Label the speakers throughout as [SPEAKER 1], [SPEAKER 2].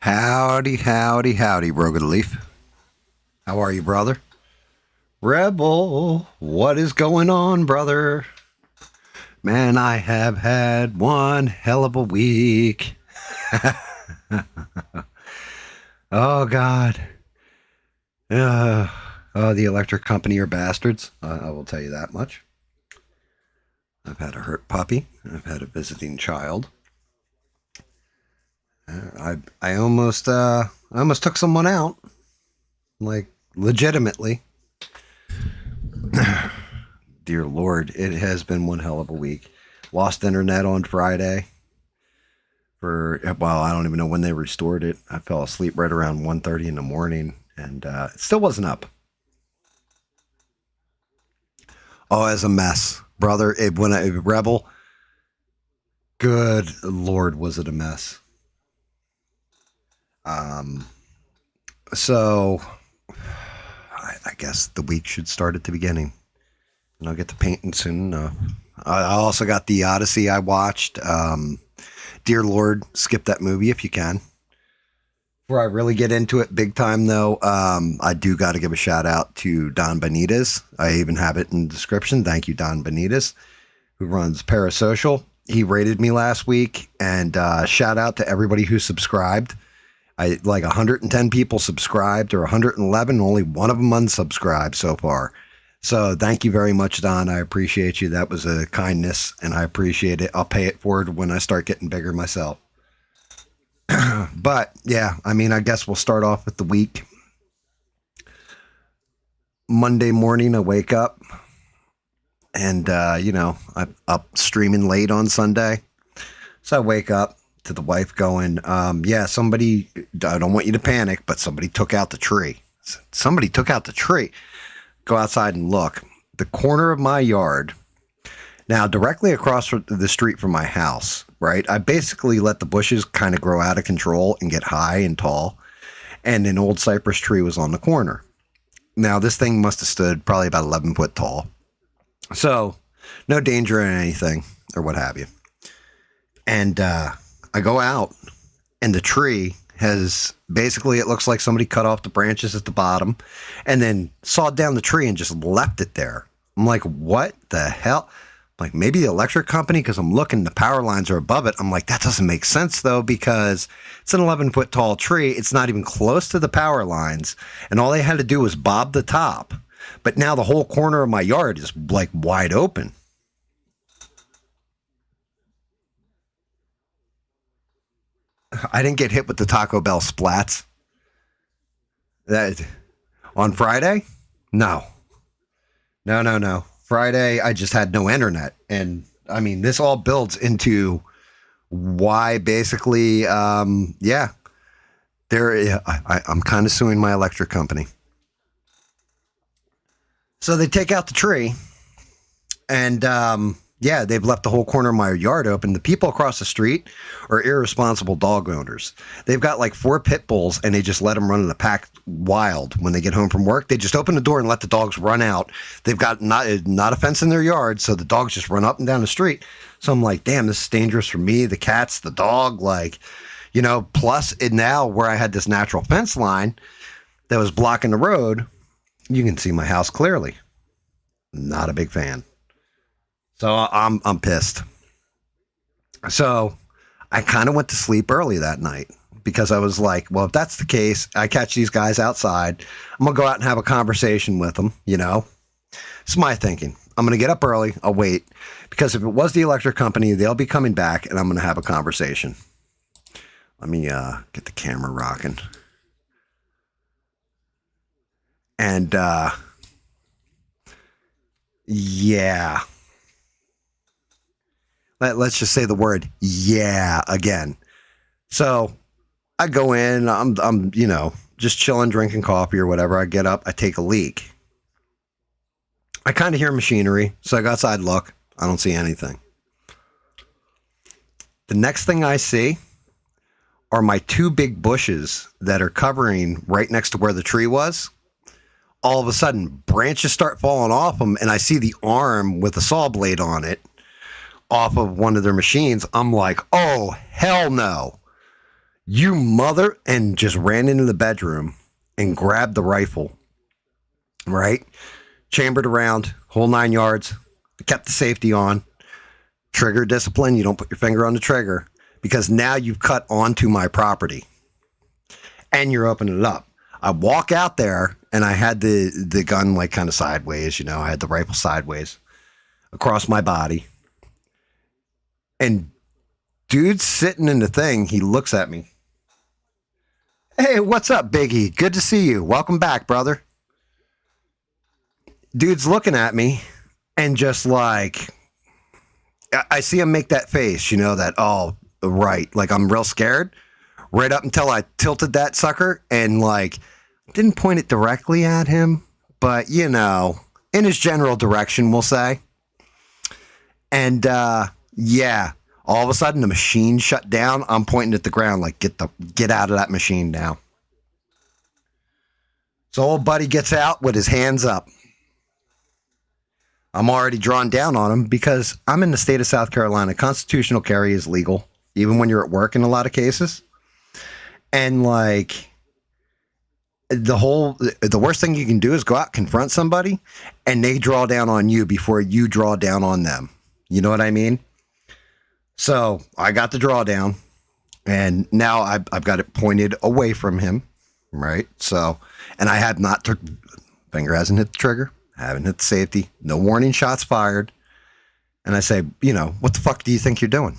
[SPEAKER 1] Howdy, howdy, howdy, Brogan Leaf. How are you, brother? Rebel, what is going on, brother? Man, I have had one hell of a week. Oh, God. The electric company are bastards. I will tell you that much. I've had a hurt puppy. I've had a visiting child. I almost took someone out, like legitimately. Dear Lord, it has been one hell of a week. Lost internet on Friday. I don't even know when they restored it. I fell asleep right around 1:30 in the morning, and it still wasn't up. Oh, it's a mess, brother. Rebel. Good Lord, was it a mess? So I guess the week should start at the beginning, and I'll get to painting soon enough. I also got the Odyssey I watched. Dear Lord, skip that movie if you can. Before I really get into it big time, though, I do got to give a shout out to Don Benitez. I even have it in the description. Thank you, Don Benitez, who runs Parasocial. He rated me last week, and shout out to everybody who subscribed. Like 110 people subscribed, or 111, only one of them unsubscribed so far. So thank you very much, Don. I appreciate you. That was a kindness, and I appreciate it. I'll pay it forward when I start getting bigger myself. But yeah, I mean, I guess we'll start off with the week. Monday morning, I wake up, and I'm up streaming late on Sunday. So I wake up to the wife going, somebody, I don't want you to panic, but somebody took out the tree. Somebody took out the tree. Go outside and look. The corner of my yard, now directly across the street from my house, right? I basically let the bushes kind of grow out of control and get high and tall. And an old cypress tree was on the corner. Now, this thing must have stood probably about 11 foot tall. So, no danger in anything or what have you. And I go out, and the tree has basically, it looks like somebody cut off the branches at the bottom and then sawed down the tree and just left it there. I'm like, what the hell? Like, maybe the electric company, because I'm looking, the power lines are above it. I'm like, that doesn't make sense, though, because it's an 11-foot tall tree. It's not even close to the power lines. And all they had to do was bob the top. But now the whole corner of my yard is like wide open. I didn't get hit with the Taco Bell splats. That on Friday? No. Friday, I just had no internet. And I mean, this all builds into why basically, I'm kind of suing my electric company. So they take out the tree, and they've left the whole corner of my yard open. The people across the street are irresponsible dog owners. They've got like 4 pit bulls, and they just let them run in the pack wild when they get home from work. They just open the door and let the dogs run out. They've got not a fence in their yard, so the dogs just run up and down the street. So I'm like, damn, this is dangerous for me, the cats, the dog, plus now where I had this natural fence line that was blocking the road, you can see my house clearly. Not a big fan. So I'm pissed. So I kind of went to sleep early that night because I was like, well, if that's the case, I catch these guys outside. I'm going to go out and have a conversation with them, It's my thinking. I'm going to get up early. I'll wait because if it was the electric company, they'll be coming back and I'm going to have a conversation. Let me get the camera rocking. And let's just say the word yeah again. So I go in, I'm just chilling, drinking coffee or whatever. I get up, I take a leak. I kind of hear machinery, so I go outside, look. I don't see anything. The next thing I see are my 2 big bushes that are covering right next to where the tree was. All of a sudden, branches start falling off them, and I see the arm with a saw blade on it off of one of their machines. I'm like, oh, hell no. You mother, and just ran into the bedroom and grabbed the rifle, right? Chambered around, whole 9 yards, kept the safety on. Trigger discipline, you don't put your finger on the trigger because now you've cut onto my property and you're opening it up. I walk out there and I had the gun like kind of sideways, I had the rifle sideways across my body. And dude's sitting in the thing, he looks at me. Hey, what's up, Biggie? Good to see you. Welcome back, brother. Dude's looking at me and just like, I see him make that face, that, oh, right. Like I'm real scared right up until I tilted that sucker and like didn't point it directly at him, but in his general direction, we'll say. And yeah, all of a sudden the machine shut down. I'm pointing at the ground like get out of that machine now. So old buddy gets out with his hands up. I'm already drawn down on him because I'm in the state of South Carolina. Constitutional carry is legal, even when you're at work in a lot of cases. And like the worst thing you can do is go out, confront somebody, and they draw down on you before you draw down on them. You know what I mean? So I got the drawdown, and now I've got it pointed away from him, right? So, and I have not, finger hasn't hit the trigger, haven't hit the safety, no warning shots fired. And I say, what the fuck do you think you're doing?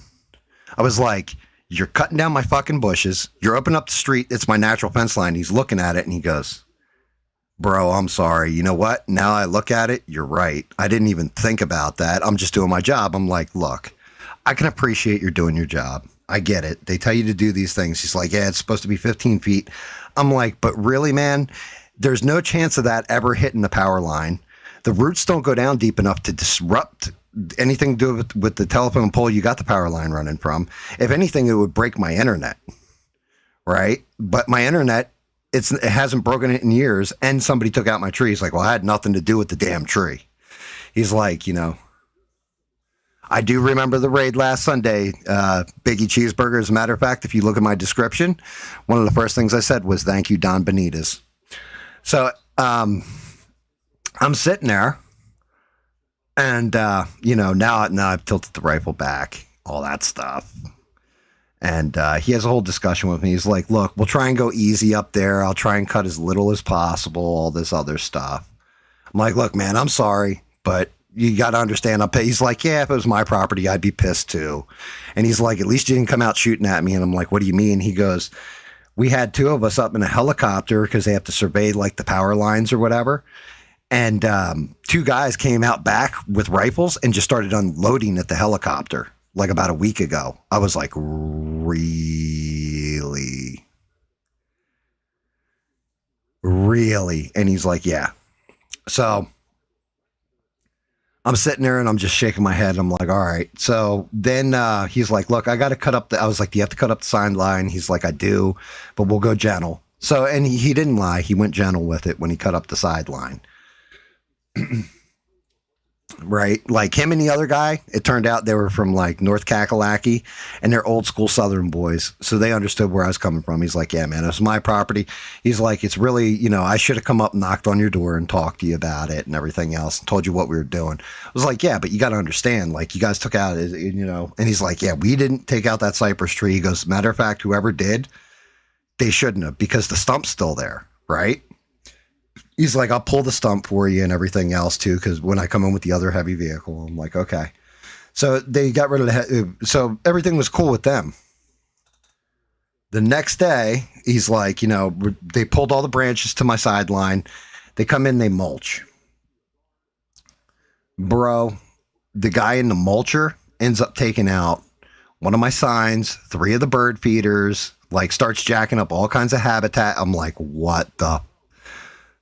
[SPEAKER 1] I was like, you're cutting down my fucking bushes. You're opening up the street. It's my natural fence line. He's looking at it and he goes, bro, I'm sorry. You know what? Now I look at it. You're right. I didn't even think about that. I'm just doing my job. I'm like, look, I can appreciate you're doing your job. I get it. They tell you to do these things. He's like, yeah, it's supposed to be 15 feet. I'm like, but really, man, there's no chance of that ever hitting the power line. The roots don't go down deep enough to disrupt anything to do with the telephone pole you got the power line running from. If anything, it would break my internet, right? But my internet, it hasn't broken it in years, and somebody took out my tree. He's like, well, I had nothing to do with the damn tree. He's like, I do remember the raid last Sunday, Biggie Cheeseburger. As a matter of fact, if you look at my description, one of the first things I said was, thank you, Don Benitez. So I'm sitting there, and, now I've tilted the rifle back, all that stuff. And he has a whole discussion with me. He's like, look, we'll try and go easy up there. I'll try and cut as little as possible, all this other stuff. I'm like, look, man, I'm sorry, but you got to understand. He's like, yeah, if it was my property, I'd be pissed too. And he's like, at least you didn't come out shooting at me. And I'm like, what do you mean? He goes, we had two of us up in a helicopter because they have to survey like the power lines or whatever. And two guys came out back with rifles and just started unloading at the helicopter like about a week ago. I was like, really? Really? And he's like, yeah. So I'm sitting there and I'm just shaking my head. I'm like, all right. So then he's like, look, I got to cut up I was like, do you have to cut up the sign line? He's like, I do, but we'll go gentle. So, and he didn't lie. He went gentle with it when he cut up the sideline. Right? Like him and the other guy, it turned out they were from like North Kakalaki, and they're old school Southern boys. So they understood where I was coming from. He's like, yeah, man, it's my property. He's like, it's really, I should have come up and knocked on your door and talked to you about it and everything else and told you what we were doing. I was like, yeah, but you got to understand, like you guys took out, and he's like, yeah, we didn't take out that cypress tree. He goes, matter of fact, whoever did, they shouldn't have, because the stump's still there. Right? He's like, I'll pull the stump for you and everything else too, because when I come in with the other heavy vehicle, I'm like, okay. So they got rid of so everything was cool with them. The next day, he's like, they pulled all the branches to my sideline. They come in, they mulch. Bro, the guy in the mulcher ends up taking out one of my signs, 3 of the bird feeders, like starts jacking up all kinds of habitat. I'm like, what the?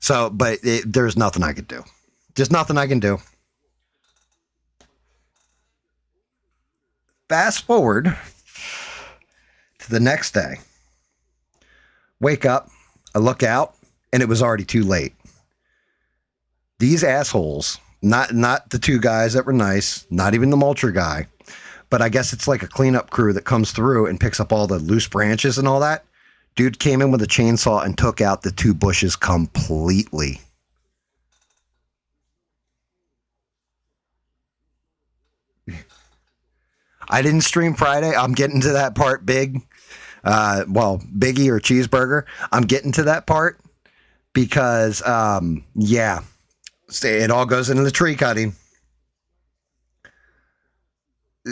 [SPEAKER 1] So, but there's nothing I could do. Just nothing I can do. Fast forward to the next day. Wake up, I look out, and it was already too late. These assholes, not the 2 guys that were nice, not even the mulcher guy, but I guess it's like a cleanup crew that comes through and picks up all the loose branches and all that. Dude came in with a chainsaw and took out the 2 bushes completely. I didn't stream Friday. I'm getting to that part big. Biggie or cheeseburger. I'm getting to that part because, yeah, it all goes into the tree cutting.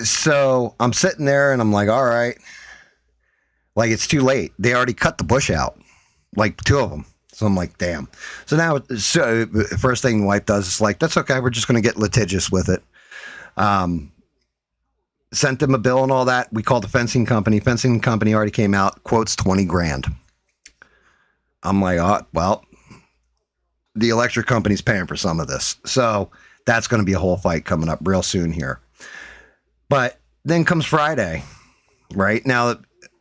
[SPEAKER 1] So I'm sitting there and I'm like, all right, like it's too late. They already cut the bush out, like 2 of them. So I'm like, damn. So now, first thing the wife does is like, that's okay. We're just going to get litigious with it. Sent them a bill and all that. We called the fencing company. Fencing company already came out, quotes 20 grand. I'm like, oh, well, the electric company's paying for some of this. So that's going to be a whole fight coming up real soon here. But then comes Friday, right? Now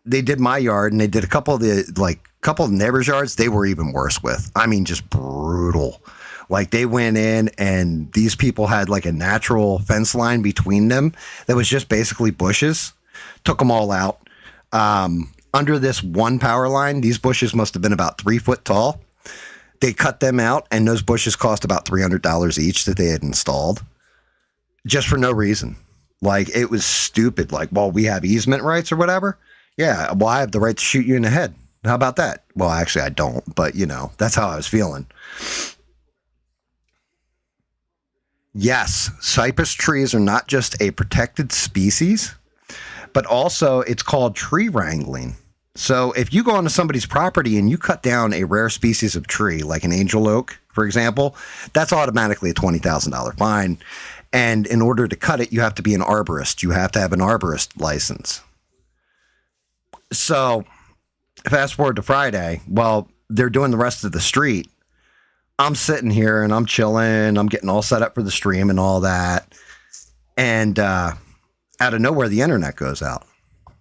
[SPEAKER 1] they did my yard and they did a couple of the neighbors' yards. They were even worse with. I mean, just brutal. Like they went in and these people had like a natural fence line between them that was just basically bushes. Took them all out. Under this one power line, these bushes must have been about 3 foot tall. They cut them out and those bushes cost about $300 each that they had installed just for no reason. Like it was stupid. Like, well, we have easement rights or whatever. Yeah. Well, I have the right to shoot you in the head. How about that? Well, actually I don't, but you know, that's how I was feeling. Yes, cypress trees are not just a protected species, but also it's called tree wrangling. So if you go onto somebody's property and you cut down a rare species of tree, like an angel oak, for example, that's automatically a $20,000 fine. And in order to cut it, you have to be an arborist. You have to have an arborist license. So fast forward to Friday, while they're doing the rest of the street, I'm sitting here and I'm chilling. I'm getting all set up for the stream and all that. And out of nowhere, the internet goes out. I'm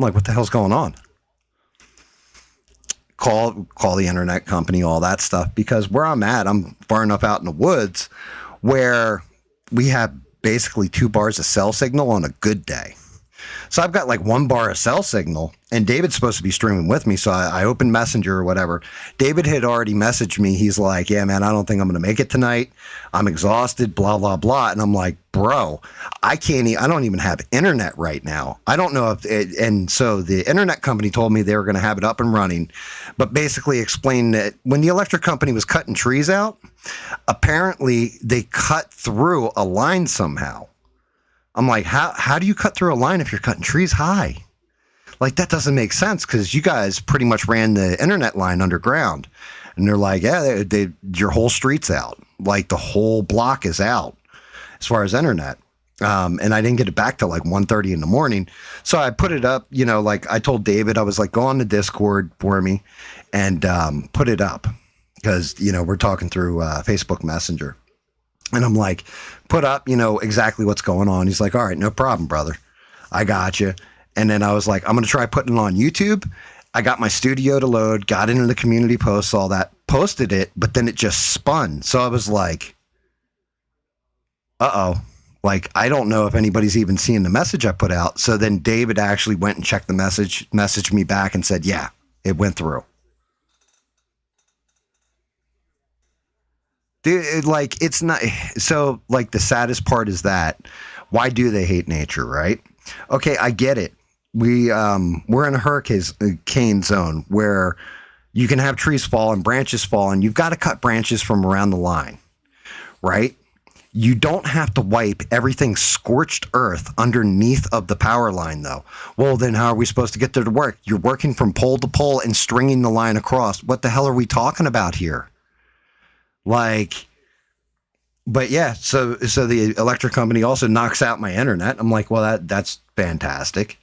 [SPEAKER 1] like, what the hell's going on? Call the internet company, all that stuff. Because where I'm at, I'm far enough out in the woods where we have basically 2 bars of cell signal on a good day. So I've got like 1 bar of cell signal and David's supposed to be streaming with me. So I opened Messenger or whatever. David had already messaged me. He's like, yeah, man, I don't think I'm going to make it tonight. I'm exhausted, blah, blah, blah. And I'm like, bro, I don't even have internet right now. I don't know and so the internet company told me they were going to have it up and running, but basically explained that when the electric company was cutting trees out, apparently they cut through a line somehow. I'm like, how do you cut through a line if you're cutting trees high? Like, that doesn't make sense because you guys pretty much ran the internet line underground. And they're like, yeah, your whole street's out. Like, the whole block is out as far as internet. And I didn't get it back till like 1:30 in the morning. So I put it up, you know, like I told David, I was like, go on the Discord for me and put it up because, you know, we're talking through Facebook Messenger. And I'm like, put up, you know, exactly what's going on. He's like, all right, no problem, brother. I got you. And then I was like, I'm going to try putting it on YouTube. I got my studio to load, got into the community posts, all that, posted it, but then it just spun. So I was like, uh-oh. Like, I don't know if anybody's even seeing the message I put out. So then David actually went and checked the message, messaged me back and said, yeah, it went through. Dude, like, it's not so like the saddest part is that why do they hate nature, right? Okay, I get it. We're in a hurricane zone where you can have trees fall and branches fall, and you've got to cut branches from around the line, right? You don't have to wipe everything scorched earth underneath of the power line, though. Well, then how are we supposed to get there to work? You're working from pole to pole and stringing the line across. What the hell are we talking about here? Like, but yeah, so the electric company also knocks out my internet. I'm like, well, that's fantastic.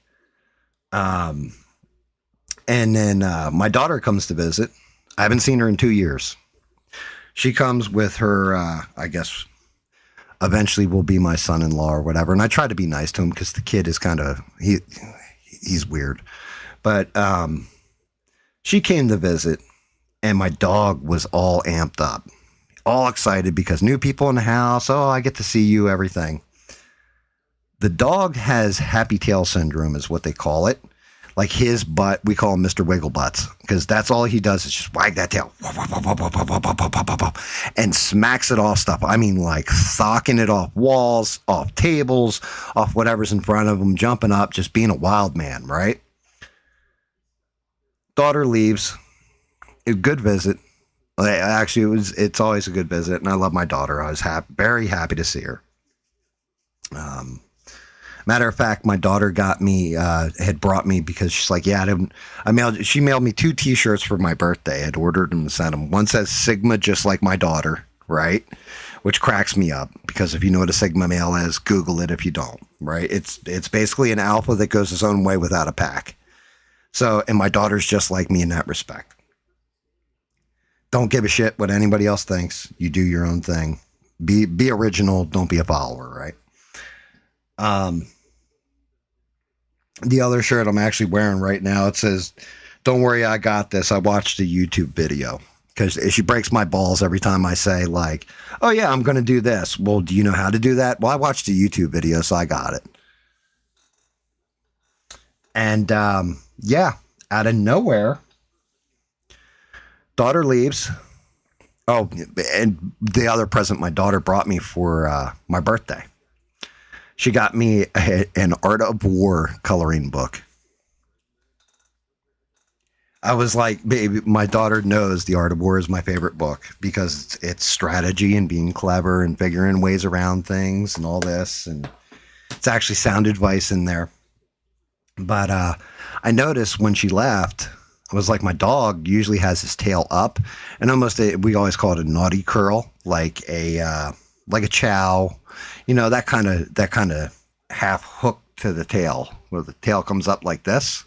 [SPEAKER 1] And then my daughter comes to visit. I haven't seen her in 2 years. She comes with her, I guess, eventually will be my son-in-law or whatever. And I try to be nice to him because the kid is kind of, he's weird. But she came to visit and my dog was all amped up. All excited because new people in the house. Oh, I get to see you, everything. The dog has happy tail syndrome, is what they call it. Like his butt, we call him Mr. Wigglebutts because that's all he does is just wag that tail and smacks it off stuff. I mean, like thocking it off walls, off tables, off whatever's in front of him, jumping up, just being a wild man, right? Daughter leaves. A good visit. Actually, it's always a good visit, and I love my daughter. I was very happy to see her. Matter of fact, my daughter had brought me because she's like, yeah, she mailed me 2 T-shirts for my birthday. I'd ordered them and sent them. One says Sigma, just like my daughter, right? Which cracks me up because if you know what a Sigma male is, Google it if you don't, right? It's basically an alpha that goes its own way without a pack. So, and my daughter's just like me in that respect. Don't give a shit what anybody else thinks. You do your own thing. Be original. Don't be a follower, right? The other shirt I'm actually wearing right now, it says, "Don't worry, I got this. I watched a YouTube video." Because she breaks my balls every time I say, like, "Oh yeah, I'm going to do this." Well, do you know how to do that? Well, I watched a YouTube video, so I got it. And yeah, out of nowhere, daughter leaves. Oh, and the other present my daughter brought me for my birthday. She got me an Art of War coloring book. I was like, baby, my daughter knows the Art of War is my favorite book because it's strategy and being clever and figuring ways around things and all this. And it's actually sound advice in there. But I noticed when she left, it was like my dog usually has his tail up and we always call it a naughty curl, like a chow. You know, that kind of half hook to the tail where the tail comes up like this.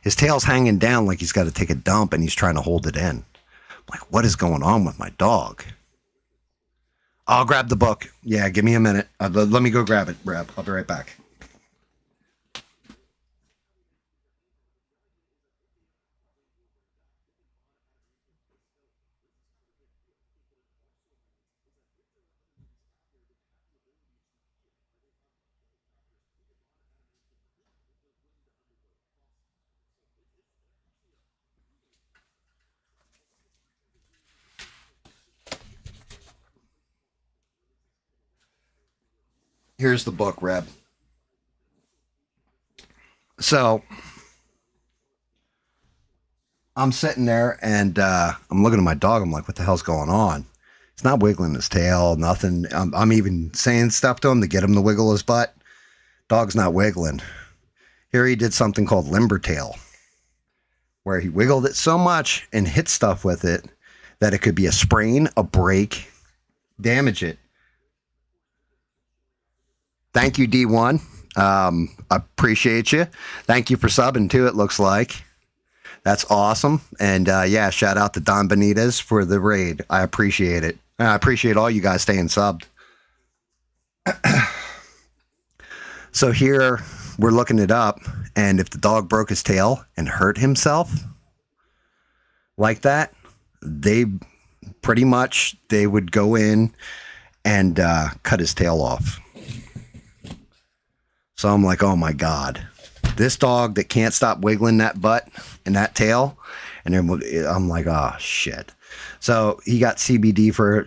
[SPEAKER 1] His tail's hanging down like he's got to take a dump and he's trying to hold it in. I'm like, what is going on with my dog? I'll grab the book. Yeah, give me a minute. Let me go grab it, Reb. I'll be right back. Here's the book, Reb. So I'm sitting there and I'm looking at my dog. I'm like, what the hell's going on? He's not wiggling his tail, nothing. I'm even saying stuff to him to get him to wiggle his butt. Dog's not wiggling. Here he did something called limber tail, where he wiggled it so much and hit stuff with it that it could be a sprain, a break, damage it. Thank you, D1. I appreciate you. Thank you for subbing too, it looks like. That's awesome. And yeah, shout out to Don Benitez for the raid. I appreciate it. I appreciate all you guys staying subbed. So here we're looking it up. And if the dog broke his tail and hurt himself like that, they would go in and cut his tail off. So I'm like, oh my God, this dog that can't stop wiggling that butt and that tail. And then I'm like, oh shit. So he got CBD for,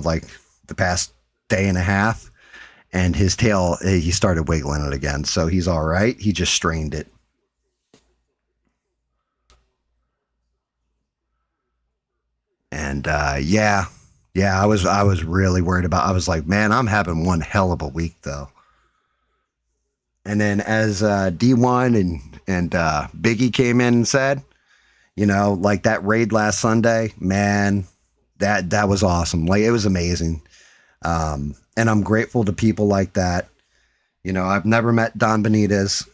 [SPEAKER 1] like the past day and a half, and his tail, he started wiggling it again. So he's all right. He just strained it. And yeah, I was really worried about, I was like, man, I'm having one hell of a week though. And then as D1 and Biggie came in and said, like that raid last Sunday, man, that was awesome. Like it was amazing. And I'm grateful to people like that. I've never met Don Benitez,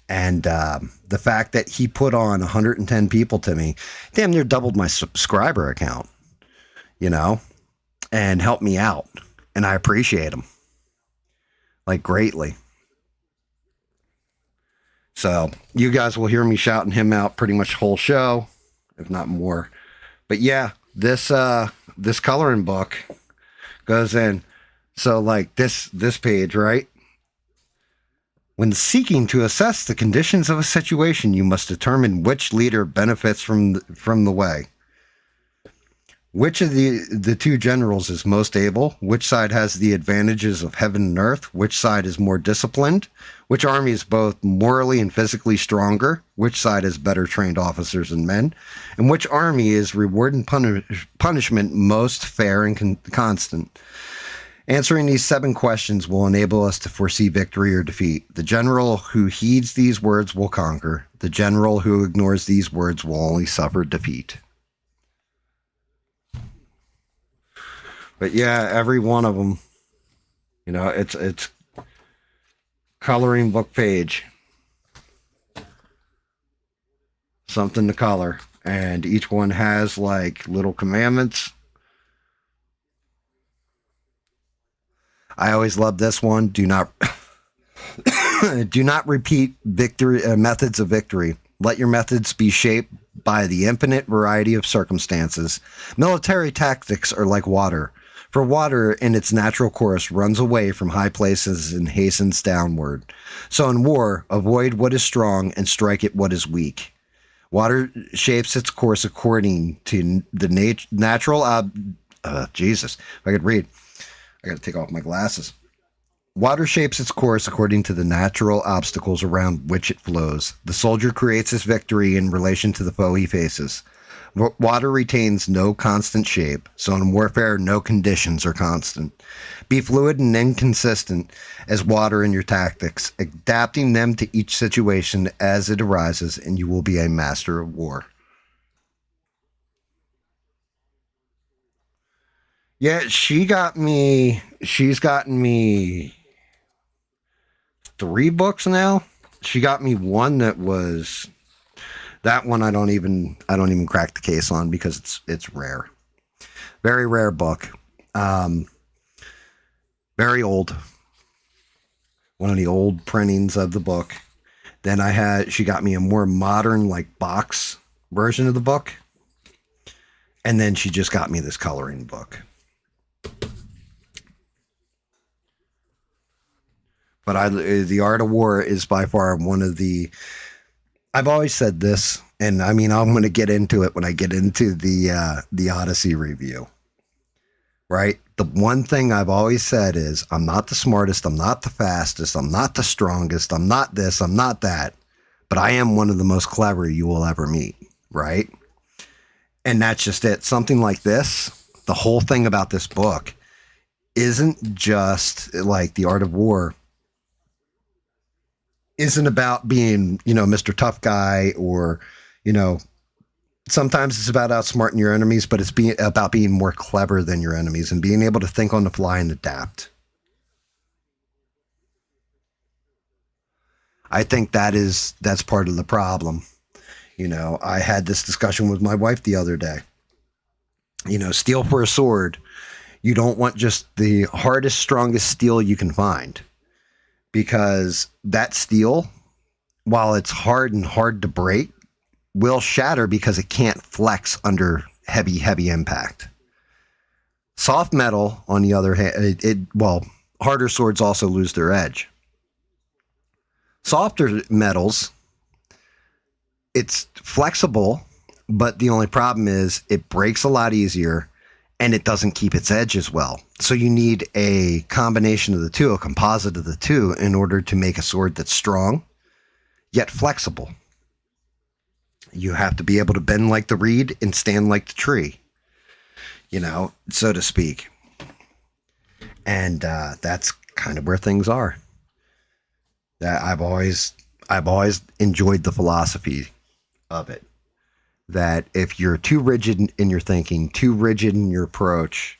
[SPEAKER 1] and the fact that he put on 110 people to me, damn near doubled my subscriber account, and helped me out. And I appreciate him like greatly. So you guys will hear me shouting him out pretty much the whole show, if not more. But yeah, this coloring book goes in. So like this page, right? When seeking to assess the conditions of a situation, you must determine which leader benefits from the way. Which of the two generals is most able? Which side has the advantages of heaven and earth? Which side is more disciplined? Which army is both morally and physically stronger? Which side has better trained officers and men? And which army is reward and punishment most fair and constant? Answering these 7 questions will enable us to foresee victory or defeat. The general who heeds these words will conquer. The general who ignores these words will only suffer defeat. But yeah, every one of them, it's coloring book page, something to color, and each one has like little commandments. I always love this one. Do not repeat methods of victory. Let your methods be shaped by the infinite variety of circumstances. Military tactics are like water. For water in its natural course runs away from high places and hastens downward. So in war, avoid what is strong and strike at what is weak. Water shapes its course according to the natural Jesus, if I could read. I got to take off my glasses. Water shapes its course according to the natural obstacles around which it flows. The soldier creates his victory in relation to the foe he faces. Water retains no constant shape, so in warfare, no conditions are constant. Be fluid and inconsistent as water in your tactics, adapting them to each situation as it arises, and you will be a master of war. Yeah, she's gotten me 3 books now. She got me one that was... That one I don't even crack the case on because it's rare. Very rare book. Very old. One of the old printings of the book. Then she got me a more modern like box version of the book. And then she just got me this coloring book. But The Art of War is by far one of the... I've always said this, and I mean, I'm going to get into it when I get into the Odyssey review, right? The one thing I've always said is I'm not the smartest, I'm not the fastest, I'm not the strongest, I'm not this, I'm not that, but I am one of the most clever you will ever meet, right? And that's just it. Something like this, the whole thing about this book isn't just like The Art of War isn't about being, Mr. Tough Guy or, sometimes it's about outsmarting your enemies, but it's about being more clever than your enemies and being able to think on the fly and adapt. I think that's part of the problem. I had this discussion with my wife the other day. Steel for a sword. You don't want just the hardest, strongest steel you can find. Because that steel, while it's hard to break, will shatter because it can't flex under heavy impact. Soft metal, on the other hand, harder swords also lose their edge. Softer metals, it's flexible, but the only problem is it breaks a lot easier and it doesn't keep its edge as well. So you need a combination of the two, a composite of the two, in order to make a sword that's strong, yet flexible. You have to be able to bend like the reed and stand like the tree, so to speak. And that's kind of where things are. I've always enjoyed the philosophy of it. That if you're too rigid in your thinking, too rigid in your approach,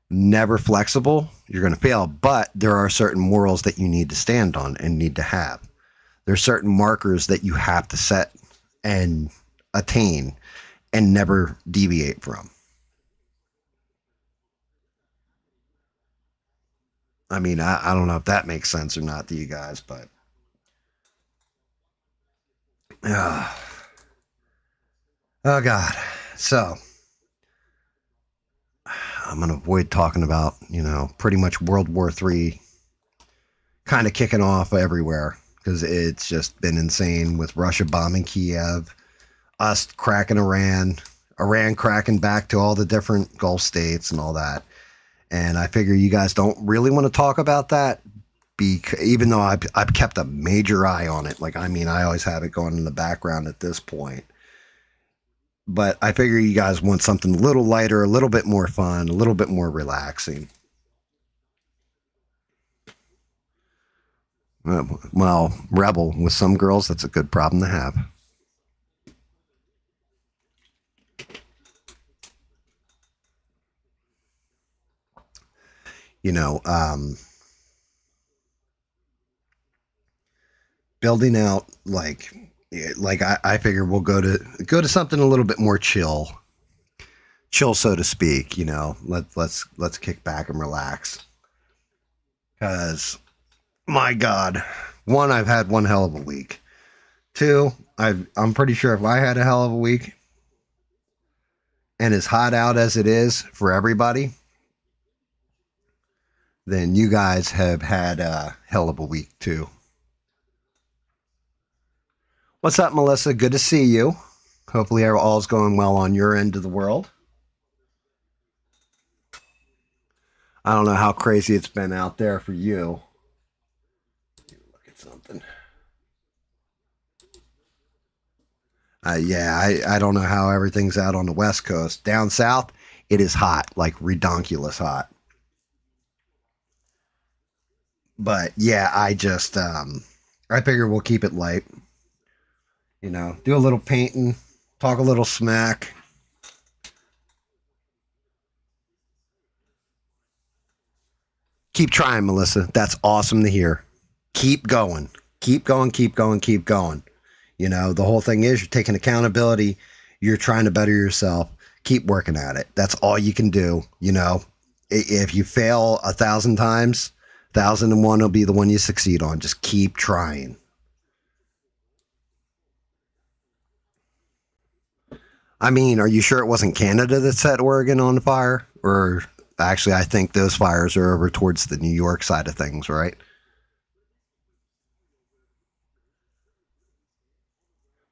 [SPEAKER 1] never flexible, you're going to fail. But there are certain morals that you need to stand on and need to have. There's certain markers that you have to set and attain and never deviate from. I mean, I don't know if that makes sense or not to you guys, but oh God. So I'm going to avoid talking about, pretty much World War III kind of kicking off everywhere because it's just been insane with Russia bombing Kiev, us cracking Iran, Iran cracking back to all the different Gulf states and all that. And I figure you guys don't really want to talk about that, even though I've kept a major eye on it. Like, I mean, I always have it going in the background at this point. But I figure you guys want something a little lighter, a little bit more fun, a little bit more relaxing. Well, Rebel, with some girls, that's a good problem to have. You know, building out like I figure we'll go to something a little bit more chill, so to speak. You know, let's kick back and relax. Because my God, one, I've had one hell of a week. Two, I'm pretty sure if I had a hell of a week, and as hot out as it is for everybody, then you guys have had a hell of a week too. What's up, Melissa? Good to see you. Hopefully all's going well on your end of the world. I don't know how crazy it's been out there for you. Look at something. Yeah, I don't know how everything's out on the West Coast. Down south, it is hot, like redonkulous hot. But yeah, I figure we'll keep it light. You know, do a little painting, talk a little smack. Keep trying, Melissa. That's awesome to hear. Keep going. Keep going, keep going, keep going. You know, the whole thing is you're taking accountability. You're trying to better yourself. Keep working at it. That's all you can do. You know, if you fail 1,000 times, 1,001 will be the one you succeed on. Just keep trying. I mean, are you sure it wasn't Canada that set Oregon on fire? Or actually, I think those fires are over towards the New York side of things, right?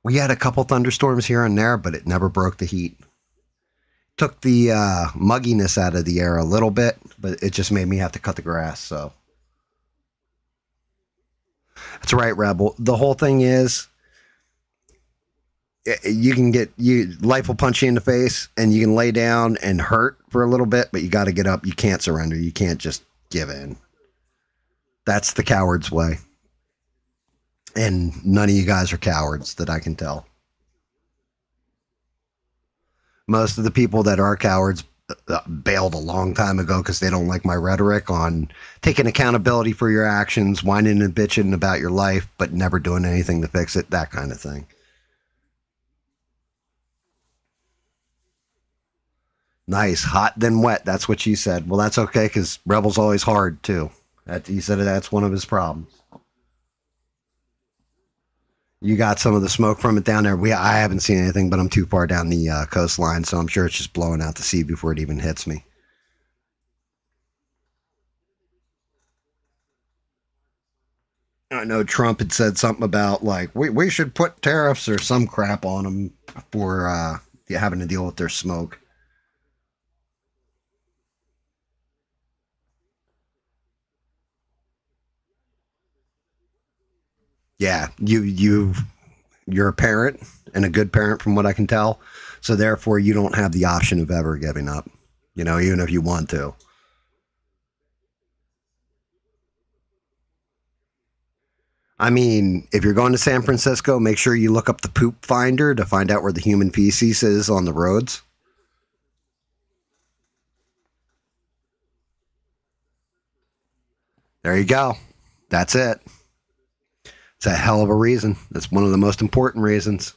[SPEAKER 1] We had a couple thunderstorms here and there, but it never broke the heat. Took the mugginess out of the air a little bit, but it just made me have to cut the grass. So that's right, Rebel. The whole thing is you can life will punch you in the face and you can lay down and hurt for a little bit, but you got to get up. You can't surrender. You can't just give in. That's the coward's way. And none of you guys are cowards that I can tell. Most of the people that are cowards bailed a long time ago because they don't like my rhetoric on taking accountability for your actions, whining and bitching about your life, but never doing anything to fix it, that kind of thing. Nice. Hot then wet. That's what she said. Well, that's okay because Rebel's always hard too. He said that's one of his problems. You got some of the smoke from it down there. I haven't seen anything, but I'm too far down the coastline, so I'm sure it's just blowing out to sea before it even hits me. I know Trump had said something about like we should put tariffs or some crap on them for having to deal with their smoke. Yeah, you're a parent and a good parent from what I can tell. So therefore you don't have the option of ever giving up. You know, even if you want to. I mean, if you're going to San Francisco, make sure you look up the poop finder to find out where the human feces is on the roads. There you go. That's it. It's a hell of a reason. That's one of the most important reasons.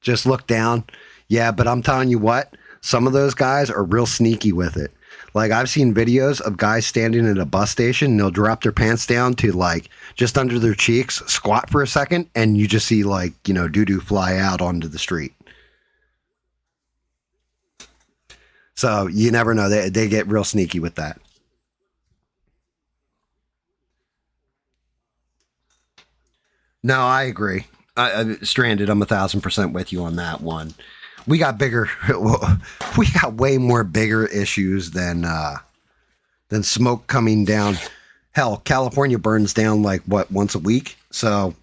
[SPEAKER 1] Just look down. Yeah, but I'm telling you what, some of those guys are real sneaky with it. Like I've seen videos of guys standing at a bus station and they'll drop their pants down to like just under their cheeks, squat for a second, and you just see like, you know, doo-doo fly out onto the street. So you never know. They get real sneaky with that. No, I agree. Stranded, I'm 1,000% with you on that one. We got bigger, we got way more bigger issues than smoke coming down. Hell, California burns down like what, once a week. So,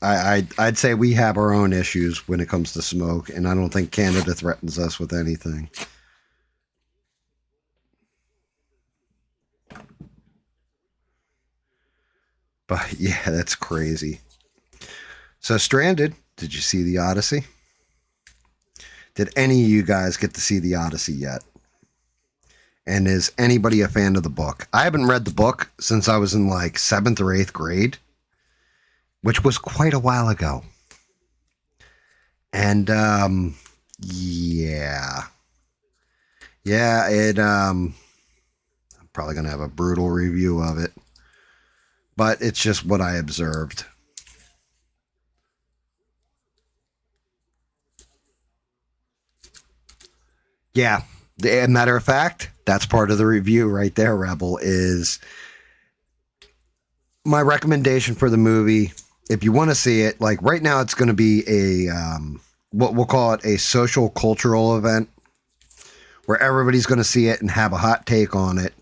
[SPEAKER 1] I'd say we have our own issues when it comes to smoke, and I don't think Canada threatens us with anything. But yeah, that's crazy. So, Stranded, did you see the Odyssey? Did any of you guys get to see the Odyssey yet? And is anybody a fan of the book? I haven't read the book since I was in like seventh or eighth grade, which was quite a while ago. And yeah, I'm probably gonna have a brutal review of it, but it's just what I observed. Yeah, matter of fact, that's part of the review right there. Rebel is my recommendation for the movie. If you want to see it, like right now, it's going to be a what we'll call it a social cultural event where everybody's going to see it and have a hot take on it.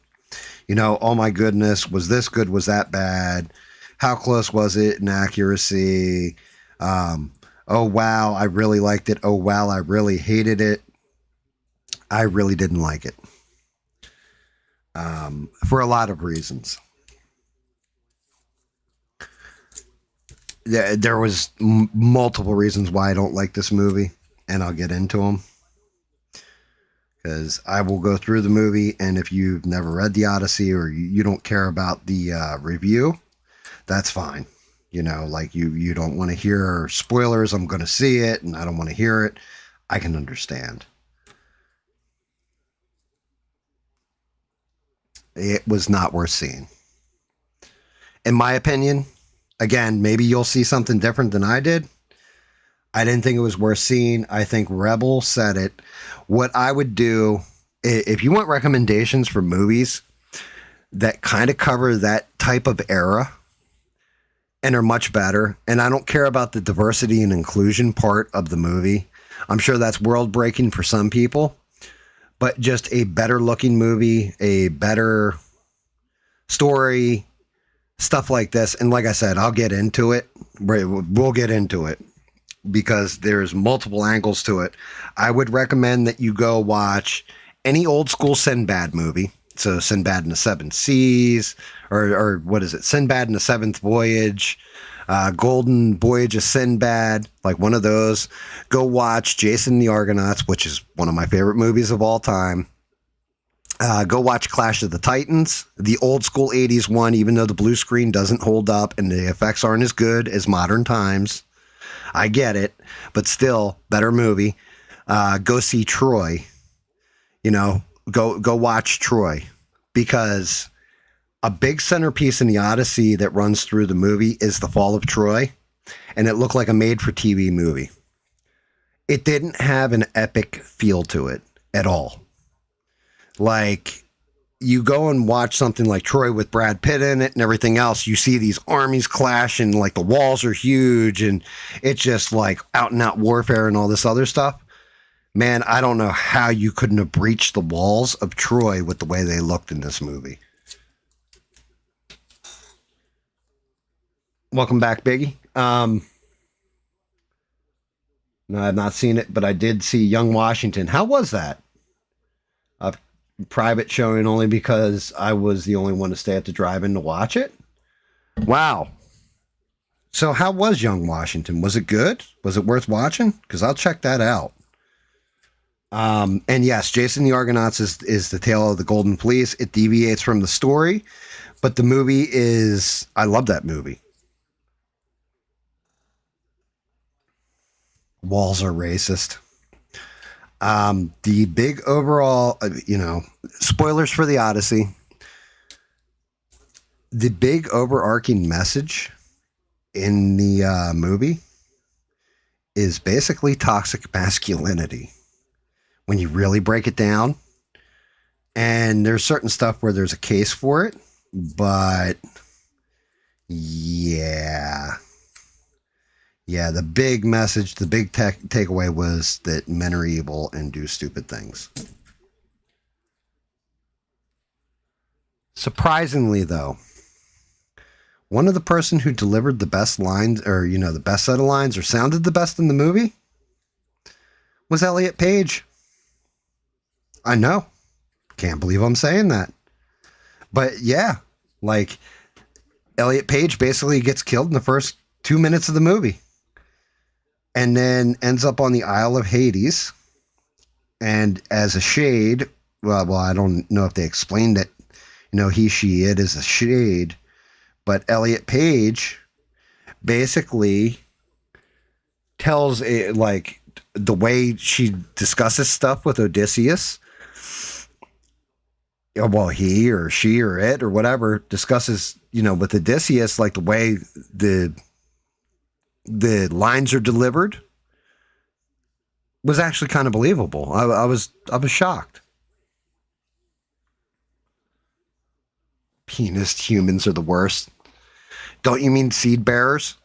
[SPEAKER 1] Oh my goodness, was this good? Was that bad? How close was it in accuracy? Oh wow, I really liked it. Oh wow, I really hated it. I really didn't like it for a lot of reasons. There was multiple reasons why I don't like this movie, and I'll get into them because I will go through the movie. And if you've never read the Odyssey or you don't care about the review, that's fine. Like you don't want to hear spoilers. I'm going to see it, and I don't want to hear it. I can understand. It was not worth seeing, in my opinion. Again, maybe you'll see something different than I did. I didn't think it was worth seeing. I think Rebel said it. What I would do, if you want recommendations for movies that kind of cover that type of era and are much better, and I don't care about the diversity and inclusion part of the movie. I'm sure that's world breaking for some people, but just a better looking movie, a better story, stuff like this. And like I said, I'll get into it. We'll get into it because there's multiple angles to it. I would recommend that you go watch any old school Sinbad movie. So Sinbad and the Seven Seas, or what is it? Sinbad and the Seventh Voyage, Golden Voyage of Sinbad, like one of those. Go watch Jason and the Argonauts, which is one of my favorite movies of all time. Go watch Clash of the Titans, the old school 80s one, even though the blue screen doesn't hold up and the effects aren't as good as modern times. I get it, but still, better movie. Go see Troy. Go watch Troy, because a big centerpiece in the Odyssey that runs through the movie is the fall of Troy, and it looked like a made-for-TV movie. It didn't have an epic feel to it at all. Like, you go and watch something like Troy with Brad Pitt in it and everything else, you see these armies clash and like the walls are huge and it's just like out and out warfare and all this other stuff. Man, I don't know how you couldn't have breached the walls of Troy with the way they looked in this movie. Welcome back, Biggie. No, I've not seen it, but I did see Young Washington. How was that? A private showing only because I was the only one to stay at the drive-in to watch it? Wow. So how was Young Washington? Was it good? Was it worth watching? Because I'll check that out. And yes, Jason the Argonauts is the tale of the Golden Fleece. It deviates from the story, but the movie is, I love that movie. Walls are racist. The big overall, spoilers for the Odyssey. The big overarching message in the movie is basically toxic masculinity when you really break it down. And there's certain stuff where there's a case for it, but Yeah. Yeah, the big message, the big takeaway was that men are evil and do stupid things. Surprisingly, though, one of the person who delivered the best lines, or the best set of lines, or sounded the best in the movie, was Elliot Page. I know, can't believe I'm saying that, but yeah, like Elliot Page basically gets killed in the first 2 minutes of the movie, and then ends up on the Isle of Hades, and as a shade. Well, I don't know if they explained it. He, she, it is a shade, but Elliot Page basically tells it like the way she discusses stuff with Odysseus. Well, he or she or it or whatever discusses, with Odysseus, like the way the lines are delivered was actually kind of believable. I was shocked. Penis humans are the worst. Don't you mean seed bearers?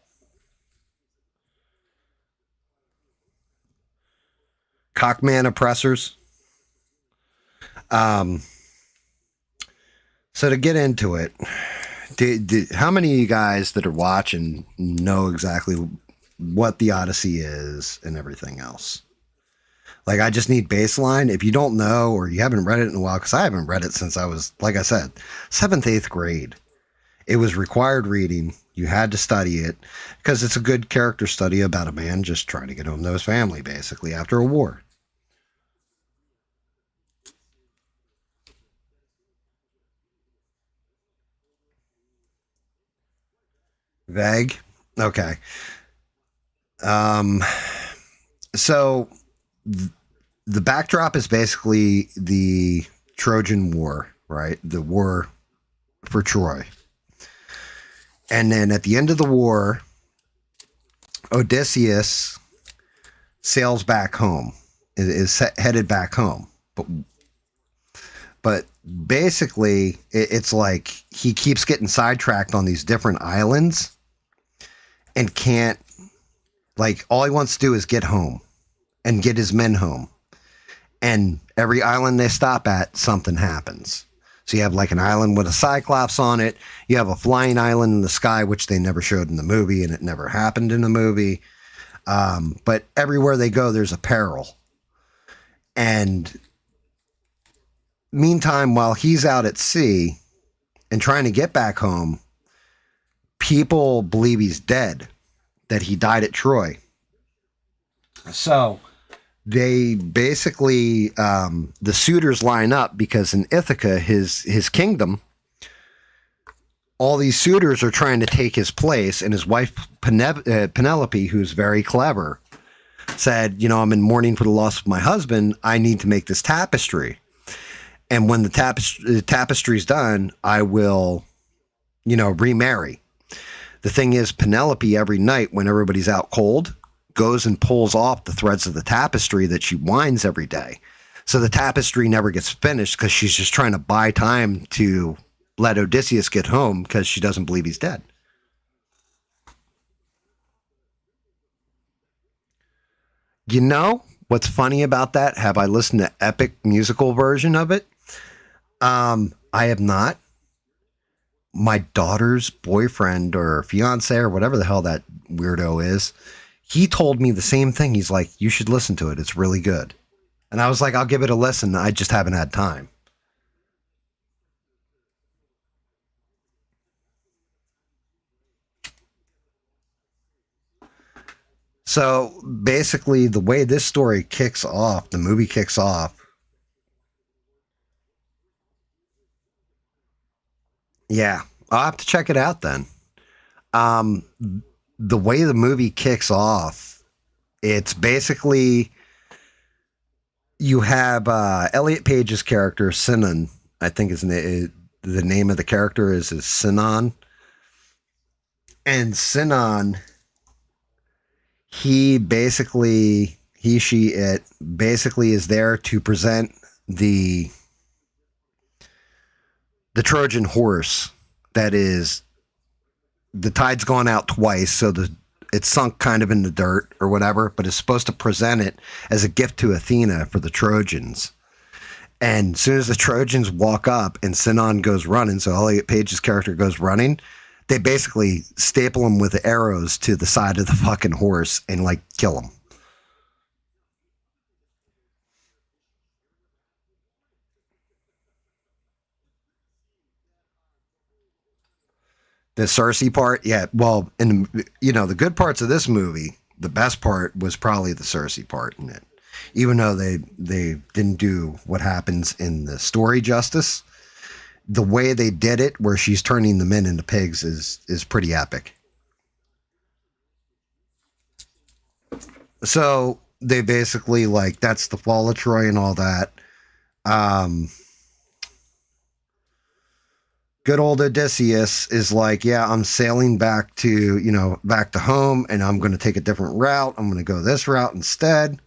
[SPEAKER 1] Cockman oppressors. Um, so to get into it, how many of you guys that are watching know exactly what the Odyssey is and everything else? Like, I just need baseline. If you don't know or you haven't read it in a while, because I haven't read it since I was, like I said, 7th, 8th grade. It was required reading. You had to study it because it's a good character study about a man just trying to get home to his family, basically, after a war. Vague? Okay. Um, so the backdrop is basically the Trojan War, right? The war for Troy. And then at the end of the war, Odysseus sails back home, is headed back home. But basically, it's like he keeps getting sidetracked on these different islands and can't, like, all he wants to do is get home and get his men home. And every island they stop at, something happens. So you have like an island with a Cyclops on it. You have a flying island in the sky, which they never showed in the movie, and it never happened in the movie. But everywhere they go, there's a peril. And meantime, while he's out at sea and trying to get back home, people believe he's dead, that he died at Troy. So they basically, the suitors line up because in Ithaca, his kingdom, all these suitors are trying to take his place, and his wife Penelope, who's very clever, said, I'm in mourning for the loss of my husband. I need to make this tapestry. And when the tapestry's done, I will, remarry. The thing is, Penelope, every night when everybody's out cold, goes and pulls off the threads of the tapestry that she winds every day. So the tapestry never gets finished because she's just trying to buy time to let Odysseus get home because she doesn't believe he's dead. What's funny about that? Have I listened to epic musical version of it? I have not. My daughter's boyfriend or fiance or whatever the hell that weirdo is, he told me the same thing. He's like, you should listen to it. It's really good. And I was like, I'll give it a listen. I just haven't had time. So basically, the way this story kicks off, the movie kicks off. Yeah, I'll have to check it out then. Um, the way the movie kicks off, it's basically you have Elliot Page's character, Sinan. I think the name of the character is Sinan. And Sinan, he, she, it basically is there to present the Trojan horse that is the tide's gone out twice, so it's sunk kind of in the dirt or whatever, but it's supposed to present it as a gift to Athena for the Trojans. And as soon as the Trojans walk up and Sinon goes running, so Elliot Page's character goes running, they basically staple him with arrows to the side of the fucking horse and like kill him. The Cersei part, yeah. Well, and the good parts of this movie, the best part was probably the Cersei part in it. Even though they didn't do what happens in the story justice, the way they did it, where she's turning the men into pigs, is pretty epic. So they basically like that's the fall of Troy and all that. Um, Good old Odysseus is like, yeah, I'm sailing back to back to home, and I'm going to take a different route. I'm going to go this route instead,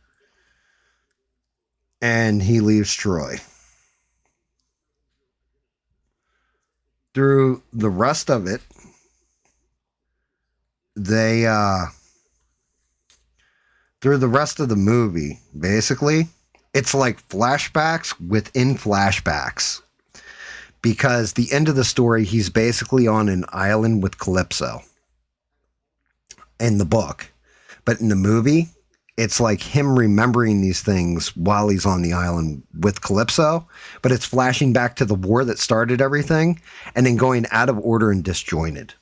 [SPEAKER 1] and he leaves Troy. Through the rest of it, they through the rest of the movie, basically, it's like flashbacks within flashbacks. Because the end of the story, he's basically on an island with Calypso in the book. But in the movie, it's like him remembering these things while he's on the island with Calypso. But it's flashing back to the war that started everything and then going out of order and disjointed.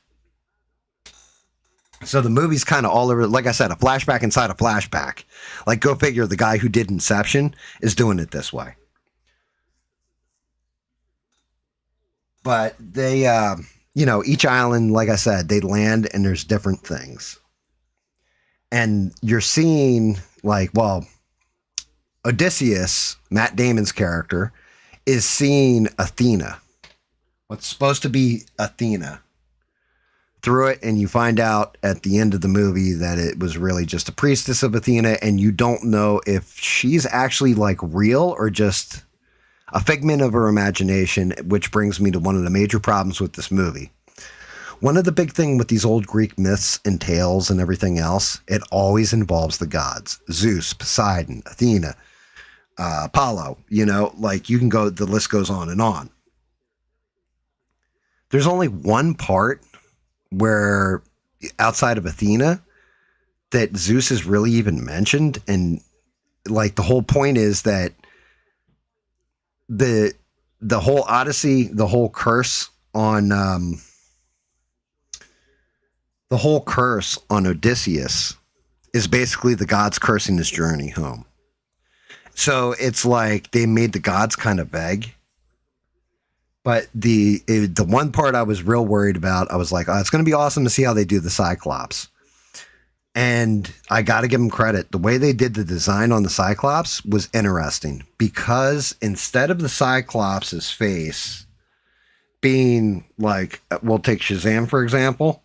[SPEAKER 1] So the movie's kind of all over, like I said, a flashback inside a flashback. Like, go figure, the guy who did Inception is doing it this way. But they, each island, like I said, they land and there's different things. And you're seeing, like, well, Odysseus, Matt Damon's character, is seeing Athena. What's supposed to be Athena. Through it, and you find out at the end of the movie that it was really just a priestess of Athena, and you don't know if she's actually, like, real or just a figment of her imagination, which brings me to one of the major problems with this movie. One of the big thing with these old Greek myths and tales and everything else, it always involves the gods. Zeus, Poseidon, Athena, Apollo, like you can go, the list goes on and on. There's only one part where outside of Athena that Zeus is really even mentioned. And like the whole point is that the whole Odyssey, the whole curse on Odysseus is basically the gods cursing his journey home. So it's like they made the gods kind of vague. But the one part I was real worried about, I was like, oh, it's going to be awesome to see how they do the Cyclops. And I got to give them credit. The way they did the design on the Cyclops was interesting because instead of the Cyclops' face being like, we'll take Shazam, for example,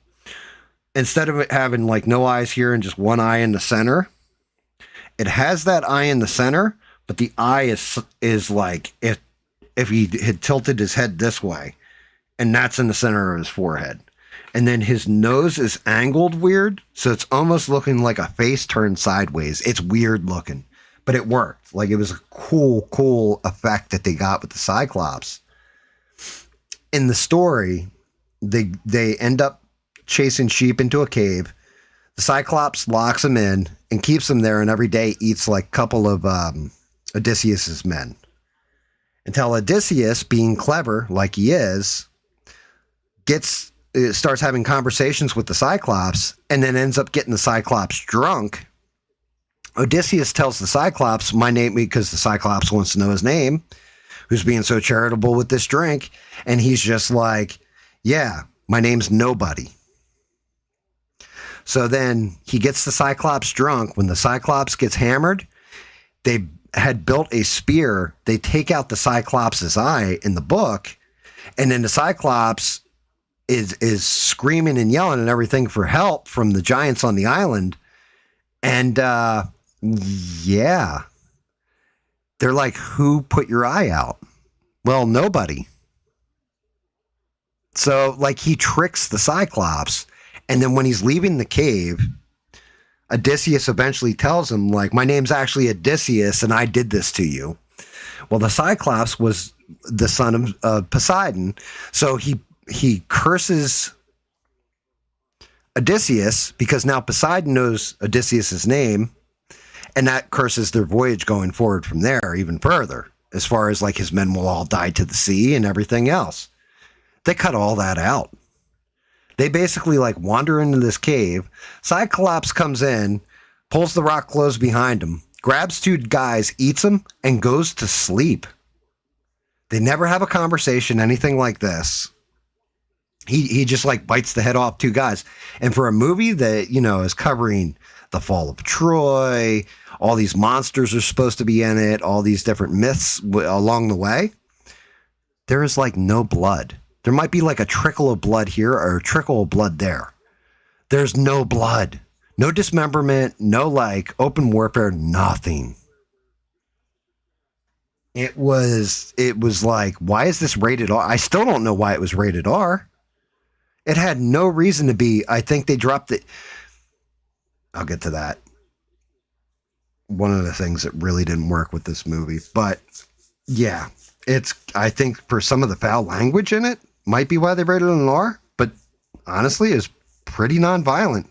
[SPEAKER 1] instead of it having like no eyes here and just one eye in the center, it has that eye in the center, but the eye is like if he had tilted his head this way, and that's in the center of his forehead. And then his nose is angled weird, so it's almost looking like a face turned sideways. It's weird looking, but it worked. Like, it was a cool effect that they got with the Cyclops. In the story, they end up chasing sheep into a cave. The Cyclops locks them in and keeps them there, and every day eats like a couple of Odysseus's men. Until Odysseus, being clever like he is, starts having conversations with the Cyclops and then ends up getting the Cyclops drunk. Odysseus tells the Cyclops, my name, because the Cyclops wants to know his name, who's being so charitable with this drink. And he's just like, yeah, my name's Nobody. So then he gets the Cyclops drunk. When the Cyclops gets hammered, they had built a spear. They take out the Cyclops' eye in the book, and then the Cyclops is screaming and yelling and everything for help from the giants on the island. And yeah, they're like, who put your eye out? Well, nobody. So, like, he tricks the Cyclops, and then when he's leaving the cave, Odysseus eventually tells him, like, my name's actually Odysseus, and I did this to you. Well, the Cyclops was the son of Poseidon, so he curses Odysseus because now Poseidon knows Odysseus's name, and that curses their voyage going forward from there even further, as far as like his men will all die to the sea and everything else. They cut all that out. They basically like wander into this cave. Cyclops comes in, pulls the rock closed behind him, grabs two guys, eats them, and goes to sleep. They never have a conversation, anything like this. He just like bites the head off two guys. And for a movie that, you know, is covering the fall of Troy, all these monsters are supposed to be in it, all these different myths along the way, there is like no blood. There might be like a trickle of blood here or a trickle of blood there. There's no blood, no dismemberment, no like open warfare, nothing. It was like, why is this rated R? I still don't know why it was rated R. It had no reason to be. I think they dropped it. I'll get to that. One of the things that really didn't work with this movie. But yeah, I think for some of the foul language in it, might be why they rated it an R. But honestly, it's pretty nonviolent.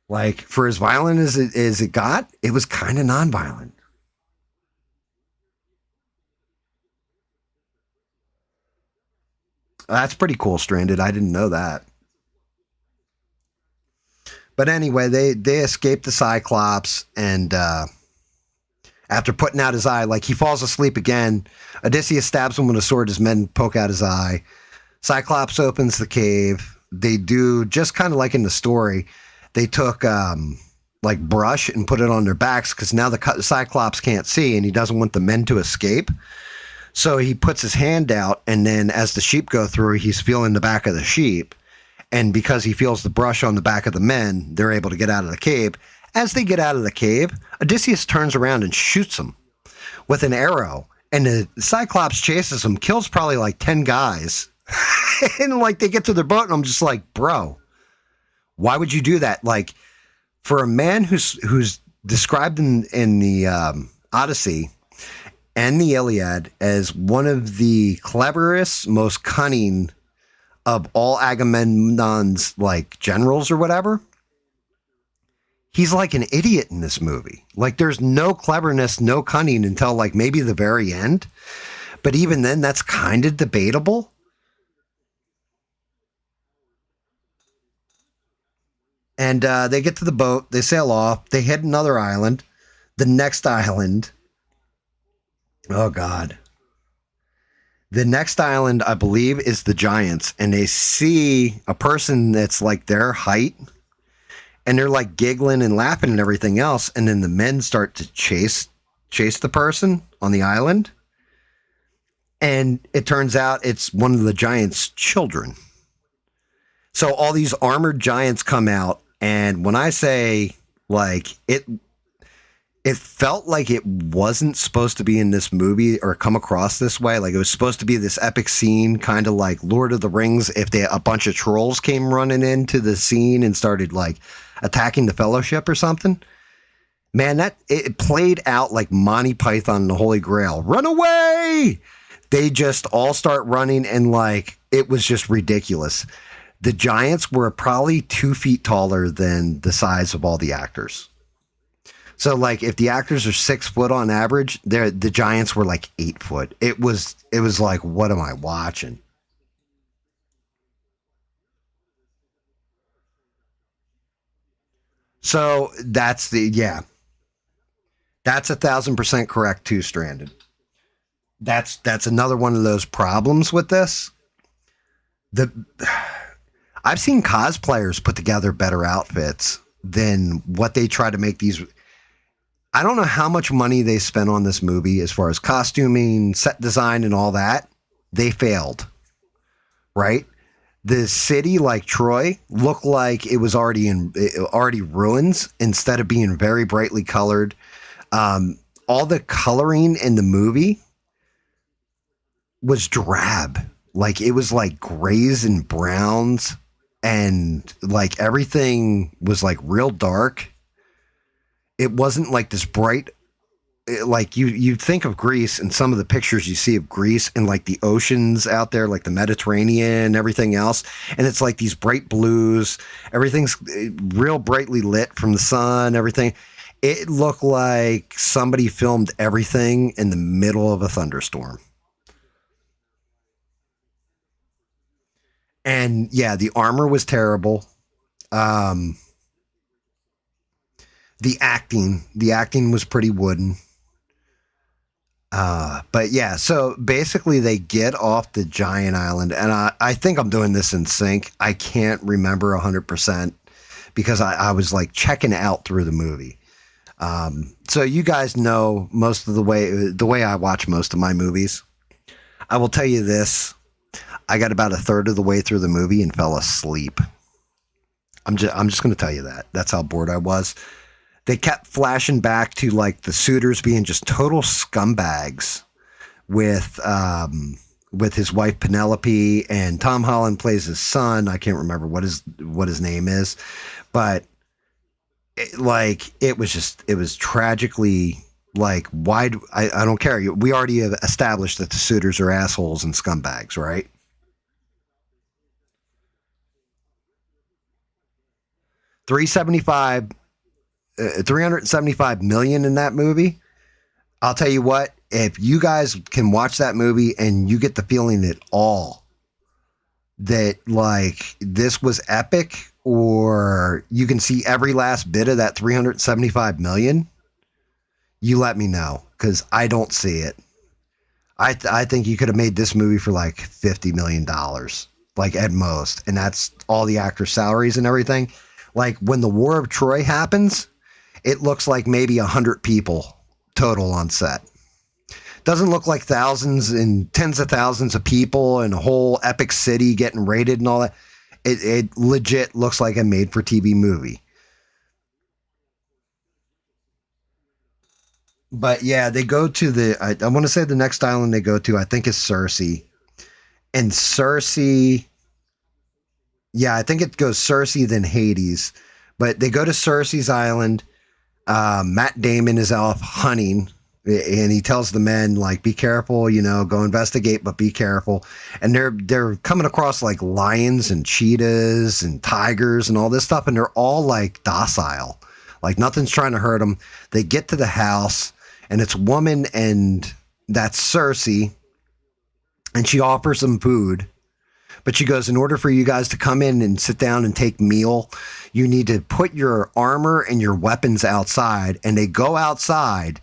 [SPEAKER 1] Like, for as violent as it got, it was kind of nonviolent. That's pretty cool, Stranded. I didn't know that. But anyway, they escape the Cyclops, and after putting out his eye, like he falls asleep again. Odysseus stabs him with a sword. His men poke out his eye. Cyclops opens the cave. They do just kind of like in the story. They took like brush and put it on their backs because now the Cyclops can't see, and he doesn't want the men to escape. So he puts his hand out, and then as the sheep go through, he's feeling the back of the sheep. And because he feels the brush on the back of the men, they're able to get out of the cave. As they get out of the cave, Odysseus turns around and shoots them with an arrow. And the Cyclops chases him, kills probably like 10 guys. And like they get to their boat, and I'm just like, bro, why would you do that? Like, for a man who's described in the Odyssey and the Iliad as one of the cleverest, most cunning of all Agamemnon's like generals or whatever, he's like an idiot in this movie. Like, there's no cleverness, no cunning until like maybe the very end. But even then, that's kind of debatable. And they get to the boat, they sail off, they hit another island. The next island, oh God. The next island, I believe, is the Giants, and they see a person that's like their height, and they're like giggling and laughing and everything else, and then the men start to chase the person on the island, and it turns out it's one of the Giants' children. So all these armored giants come out, and when I say like it felt like it wasn't supposed to be in this movie or come across this way. Like, it was supposed to be this epic scene, kind of like Lord of the Rings, if a bunch of trolls came running into the scene and started like attacking the Fellowship or something. Man, it played out like Monty Python and the Holy Grail. Run away! They just all start running, and like it was just ridiculous. The Giants were probably 2 feet taller than the size of all the actors. So, like, if the actors are 6 foot on average, the Giants were like 8 foot. It was like, what am I watching? So that's 1,000% correct too, Stranded. That's another one of those problems with this. The I've seen cosplayers put together better outfits than what they try to make these. I don't know how much money they spent on this movie as far as costuming, set design, and all that. They failed, right? The city, like Troy, looked like it was already ruins instead of being very brightly colored. All the coloring in the movie was drab. Like it was like grays and browns, and like everything was like real dark. It wasn't like this bright, like you think of Greece and some of the pictures you see of Greece and like the oceans out there, like the Mediterranean, everything else, and it's like these bright blues. Everything's real brightly lit from the sun. Everything. It looked like somebody filmed everything in the middle of a thunderstorm. And yeah, the armor was terrible. Um, the acting was pretty wooden. But yeah, so basically they get off the giant island, and I think I'm doing this in sync. I can't remember 100% because I was like checking out through the movie. So you guys know most of the way I watch most of my movies. I will tell you this: I got about a third of the way through the movie and fell asleep. I'm just going to tell you that. That's how bored I was. They kept flashing back to like the suitors being just total scumbags with his wife Penelope, and Tom Holland plays his son. I can't remember what his name is, but it was tragically like why I don't care. We already have established that the suitors are assholes and scumbags, right? 375 375 million in that movie. I'll tell you what, if you guys can watch that movie and you get the feeling at all that like this was epic, or you can see every last bit of that 375 million, you let me know because I don't see it. I think you could have made this movie for like $50 million, like at most, and that's all the actors' salaries and everything. Like when the War of Troy happens, it looks like maybe 100 people total on set. Doesn't look like thousands and tens of thousands of people and a whole epic city getting raided and all that. It legit looks like a made for TV movie. But yeah, they go to I want to say the next island they go to, I think is Cersei. And Cersei, yeah, I think it goes Cersei, then Hades. But they go to Cersei's island. Matt Damon is off hunting, and he tells the men like, "Be careful, go investigate, but be careful." And they're coming across like lions and cheetahs and tigers and all this stuff, and they're all like docile, like nothing's trying to hurt them. They get to the house, and it's a woman, and that's Cersei, and she offers them food. But she goes, in order for you guys to come in and sit down and take meal, you need to put your armor and your weapons outside. And they go outside,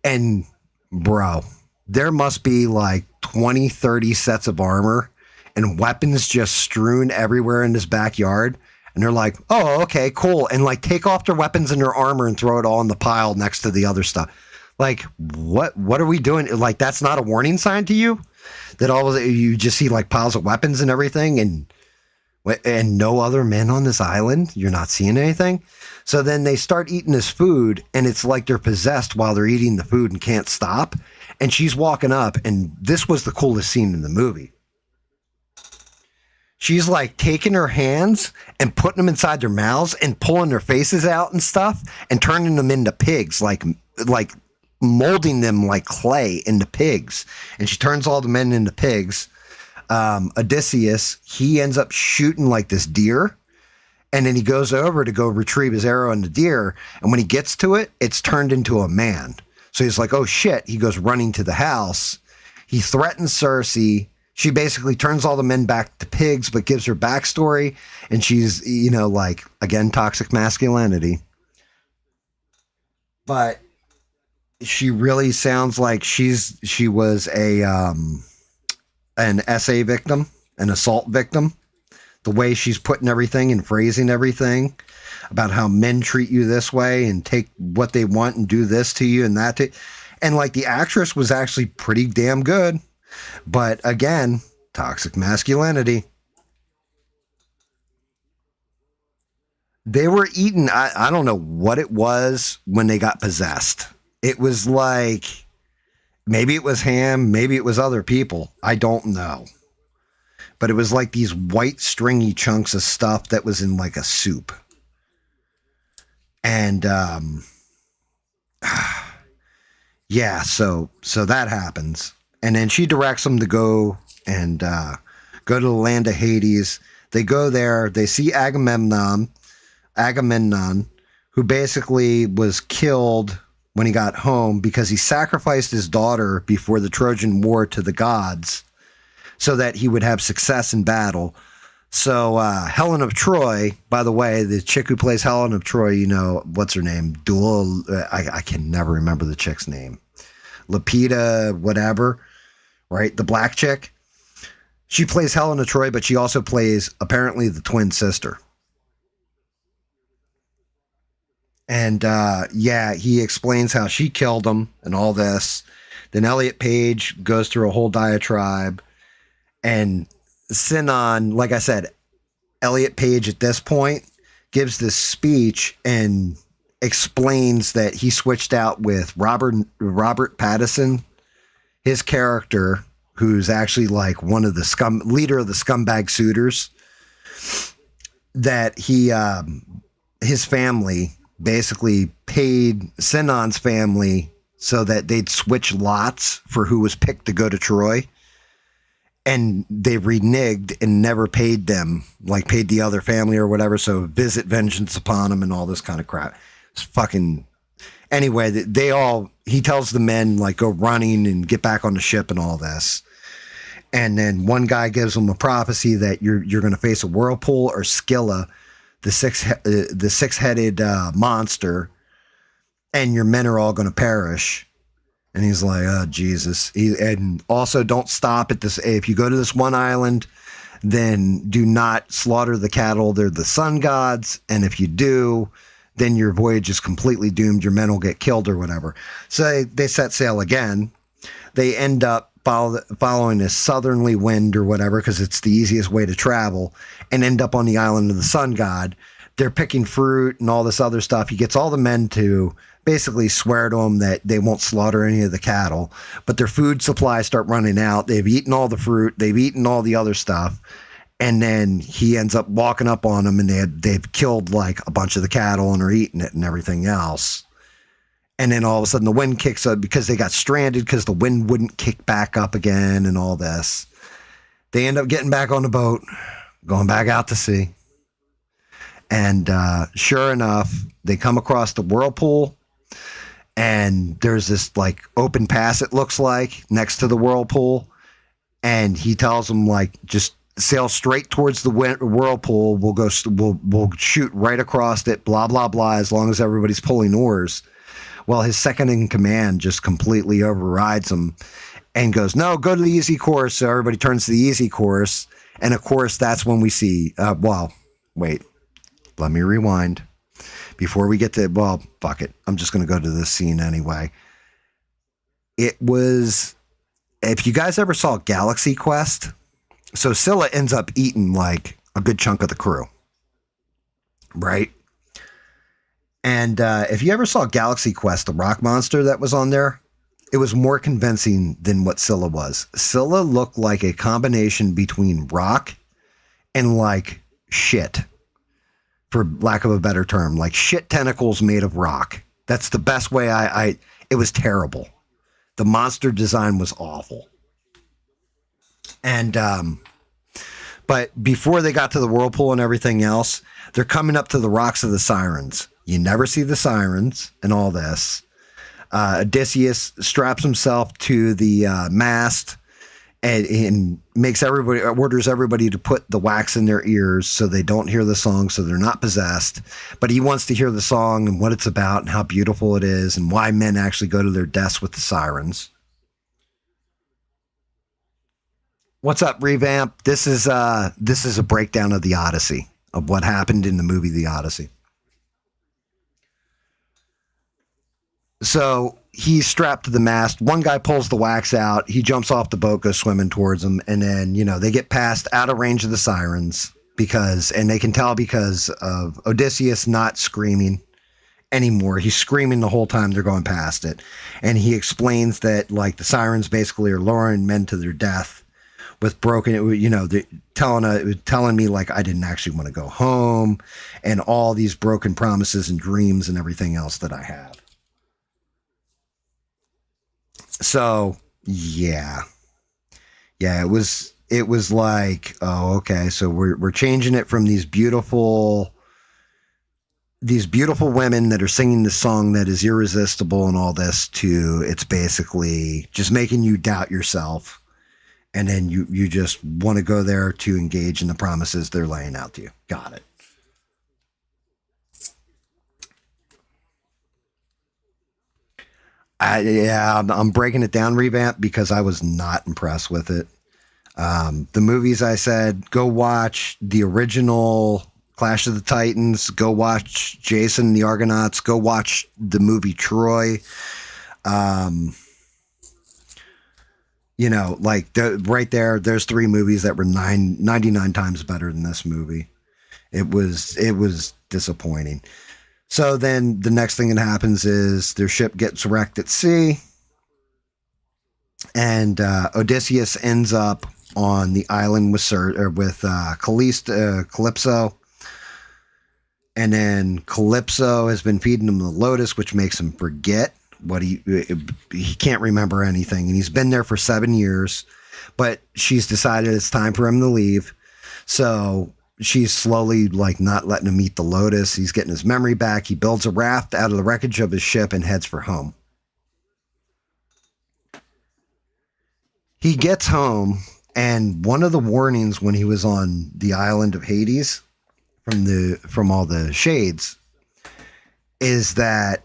[SPEAKER 1] and bro, there must be like 20, 30 sets of armor and weapons just strewn everywhere in this backyard. And they're like, oh, okay, cool. And like take off their weapons and their armor and throw it all in the pile next to the other stuff. Like, what are we doing? Like, that's not a warning sign to you that all of you just see like piles of weapons and everything, and no other men on this island. You're not seeing anything. So then they start eating this food, and it's like they're possessed while they're eating the food and can't stop. And she's walking up, and this was the coolest scene in the movie. She's like taking her hands and putting them inside their mouths and pulling their faces out and stuff and turning them into pigs, like molding them like clay into pigs. And she turns all the men into pigs. Odysseus, he ends up shooting like this deer, and then he goes over to go retrieve his arrow in the deer. And when he gets to it, it's turned into a man. So he's like, oh shit. He goes running to the house. He threatens Cersei. She basically turns all the men back to pigs, but gives her backstory. And she's, like, again, toxic masculinity. But she really sounds like she was an SA victim, an assault victim. The way she's putting everything and phrasing everything about how men treat you this way and take what they want and do this to you and that and like the actress was actually pretty damn good. But again, toxic masculinity. They were eating, I don't know what it was when they got possessed. It was like, maybe it was Ham, maybe it was other people. I don't know. but it was like these white stringy chunks of stuff that was in like a soup. And yeah, so that happens. And then she directs them to go and go to the land of Hades. They go there, they see Agamemnon, who basically was killed when he got home because he sacrificed his daughter before the Trojan War to the gods so that he would have success in battle. So Helen of Troy, by the way, the chick who plays Helen of Troy, you know, what's her name? I can never remember the chick's name. Lapita, whatever, right? The black chick. She plays Helen of Troy, but she also plays apparently the twin sister. And yeah, he explains how she killed him and all this. Then Elliot Page goes through a whole diatribe. And Sinon, like I said, Elliot Page at this point gives this speech and explains that he switched out with Robert Pattinson, his character, who's actually like one of the leader of the scumbag suitors, that he his family basically paid Sinon's family so that they'd switch lots for who was picked to go to Troy. And they reneged and never paid them, like paid the other family or whatever. So visit vengeance upon them and all this kind of crap. It's fucking. Anyway, he tells the men, like, go running and get back on the ship and all this. And then one guy gives them a prophecy that you're going to face a whirlpool or Scylla, the six-headed monster, and your men are all going to perish. And he's like, oh, Jesus. And also don't stop at this. If you go to this one island, then do not slaughter the cattle. They're the sun gods. And if you do, then your voyage is completely doomed. Your men will get killed or whatever. So they set sail again. They end up following a southerly wind or whatever, because it's the easiest way to travel, and end up on the island of the sun god. They're picking fruit and all this other stuff. He gets all the men to basically swear to them that they won't slaughter any of the cattle, but their food supplies start running out. They've eaten all the fruit. They've eaten all the other stuff. And then he ends up walking up on them, and they've killed like a bunch of the cattle and are eating it and everything else. And then all of a sudden the wind kicks up because they got stranded because the wind wouldn't kick back up again and all this. They end up getting back on the boat, going back out to sea. And sure enough, they come across the whirlpool, and there's this like open pass, it looks like, next to the whirlpool. And he tells them, like, just sail straight towards the whirlpool. We'll shoot right across it, blah, blah, blah, as long as everybody's pulling oars. Well, his second in command just completely overrides him and goes, no, go to the easy course. So everybody turns to the easy course. And of course, that's when we see, wait, let me rewind. Before we get to, well, fuck it. I'm just going to go to this scene anyway. It was, if you guys ever saw Galaxy Quest, so Scylla ends up eating like a good chunk of the crew, right? And if you ever saw Galaxy Quest, the rock monster that was on there, it was more convincing than what Scylla was. Scylla looked like a combination between rock and like shit, for lack of a better term, like shit tentacles made of rock. That's the best way it was terrible. The monster design was awful. And, but before they got to the whirlpool and everything else, they're coming up to the rocks of the Sirens. You never see the Sirens and all this. Odysseus straps himself to the mast and orders everybody to put the wax in their ears so they don't hear the song, so they're not possessed. But he wants to hear the song and what it's about and how beautiful it is and why men actually go to their deaths with the Sirens. What's up, Revamp? This is a breakdown of the Odyssey, of what happened in the movie The Odyssey. So he's strapped to the mast. One guy pulls the wax out. He jumps off the boat, goes swimming towards him. And then, they get past out of range of the Sirens and they can tell because of Odysseus not screaming anymore. He's screaming the whole time they're going past it. And he explains that like the Sirens basically are luring men to their death with broken, telling me like I didn't actually want to go home, and all these broken promises and dreams and everything else that I have. So yeah, it was like, oh, okay, so we're changing it from these beautiful women that are singing this song that is irresistible and all this, to it's basically just making you doubt yourself, and then you just want to go there to engage in the promises they're laying out to you. Got it. I'm breaking it down, revamp, because I was not impressed with it. The movies, I said, go watch the original Clash of the Titans, go watch Jason and the Argonauts, go watch the movie Troy. Um, like right there, there's three movies that were 99 times better than this movie. It was disappointing. So then the next thing that happens is their ship gets wrecked at sea, and Odysseus ends up on the island with Calypso, and then Calypso has been feeding him the lotus, which makes him forget what he can't remember anything, and he's been there for 7 years, but she's decided it's time for him to leave. So she's slowly like not letting him eat the lotus. He's getting his memory back. He builds a raft out of the wreckage of his ship and heads for home. He gets home, and one of the warnings when he was on the island of Hades from all the shades is that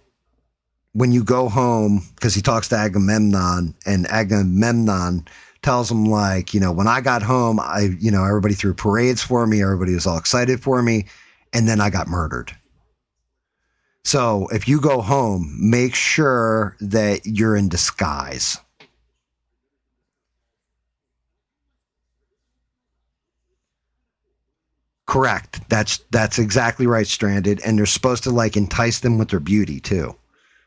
[SPEAKER 1] when you go home, because he talks to Agamemnon, and Agamemnon tells him, like, when I got home, everybody threw parades for me, everybody was all excited for me, and then I got murdered. So if you go home, make sure that you're in disguise. Correct. That's exactly right, Stranded. And they're supposed to like entice them with their beauty too,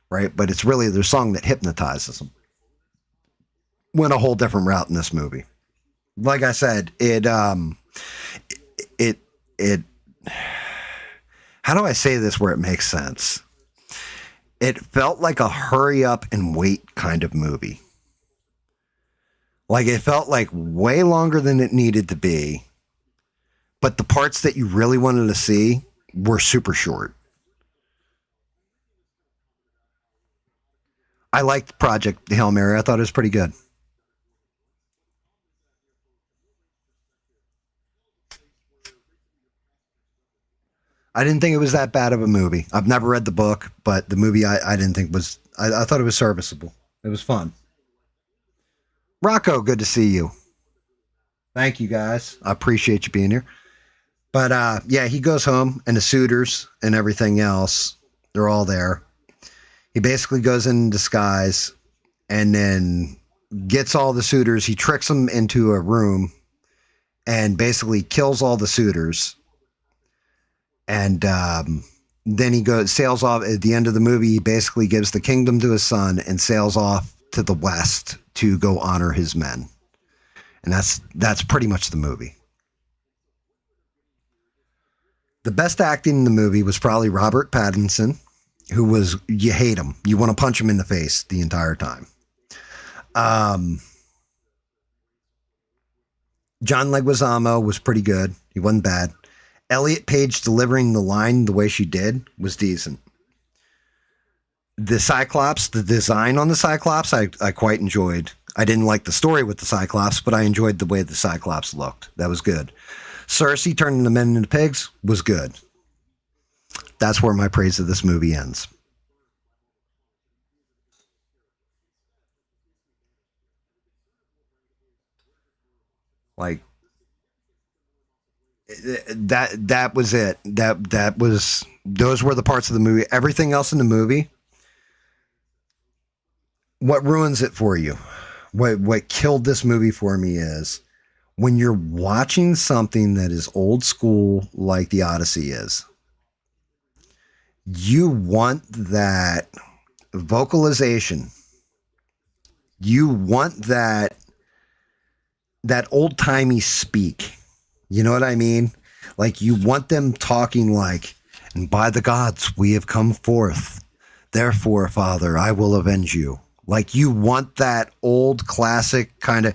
[SPEAKER 1] right? But it's really their song that hypnotizes them. Went a whole different route in this movie. Like I said, it it how do I say this where it makes sense? It felt like a hurry up and wait kind of movie. Like it felt like way longer than it needed to be, but the parts that you really wanted to see were super short. I liked Project Hail Mary. I thought it was pretty good. I didn't think it was that bad of a movie. I've never read the book, but the movie I didn't think was, I thought it was serviceable. It was fun. Rocco, good to see you. Thank you guys. I appreciate you being here. But yeah, he goes home, and the suitors and everything else, they're all there. He basically goes in disguise and then gets all the suitors. He tricks them into a room and basically kills all the suitors. And then he sails off at the end of the movie. He basically gives the kingdom to his son and sails off to the west to go honor his men. And that's pretty much the movie. The best acting in the movie was probably Robert Pattinson, who was, you hate him. You want to punch him in the face the entire time. Um, John Leguizamo was pretty good. He wasn't bad. Elliot Page delivering the line the way she did was decent. The Cyclops, the design on the Cyclops, I quite enjoyed. I didn't like the story with the Cyclops, but I enjoyed the way the Cyclops looked. That was good. Cersei turning the men into pigs was good. That's where my praise of this movie ends. Like that was it. That was those were the parts of the movie. Everything else in the movie, what ruins it for you? What killed this movie for me is when you're watching something that is old school like the Odyssey is. You want that vocalization. You want that that old timey speak. You know what I mean? Like you want them talking like, and by the gods we have come forth. Therefore, Father, I will avenge you. Like you want that old classic kind of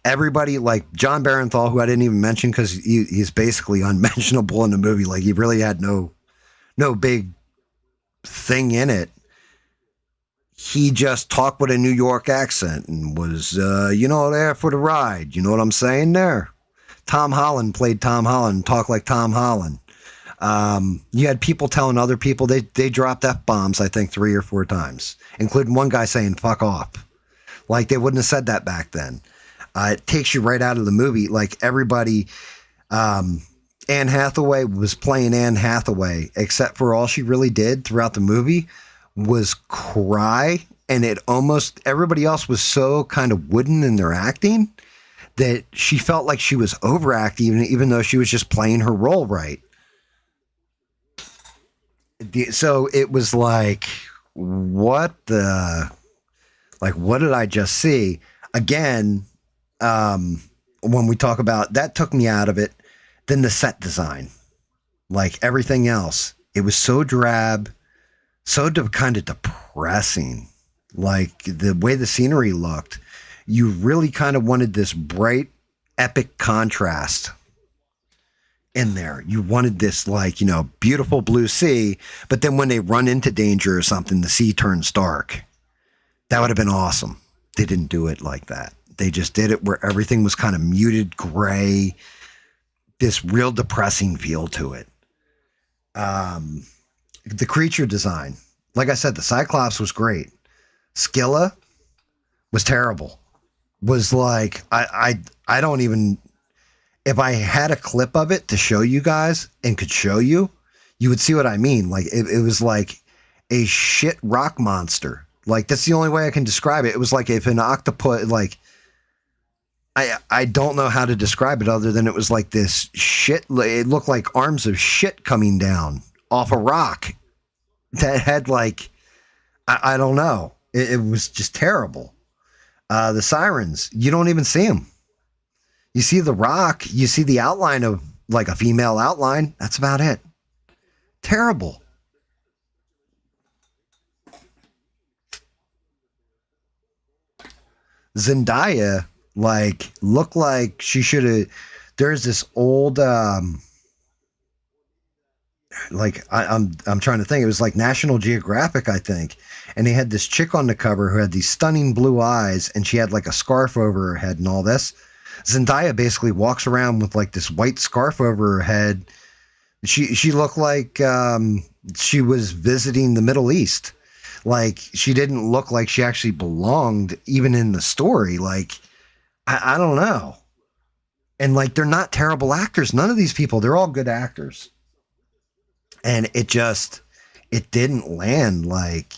[SPEAKER 1] everybody like John Barenthal, who I didn't even mention because he's basically unmentionable in the movie. Like he really had no big thing in it. He just talked with a New York accent and was, there for the ride. You know what I'm saying there? Tom Holland played Tom Holland, talked like Tom Holland. You had people telling other people they dropped F-bombs, I think, 3 or 4 times, including one guy saying, fuck off. Like they wouldn't have said that back then. It takes you right out of the movie. Like everybody, Anne Hathaway was playing Anne Hathaway, except for all she really did throughout the movie was cry. And it almost, everybody else was so kind of wooden in their acting that she felt like she was overacting, even though she was just playing her role right. So it was like, what did I just see? Again, when we talk about that took me out of it, then the set design, like everything else, it was so drab, so kind of depressing. Like the way the scenery looked, you really kind of wanted this bright, epic contrast in there. You wanted this beautiful blue sea, but then when they run into danger or something, the sea turns dark. That would have been awesome. They didn't do it like that. They just did it where everything was kind of muted gray, this real depressing feel to it. The creature design, like I said, the Cyclops was great. Scylla was terrible. Was like, I don't even, if I had a clip of it to show you guys and could show you, you would see what I mean. Like it was like a shit rock monster. Like that's the only way I can describe it. It was like if an octopus, like I don't know how to describe it other than it was like this shit. It looked like arms of shit coming down off a rock that had like, I don't know. It was just terrible. The sirens, you don't even see them. You see the rock, you see the outline of like a female outline. That's about it. Terrible. Zendaya, like, looked like she should have. There's this old, I'm trying to think. It was like National Geographic, I think, and they had this chick on the cover who had these stunning blue eyes, and she had like a scarf over her head and all this. Zendaya basically walks around with like this white scarf over her head. She looked like she was visiting the Middle East. Like she didn't look like she actually belonged even in the story. Like I don't know. And like they're not terrible actors. None of these people, they're all good actors. And it didn't land. Like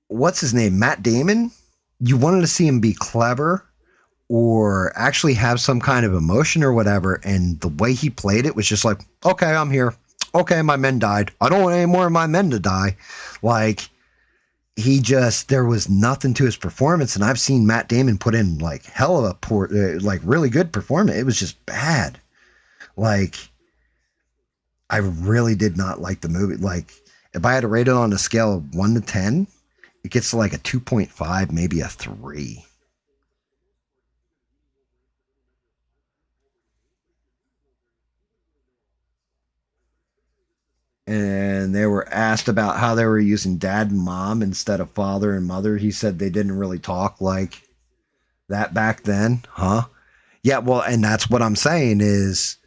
[SPEAKER 1] what's his name? Matt Damon. You wanted to see him be clever or actually have some kind of emotion or whatever. And the way he played it was just like, okay, I'm here. Okay, my men died. I don't want any more of my men to die. Like, there was nothing to his performance. And I've seen Matt Damon put in like hell of a poor, like really good performance. It was just bad. Like, I really did not like the movie. Like, if I had to rate it on a scale of 1 to 10, it gets to like a 2.5, maybe a 3. And they were asked about how they were using dad and mom instead of father and mother. He said they didn't really talk like that back then. Huh? Yeah, well, and that's what I'm saying is,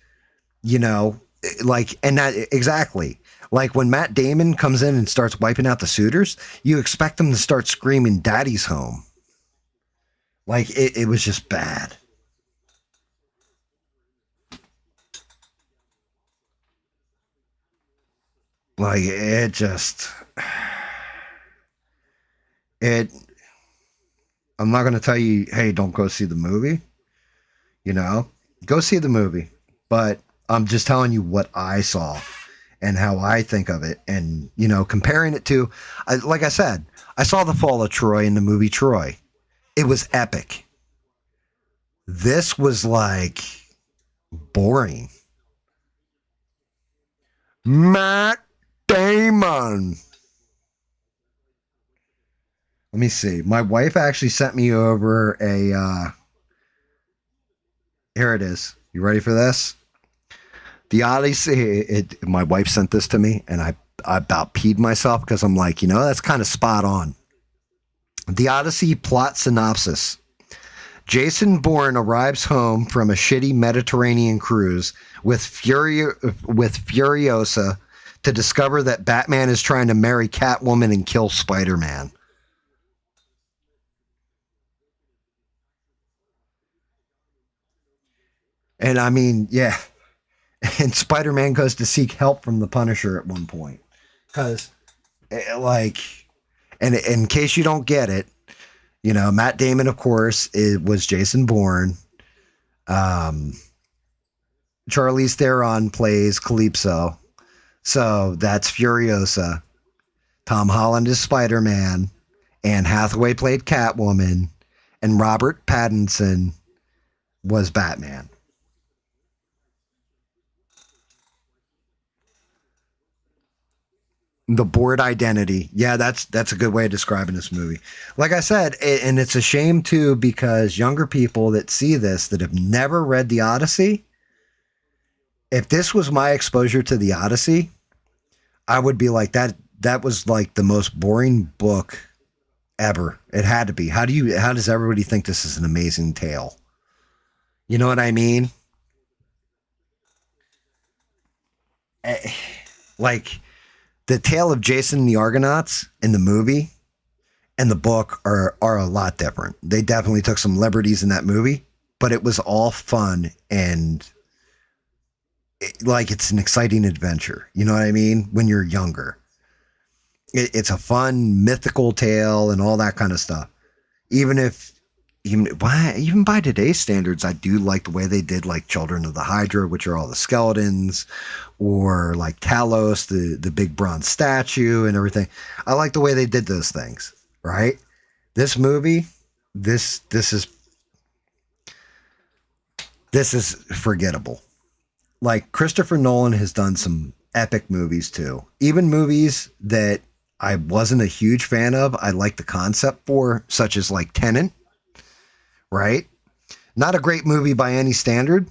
[SPEAKER 1] like, and that exactly. Like when Matt Damon comes in and starts wiping out the suitors, you expect them to start screaming, "Daddy's home." Like it was just bad. Like it just, it, I'm not going to tell you, hey, don't go see the movie, go see the movie. But I'm just telling you what I saw and how I think of it. And, comparing it to, like I said, I saw the fall of Troy in the movie Troy. It was epic. This was like boring. Matt Damon. Let me see. My wife actually sent me over a. Here it is. You ready for this? The Odyssey. My wife sent this to me, and I about peed myself because I'm like, that's kind of spot on. The Odyssey plot synopsis. Jason Bourne arrives home from a shitty Mediterranean cruise with Furiosa to discover that Batman is trying to marry Catwoman and kill Spider-Man. And I mean, yeah. And Spider-Man goes to seek help from the Punisher at one point. Because, like, and in case you don't get it, Matt Damon, of course, was Jason Bourne. Um, Charlize Theron plays Calypso. So that's Furiosa. Tom Holland is Spider-Man. Anne Hathaway played Catwoman. And Robert Pattinson was Batman. The Bourne Identity. Yeah, that's a good way of describing this movie. Like I said, and it's a shame too, because younger people that see this that have never read the Odyssey, if this was my exposure to the Odyssey, I would be like that was like the most boring book ever. It had to be. How does everybody think this is an amazing tale? You know what I mean? Like the tale of Jason and the Argonauts in the movie and the book are a lot different. They definitely took some liberties in that movie, but it was all fun and like it's an exciting adventure. You know what I mean? When you're younger, it's a fun mythical tale and all that kind of stuff. Even if even by today's standards, I do like the way they did like Children of the Hydra, which are all the skeletons, or like Talos, the big bronze statue and everything. I like the way they did those things, right? This movie, this is forgettable. Like Christopher Nolan has done some epic movies too. Even movies that I wasn't a huge fan of, I like the concept for, such as like Tenet, right? Not a great movie by any standard,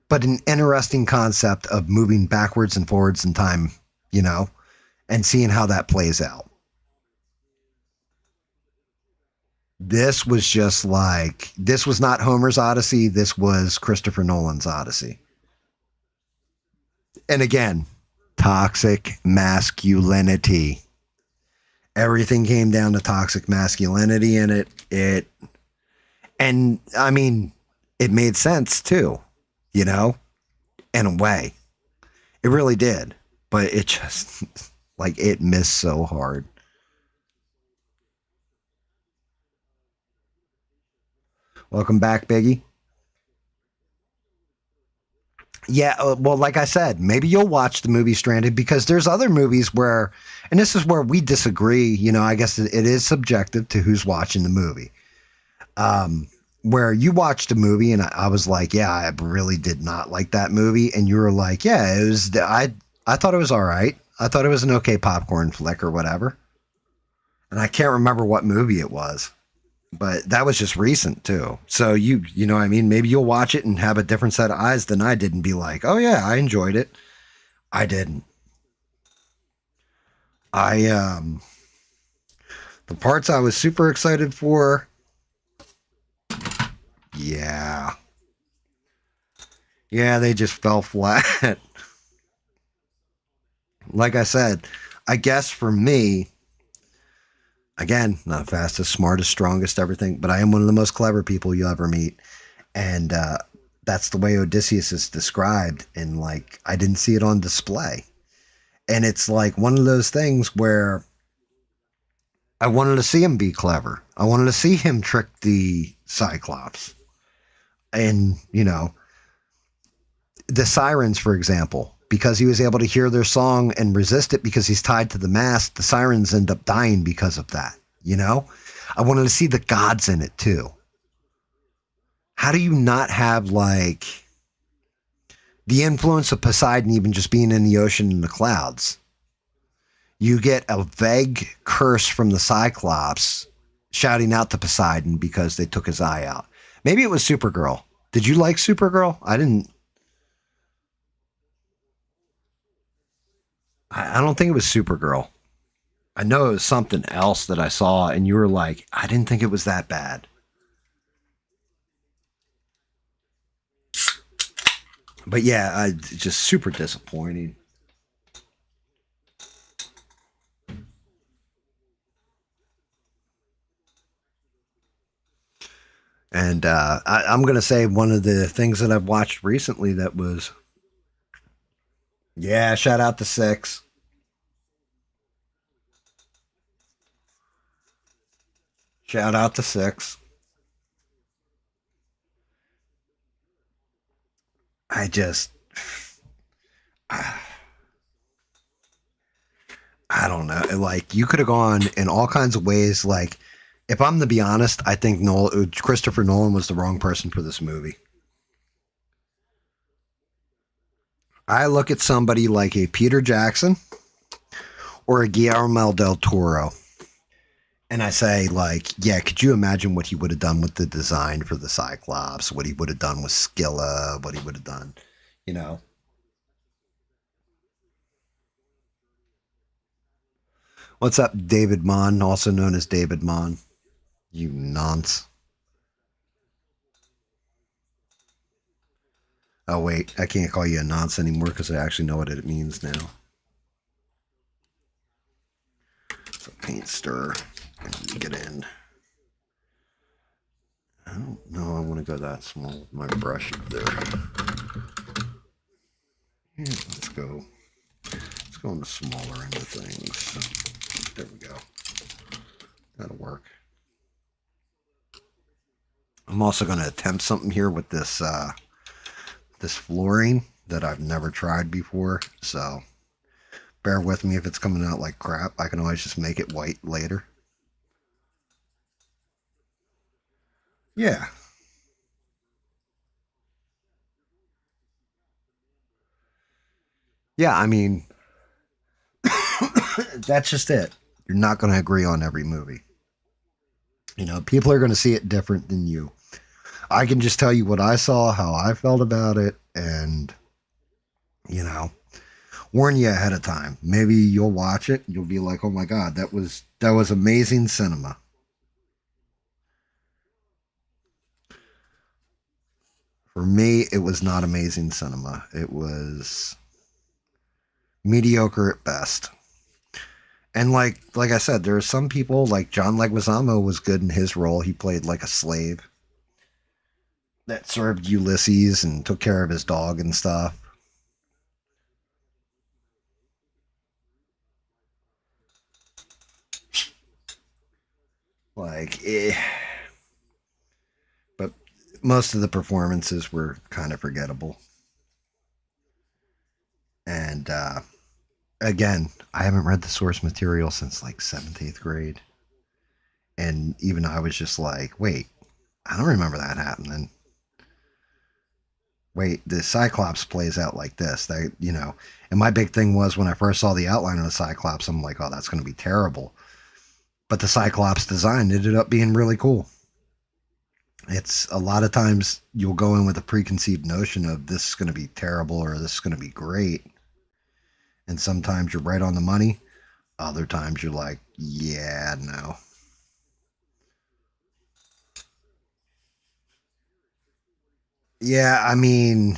[SPEAKER 1] but an interesting concept of moving backwards and forwards in time, and seeing how that plays out. This was just like, this was not Homer's Odyssey. This was Christopher Nolan's Odyssey. And again, toxic masculinity. Everything came down to toxic masculinity in it. And I mean, it made sense too, in a way. It really did. But it just, like, it missed so hard. Welcome back, Biggie. Yeah, well, like I said, maybe you'll watch the movie Stranded because there's other movies where, and this is where we disagree. I guess it is subjective to who's watching the movie. Where you watched a movie and I was like, yeah, I really did not like that movie, and you were like, yeah, it was. I thought it was all right. I thought it was an okay popcorn flick or whatever. And I can't remember what movie it was. But that was just recent too. So you know what I mean? Maybe you'll watch it and have a different set of eyes than I did and be like, oh yeah, I enjoyed it. I didn't. The parts I was super excited for. Yeah. Yeah, they just fell flat. Like I said, I guess for me, again, not fastest, smartest, strongest, everything, but I am one of the most clever people you'll ever meet. And that's the way Odysseus is described. And like, I didn't see it on display. And it's like one of those things where I wanted to see him be clever. I wanted to see him trick the Cyclops. And, the sirens, for example, because he was able to hear their song and resist it because he's tied to the mast, the sirens end up dying because of that. I wanted to see the gods in it too. how do you not have like the influence of Poseidon even just being in the ocean and the clouds? You get a vague curse from the Cyclops shouting out to Poseidon because they took his eye out. Maybe it was Supergirl. Did you like Supergirl? I didn't. I don't think it was Supergirl. I know it was something else that I saw, and you were like, I didn't think it was that bad. But yeah, just super disappointing. And I'm going to say one of the things that I've watched recently that was, yeah, shout out to Six. Shout out to Six. I just, I don't know. Like, you could have gone in all kinds of ways. Like, if I'm to be honest, I think Christopher Nolan was the wrong person for this movie. I look at somebody like a Peter Jackson or a Guillermo del Toro, and I say, like, yeah, could you imagine what he would have done with the design for the Cyclops? What he would have done with Skilla? What he would have done, you know? What's up, David Mon, also known as David Mon? You nonce. Oh wait, I can't call you a nonce anymore because I actually know what it means now. So paint stir and get in. I don't know. I want to go that small with my brush there. Yeah, let's go. Let's go on the smaller end of things. There we go. That'll work. I'm also going to attempt something here with this this flooring that I've never tried before. So bear with me if it's coming out like crap. I can always just make it white later. Yeah. Yeah, I mean, that's just it. You're not going to agree on every movie. You know, people are going to see it different than you. I can just tell you what I saw, how I felt about it, and, you know, warn you ahead of time. Maybe you'll watch it, you'll be like, "Oh my god, that was amazing cinema." For me, it was not amazing cinema. It was mediocre at best. And like I said, there are some people like John Leguizamo was good in his role. He played like a slave that served Ulysses and took care of his dog and stuff. Like, but most of the performances were kind of forgettable. And again, I haven't read the source material since like seventh, eighth grade, and even I was just like, wait, I don't remember that happening. Wait, the Cyclops plays out like this. They, you know, and my big thing was when I first saw the outline of the Cyclops, I'm like, oh, that's going to be terrible. But the Cyclops design ended up being really cool. It's a lot of times you'll go in with a preconceived notion of this is going to be terrible or this is going to be great. And sometimes you're right on the money. Other times you're like, yeah, no. Yeah, I mean,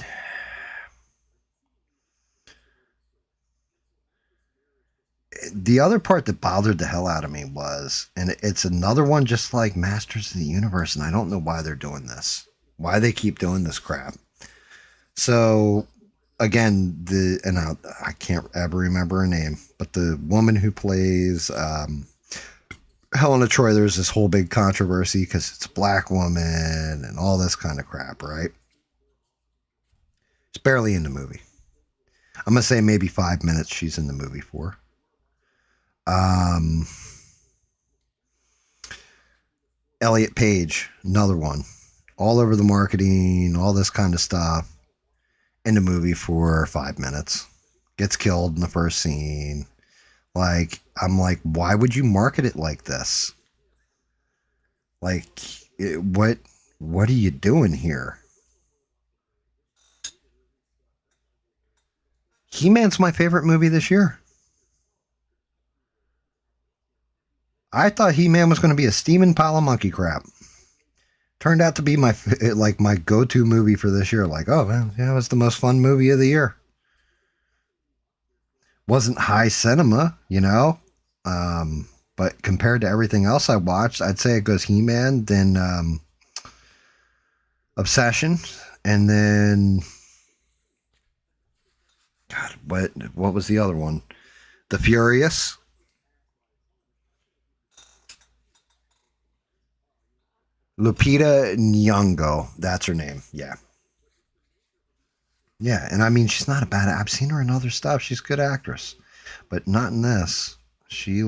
[SPEAKER 1] the other part that bothered the hell out of me was, and it's another one just like Masters of the Universe, and I don't know why they're doing this, why they keep doing this crap. So, again, I can't ever remember her name, but the woman who plays Helena Troy, there's this whole big controversy because it's a black woman and all this kind of crap, right? It's barely in the movie. I'm gonna say maybe 5 minutes she's in the movie for. Um, Elliot Page, another one. all over the marketing, all this kind of stuff in the movie for 5 minutes. Gets killed in the first scene. Like, I'm like, why would you market it like this? Like, what are you doing here? He-Man's my favorite movie this year. I thought He-Man was going to be a steaming pile of monkey crap. Turned out to be my go-to movie for this year. Like, oh man, yeah, it was the most fun movie of the year. Wasn't high cinema, but compared to everything else I watched, I'd say it goes He-Man, then Obsession, and then God, what was the other one? The Furious. Lupita Nyong'o, that's her name. Yeah. Yeah, and I mean, she's not a bad. I've seen her in other stuff. She's a good actress, but not in this. She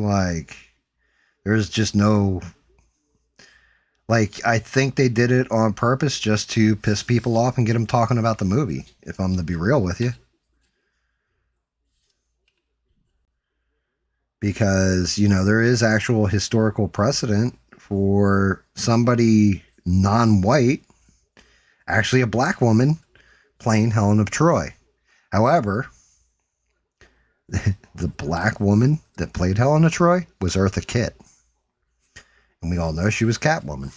[SPEAKER 1] there's just no. Like, I think they did it on purpose just to piss people off and get them talking about the movie. If I'm to be real with you, because there is actual historical precedent for somebody non-white, actually a black woman, playing Helen of Troy. However, the black woman that played Helen of Troy was Eartha Kitt. And we all know she was Catwoman.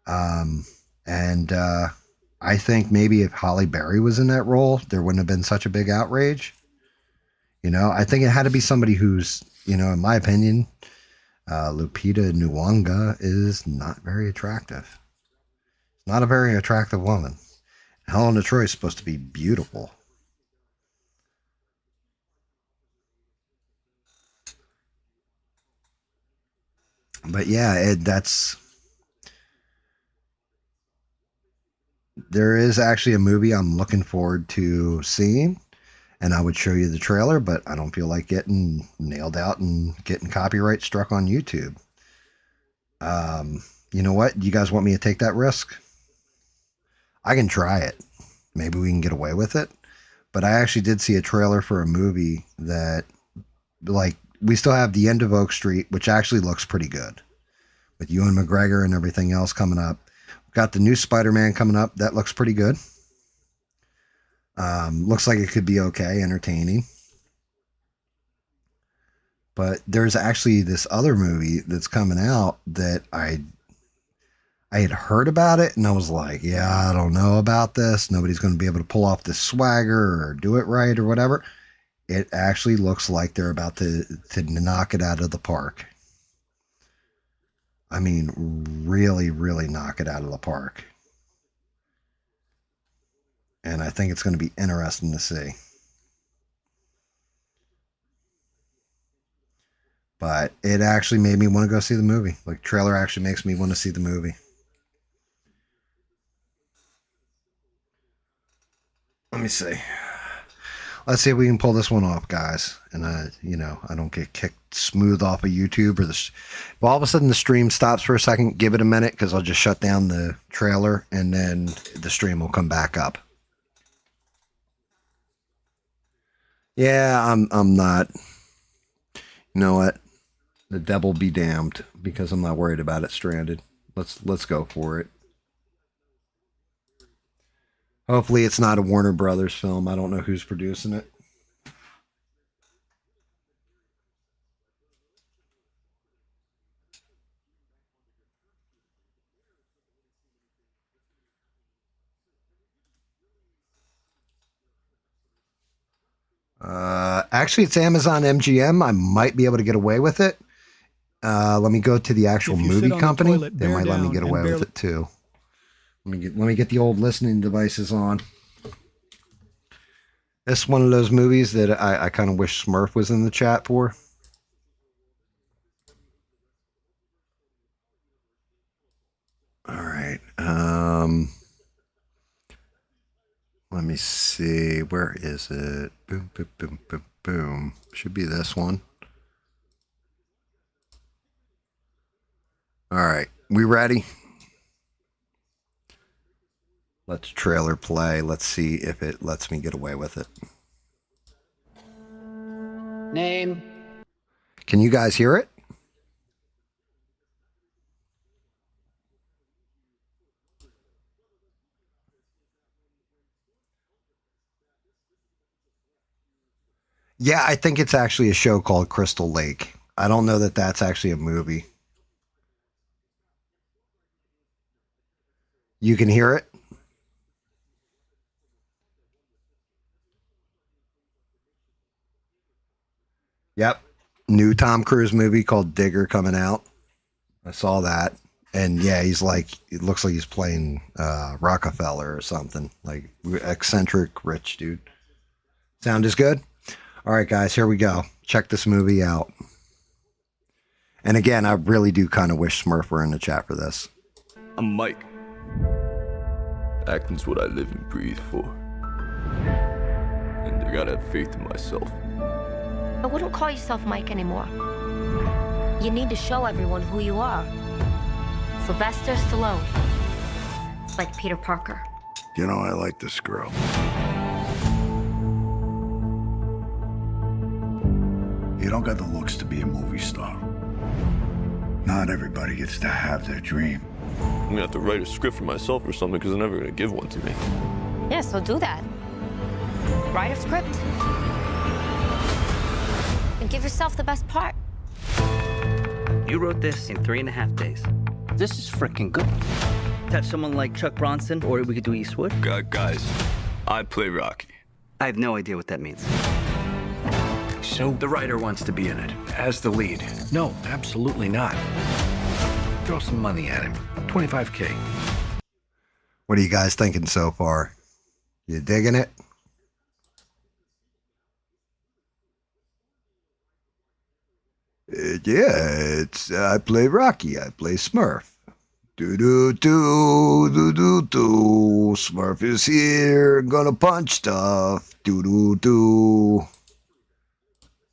[SPEAKER 1] And I think maybe if Halle Berry was in that role, there wouldn't have been such a big outrage. I think it had to be somebody who's, in my opinion, Lupita Nyong'o is not very attractive. Not a very attractive woman. Helen of Troy is supposed to be beautiful. But yeah, there is actually a movie I'm looking forward to seeing, and I would show you the trailer, but I don't feel like getting nailed out and getting copyright struck on YouTube. You know what? Do you guys want me to take that risk? I can try it. Maybe we can get away with it. But I actually did see a trailer for a movie that, we still have The End of Oak Street, which actually looks pretty good. With Ewan McGregor and everything else coming up. We've got the new Spider-Man coming up. That looks pretty good. Looks like it could be okay, entertaining. But there's actually this other movie that's coming out that I had heard about it, and I was like, yeah, I don't know about this. Nobody's going to be able to pull off this swagger or do it right or whatever. It actually looks like they're about to knock it out of the park. I mean, really, really knock it out of the park. And I think it's going to be interesting to see. But it actually made me want to go see the movie. Like, trailer actually makes me want to see the movie. Let me see. Let's see if we can pull this one off, guys. And I don't get kicked smooth off of YouTube or this. If all of a sudden the stream stops for a second, give it a minute because I'll just shut down the trailer and then the stream will come back up. Yeah, I'm not. You know what? The devil be damned because I'm not worried about it stranded. Let's go for it. Hopefully it's not a Warner Brothers film. I don't know who's producing it. Actually, it's Amazon MGM. I might be able to get away with it. Let me go to the actual movie company. They might let me get away with it too. Let me get the old listening devices on. This is one of those movies that I kind of wish Smurf was in the chat for. All right. Let me see. Where is it? Boom, boom, boom, boom, boom. Should be this one. All right. We ready? Let the trailer play. Let's see if it lets me get away with it.
[SPEAKER 2] Name.
[SPEAKER 1] Can you guys hear it? Yeah, I think it's actually a show called Crystal Lake. I don't know that that's actually a movie. You can hear it? Yep. New Tom Cruise movie called Digger coming out. I saw that. And yeah, he's like, it looks like he's playing Rockefeller or something. Like eccentric rich dude. Sound is good? All right, guys, here we go. Check this movie out. And again, I really do kind of wish Smurf were in the chat for this.
[SPEAKER 3] I'm Mike. Acting's what I live and breathe for. And I gotta have faith in myself.
[SPEAKER 4] I wouldn't call yourself Mike anymore. You need to show everyone who you are. Sylvester Stallone. It's like Peter Parker.
[SPEAKER 5] You know, I like this girl. You don't got the looks to be a movie star. Not everybody gets to have their dream.
[SPEAKER 3] I'm gonna have to write a script for myself or something because they're never gonna give one to me.
[SPEAKER 4] Yeah, so do that. Write a script. And give yourself the best part.
[SPEAKER 2] You wrote this in 3.5 days. This is freaking good. Touch someone like Chuck Bronson, or we could do Eastwood.
[SPEAKER 3] Guys, I play Rocky.
[SPEAKER 2] I have no idea what that means.
[SPEAKER 6] So the writer wants to be in it, as the lead. No, absolutely not. Throw some money at him. $25K.
[SPEAKER 1] What are you guys thinking so far? You digging it? Yeah, it's I play Rocky. I play Smurf. Do do do do do do. Smurf is here, gonna punch stuff. Do do do.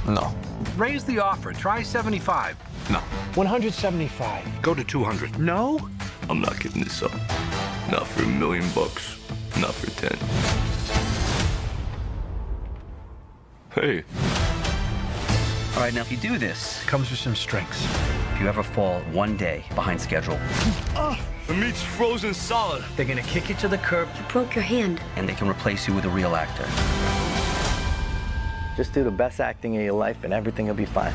[SPEAKER 3] No.
[SPEAKER 6] Raise the offer. Try 75.
[SPEAKER 3] No.
[SPEAKER 6] 175. Go to 200. No?
[SPEAKER 3] I'm not giving this up. Not for $1 million. Not for 10. Hey.
[SPEAKER 2] All right, now if you do this, comes with some strings. If you ever fall 1 day behind schedule,
[SPEAKER 3] The meat's frozen solid.
[SPEAKER 2] they're gonna kick you to the curb,
[SPEAKER 4] You broke your hand.
[SPEAKER 2] and they can replace you with a real actor.
[SPEAKER 7] Just do the best acting of your life and everything will be fine.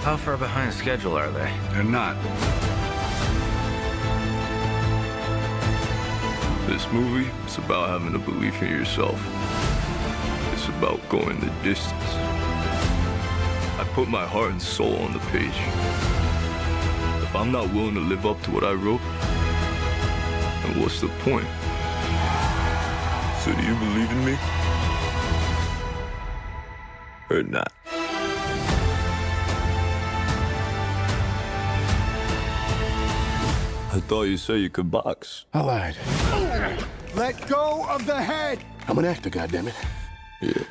[SPEAKER 6] How far behind schedule are they?
[SPEAKER 5] They're not.
[SPEAKER 3] This movie is about having a belief in yourself. It's about going the distance. I put my heart and soul on the page. If I'm not willing to live up to what I wrote, then what's the point? So do you believe in me? Or not? I thought you said you could box.
[SPEAKER 5] I lied. Let go of the head! I'm an actor, goddammit.
[SPEAKER 3] Yeah.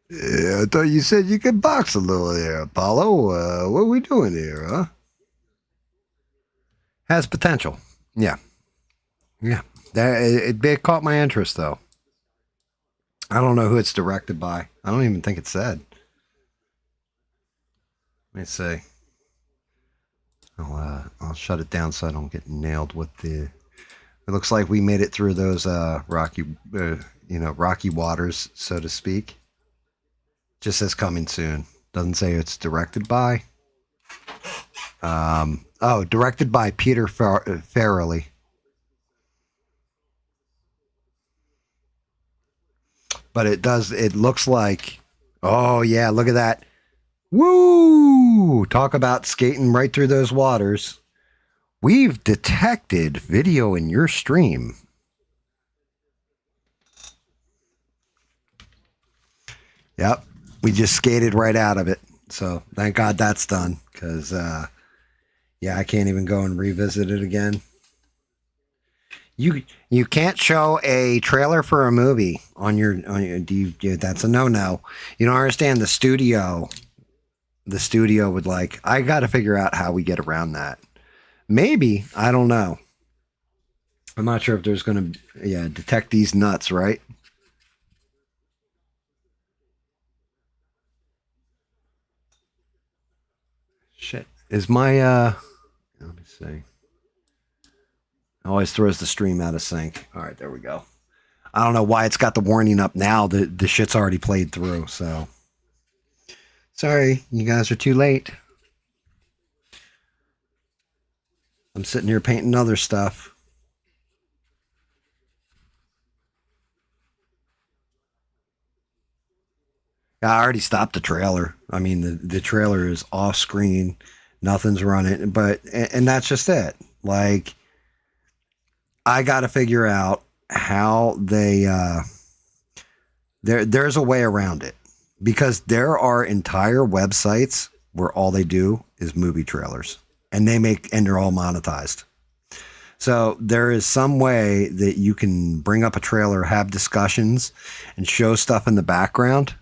[SPEAKER 1] Yeah, I thought you said you could box a little there, Apollo. What are we doing here, huh? Has potential. Yeah. Yeah. It caught my interest, though. I don't know who it's directed by. I don't even think it said. Let me see. I'll shut it down so I don't get nailed with the... It looks like we made it through those rocky waters, so to speak. Just says coming soon. Doesn't say it's directed by. Directed by Peter Farrelly. But it looks like, oh yeah, look at that. Woo! Talk about skating right through those waters. We've detected video in your stream. Yep. We just skated right out of it. So thank God that's done. Because, I can't even go and revisit it again. You can't show a trailer for a movie on your that's a no-no. You don't understand the studio. the studio would like, I got to figure out how we get around that. Maybe, I don't know. I'm not sure if there's going to, detect these nuts, right? Shit. Is my, let me see. It always throws the stream out of sync. All right, there we go. I don't know why it's got the warning up now. The shit's already played through, so. Sorry, you guys are too late. I'm sitting here painting other stuff. I already stopped the trailer. I mean, the trailer is off screen. Nothing's running, and that's just it. Like, I got to figure out how they, there's a way around it, because there are entire websites where all they do is movie trailers, and they're all monetized. So there is some way that you can bring up a trailer, have discussions, and show stuff in the background.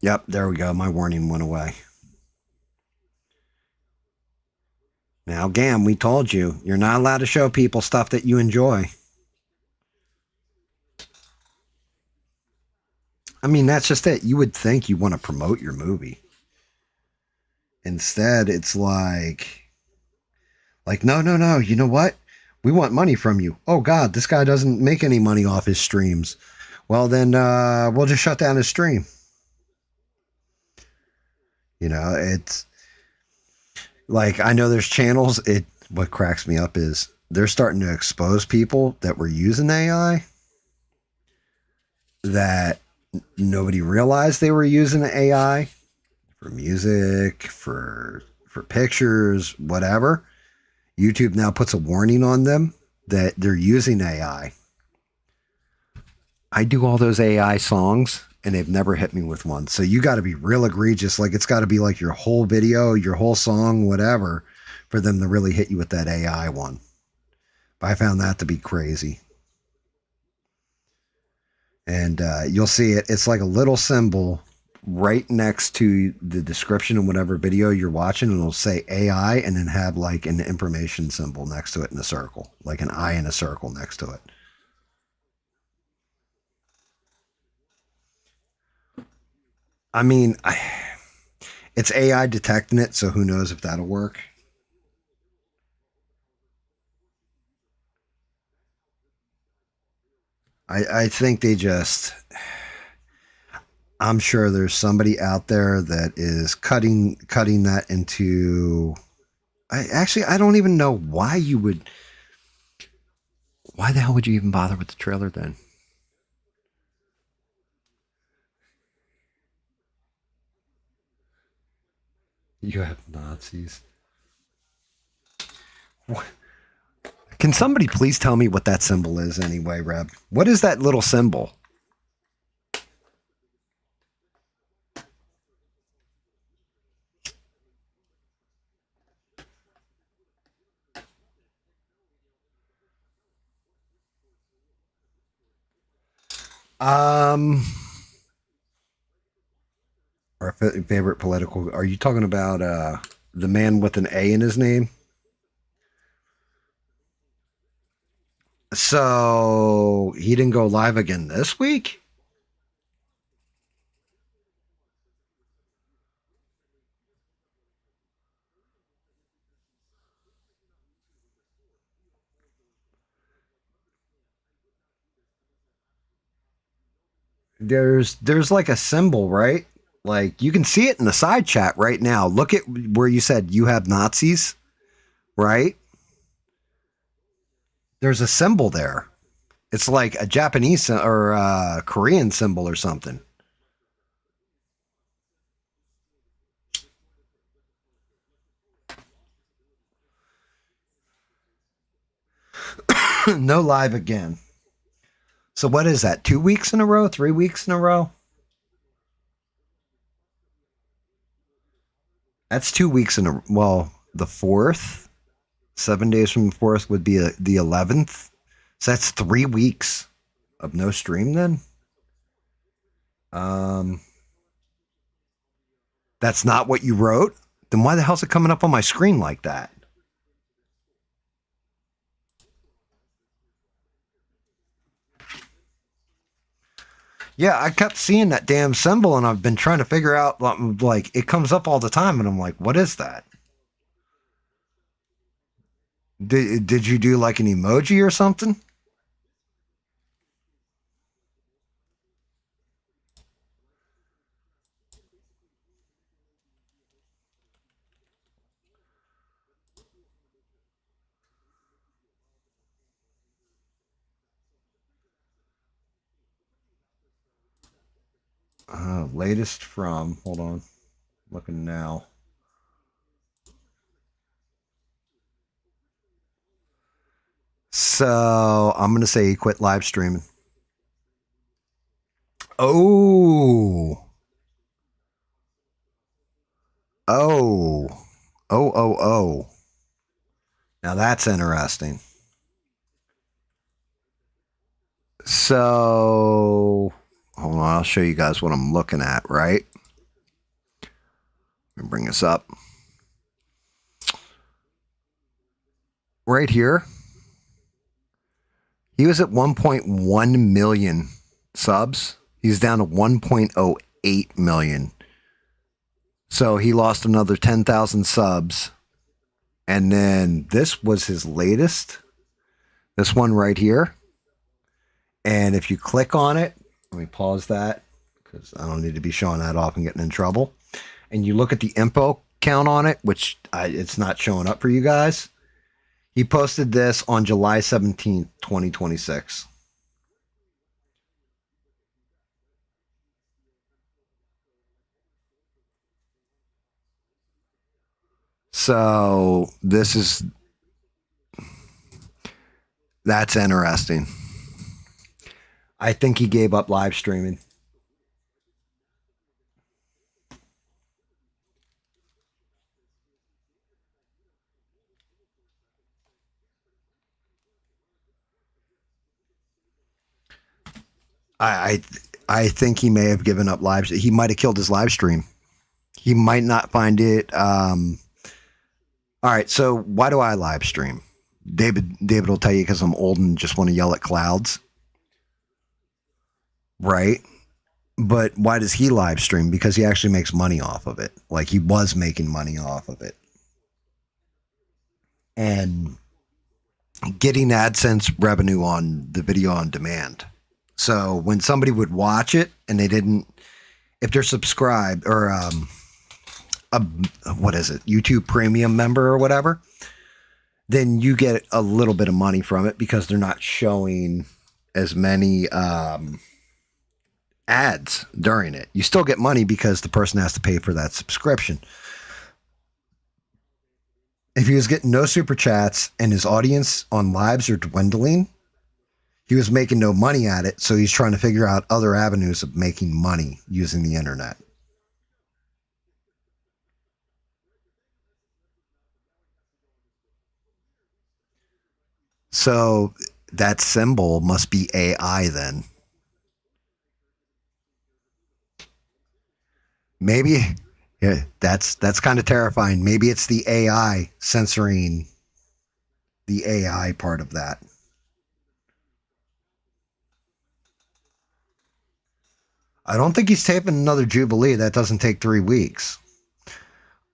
[SPEAKER 1] Yep, there we go. My warning went away. Now, Gam, we told you, you're not allowed to show people stuff that you enjoy. I mean, that's just it. You would think you want to promote your movie. Instead, it's like, no. You know what? We want money from you. Oh, God, this guy doesn't make any money off his streams. Well, then we'll just shut down his stream. You know, it's like, I know there's channels. What cracks me up is they're starting to expose people that were using AI that nobody realized they were using AI for music, for pictures, whatever. YouTube now puts a warning on them that they're using AI. I do all those AI songs, and they've never hit me with one. So you got to be real egregious. Like, it's got to be like your whole video, your whole song, whatever, for them to really hit you with that AI one. But I found that to be crazy. And you'll see it. It's like a little symbol right next to the description of whatever video you're watching, and it'll say AI and then have like an information symbol next to it in a circle, like an eye in a circle next to it. I mean, it's AI detecting it, so who knows if that'll work. I think they just, I'm sure there's somebody out there that is cutting that into, I don't even know why the hell would you even bother with the trailer then? You have Nazis. What? Can somebody please tell me what that symbol is anyway, Reb? What is that little symbol? Our favorite political, are you talking about the man with an A in his name? So he didn't go live again this week? There's like a symbol, right? Like, you can see it in the side chat right now. Look at where you said you have Nazis, right? There's a symbol there. It's like a Japanese or a Korean symbol or something. No live again. So what is that? 2 weeks in a row? 3 weeks in a row? That's 2 weeks in a, well, the 4th, 7 days from the 4th would be the 11th. So that's 3 weeks of no stream then. That's not what you wrote? Then why the hell's it coming up on my screen like that? Yeah, I kept seeing that damn symbol and I've been trying to figure out, like, it comes up all the time and I'm like, what is that? Did you do like an emoji or something? Latest from, hold on, looking now. So I'm going to say he quit live streaming. Oh. Oh. Oh. Now that's interesting. So, hold on, I'll show you guys what I'm looking at, right? Let me bring this up. Right here. He was at 1.1 million subs. He's down to 1.08 million. So he lost another 10,000 subs. And then this was his latest. This one right here. And if you click on it, let me pause that because I don't need to be showing that off and getting in trouble. And you look at the info count on it, which it's not showing up for you guys. He posted this on July 17th, 2026. So that's interesting. I think he gave up live streaming. I think he may have given up live. He might have killed his live stream. He might not find it. All right. So why do I live stream? David will tell you because I'm old and just want to yell at clouds. Right. But why does he live stream? Because he actually makes money off of it. Like he was making money off of it. And getting AdSense revenue on the video on demand. So when somebody would watch it and they didn't, if they're subscribed or what is it, YouTube Premium member or whatever, then you get a little bit of money from it because they're not showing as many ads during it. You still get money because the person has to pay for that subscription. If he was getting no super chats and his audience on lives are dwindling, he was making no money at it, so he's trying to figure out other avenues of making money using the internet. So that symbol must be AI then. Maybe yeah, that's kind of terrifying. Maybe it's the AI censoring the AI part of that. I don't think he's taping another Jubilee. That doesn't take 3 weeks.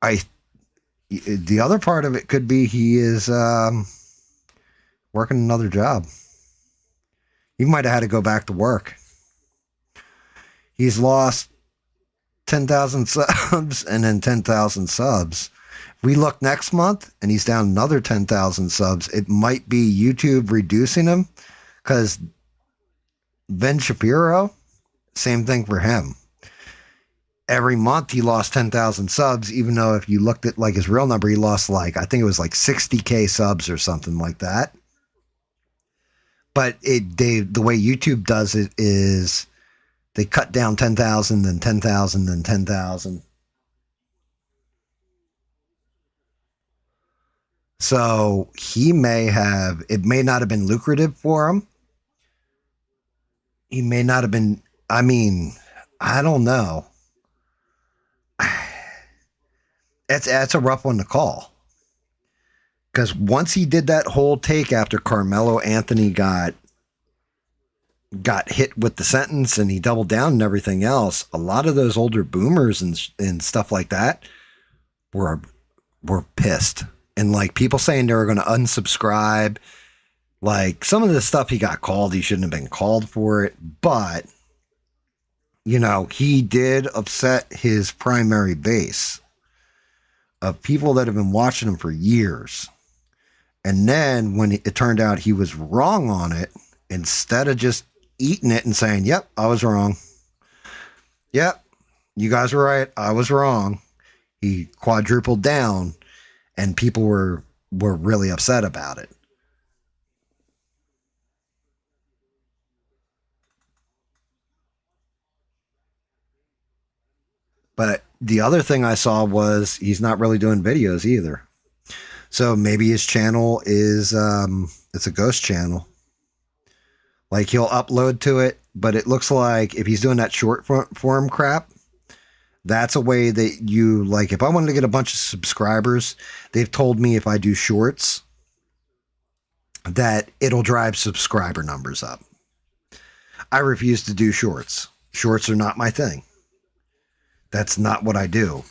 [SPEAKER 1] The other part of it could be he is working another job. He might have had to go back to work. He's lost 10,000 subs and then 10,000 subs. If we look next month and he's down another 10,000 subs, it might be YouTube reducing him because Ben Shapiro, same thing for him. Every month he lost 10,000 subs, even though if you looked at like his real number, he lost like, I think it was like 60K subs or something like that. But the way YouTube does it is they cut down 10,000, then 10,000, then 10,000. So it may not have been lucrative for him. He may not have been, I mean, I don't know. That's a rough one to call. Because once he did that whole take after Carmelo Anthony got hit with the sentence and he doubled down and everything else, a lot of those older boomers and stuff like that were pissed. And like people saying they were going to unsubscribe. Like some of the stuff he got called, he shouldn't have been called for it. But, you know, he did upset his primary base of people that have been watching him for years. And then when it turned out he was wrong on it, instead of just eating it and saying, yep, I was wrong. Yep, you guys were right. I was wrong. He quadrupled down and people were really upset about it. But the other thing I saw was he's not really doing videos either. So maybe his channel is, it's a ghost channel. Like he'll upload to it, but it looks like if he's doing that short form crap, that's a way that you, like, if I wanted to get a bunch of subscribers, they've told me if I do shorts, that it'll drive subscriber numbers up. I refuse to do shorts. Shorts are not my thing. That's not what I do.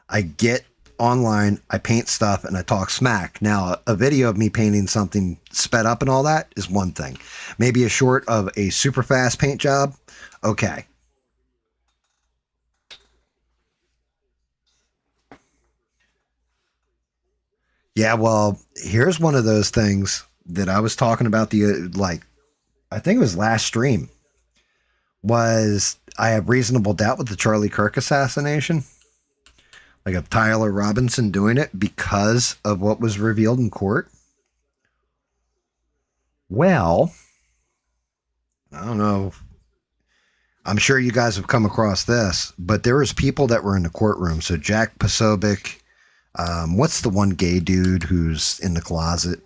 [SPEAKER 1] I get online, I paint stuff, and I talk smack. Now, a video of me painting something sped up and all that is one thing. Maybe a short of a super fast paint job. Okay. Yeah, well, here's one of those things that I was talking about I think it was last stream, was I have reasonable doubt with the Charlie Kirk assassination. Like of Tyler Robinson doing it because of what was revealed in court. Well, I don't know. I'm sure you guys have come across this, but there was people that were in the courtroom. So Jack Posobiec, what's the one gay dude who's in the closet?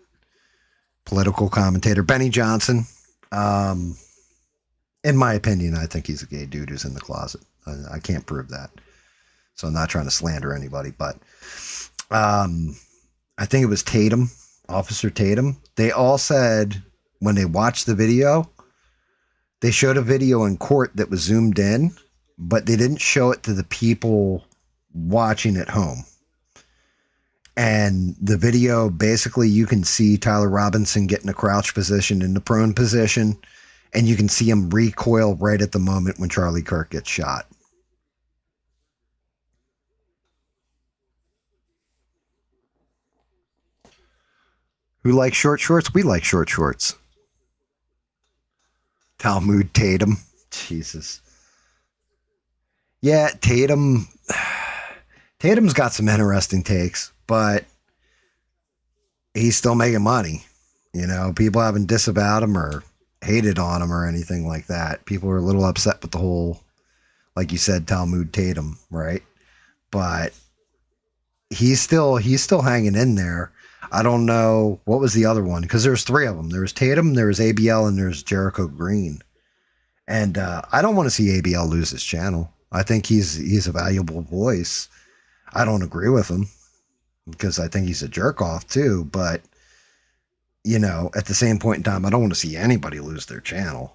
[SPEAKER 1] Political commentator, Benny Johnson. In my opinion, I think he's a gay dude who's in the closet. I can't prove that. So I'm not trying to slander anybody, but I think it was Tatum, Officer Tatum. They all said when they watched the video, they showed a video in court that was zoomed in, but they didn't show it to the people watching at home. And the video, basically, you can see Tyler Robinson get in a crouch position, in the prone position, and you can see him recoil right at the moment when Charlie Kirk gets shot. Who likes short shorts? We like short shorts. Talmud Tatum. Jesus. Yeah, Tatum's got some interesting takes, but he's still making money. You know, people haven't disavowed him or hated on him or anything like that. People are a little upset with the whole, like you said, Talmud Tatum, right? But he's still hanging in there. I don't know what was the other one, because there's three of them. There was Tatum, there was ABL, and there's Jericho Green. And I don't want to see ABL lose his channel. I think he's a valuable voice. I don't agree with him because I think he's a jerk off too. But you know, at the same point in time, I don't want to see anybody lose their channel.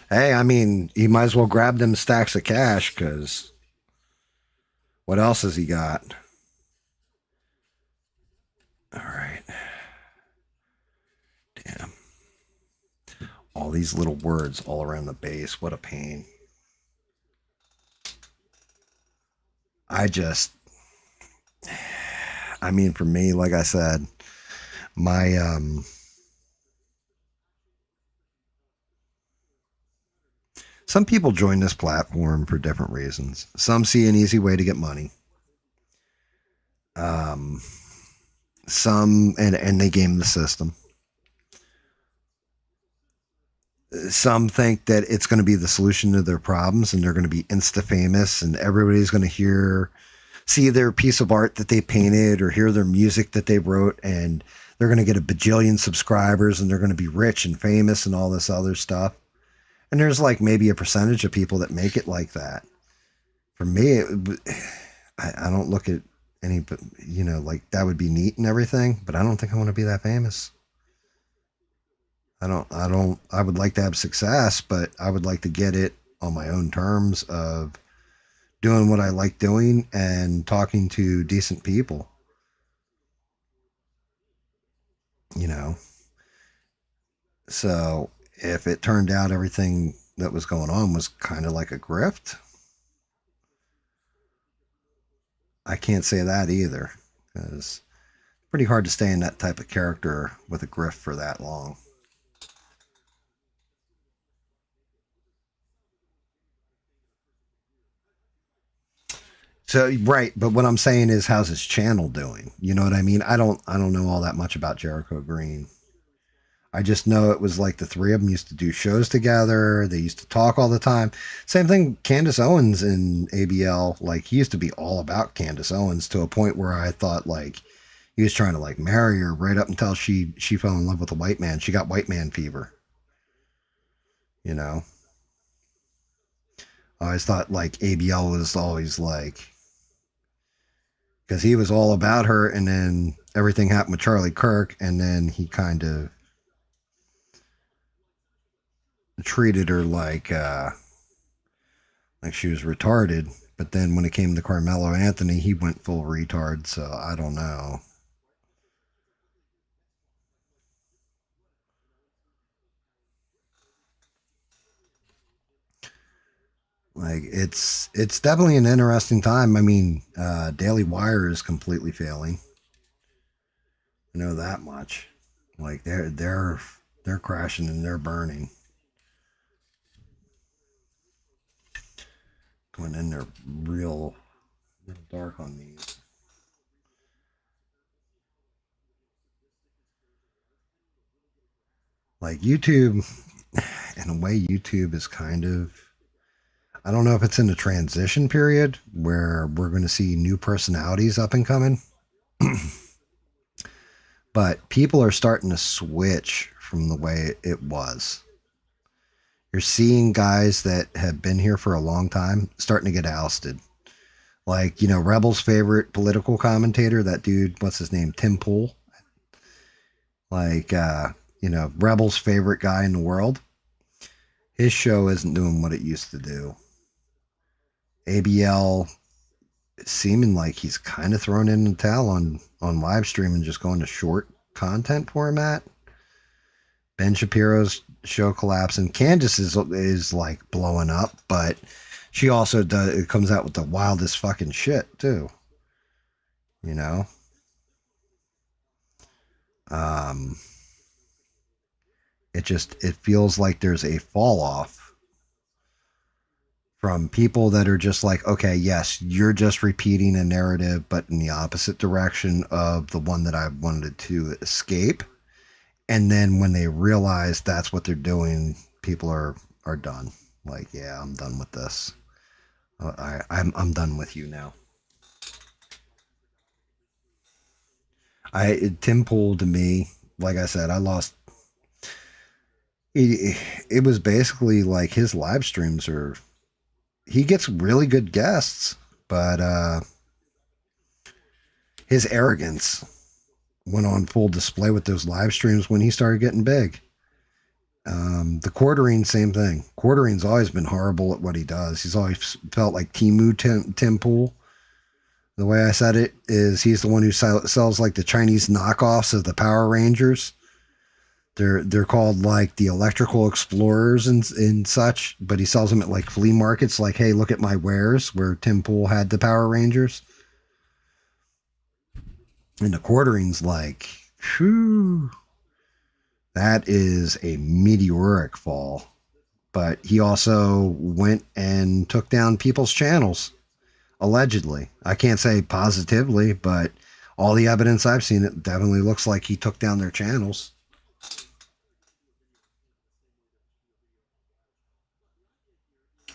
[SPEAKER 1] Hey, I mean, he might as well grab them stacks of cash, because what else has he got? All right. Damn. All these little words all around the base. What a pain. I mean, for me, like I said, my, some people join this platform for different reasons. Some see an easy way to get money. Some, and they game the system. Some think that it's going to be the solution to their problems and they're going to be insta famous and everybody's going to see their piece of art that they painted or hear their music that they wrote, and they're going to get a bajillion subscribers and they're going to be rich and famous and all this other stuff. And there's like maybe a percentage of people that make it like that. For me, I don't look at any, you know, like that would be neat and everything, but I don't think I want to be that famous. I would like to have success, but I would like to get it on my own terms of doing what I like doing and talking to decent people. You know? So if it turned out everything that was going on was kind of like a grift, I can't say that either, because it's pretty hard to stay in that type of character with a grift for that long. So, right, but what I'm saying is, how's his channel doing? You know what I mean? I don't know all that much about Jericho Green. I just know it was like the three of them used to do shows together. They used to talk all the time. Same thing, Candace Owens in ABL. Like, he used to be all about Candace Owens to a point where I thought, like, he was trying to, like, marry her right up until she fell in love with a white man. She got white man fever. You know? I always thought, like, ABL was always, like... Because he was all about her, and then everything happened with Charlie Kirk, and then he kind of treated her like she was retarded. But then when it came to Carmelo Anthony, he went full retard, so I don't know. Like, it's definitely an interesting time. I mean, Daily Wire is completely failing. I know that much. Like, they're crashing and they're burning. Going in there real dark on these. Like, YouTube, in a way, YouTube is kind of... I don't know if it's in the transition period where we're going to see new personalities up and coming. But people are starting to switch from the way it was. You're seeing guys that have been here for a long time starting to get ousted. Like, you know, Rebel's favorite political commentator, that dude, what's his name? Tim Pool. Like, you know, Rebel's favorite guy in the world. His show isn't doing what it used to do. ABL seeming like he's kind of thrown in the towel on live stream and just going to short content format. Ben Shapiro's show collapsing. Candace is like blowing up, but she also it comes out with the wildest fucking shit too. You know? It feels like there's a fall off from people that are just like, okay, yes, you're just repeating a narrative, but in the opposite direction of the one that I wanted to escape. And then when they realize that's what they're doing, people are done. Like, yeah, I'm done with this. I'm done with you now. Tim Pool, to me, like I said, I lost. It was basically like his live streams are. He gets really good guests, but his arrogance went on full display with those live streams when he started getting big. The Quartering, same thing. Quartering's always been horrible at what he does. He's always felt like Timu Tim Pool. The way I said it is he's the one who sells like the Chinese knockoffs of the Power Rangers. They're called like the Electrical Explorers and such, but he sells them at like flea markets. Like, hey, look at my wares, where Tim Pool had the Power Rangers. And the Quartering's like, whew, that is a meteoric fall. But he also went and took down people's channels, allegedly. I can't say positively, but all the evidence I've seen, it definitely looks like he took down their channels.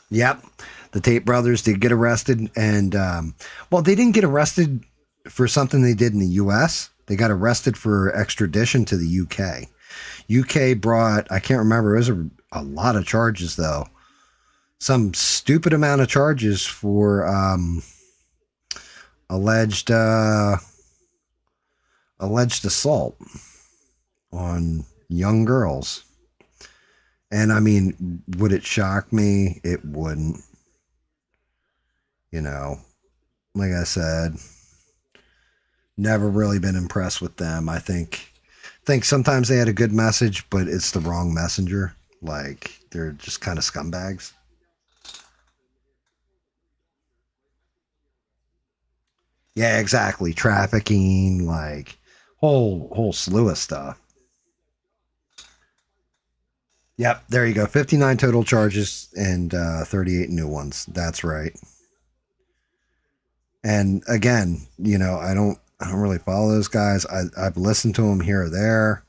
[SPEAKER 1] Yep. The Tate brothers did get arrested, and well, they didn't get arrested for something they did in the US. They got arrested for extradition to the UK. UK brought, I can't remember, it was a lot of charges, though. Some stupid amount of charges for alleged assault on young girls. And I mean, would it shock me? It wouldn't. You know, like I said, never really been impressed with them. I think sometimes they had a good message, but it's the wrong messenger. Like, they're just kind of scumbags. Yeah, exactly. Trafficking, like whole slew of stuff. Yep, there you go. 59 total charges and 38 new ones. That's right. And again, you know, I don't really follow those guys. I've listened to them here or there.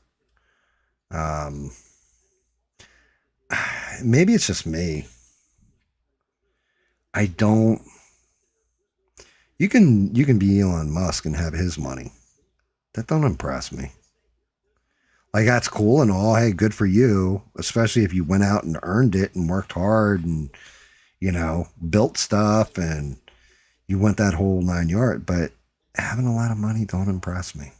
[SPEAKER 1] Maybe it's just me. I don't. You can be Elon Musk and have his money. That don't impress me. Like, that's cool and all. Hey, good for you. Especially if you went out and earned it and worked hard and, you know, built stuff and you went that whole 9 yards. But having a lot of money don't impress me.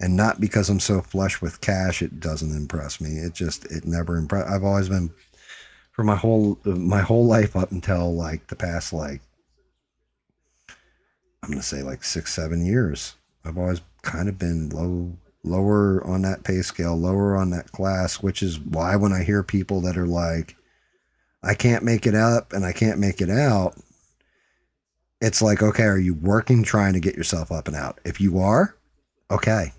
[SPEAKER 1] And not because I'm so flush with cash, it doesn't impress me. It never impressed. I've always been, for my whole life up until like the past, like, I'm going to say like 6-7 years, I've always kind of been lower on that pay scale, lower on that class, which is why when I hear people that are like, I can't make it up and I can't make it out, it's like, okay, are you working, trying to get yourself up and out? If you are, okay.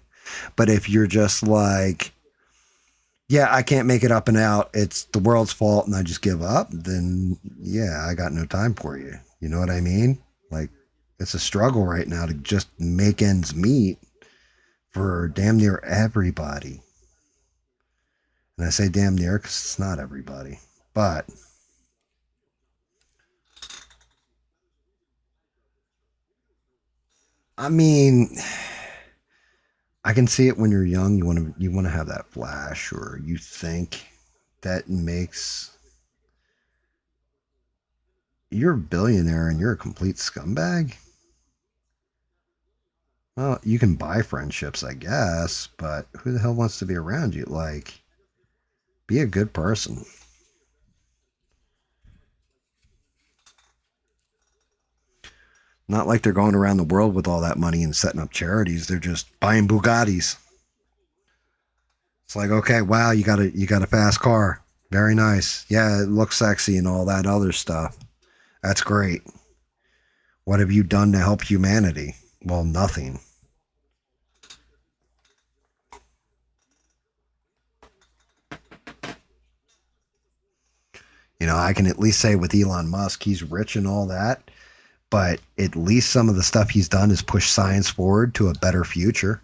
[SPEAKER 1] But if you're just like, yeah, I can't make it up and out, it's the world's fault and I just give up, then yeah, I got no time for you. You know what I mean? Like, it's a struggle right now to just make ends meet for damn near everybody. And I say damn near because it's not everybody. But I mean, I can see it when you're young. You want to have that flash, or you think that makes you're a billionaire and you're a complete scumbag. Well, you can buy friendships, I guess, but who the hell wants to be around you? Like, be a good person. Not like they're going around the world with all that money and setting up charities. They're just buying Bugattis. It's like, okay, wow, you got a fast car. Very nice. Yeah, it looks sexy and all that other stuff. That's great. What have you done to help humanity? Well, nothing. You know, I can at least say with Elon Musk, he's rich and all that, but at least some of the stuff he's done is push science forward to a better future.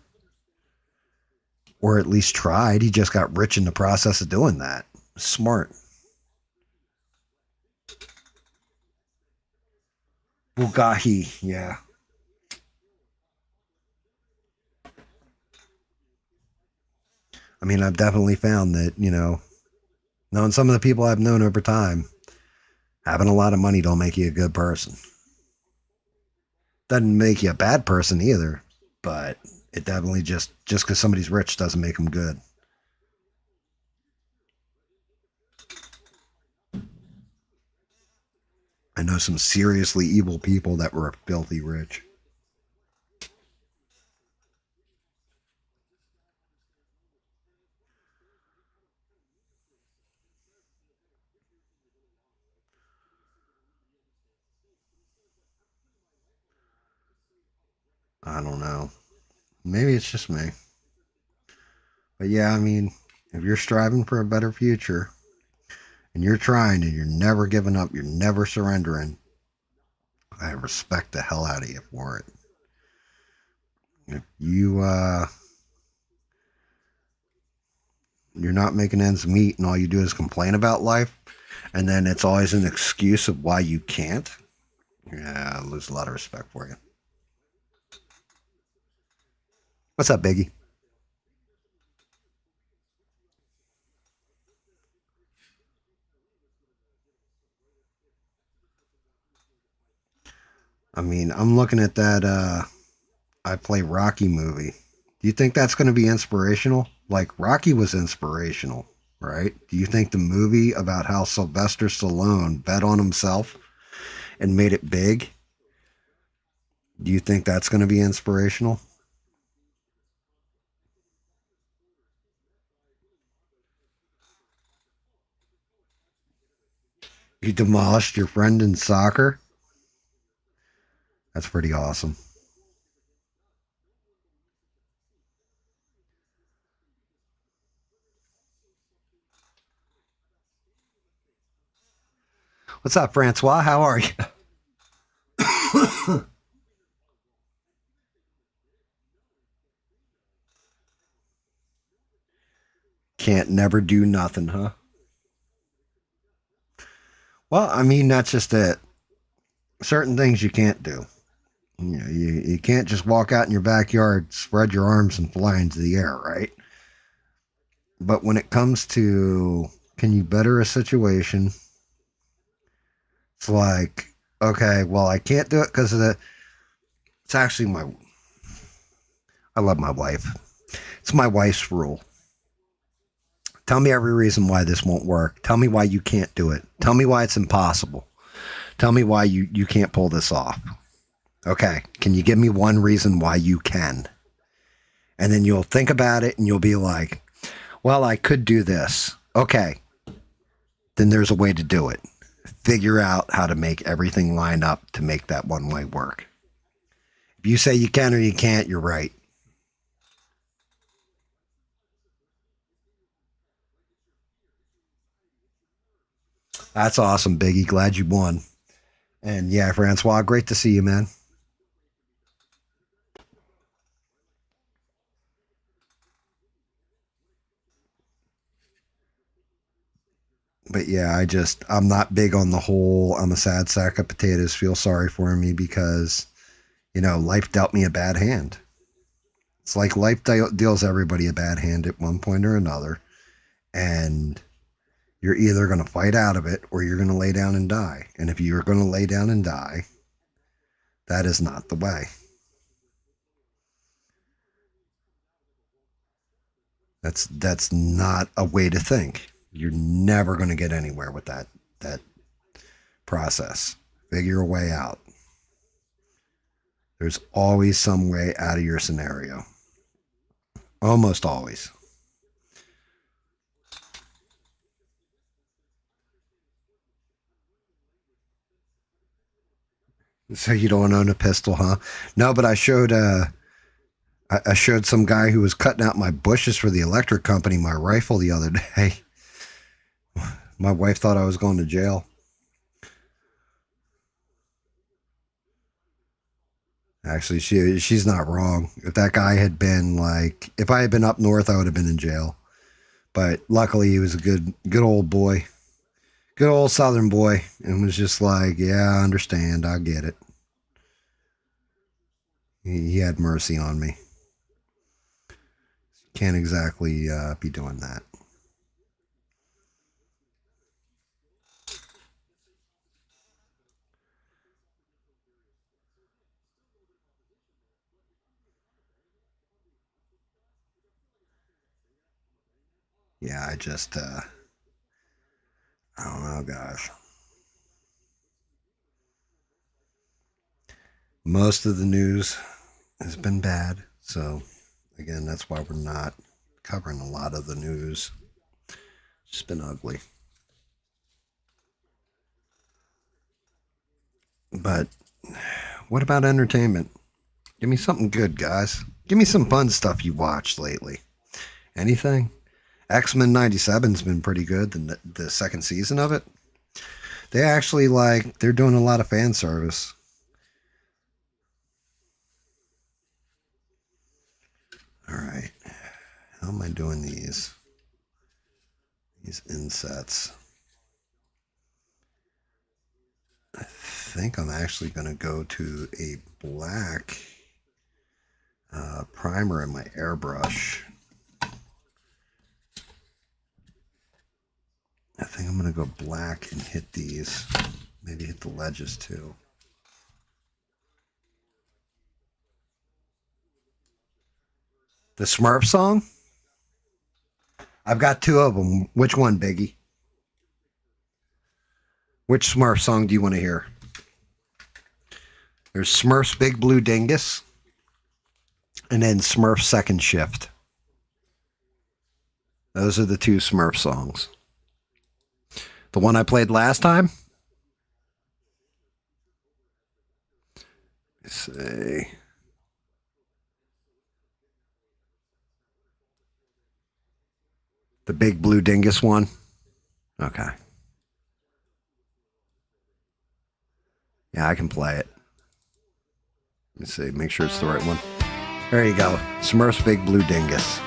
[SPEAKER 1] Or at least tried. He just got rich in the process of doing that. Smart. Bugatti, yeah. I mean, I've definitely found that, you know, knowing some of the people I've known over time, having a lot of money don't make you a good person. Doesn't make you a bad person either, but it definitely just because somebody's rich doesn't make them good. I know some seriously evil people that were filthy rich. I don't know. Maybe it's just me. But yeah, I mean, if you're striving for a better future and you're trying and you're never giving up, you're never surrendering, I respect the hell out of you for it. If you're not making ends meet and all you do is complain about life, and then it's always an excuse of why you can't, yeah, I lose a lot of respect for you. What's up, Biggie? I mean, I'm looking at that I Play Rocky movie. Do you think that's going to be inspirational? Like, Rocky was inspirational, right? Do you think the movie about how Sylvester Stallone bet on himself and made it big, do you think that's going to be inspirational? You demolished your friend in soccer? That's pretty awesome. What's up, Francois? How are you? Can't never do nothing, huh? Well, I mean, that's just it. Certain things you can't do. You know, you can't just walk out in your backyard, spread your arms, and fly into the air, right? But when it comes to can you better a situation, it's like, okay, well, I can't do it because of the. It's actually I love my wife. It's my wife's rule. Tell me every reason why this won't work. Tell me why you can't do it. Tell me why it's impossible. Tell me why you can't pull this off. Okay, can you give me one reason why you can? And then you'll think about it and you'll be like, well, I could do this. Okay, then there's a way to do it. Figure out how to make everything line up to make that one way work. If you say you can or you can't, you're right. That's awesome, Biggie. Glad you won. And yeah, Francois, great to see you, man. But yeah, I'm not big on the whole, I'm a sad sack of potatoes, feel sorry for me because, you know, life dealt me a bad hand. It's like life deals everybody a bad hand at one point or another. And you're either going to fight out of it or you're going to lay down and die. And if you're going to lay down and die, that is not the way. That's not a way to think. You're never going to get anywhere with that process. Figure a way out. There's always some way out of your scenario. Almost always. So you don't own a pistol, huh? No, but I showed some guy who was cutting out my bushes for the electric company my rifle the other day. My wife thought I was going to jail. Actually, she's not wrong. If that guy had been like, if I had been up north, I would have been in jail. But luckily, he was a good old boy. Good old Southern boy. And was just like, yeah, I understand. I get it. He had mercy on me. Can't exactly be doing that. Yeah, I don't know, guys. Most of the news has been bad. So, again, that's why we're not covering a lot of the news. It's just been ugly. But what about entertainment? Give me something good, guys. Give me some fun stuff you watched lately. Anything? X-Men 97's been pretty good. The second season of it. They actually they're doing a lot of fan service. All right. How am I doing these insets? I think I'm actually going to go to a black primer in my airbrush. I think I'm going to go black and hit these. Maybe hit the ledges too. The Smurf song? I've got two of them. Which one, Biggie? Which Smurf song do you want to hear? There's Smurf's Big Blue Dingus and then Smurf's Second Shift. Those are the two Smurf songs. The one I played last time? Let's see. The Big Blue Dingus one? Okay. Yeah, I can play it. Let me see. Make sure it's the right one. There you go. Smurf's Big Blue Dingus.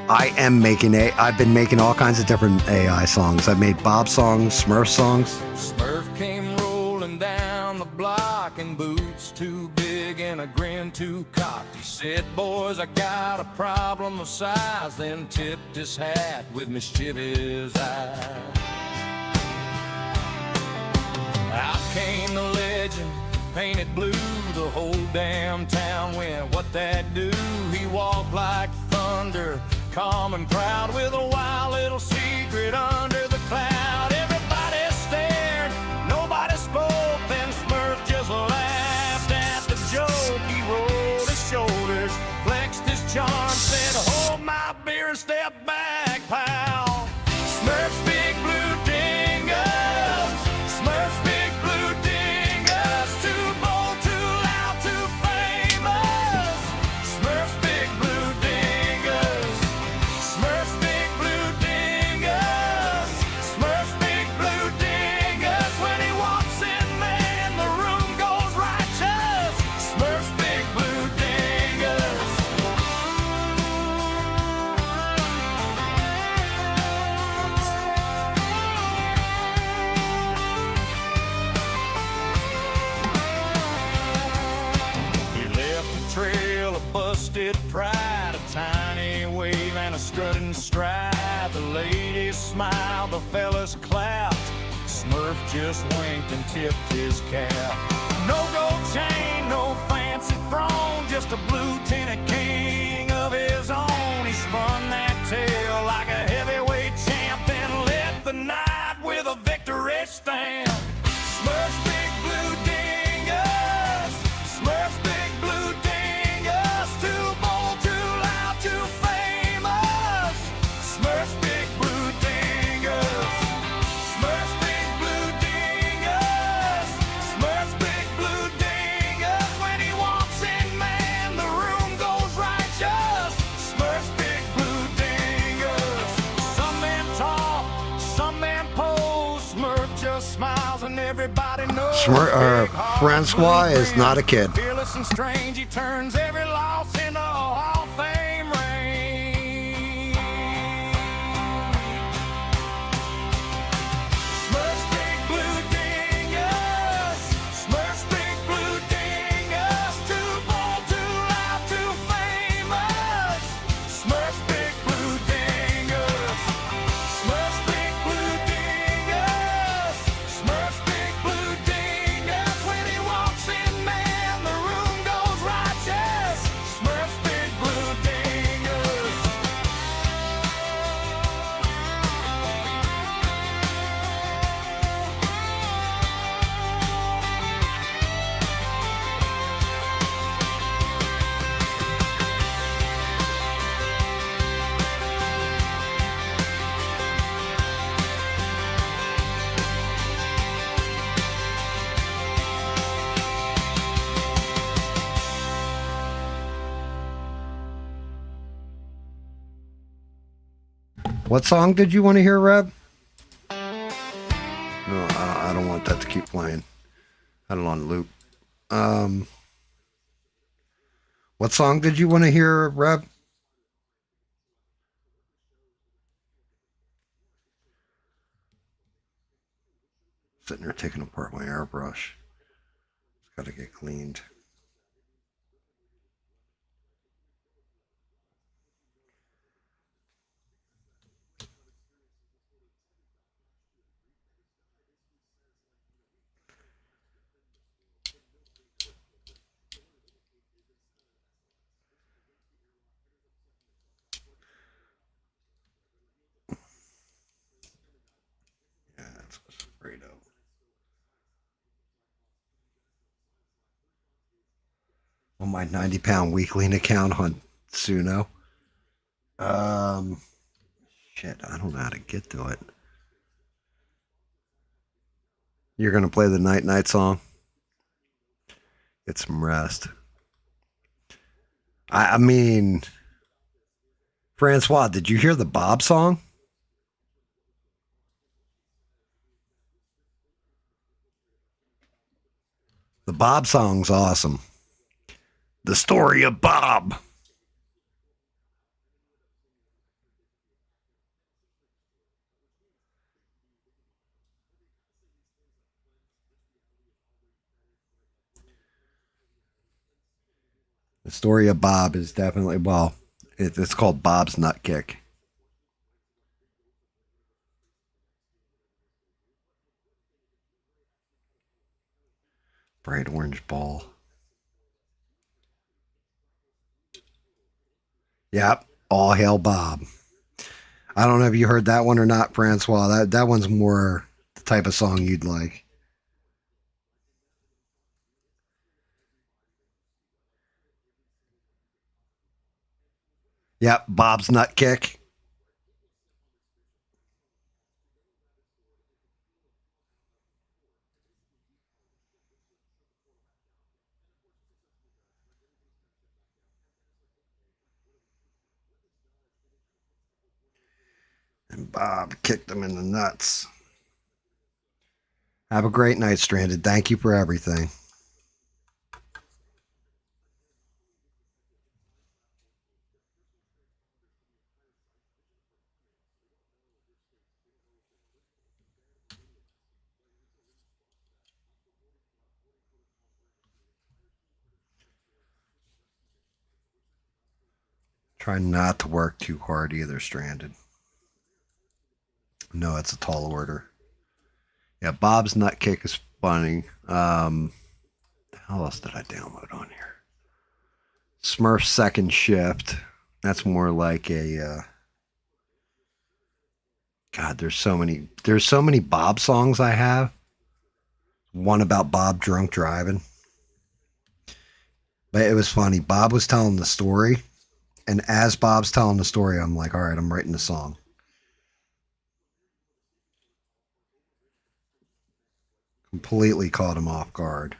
[SPEAKER 1] I've been making all kinds of different AI songs. I've made Bob songs, Smurf songs.
[SPEAKER 8] Smurf came rolling down the block in boots too big and a grin too cocked. He said, boys, I got a problem of size, then tipped his hat with mischievous eyes. Out came the legend, painted blue, the whole damn town went, what that do? He walked like thunder, calm and proud, with a wild little secret under the cloud. Everybody stared, nobody spoke, then Smurf just laughed at the joke. He rolled his shoulders, flexed his charm, said, hold my beer and step back, pal. Smurf's Big Blue Dingus, Smurf's Big Blue Dingus, too bold, too loud, too famous. Smurf's Big Blue Dingus, Smurf's Big Blue Dingus, Smurf's Big Blue Dingus. When he walks in, man, the room goes righteous. Smurf's Big Blue Dingus. He left a trail of busted pride, a tiny wave and a strutting stride. The ladies smiled, the fellas clapped. Smurf just winked and tipped his cap. No gold chain, no fancy throne, just a blue tinted king of his own. He spun that tail like a heavyweight champ, then lit the night with a victory stamp. Smurf's Big Blue Dingus, Smurf's Big Blue Dingus, too bold, too loud, too famous. Smurf's Big Blue Dingus, Smurf's Big Blue Dingus, Smurf's Big Blue Dingus. When he walks in, man, the room goes righteous. Smurf's Big Blue Dingus. Some men talk, some men pose. Smurf just smiles and everybody knows.
[SPEAKER 1] Francois is not a kid.
[SPEAKER 8] Fearless and strange, he turns every loss into a Hall of Fame ring. Smurf's Big Blue Dingus, Smurf's Big Blue Dingus, too bold, too loud, too famous. Smurf's Big Blue Dingus, Smurf's Big Blue Dingus, Smurf's Big Blue Dingus. When he walks in, man, the room goes righteous. Smurf's Big Blue Dingus.
[SPEAKER 1] What song did you want to hear, Reb? No, I don't want that to keep playing. I don't want loop. What song did you want to hear, Reb? Sitting there taking apart my airbrush. It's got to get cleaned. Fredo. On my 90-pound weekly account on Suno. Shit, I don't know how to get to it. You're gonna play the night night song? Get some rest. I mean, Francois, did you hear the Bob song? The Bob song's awesome. The story of Bob. The story of Bob is definitely, well, it's called Bob's Nut Kick. Bright orange ball. Yep, all hail Bob. I don't know if you heard that one or not, Francois. That one's more the type of song you'd like. Yep, Bob's Nut Kick. And Bob kicked him in the nuts. Have a great night, Stranded. Thank you for everything. Try not to work too hard either, Stranded. No, it's a tall order. Yeah, Bob's Nut Kick is funny. How else did I download on here? Smurf Second Shift. That's more like a God, there's so many Bob songs I have. One about Bob drunk driving. But it was funny. Bob was telling the story, and as Bob's telling the story, I'm like, all right, I'm writing the song. Completely caught him off guard.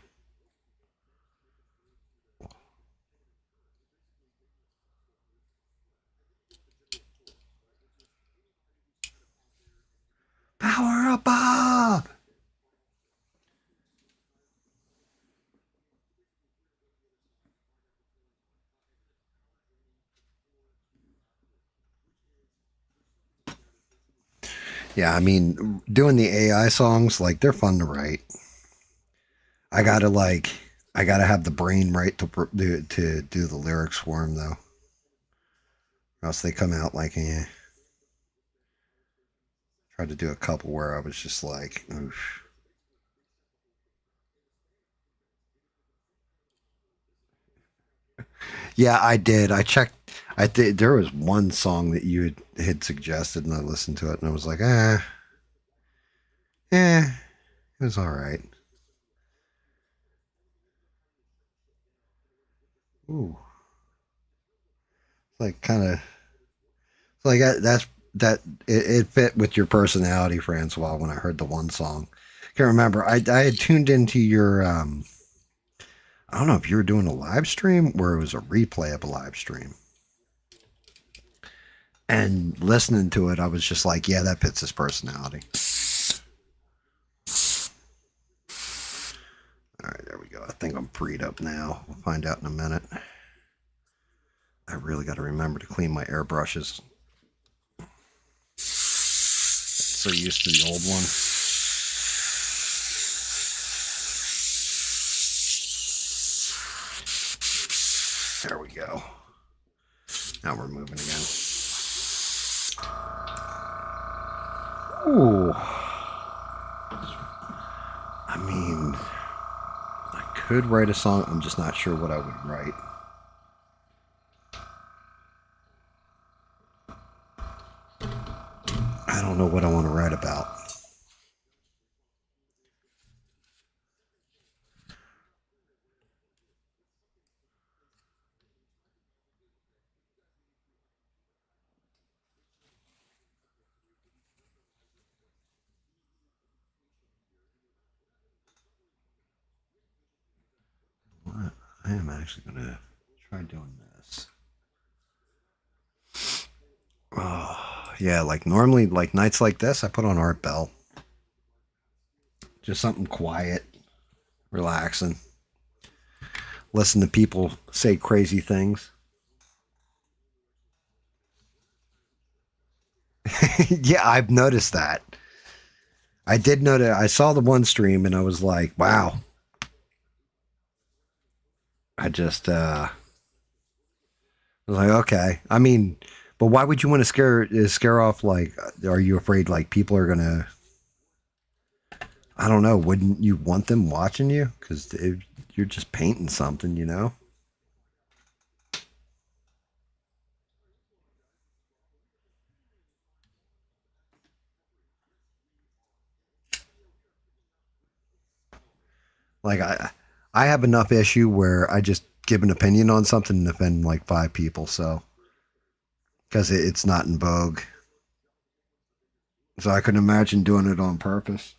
[SPEAKER 1] Power up, Bob! Yeah, I mean, doing the AI songs, like, they're fun to write. I gotta have the brain right to do the lyrics for them, though. Or else they come out like, eh. Tried to do a couple where I was just like, oof. Yeah, I did. I checked. I did. There was one song that you had suggested, and I listened to it, and I was like, it was all right. Ooh, like kind of, like it fit with your personality, Francois. When I heard the one song, I can't remember. I had tuned into your I don't know if you were doing a live stream or it was a replay of a live stream. And listening to it, I was just like, yeah, that fits his personality. All right, there we go. I think I'm freed up now. We'll find out in a minute. I really got to remember to clean my airbrushes. So used to the old one. There we go. Now we're moving again. Ooh. I mean, I could write a song. I'm just not sure what I would write. I don't know what I want to write about. I am actually gonna try doing this. Oh, yeah, like normally, like nights like this, I put on Art Bell. Just something quiet, relaxing. Listen to people say crazy things. Yeah, I've noticed that. I did notice. I saw the one stream and I was like, wow. I just was like, okay. I mean, but why would you want to scare off? Like, are you afraid like people are gonna? I don't know. Wouldn't you want them watching you? Because you're just painting something, you know. Like I have enough issue where I just give an opinion on something and offend like 5 people. So because it's not in vogue. So I couldn't imagine doing it on purpose.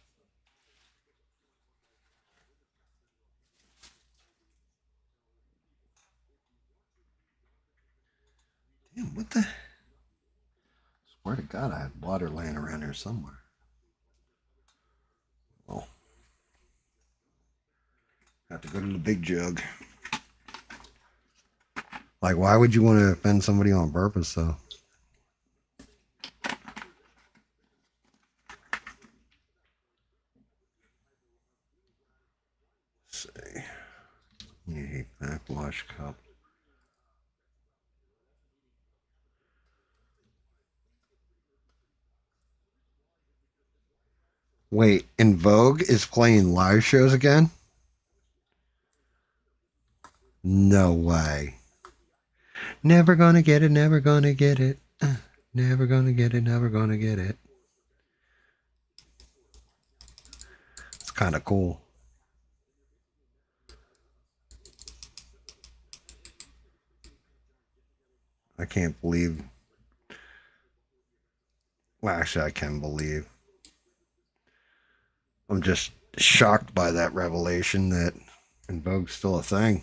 [SPEAKER 1] Damn, what the? Swear to God, I had water laying around here somewhere. Well, have to go to the big jug. Like, why would you want to offend somebody on purpose, though? Let's see. Yay, backwash cup. Wait, In Vogue is playing live shows again? No way. Never gonna get it, never gonna get it. Never gonna get it, never gonna get it. It's kind of cool. I can't believe. Well, actually, I can believe. I'm just shocked by that revelation that In Vogue's still a thing.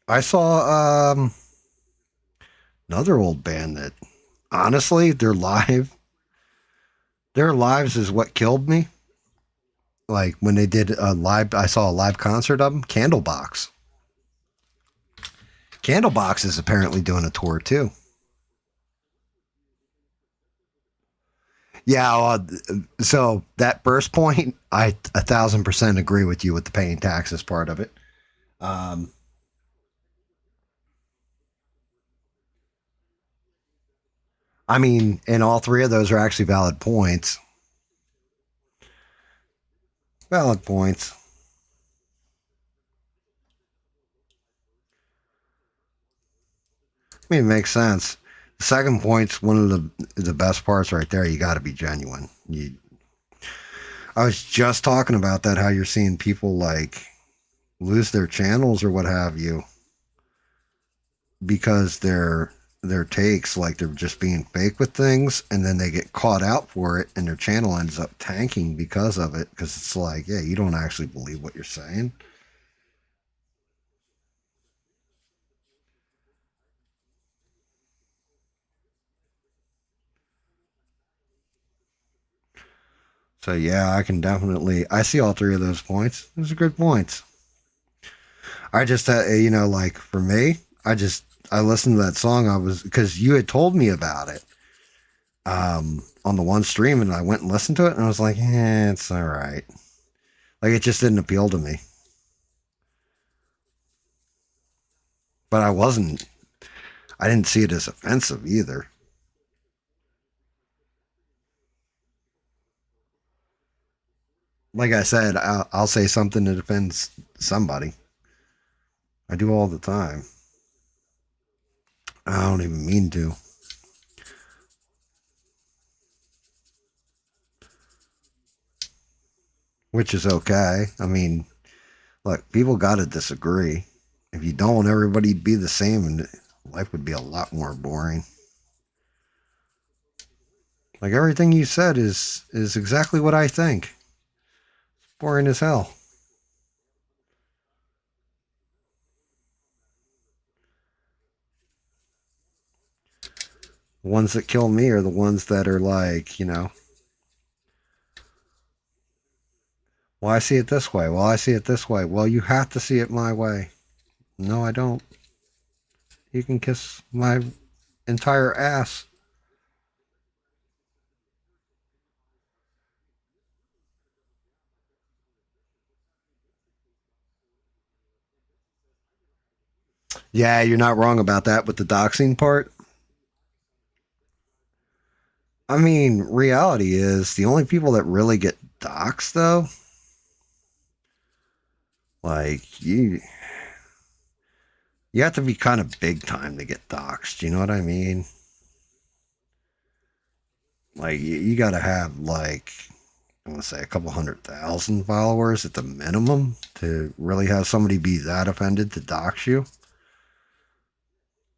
[SPEAKER 1] I saw another old band that, honestly, their lives is what killed me. Like when they did a live, I saw a live concert of them, Candlebox. Candlebox is apparently doing a tour too. Yeah, so that first point, I 1,000% agree with you with the paying taxes part of it. I mean, and all 3 of those are actually valid points. Valid points. I mean, it makes sense. The second point's one of the best parts right there. You got to be genuine. I was just talking about that, how you're seeing people like lose their channels or what have you because their takes, like they're just being fake with things, and then they get caught out for it and their channel ends up tanking because of it, because it's like, yeah, you don't actually believe what you're saying. So yeah, I can definitely, I see all 3 of those points. Those are good points. I just, like for me, I listened to that song. Because you had told me about it on the one stream, and I went and listened to it, and I was like, it's all right. Like, it just didn't appeal to me. But I didn't see it as offensive either. Like I said, I'll say something that offends somebody. I do all the time. I don't even mean to. Which is okay. I mean, look, people got to disagree. If you don't want everybody to be the same, and life would be a lot more boring. Like everything you said is exactly what I think. It's boring as hell. The ones that kill me are the ones that are like, you know, well, I see it this way. Well, I see it this way. Well, you have to see it my way. No, I don't. You can kiss my entire ass. Yeah, you're not wrong about that with the doxing part. I mean, reality is the only people that really get doxed, though, like you have to be kind of big time to get doxed. You know what I mean? Like you got to have like, I want to say a couple 100,000 followers at the minimum to really have somebody be that offended to dox you.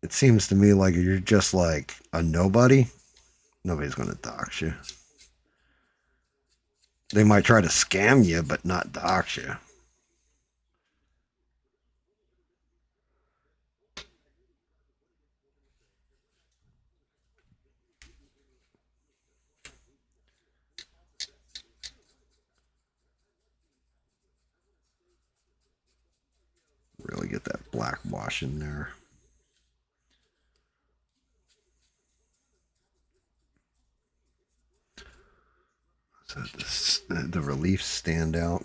[SPEAKER 1] It seems to me like you're just like a nobody. Nobody's going to dox you. They might try to scam you, but not dox you. Really get that black wash in there. So the reliefs stand out.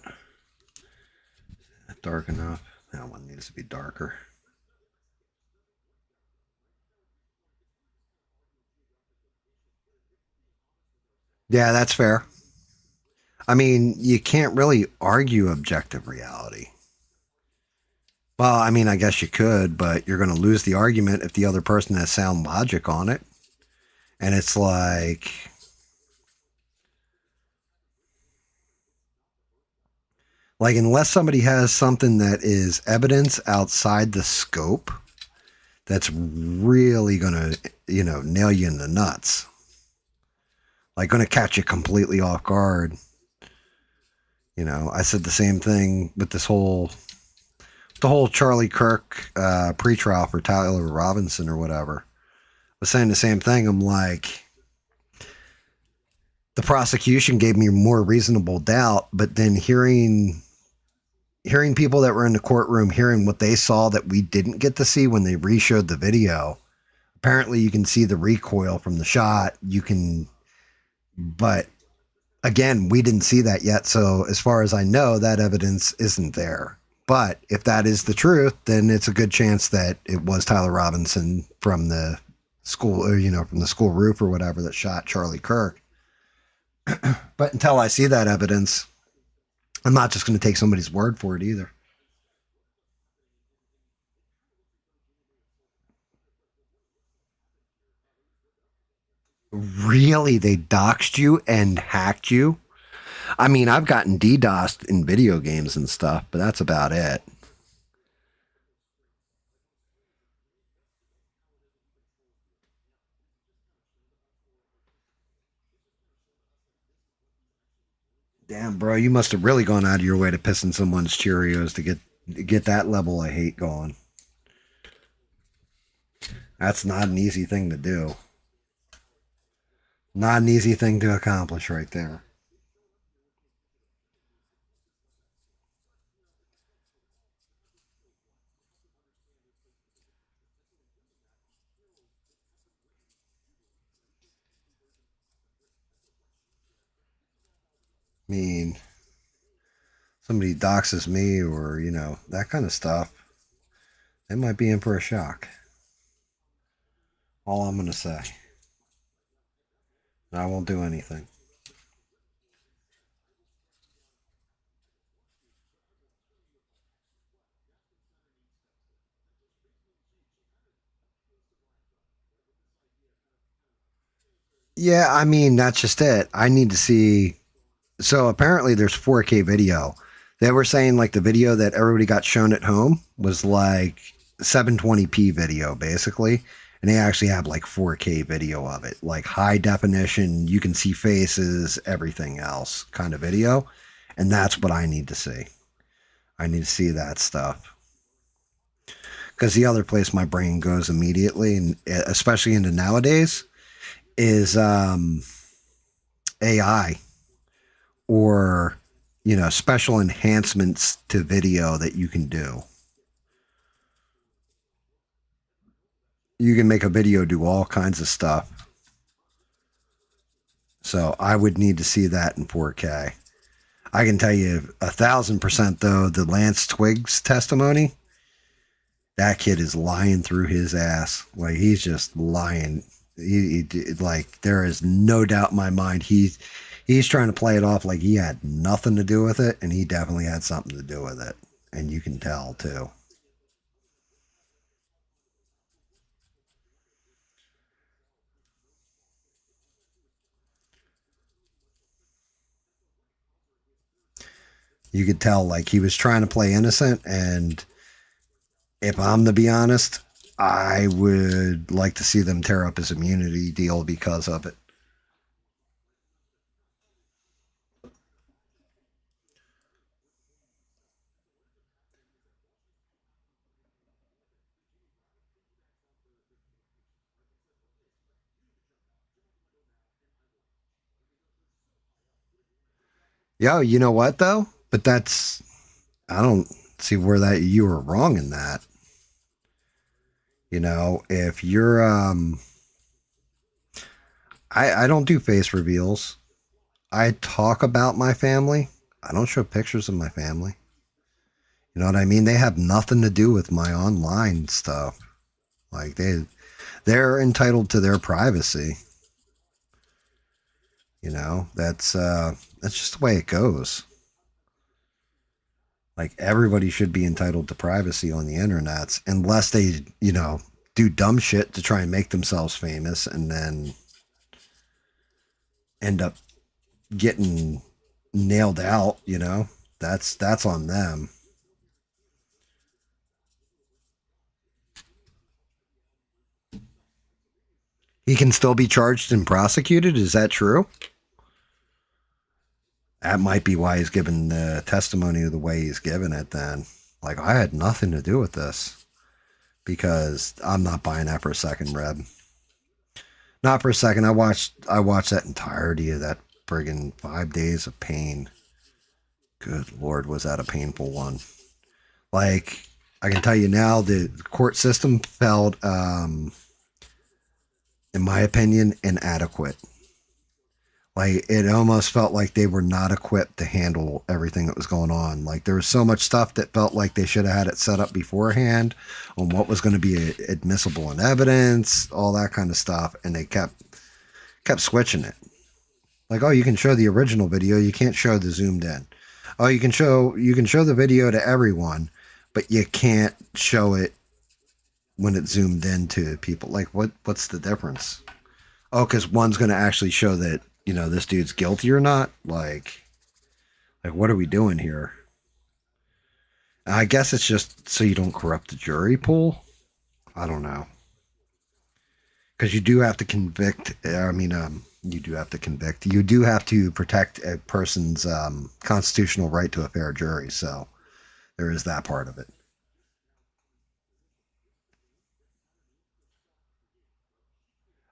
[SPEAKER 1] Dark enough. That one needs to be darker. Yeah, that's fair. I mean, you can't really argue objective reality. Well, I mean, I guess you could, but you're going to lose the argument if the other person has sound logic on it. And it's like, unless somebody has something that is evidence outside the scope, that's really going to, you know, nail you in the nuts. Like, going to catch you completely off guard. You know, I said the same thing with the whole Charlie Kirk pretrial for Tyler Robinson or whatever. I was saying the same thing. I'm like, the prosecution gave me more reasonable doubt, but then hearing people that were in the courtroom, hearing what they saw that we didn't get to see when they re-showed the video. Apparently you can see the recoil from the shot. But again, we didn't see that yet. So as far as I know, that evidence isn't there. But if that is the truth, then it's a good chance that it was Tyler Robinson from the school, or, you know, from the school roof or whatever that shot Charlie Kirk. But until I see that evidence, I'm not just going to take somebody's word for it either. Really? They doxed you and hacked you? I mean, I've gotten DDoSed in video games and stuff, but that's about it. Damn, bro, you must have really gone out of your way to piss in someone's Cheerios to get that level of hate going. That's not an easy thing to do. Not an easy thing to accomplish right there. I mean, somebody doxes me or, you know, that kind of stuff, they might be in for a shock. All I'm going to say. I won't do anything. Yeah, I mean, that's just it. I need to see. So apparently there's 4K video. They were saying like the video that everybody got shown at home was like 720p video basically. And they actually have like 4K video of it, like high definition. You can see faces, everything else kind of video. And that's what I need to see. I need to see that stuff. Because the other place my brain goes immediately, and especially into nowadays, is AI or, you know, special enhancements to video that you can do. You can make a video do all kinds of stuff. So I would need to see that in 4K. I can tell you 1,000% though, the Lance Twiggs testimony, that kid is lying through his ass. Like, he's just lying. He like, there is no doubt in my mind he's trying to play it off like he had nothing to do with it, and he definitely had something to do with it. And you can tell too. You could tell like he was trying to play innocent, and if I'm to be honest, I would like to see them tear up his immunity deal because of it. Yo, you know what though? But that's, I don't see where that you were wrong in that. You know, if you're I don't do face reveals. I talk about my family. I don't show pictures of my family. You know what I mean? They have nothing to do with my online stuff. Like they're entitled to their privacy. You know, that's just the way it goes. Like, everybody should be entitled to privacy on the internet, unless they, you know, do dumb shit to try and make themselves famous and then end up getting nailed out, you know. That's on them. He can still be charged and prosecuted? Is that true? That might be why he's given the testimony the way he's given it then. Like, I had nothing to do with this. Because I'm not buying that for a second, Reb. Not for a second. I watched that entirety of that friggin' 5 days of pain. Good Lord, was that a painful one. Like, I can tell you now, the court system felt, in my opinion, inadequate. Like, it almost felt like they were not equipped to handle everything that was going on. Like, there was so much stuff that felt like they should have had it set up beforehand on what was going to be admissible in evidence, all that kind of stuff. And they kept switching it. Like, oh, you can show the original video. You can't show the zoomed in. Oh, you can show the video to everyone, but you can't show it when it's zoomed into people. Like, what's the difference? Oh, because one's going to actually show that, you know, this dude's guilty or not. Like what are we doing here? I guess it's just so you don't corrupt the jury pool. I don't know. Because you do have to convict. You do have to convict. You do have to protect a person's constitutional right to a fair jury. So there is that part of it.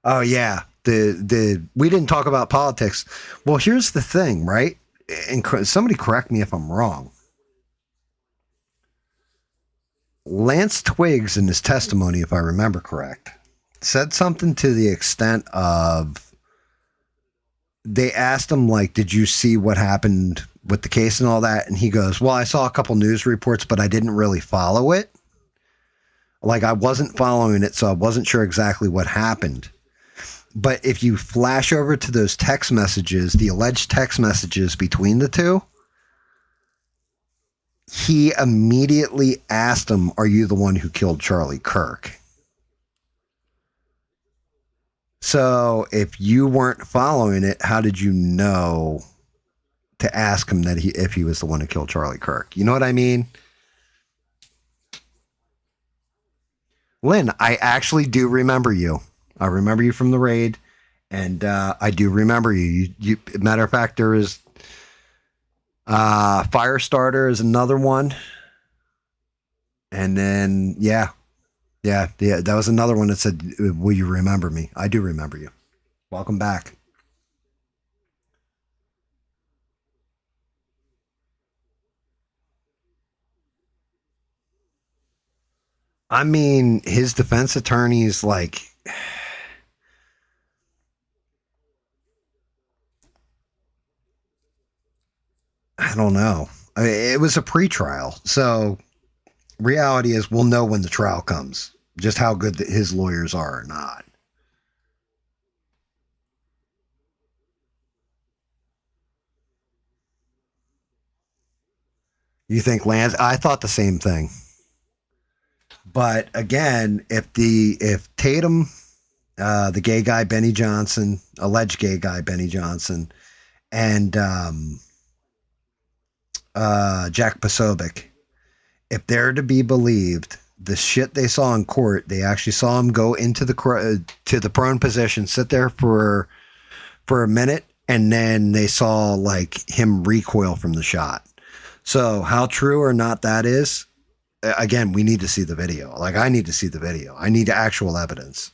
[SPEAKER 1] Oh yeah. We didn't talk about politics. Well, here's the thing, right? And somebody correct me if I'm wrong. Lance Twiggs in his testimony, if I remember correct, said something to the extent of, they asked him, like, did you see what happened with the case and all that? And he goes, well, I saw a couple news reports, but I didn't really follow it. Like, I wasn't following it, so I wasn't sure exactly what happened. But if you flash over to those text messages, the alleged text messages between the two, he immediately asked him, are you the one who killed Charlie Kirk? So if you weren't following it, how did you know to ask him that if he was the one who killed Charlie Kirk? You know what I mean? Lynn, I actually do remember you. I remember you from the raid, and I do remember you. Matter of fact, there is Firestarter is another one, and then yeah, that was another one that said, "Will you remember me?" I do remember you. Welcome back. I mean, his defense attorney's like, I don't know. It was a pretrial. So reality is we'll know when the trial comes, just how good his lawyers are or not. You think Lance? I thought the same thing. But again, if Tatum, the gay guy Benny Johnson, alleged gay guy Benny Johnson, and Jack Posobiec, if they're to be believed, the shit they saw in court, they actually saw him go into the prone position, sit there for a minute, and then they saw like him recoil from the shot. So how true or not that is, again, we need to see the video. Like, I need to see the video. I need actual evidence.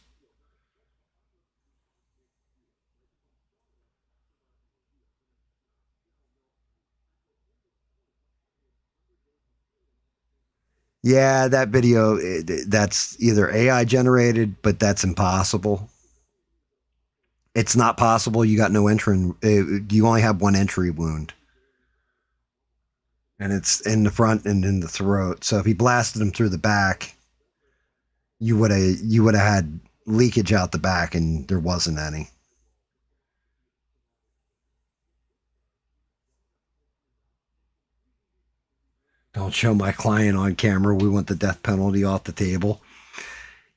[SPEAKER 1] Yeah, that video, that's either AI generated, but that's impossible. It's not possible. You got no entry. You only have one entry wound. And it's in the front and in the throat. So if he blasted him through the back, you would have had leakage out the back, and there wasn't any. Don't show my client on camera. We want the death penalty off the table.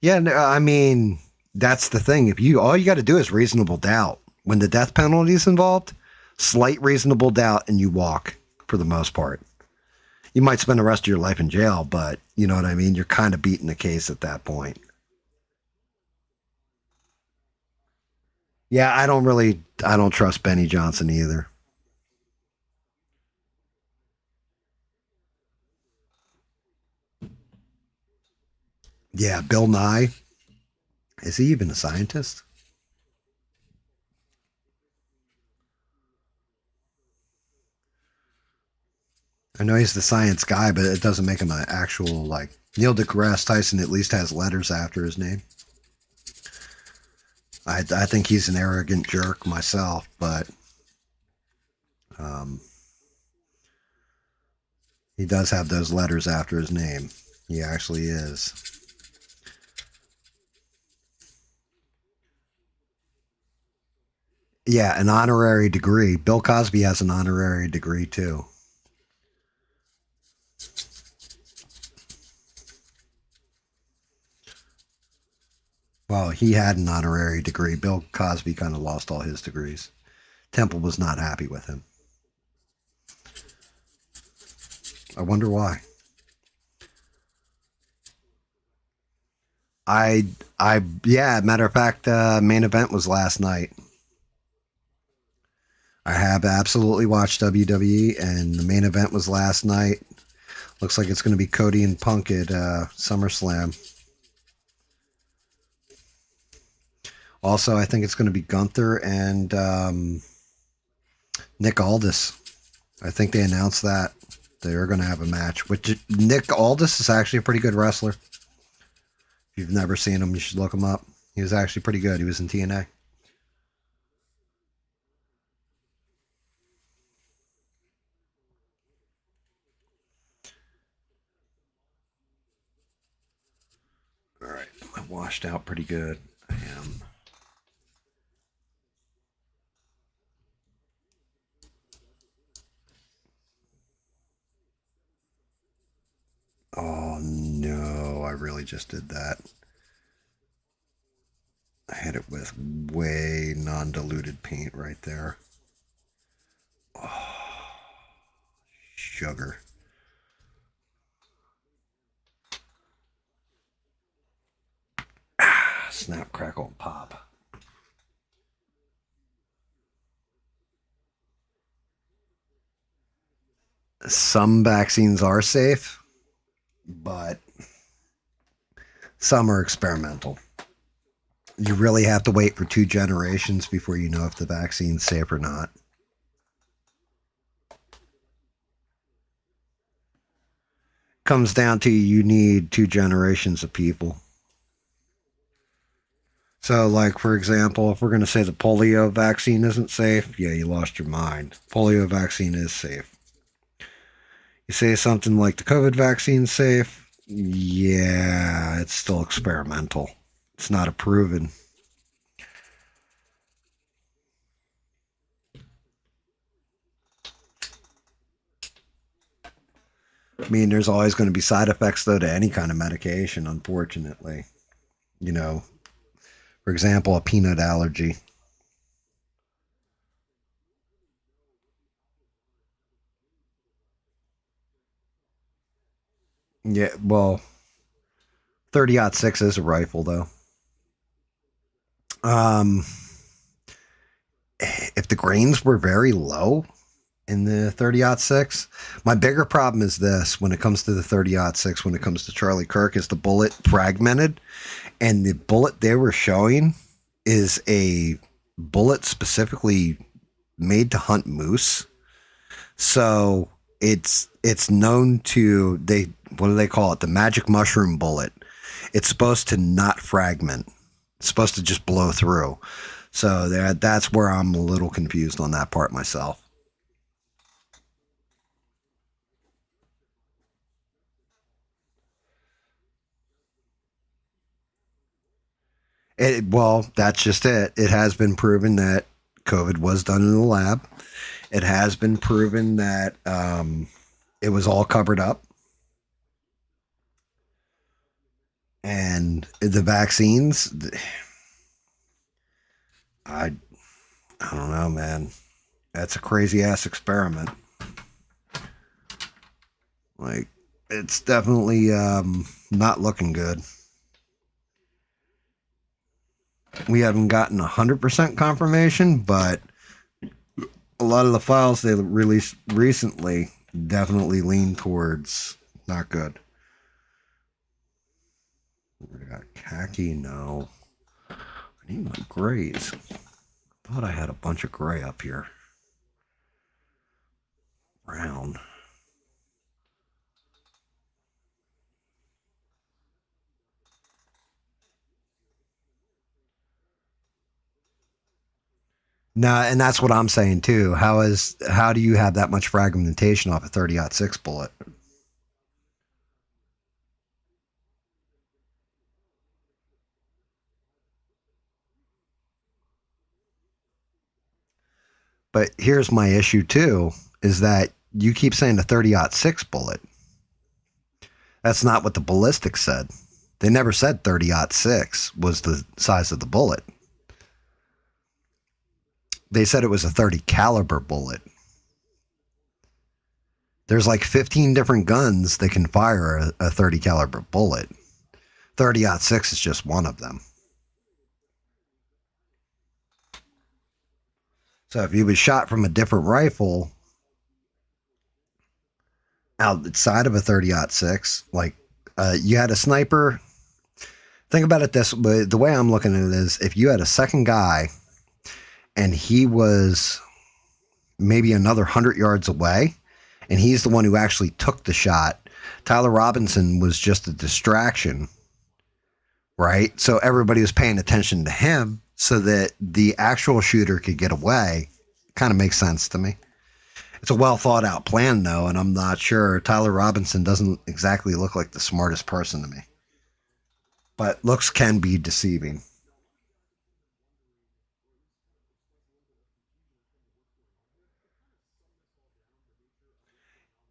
[SPEAKER 1] Yeah, no, I mean, that's the thing. If all you got to do is reasonable doubt. When the death penalty is involved, slight reasonable doubt, and you walk for the most part. You might spend the rest of your life in jail, but you know what I mean? You're kind of beating the case at that point. Yeah, I don't trust Benny Johnson either. Yeah, Bill Nye. Is he even a scientist? I know he's the science guy, but it doesn't make him an actual, like, Neil deGrasse Tyson at least has letters after his name. I think he's an arrogant jerk myself, but he does have those letters after his name. He actually is. Yeah, an honorary degree. Bill Cosby has an honorary degree too. Well, he had an honorary degree. Bill Cosby kind of lost all his degrees. Temple was not happy with him. I wonder why. Yeah, matter of fact, main event was last night. I have absolutely watched WWE, and the main event was last night. Looks like it's going to be Cody and Punk at SummerSlam. Also, I think it's going to be Gunther and Nick Aldis. I think they announced that they're going to have a match. Which Nick Aldis is actually a pretty good wrestler. If you've never seen him, you should look him up. He was actually pretty good. He was in TNA. All right, I'm washed out pretty good. I am. Oh no, I really just did that. I hit it with way non-diluted paint right there. Oh, sugar. Snap, crackle, and pop. Some vaccines are safe, but some are experimental. You really have to wait for 2 generations before you know if the vaccine's safe or not. Comes down to you need 2 generations of people. So, like, for example, if we're going to say the polio vaccine isn't safe, yeah, you lost your mind. Polio vaccine is safe. You say something like the COVID vaccine's safe, yeah, it's still experimental. It's not a proven. I mean, there's always going to be side effects, though, to any kind of medication, unfortunately. You know, for example, a peanut allergy. Yeah, well, 30-06 is a rifle, though. If the grains were very low in the 30-06, my bigger problem is this when it comes to the 30-06, when it comes to Charlie Kirk, is the bullet fragmented, and the bullet they were showing is a bullet specifically made to hunt moose. So it's known to, what do they call it? The magic mushroom bullet. It's supposed to not fragment. It's supposed to just blow through. So that's where I'm a little confused on that part myself. Well, that's just it. It has been proven that COVID was done in the lab. It has been proven that it was all covered up. And the vaccines, I don't know, man. That's a crazy ass experiment. Like, it's definitely not looking good. We haven't gotten 100% confirmation, but a lot of the files they released recently definitely lean towards not good. We got khaki, no. I need my grays. Thought I had a bunch of gray up here. Brown. No, and that's what I'm saying too. How do you have that much fragmentation off a 30-06 bullet? But here's my issue too, is that you keep saying the 30-06 bullet. That's not what the ballistics said. They never said 30-06 was the size of the bullet. They said it was a 30 caliber bullet. There's like 15 different guns that can fire a 30 caliber bullet. 30-06 is just one of them. So if you was shot from a different rifle outside of a 30-06, like you had a sniper, think about it this way. The way I'm looking at it is if you had a second guy and he was maybe another 100 yards away, and he's the one who actually took the shot, Tyler Robinson was just a distraction, right? So everybody was paying attention to him so that the actual shooter could get away. Kind of makes sense to me. It's a well thought out plan, though, and I'm not sure. Tyler Robinson doesn't exactly look like the smartest person to me. But looks can be deceiving.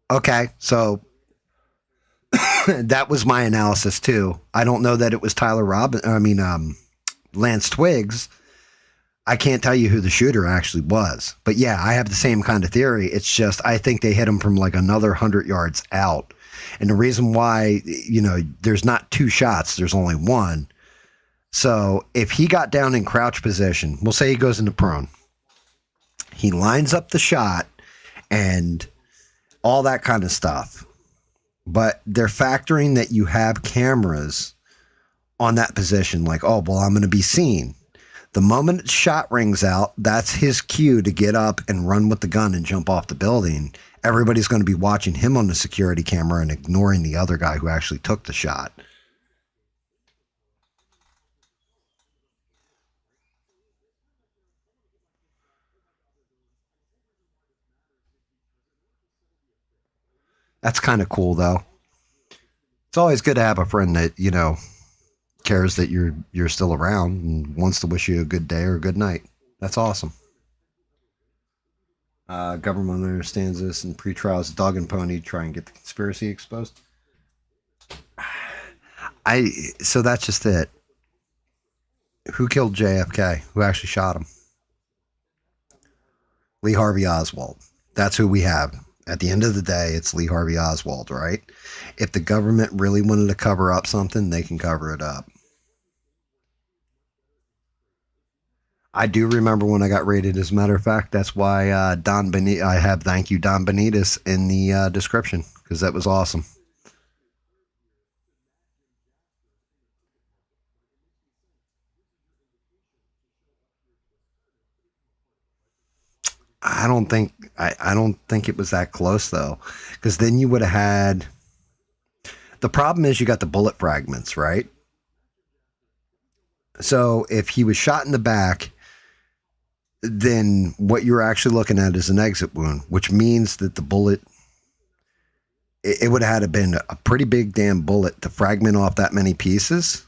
[SPEAKER 1] Okay, so that was my analysis too. I don't know that it was Lance Twiggs. I can't tell you who the shooter actually was. But yeah, I have the same kind of theory. It's just I think they hit him from like another 100 yards out. And the reason why, there's not 2 shots, there's only one. So if he got down in crouch position, we'll say he goes into prone. He lines up the shot and all that kind of stuff. But they're factoring that you have cameras on that position, like, oh, well, I'm going to be seen. The moment shot rings out, that's his cue to get up and run with the gun and jump off the building. Everybody's going to be watching him on the security camera and ignoring the other guy who actually took the shot. That's kind of cool, though. It's always good to have a friend that, you know, cares that you're still around and wants to wish you a good day or a good night. That's awesome. Government understands this, and pre-trials dog and pony try and get the conspiracy exposed. So that's just it. Who killed JFK? Who actually shot him? Lee Harvey Oswald. That's who we have. At the end of the day, it's Lee Harvey Oswald, right? If the government really wanted to cover up something, they can cover it up. I do remember when I got raided. As a matter of fact, that's why I have thank you Don Benitez in the description, because that was awesome. I don't think it was that close though, because then you would have had. The problem is you got the bullet fragments, right? So if he was shot in the back, then what you're actually looking at is an exit wound, which means that the bullet, it would have had to been a pretty big damn bullet to fragment off that many pieces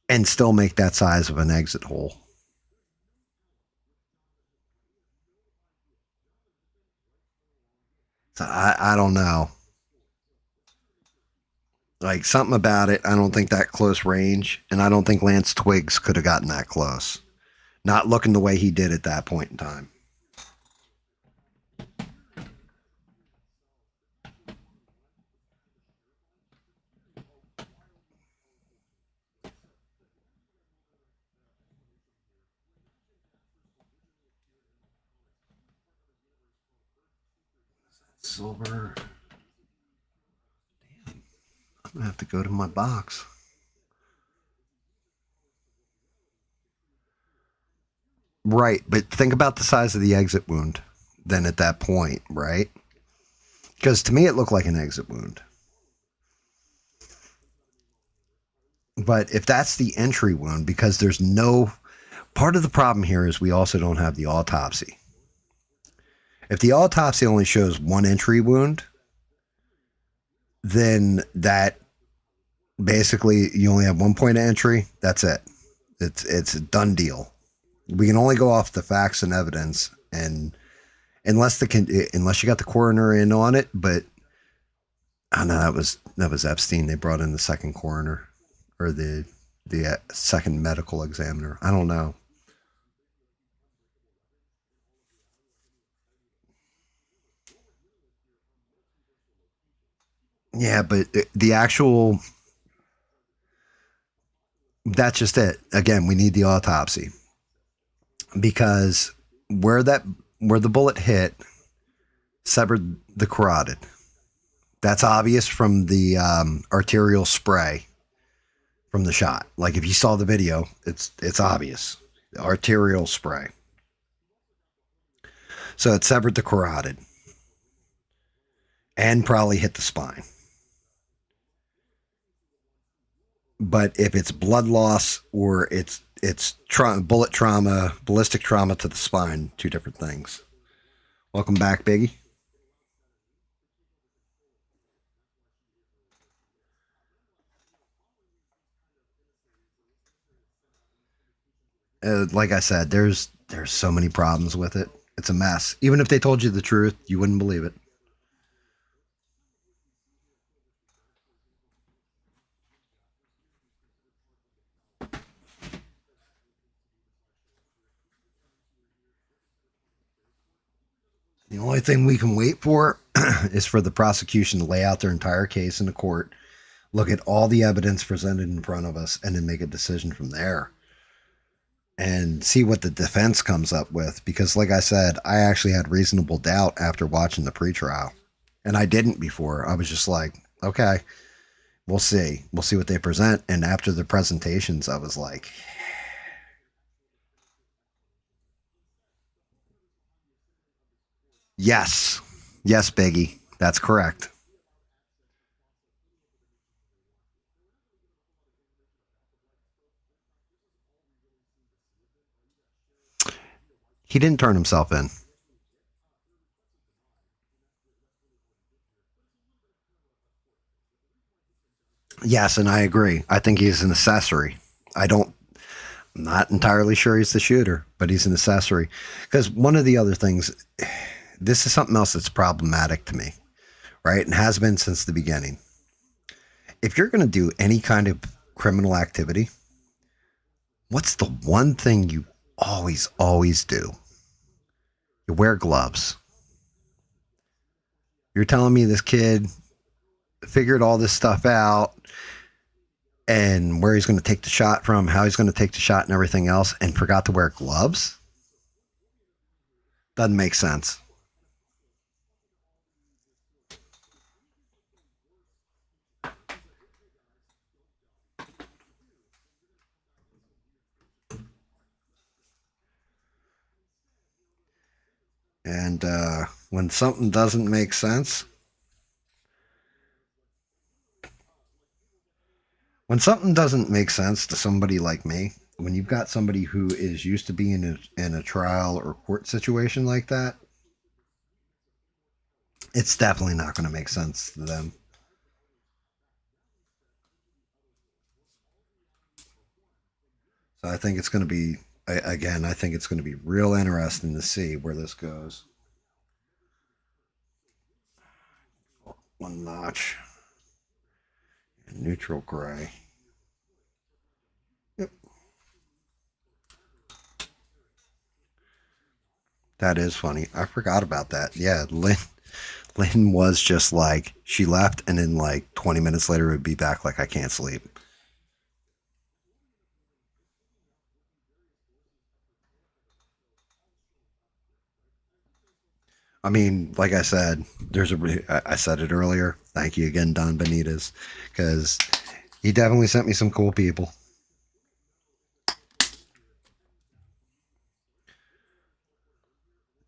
[SPEAKER 1] and still make that size of an exit hole. So I don't know. Like, something about it, I don't think that close range, and I don't think Lance Twiggs could have gotten that close. Not looking the way he did at that point in time. Silver. Damn. I'm going to have to go to my box. Right, but think about the size of the exit wound then at that point, right? Because to me it looked like an exit wound. But if that's the entry wound, because there's no... Part of the problem here is we also don't have the autopsy. If the autopsy only shows one entry wound, then that basically you only have 1 point of entry. That's it. It's a done deal. We can only go off the facts and evidence, and unless you got the coroner in on it, but I know that was Epstein. They brought in the second coroner or the second medical examiner. I don't know. Yeah, but the actual, that's just it. Again, we need the autopsy. Because where the bullet hit severed the carotid. That's obvious from the arterial spray from the shot. Like, if you saw the video, it's obvious. The arterial spray. So it severed the carotid and probably hit the spine. But if it's blood loss or it's bullet trauma, ballistic trauma to the spine, two different things. Welcome back, Biggie. Like I said, there's so many problems with it. It's a mess. Even if they told you the truth, you wouldn't believe it. The only thing we can wait for is for the prosecution to lay out their entire case in the court, look at all the evidence presented in front of us, and then make a decision from there and see what the defense comes up with. Because like I said, I actually had reasonable doubt after watching the pretrial, and I didn't before. I was just like, okay, we'll see. We'll see what they present. And after the presentations, I was like, yes. Yes, Biggie. That's correct. He didn't turn himself in. Yes, and I agree. I think he's an accessory. I'm not entirely sure he's the shooter, but he's an accessory. Because one of the other things, this is something else that's problematic to me, right? And has been since the beginning. If you're going to do any kind of criminal activity, what's the one thing you always do? You wear gloves. You're telling me this kid figured all this stuff out and where he's going to take the shot from, how he's going to take the shot and everything else, and forgot to wear gloves? Doesn't make sense. And when something doesn't make sense, to somebody like me, when you've got somebody who is used to being in a trial or court situation like that, it's definitely not going to make sense to them. So I think it's going to be, again, I think it's going to be real interesting to see where this goes. One notch. Neutral gray. Yep. That is funny. I forgot about that. Yeah, Lynn was just like, she left and then like 20 minutes later would be back like, I can't sleep. I mean, like I said, I said it earlier. Thank you again, Don Benitez, because he definitely sent me some cool people.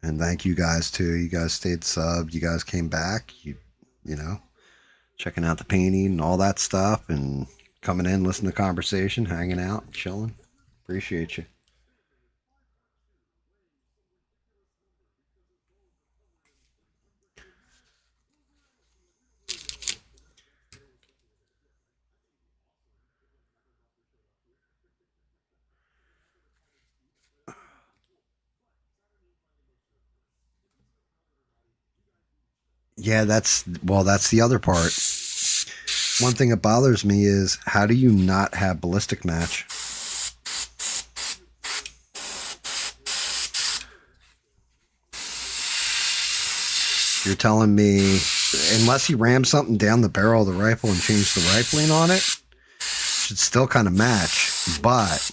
[SPEAKER 1] And thank you guys too. You guys stayed subbed. You guys came back. You know, checking out the painting and all that stuff, and coming in, listening to conversation, hanging out, chilling. Appreciate you. Yeah, that's the other part. One thing that bothers me is, how do you not have ballistic match? You're telling me, unless he rammed something down the barrel of the rifle and changed the rifling on it, should still kind of match. But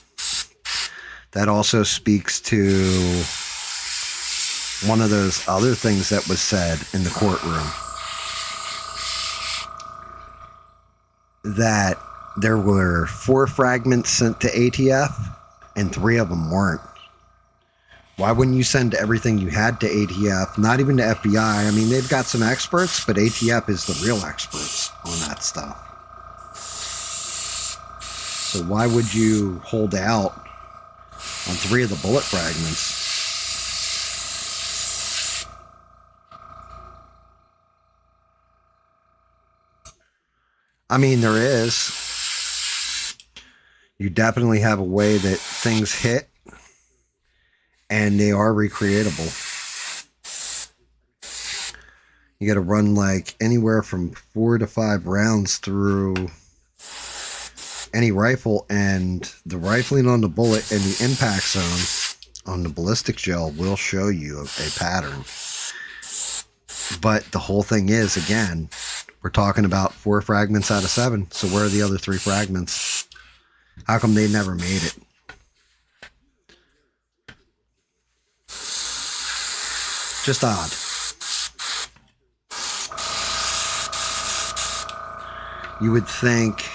[SPEAKER 1] that also speaks to one of those other things that was said in the courtroom, that there were 4 fragments sent to ATF and 3 of them weren't. Why wouldn't you send everything you had to ATF, not even to FBI? I mean, they've got some experts, but ATF is the real experts on that stuff. So why would you hold out on 3 of the bullet fragments? I mean, there is. You definitely have a way that things hit and they are recreatable. You got to run like anywhere from 4 to 5 rounds through any rifle, and the rifling on the bullet and the impact zone on the ballistic gel will show you a pattern. But the whole thing is, again, we're talking about 4 fragments out of 7. So where are the other 3 fragments? How come they never made it? Just odd. You would think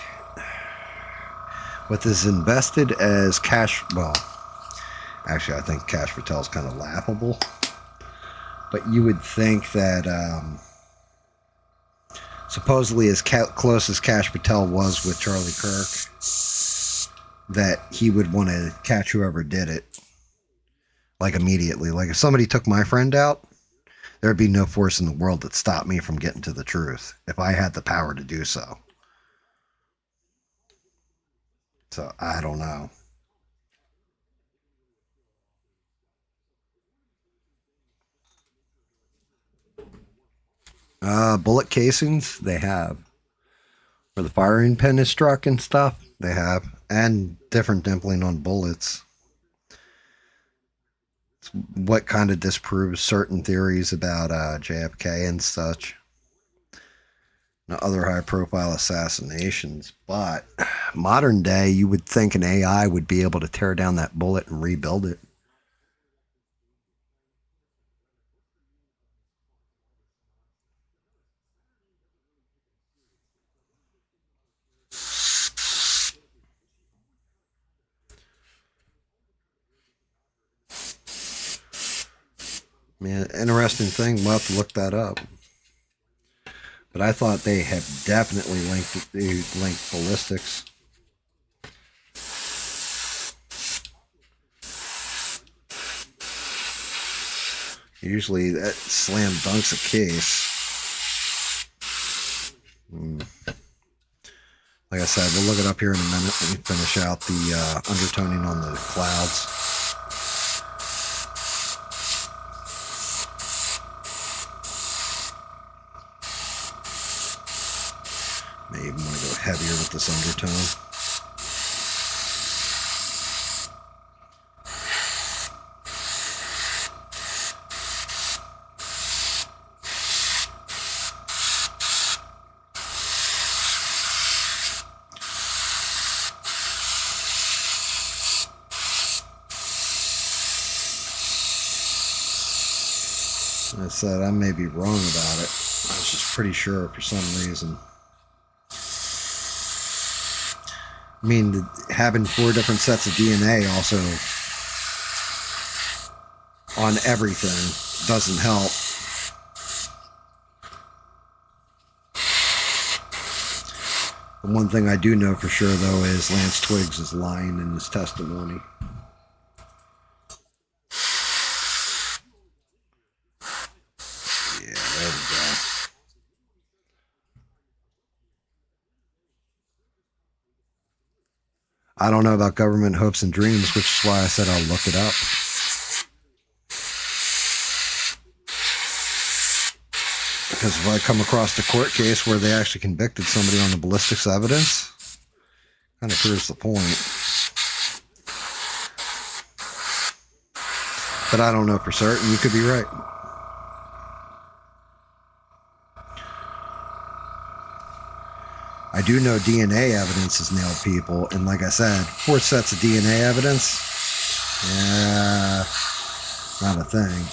[SPEAKER 1] with as invested as Cash, well, actually I think Cash Patel's kind of laughable, but you would think that supposedly as close as Cash Patel was with Charlie Kirk, that he would want to catch whoever did it, like immediately. Like if somebody took my friend out, there'd be no force in the world that stopped me from getting to the truth if I had the power to do so. So I don't know. Bullet casings, they have. Where the firing pin is struck and stuff, they have. And different dimpling on bullets. It's what kind of disproves certain theories about JFK and such. And other high-profile assassinations. But modern day, you would think an AI would be able to tear down that bullet and rebuild it. Man, interesting thing. We'll have to look that up. But I thought they have definitely linked ballistics. Usually that slam dunks a case. Like I said, we'll look it up here in a minute and finish out the undertoning on the clouds. May even want to go heavier with this undertone. I said I may be wrong about it. I was just pretty sure for some reason. I mean, having 4 different sets of DNA also on everything doesn't help. The one thing I do know for sure, though, is Lance Twiggs is lying in his testimony. Yeah, there we go. I don't know about government hopes and dreams, which is why I said I'll look it up. Because if I come across a court case where they actually convicted somebody on the ballistics evidence, kind of proves the point. But I don't know for certain. You could be right. I do know DNA evidence has nailed people, and like I said, 4 sets of DNA evidence, yeah, not a thing.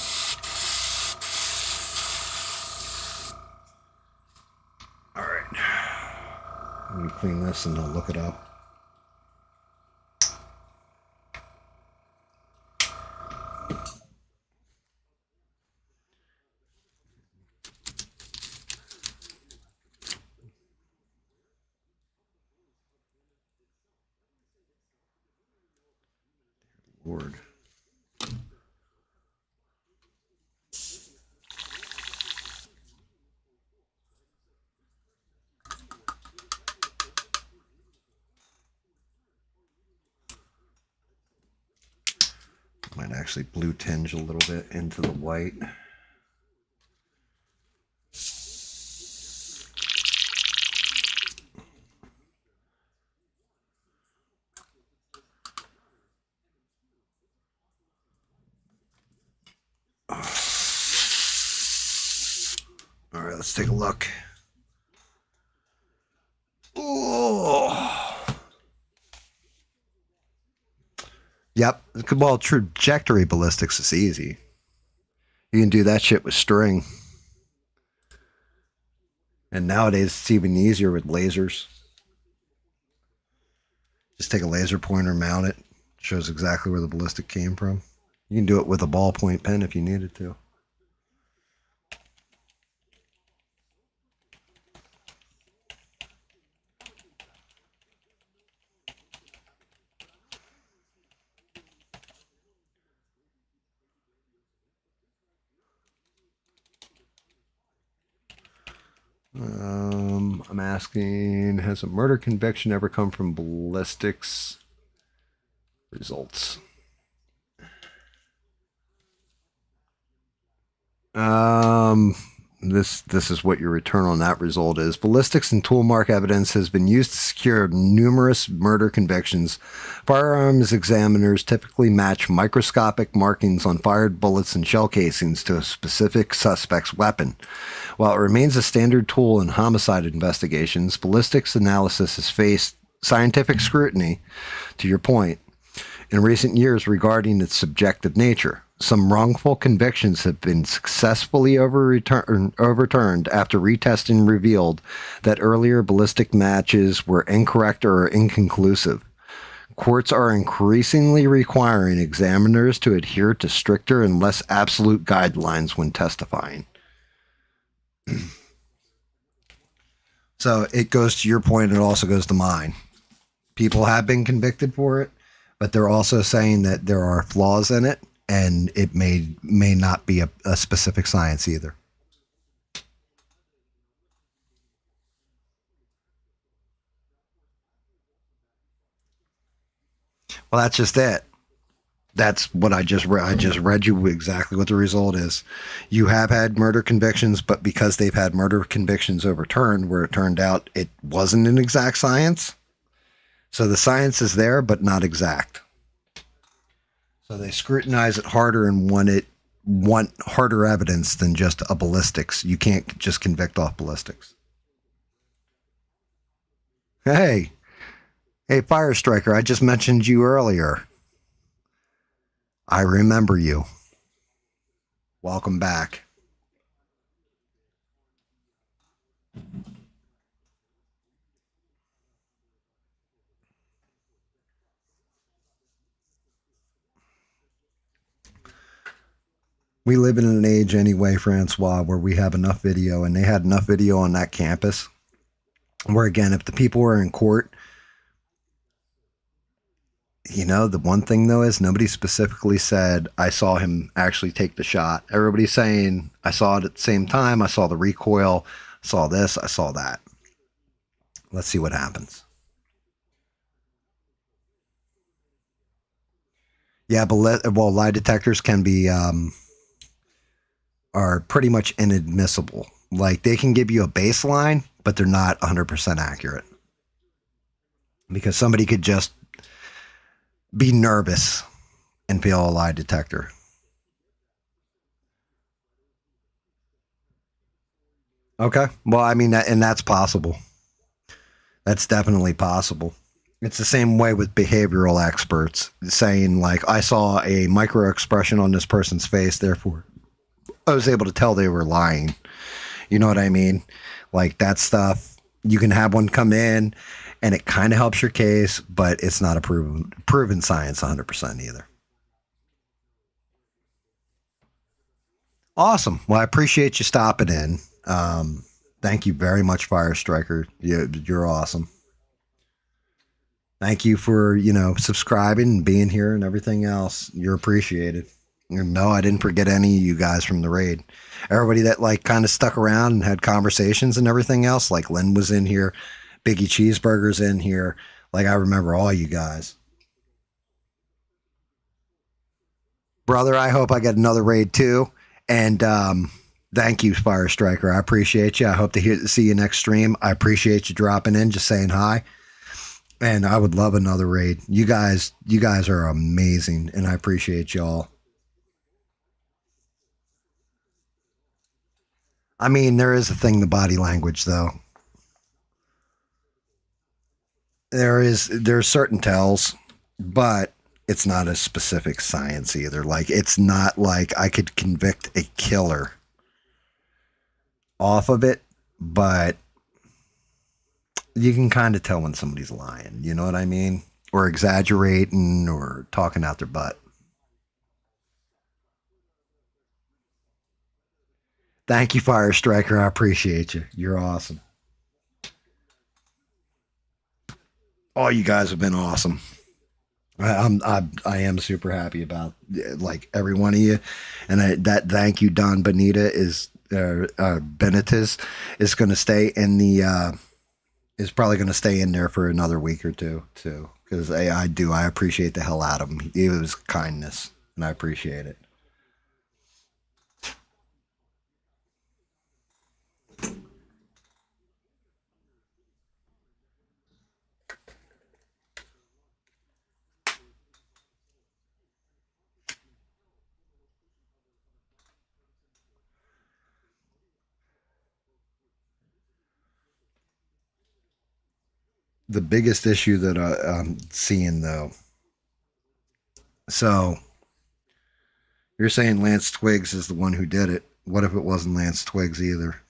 [SPEAKER 1] All right, let me clean this and I'll look it up. Lord. Might actually blue tinge a little bit into the white. All right, let's take a look. Oh. Yep. Well, trajectory ballistics is easy. You can do that shit with string. And nowadays it's even easier with lasers. Just take a laser pointer, mount it. Shows exactly where the ballistic came from. You can do it with a ballpoint pen if you needed to. I'm asking, has a murder conviction ever come from ballistics results? This is what your return on that result is. Ballistics and tool mark evidence has been used to secure numerous murder convictions. Firearms examiners typically match microscopic markings on fired bullets and shell casings to a specific suspect's weapon. While it remains a standard tool in homicide investigations, ballistics analysis has faced scientific scrutiny, to your point, in recent years regarding its subjective nature. Some wrongful convictions have been successfully overturned after retesting revealed that earlier ballistic matches were incorrect or inconclusive. Courts are increasingly requiring examiners to adhere to stricter and less absolute guidelines when testifying. So it goes to your point, and it also goes to mine. People have been convicted for it, but they're also saying that there are flaws in it, and it may not be a specific science either. Well, that's just it. That's what I just read. I just read you exactly what the result is. You have had murder convictions, but because they've had murder convictions overturned, where it turned out it wasn't an exact science. So the science is there, but not exact. So they scrutinize it harder and want harder evidence than just a ballistics. You can't just convict off ballistics. Hey, Fire Striker, I just mentioned you earlier. I remember you. Welcome back. We live in an age anyway, Francois, where we have enough video, and they had enough video on that campus where, again, if the people were in court, you know, the one thing though is nobody specifically said, I saw him actually take the shot. Everybody's saying, I saw it at the same time. I saw the recoil, saw this, I saw that. Let's see what happens. Yeah, but lie detectors can be, are pretty much inadmissible. Like, they can give you a baseline, but they're not 100% accurate. Because somebody could just be nervous and fail a lie detector. Okay. Well, I mean, and that's possible. That's definitely possible. It's the same way with behavioral experts saying, like, I saw a micro expression on this person's face, therefore I was able to tell they were lying. You know what I mean? Like, that stuff, you can have one come in and it kind of helps your case, but it's not a proven science 100% either. Awesome. Well, I appreciate you stopping in. Thank you very much, Fire Striker. You're awesome. Thank you for, subscribing and being here and everything else. You're appreciated. No, I didn't forget any of you guys from the raid. Everybody that kind of stuck around and had conversations and everything else, like Lynn was in here, Biggie Cheeseburger's in here. Like, I remember all you guys. Brother, I hope I get another raid too. And thank you, Fire Striker. I appreciate you. I hope to see you next stream. I appreciate you dropping in, just saying hi. And I would love another raid. You guys are amazing, and I appreciate y'all. I mean, there is a thing to body language, though. There's certain tells, but it's not a specific science either. Like, it's not like I could convict a killer off of it, but you can kind of tell when somebody's lying. You know what I mean? Or exaggerating or talking out their butt. Thank you, Fire Striker. I appreciate you. You're awesome. All you guys have been awesome. I am super happy about like every one of you, and that thank you, Don Benita is Benitez is going to stay in the is probably going to stay in there for another week or two too, because I appreciate the hell out of him. It was kindness, and I appreciate it. The biggest issue that I'm seeing though, so you're saying Lance Twiggs is the one who did it. What if it wasn't Lance Twiggs either?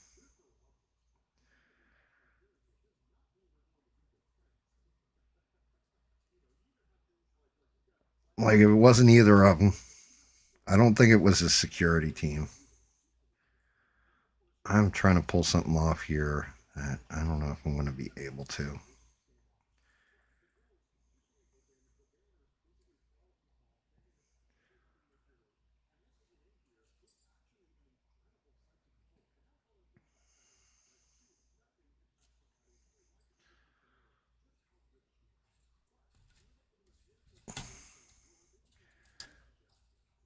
[SPEAKER 1] Like, if it wasn't either of them, I don't think it was a security team. I'm trying to pull something off here that I don't know if I'm going to be able to.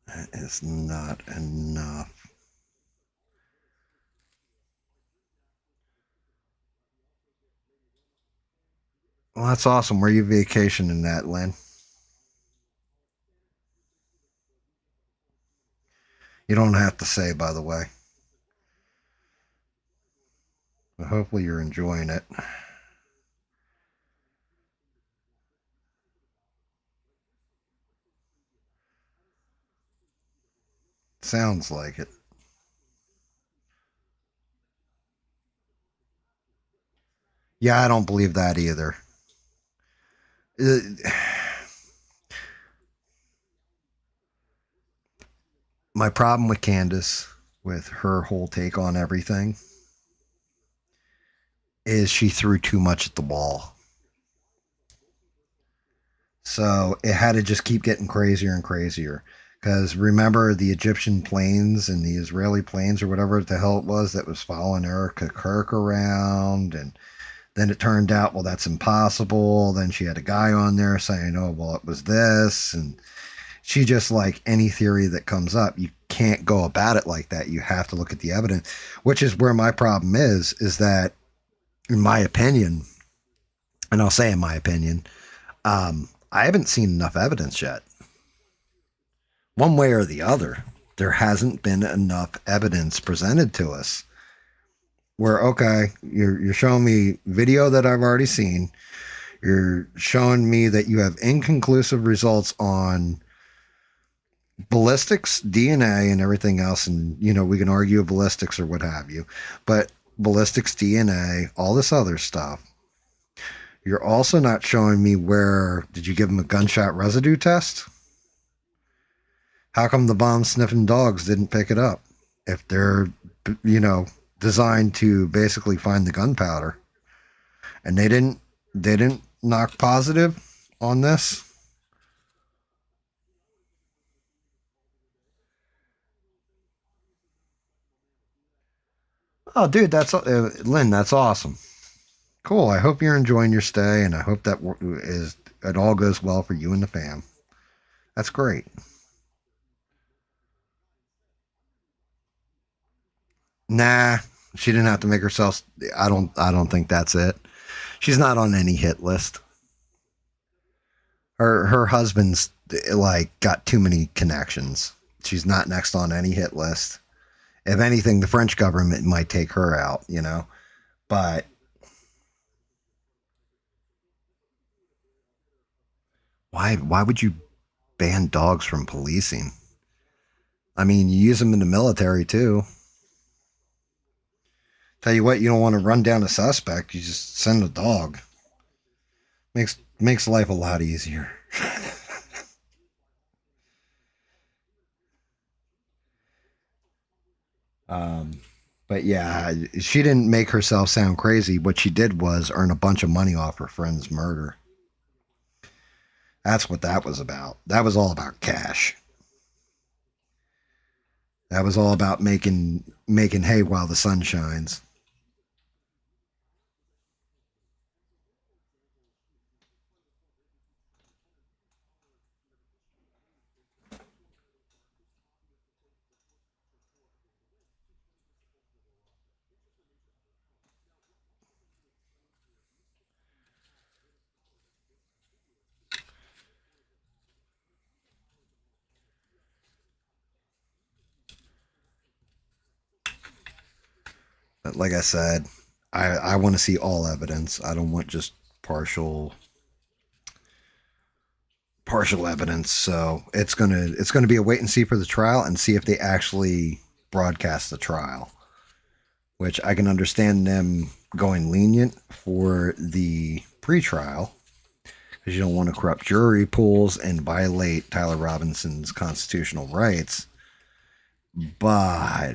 [SPEAKER 1] That is not enough. Well, that's awesome. Where are you vacationing at, Len? You don't have to say, by the way. But hopefully you're enjoying it. Sounds like it. Yeah, I don't believe that either. My problem with Candace, with her whole take on everything, is she threw too much at the wall. So it had to just keep getting crazier and crazier. Because remember the Egyptian planes and the Israeli planes or whatever the hell it was that was following Erica Kirk around, and then it turned out, well, that's impossible. Then she had a guy on there saying, oh, well, it was this. And she just, like any theory that comes up, you can't go about it like that. You have to look at the evidence, which is where my problem is that, in my opinion, and I'll say in my opinion, I haven't seen enough evidence yet. One way or the other, there hasn't been enough evidence presented to us where, okay, you're showing me video that I've already seen. You're showing me that you have inconclusive results on ballistics, DNA, and everything else. And, you know, we can argue ballistics or what have you, but ballistics, DNA, all this other stuff. You're also not showing me where, did you give them a gunshot residue test? How come the bomb sniffing dogs didn't pick it up? If they're, you know, designed to basically find the gunpowder, and they didn't knock positive on this. Oh, dude, that's Lynn. That's awesome. Cool. I hope you're enjoying your stay, and I hope that it all goes well for you and the fam. That's great. Nah, she didn't have to make herself. I don't think that's it. She's not on any hit list. Her husband's like got too many connections. She's not next on any hit list. If anything, the French government might take her out, you know. But why would you ban dogs from policing? I mean, you use them in the military too. Tell you what, you don't want to run down a suspect. You just send a dog. Makes life a lot easier. But yeah, she didn't make herself sound crazy. What she did was earn a bunch of money off her friend's murder. That's what that was about. That was all about cash. That was all about making hay while the sun shines. But like I said, I want to see all evidence. I don't want just partial evidence. So it's gonna be a wait and see for the trial and see if they actually broadcast the trial. Which I can understand them going lenient for the pre-trial because you don't want to corrupt jury pools and violate Tyler Robinson's constitutional rights. But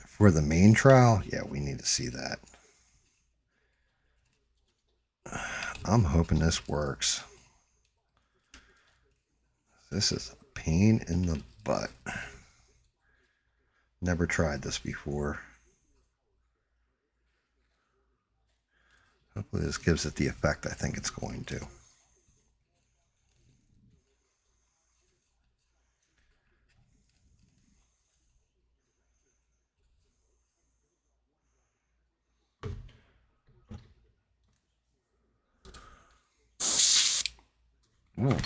[SPEAKER 1] for the main trial, yeah, we need to see that. I'm hoping this works. This is a pain in the butt. Never tried this before. Hopefully this gives it the effect I think it's going to. Oh.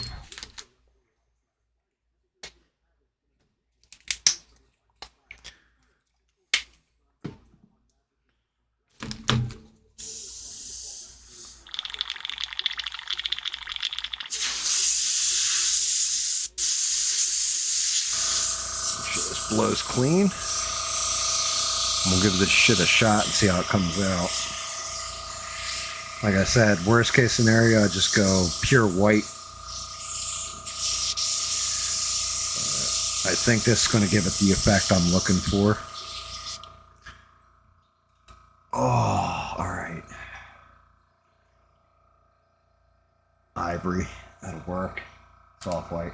[SPEAKER 1] This blows clean. We'll give this shit a shot and see how it comes out. Like I said, worst case scenario, I just go pure white. I think this is going to give it the effect I'm looking for. Oh, all right. Ivory, that'll work. It's off white.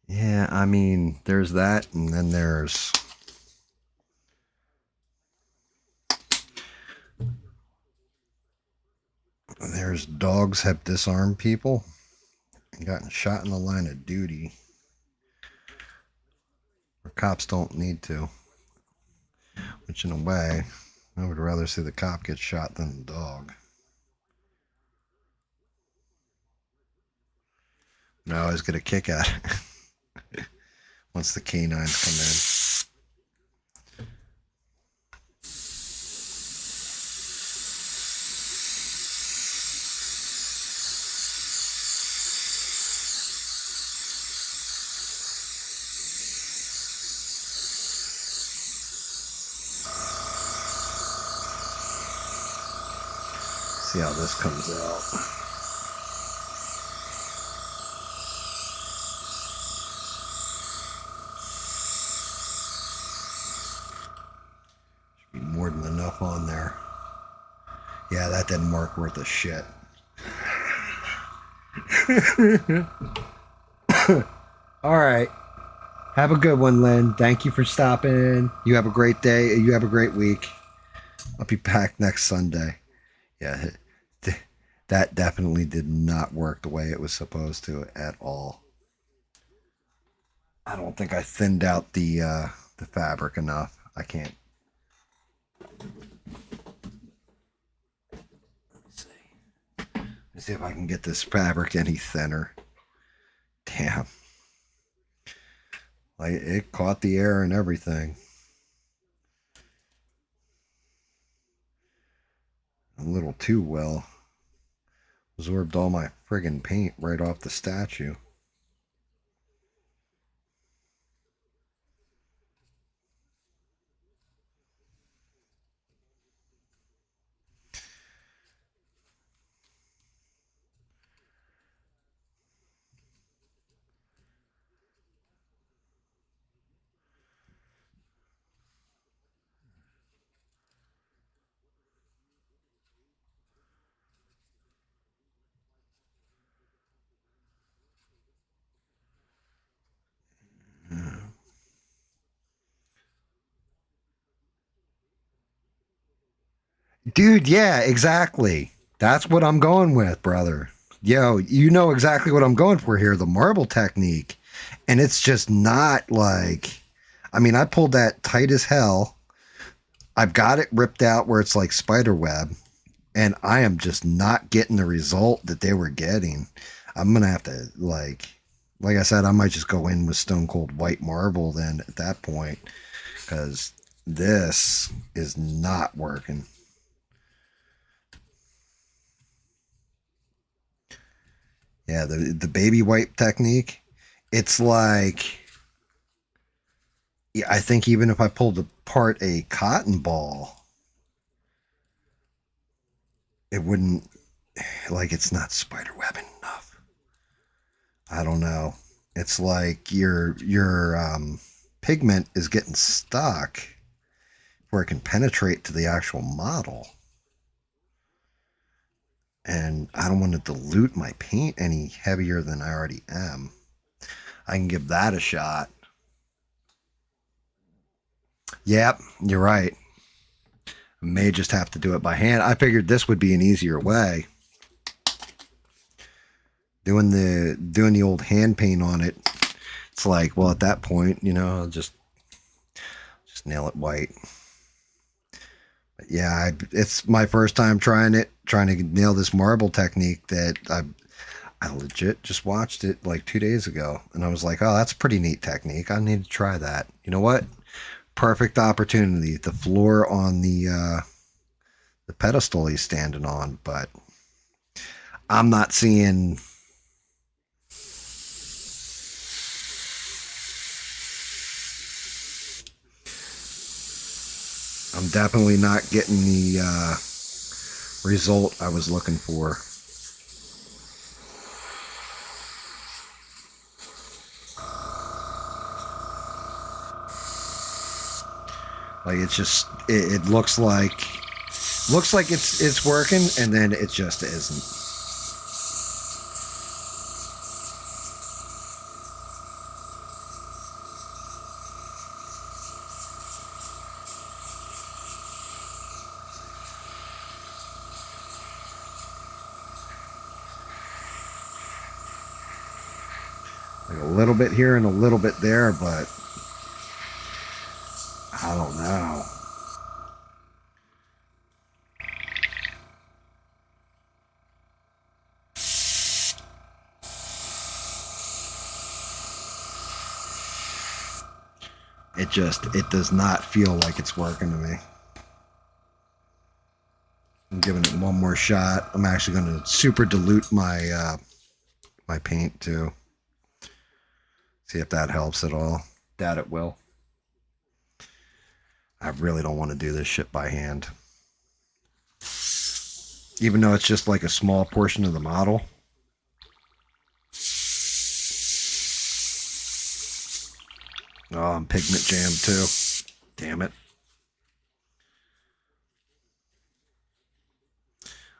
[SPEAKER 1] Yeah, I mean, there's that, and then there's dogs have disarmed people and gotten shot in the line of duty. Or cops don't need to. Which in a way, I would rather see the cop get shot than the dog. And I always get a kick out of it once the canines come in. See how this comes out. Should be more than enough on there. Yeah, that didn't work worth a shit. All right. Have a good one, Lynn. Thank you for stopping. You have a great day. You have a great week. I'll be back next Sunday. Yeah, that definitely did not work the way it was supposed to at all. I don't think I thinned out the fabric enough. I can't. Let's see if I can get this fabric any thinner. Damn. Like, it caught the air and everything. a little too well. Absorbed all my friggin' paint right off the statue. Dude, yeah, exactly. That's what I'm going with, brother. Yo, you know exactly what I'm going for here, the marble technique. And it's just not like, I mean, I pulled that tight as hell. I've got it ripped out where it's like spider web, and I am just not getting the result that they were getting. I'm going to have to, like I said, I might just go in with stone cold white marble then at that point, because this is not working. Yeah, the baby wipe technique, it's like, yeah, I think even if I pulled apart a cotton ball, it wouldn't, like, it's not spider webbing enough. I don't know. It's like your pigment is getting stuck where it can penetrate to the actual model. And I don't want to dilute my paint any heavier than I already am. I can give that a shot. Yep, you're right. I may just have to do it by hand. I figured this would be an easier way. Doing the old hand paint on it, it's like, well, at that point, you know, I'll just nail it white. But yeah, it's my first time trying to nail this marble technique that I legit just watched it like 2 days ago, and I was like, oh, that's a pretty neat technique. I need to try that. You know what? Perfect opportunity. The floor on the pedestal he's standing on, but I'm not seeing. I'm definitely not getting the result I was looking for. Like, it's just, it looks like it's working, and then it just isn't. Like a little bit here and a little bit there, but I don't know. It does not feel like it's working to me. I'm giving it one more shot. I'm actually going to super dilute my my paint too. See if that helps at all. That it will. I really don't want to do this shit by hand. Even though it's just like a small portion of the model. Oh, I'm pigment jammed too. Damn it.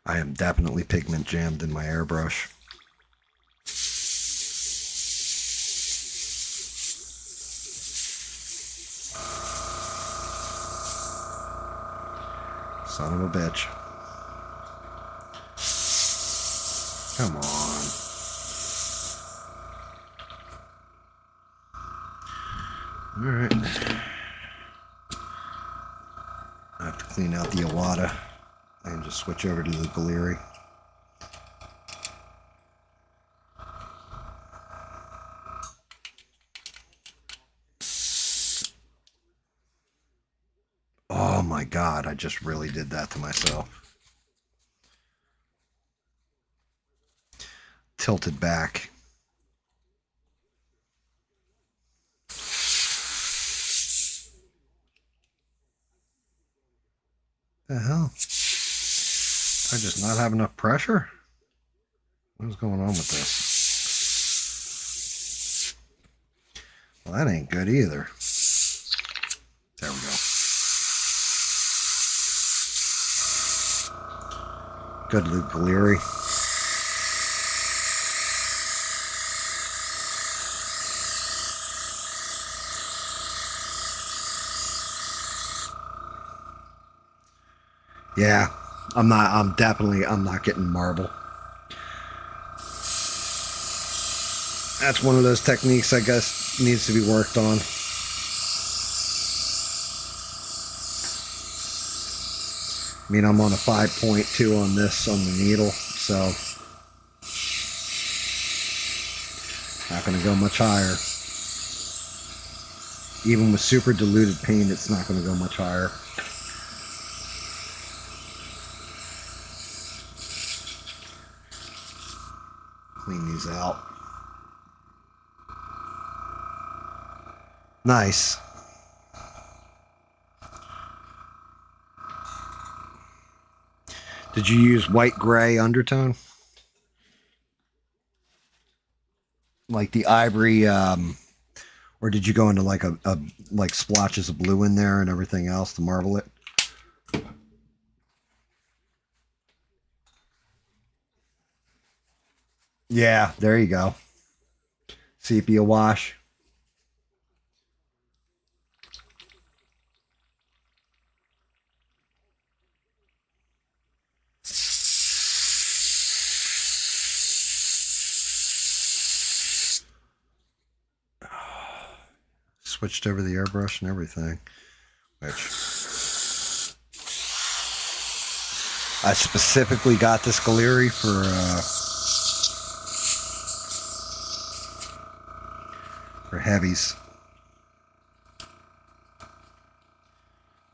[SPEAKER 1] I am definitely pigment jammed in my airbrush. Son of a bitch. Come on. Alright. I have to clean out the Iwata and just switch over to the Galeri. Oh my god, I just really did that to myself. tilted back. The hell? I just not have enough pressure? What's going on with this? Well, that ain't good either. There we go. Good Luke Galleri. Yeah, I'm not getting marble. That's one of those techniques I guess needs to be worked on. I mean, I'm on a 5.2 on this on the needle, so not going to go much higher. Even with super diluted paint, it's not going to go much higher. Clean these out. Nice. Did you use white gray undertone? Like the ivory, or did you go into like a like splotches of blue in there and everything else to marble it? Yeah, there you go. Sepia wash. Switched over the airbrush and everything, which I specifically got this Galleri for heavies.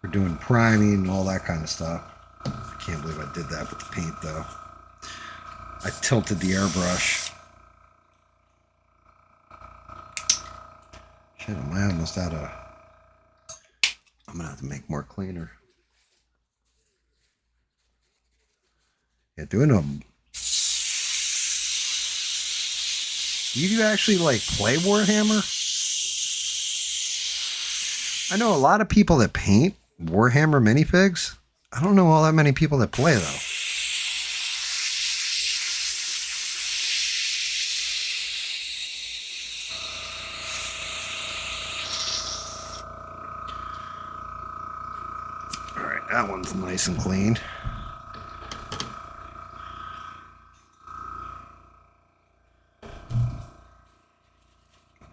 [SPEAKER 1] We're doing priming and all that kind of stuff. I can't believe I did that with the paint though. I tilted the airbrush. Shit, am I almost out of... I'm gonna have to make more cleaner. Yeah, doing a... Do you actually like play Warhammer? I know a lot of people that paint Warhammer minifigs. I don't know all that many people that play though. That one's nice and clean.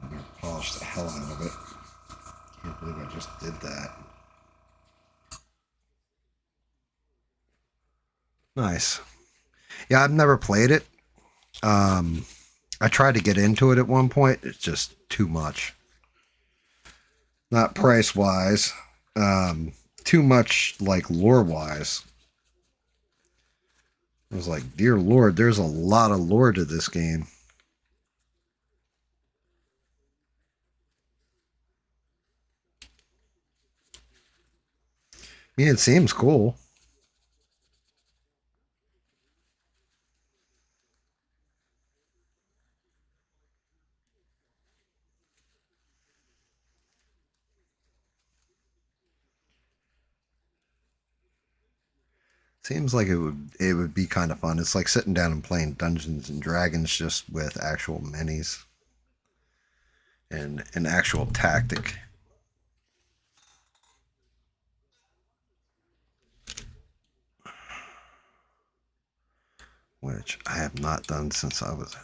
[SPEAKER 1] I'm gonna polish the hell out of it. Can't believe I just did that. Nice. Yeah, I've never played it. I tried to get into it at one point. It's just too much. Not price-wise. Too much like lore-wise. I was like, dear Lord, there's a lot of lore to this game. I mean, it seems cool. Seems like it would be kind of fun. It's like sitting down and playing Dungeons and Dragons just with actual minis and an actual tactic. Which I have not done since I was,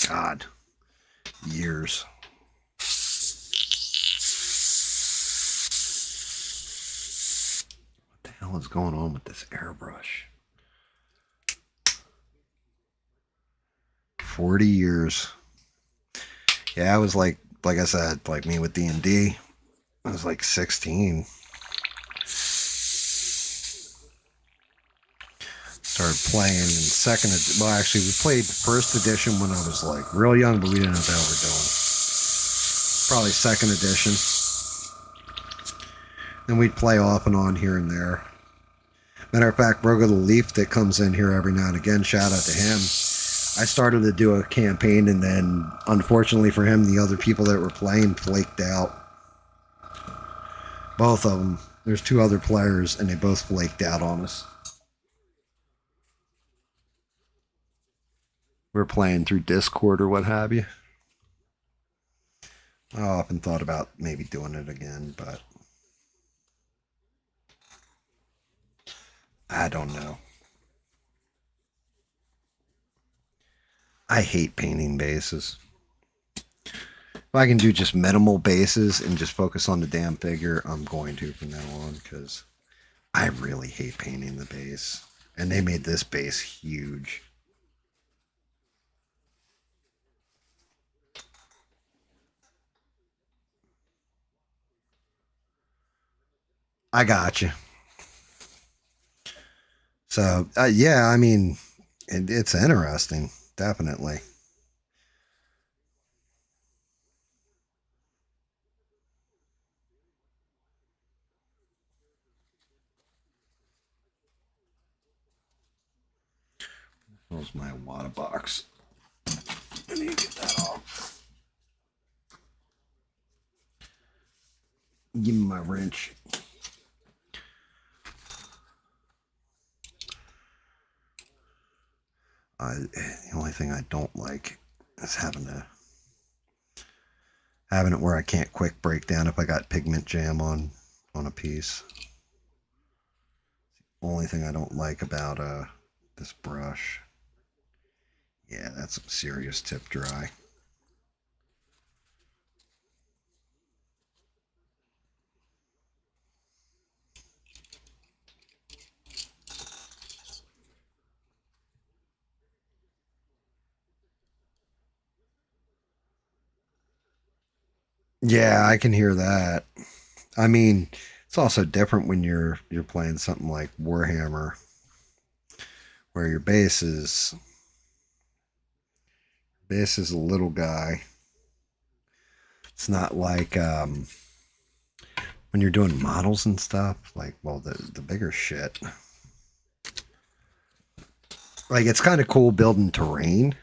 [SPEAKER 1] God, years. What the hell is going on with this airbrush? 40 years. Yeah, I was like I said, like me with D&D. I was like 16. Started playing in second. Well, actually, we played first edition when I was like real young, but we didn't know what we were doing. Probably second edition. Then we'd play off and on here and there. Matter of fact, Brogo the Leaf that comes in here every now and again, shout out to him. I started to do a campaign, and then unfortunately for him, the other people that were playing flaked out. Both of them. There's 2 other players, and they both flaked out on us. We're playing through Discord or what have you. I often thought about maybe doing it again, but I don't know. I hate painting bases. If I can do just minimal bases and just focus on the damn figure, I'm going to from now on, because I really hate painting the base. And they made this base huge. I got you. So, yeah, I mean, it's interesting. Definitely. Where's my water box? I need to get that off. Give me my wrench. The only thing I don't like is having it where I can't quick break down if I got pigment jam on a piece. Only thing I don't like about this brush. Yeah, that's some serious tip dry. Yeah, I can hear that. I mean, it's also different when you're playing something like Warhammer, where your base is a little guy. It's not like when you're doing models and stuff, like, well, the bigger shit. Like, it's kind of cool building terrain.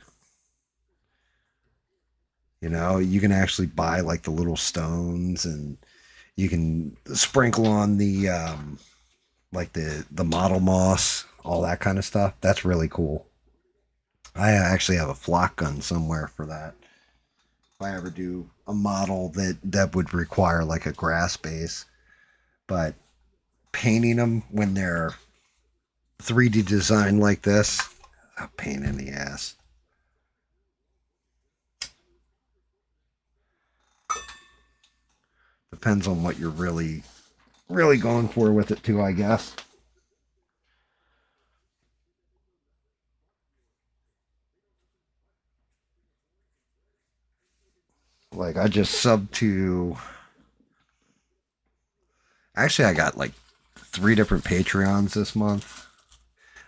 [SPEAKER 1] You know, you can actually buy like the little stones, and you can sprinkle on the like the model moss, all that kind of stuff. That's really cool. I actually have a flock gun somewhere for that. If I ever do a model that would require like a grass base, but painting them when they're 3D designed like this, a pain in the ass. Depends on what you're really going for with it too, I guess. Like, I just subbed to... Actually, I got like 3 different Patreons this month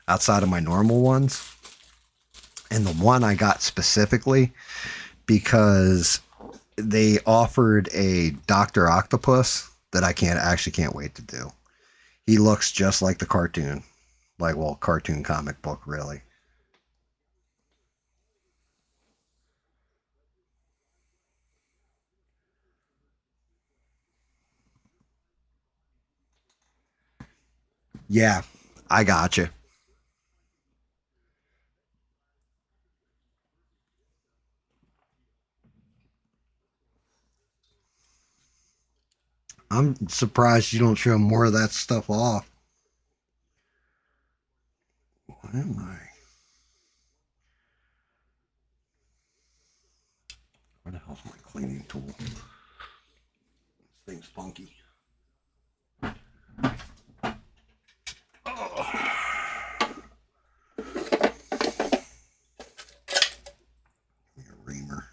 [SPEAKER 1] outside of my normal ones. And the one I got specifically because they offered a Dr. Octopus that I can't wait to do. He looks just like the cartoon. Like, well, cartoon comic book, really. Yeah, I got you. I'm surprised you don't show more of that stuff off. What am I? Where the hell's my cleaning tool? This thing's funky. Oh. Give me a reamer.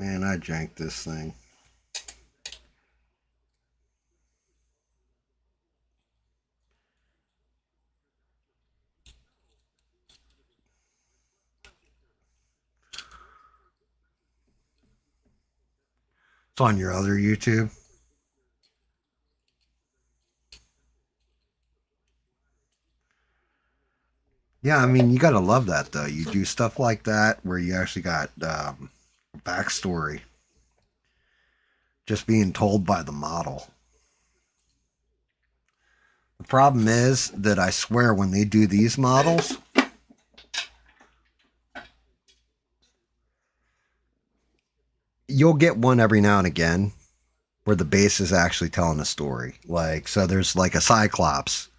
[SPEAKER 1] Man, I janked this thing. It's on your other YouTube. Yeah, I mean, you gotta love that though. You do stuff like that where you actually got backstory just being told by the model. The problem is that I swear when they do these models, you'll get one every now and again where the base is actually telling a story. Like, so there's like a Cyclops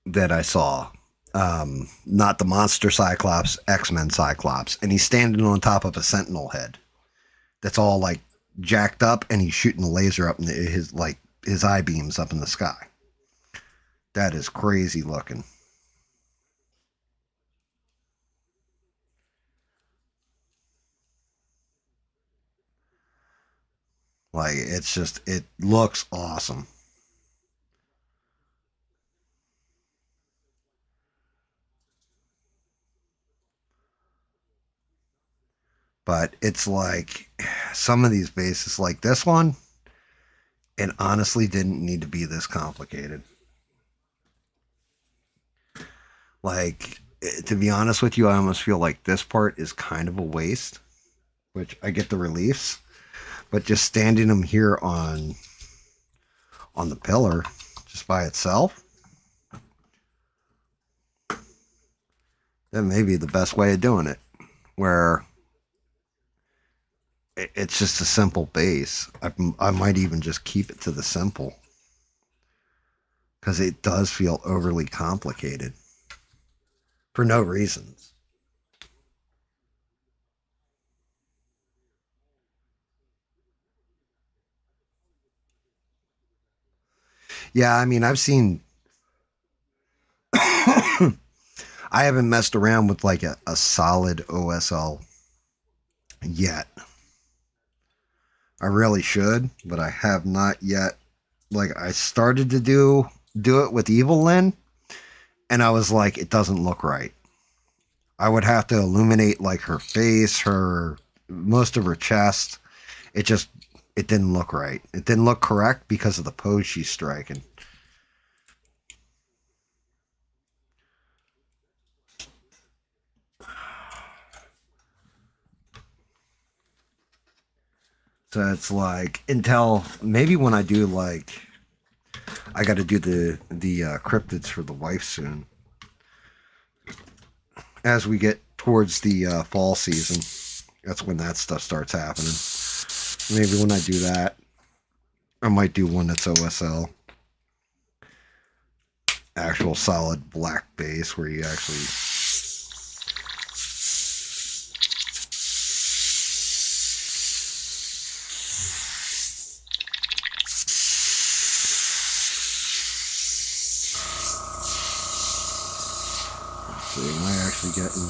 [SPEAKER 1] that I saw. Not the monster Cyclops, X-Men Cyclops. And he's standing on top of a Sentinel head that's all like jacked up, and he's shooting a laser up in his eye beams up in the sky. That is crazy looking. Like, it's just, it looks awesome. But it's like some of these bases, like this one, it honestly didn't need to be this complicated. Like, to be honest with you, I almost feel like this part is kind of a waste, which I get the reliefs, but just standing them here on the pillar just by itself, that may be the best way of doing it, where it's just a simple base. I might even just keep it to the simple, because it does feel overly complicated for no reasons. Yeah, I mean, I've seen I haven't messed around with like a solid OSL yet. I really should, but I have not yet. Like, I started to do it with Evelyn, and I was like, it doesn't look right. I would have to illuminate like her face, most of her chest. It didn't look right. It didn't look correct because of the pose she's striking. So it's like, until maybe when I do, like, I got to do the cryptids for the wife soon. As we get towards the fall season, that's when that stuff starts happening. Maybe when I do that, I might do one that's OSL. Actual solid black base where you actually... Let's see, am I actually getting...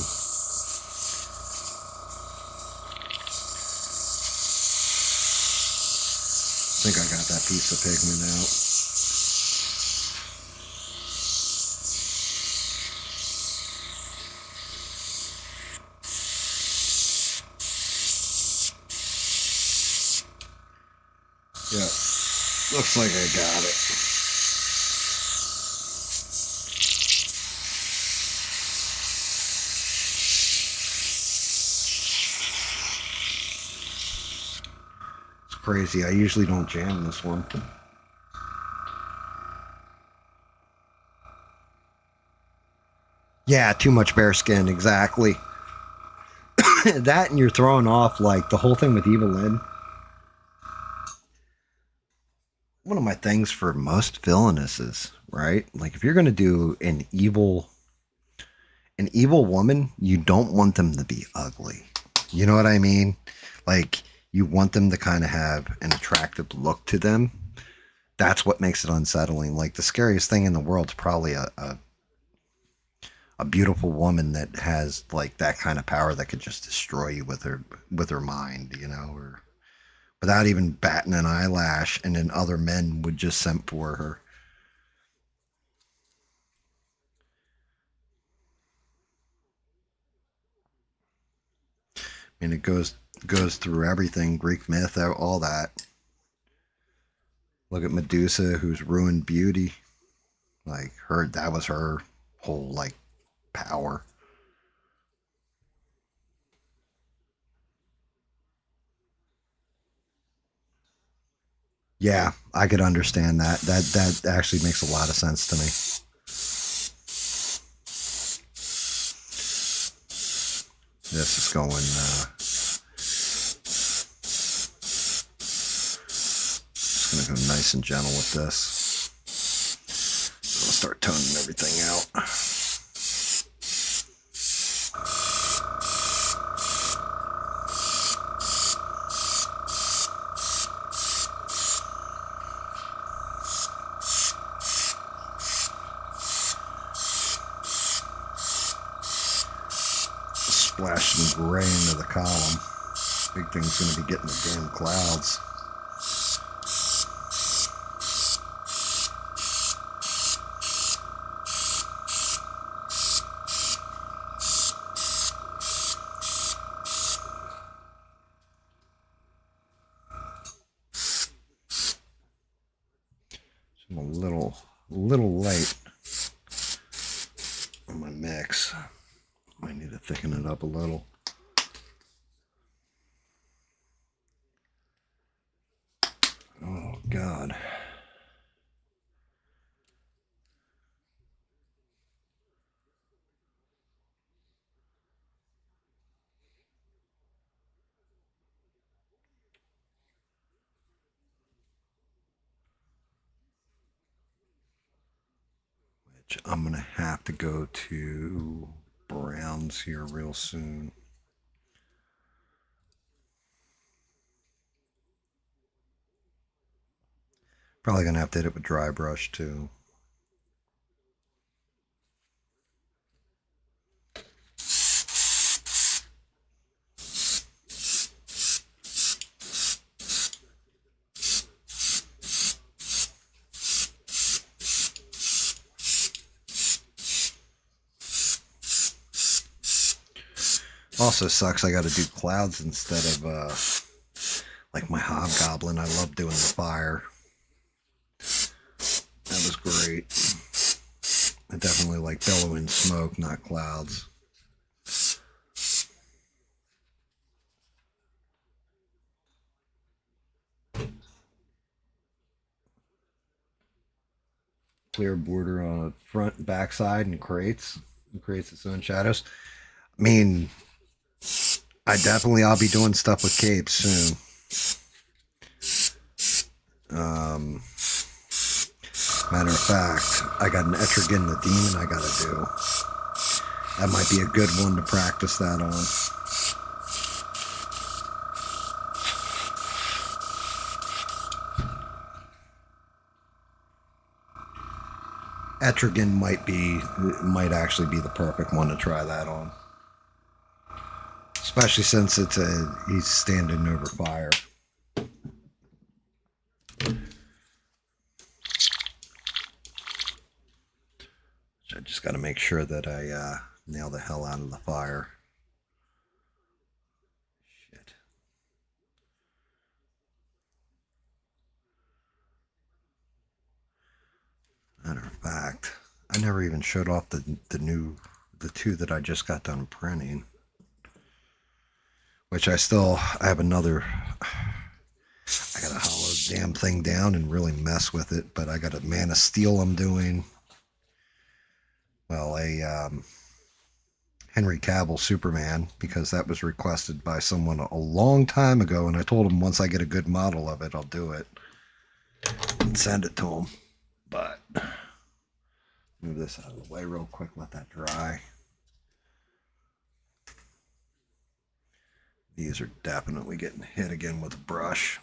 [SPEAKER 1] I think I got that piece of pigment out. Yeah, looks like I got it. Crazy. I usually don't jam this one. Yeah, too much bare skin, exactly. That, and you're throwing off like the whole thing with Evelyn. One of my things for most villainesses, right? Like, if you're going to do an evil woman, you don't want them to be ugly. You know what I mean? Like, you want them to kind of have an attractive look to them. That's what makes it unsettling. Like, the scariest thing in the world is probably a a beautiful woman that has like that kind of power that could just destroy you with her mind, you know, or without even batting an eyelash, and then other men would just send for her. And it goes through everything, Greek myth, all that. Look at Medusa, who's ruined beauty. Like that was her whole like power. Yeah, I could understand that. That actually makes a lot of sense to me. This is going just gonna go nice and gentle with this. I'll start toning everything out. Splash some gray into the column. Big thing's gonna be getting the damn clouds. I'm a little light on my mix. Might need to thicken it up a little. Oh, God. Which I'm going to have to go to browns here real soon. Probably going to have to hit it with dry brush too. Also sucks I got to do clouds instead of like my hobgoblin. I love doing the fire. That was great. I definitely like billowing smoke, not clouds. Clear border on the front and back side and creates its own shadows. I mean, I'll be doing stuff with capes soon. Matter of fact, I got an Etrigan the Demon I gotta do. That might be a good one to practice that on. Etrigan might actually be the perfect one to try that on. Especially since he's standing over fire. I just got to make sure that I nail the hell out of the fire. Shit. Matter of fact, I never even showed off the two that I just got done printing. Which I have another. I gotta hollow the damn thing down and really mess with it, but I got a Man of Steel I'm doing. Well, a Henry Cavill Superman, because that was requested by someone a long time ago, and I told him once I get a good model of it, I'll do it and send it to him. But move this out of the way real quick, let that dry. These are definitely getting hit again with a brush.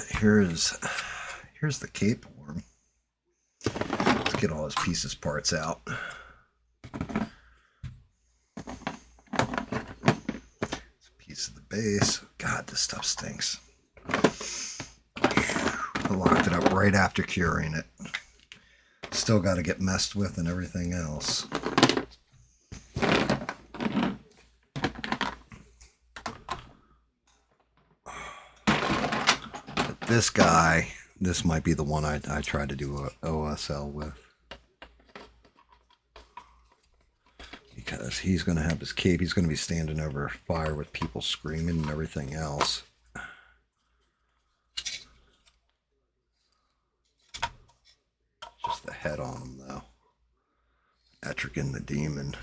[SPEAKER 1] Here's the cape worm. Let's get all his pieces parts out. It's a piece of the base. God, this stuff stinks. I locked it up right after curing it. Still got to get messed with and everything else. But this guy, this might be the one I tried to do a OSL with. Because he's going to have his cape. He's going to be standing over fire with people screaming and everything else. Just the head on him, though. Etrigan the Demon.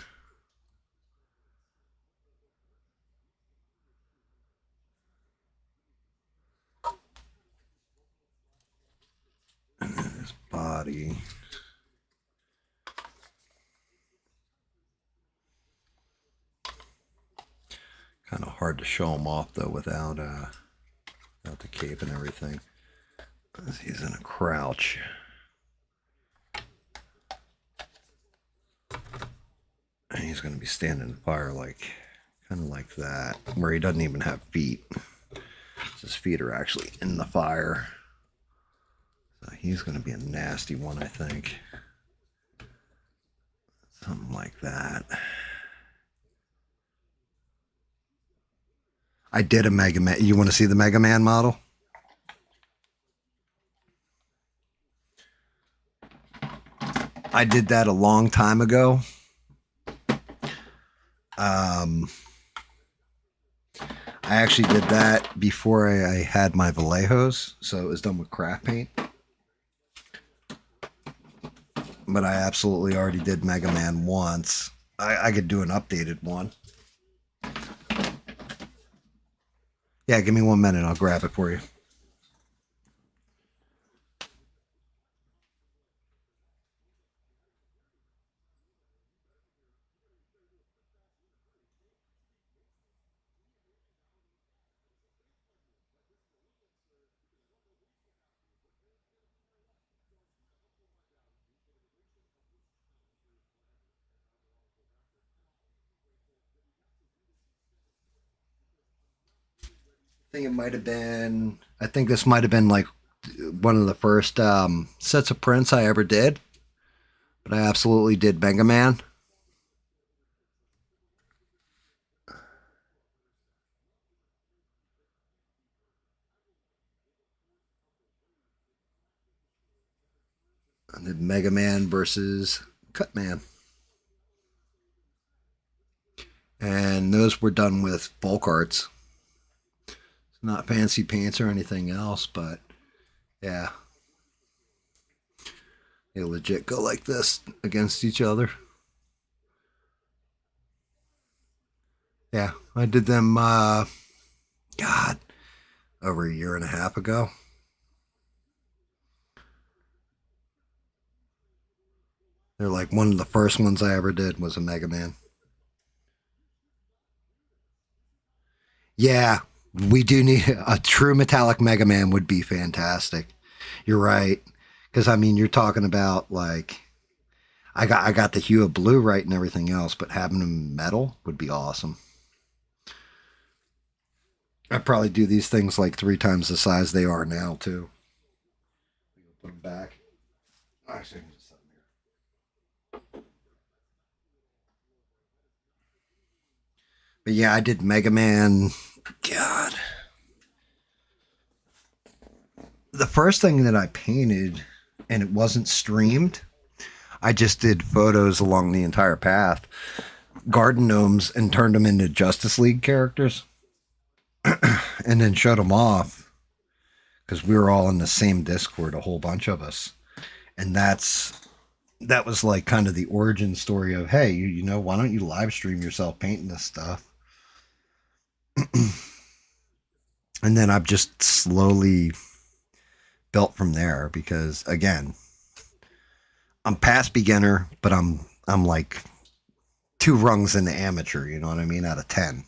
[SPEAKER 1] And then his body. Kind of hard to show him off, though, without the cape and everything. He's in a crouch. And he's going to be standing in fire kind of like that, where he doesn't even have feet. His feet are actually in the fire. So he's going to be a nasty one, I think. Something like that. I did a Mega Man. You want to see the Mega Man model? I did that a long time ago. I actually did that before I had my Vallejos, so it was done with craft paint. But I absolutely already did Mega Man once. I could do an updated one. Yeah, give me 1 minute. I'll grab it for you. I think this might have been like one of the first sets of prints I ever did. But I absolutely did Mega Man. I did Mega Man versus Cutman. And those were done with bulk arts. Not fancy paints or anything else, but yeah. They legit go like this against each other. Yeah, I did them, over a year and a half ago. They're like one of the first ones I ever did was a Mega Man. Yeah. We do need a true metallic Mega Man would be fantastic. You're right. Because, I mean, you're talking about, like, I got the hue of blue right and everything else, but having them metal would be awesome. I'd probably do these things like 3 times the size they are now, too. Put them back. Actually, just set them here. But yeah, I did Mega Man. God. The first thing that I painted, and it wasn't streamed, I just did photos along the entire path, garden gnomes, and turned them into Justice League characters. And then showed them off, because we were all in the same Discord, a whole bunch of us. And that was like kind of the origin story of, hey, you know, why don't you live stream yourself painting this stuff? And then I've just slowly built from there because, again, I'm past beginner, but I'm like 2 rungs into amateur, you know what I mean, out of 10.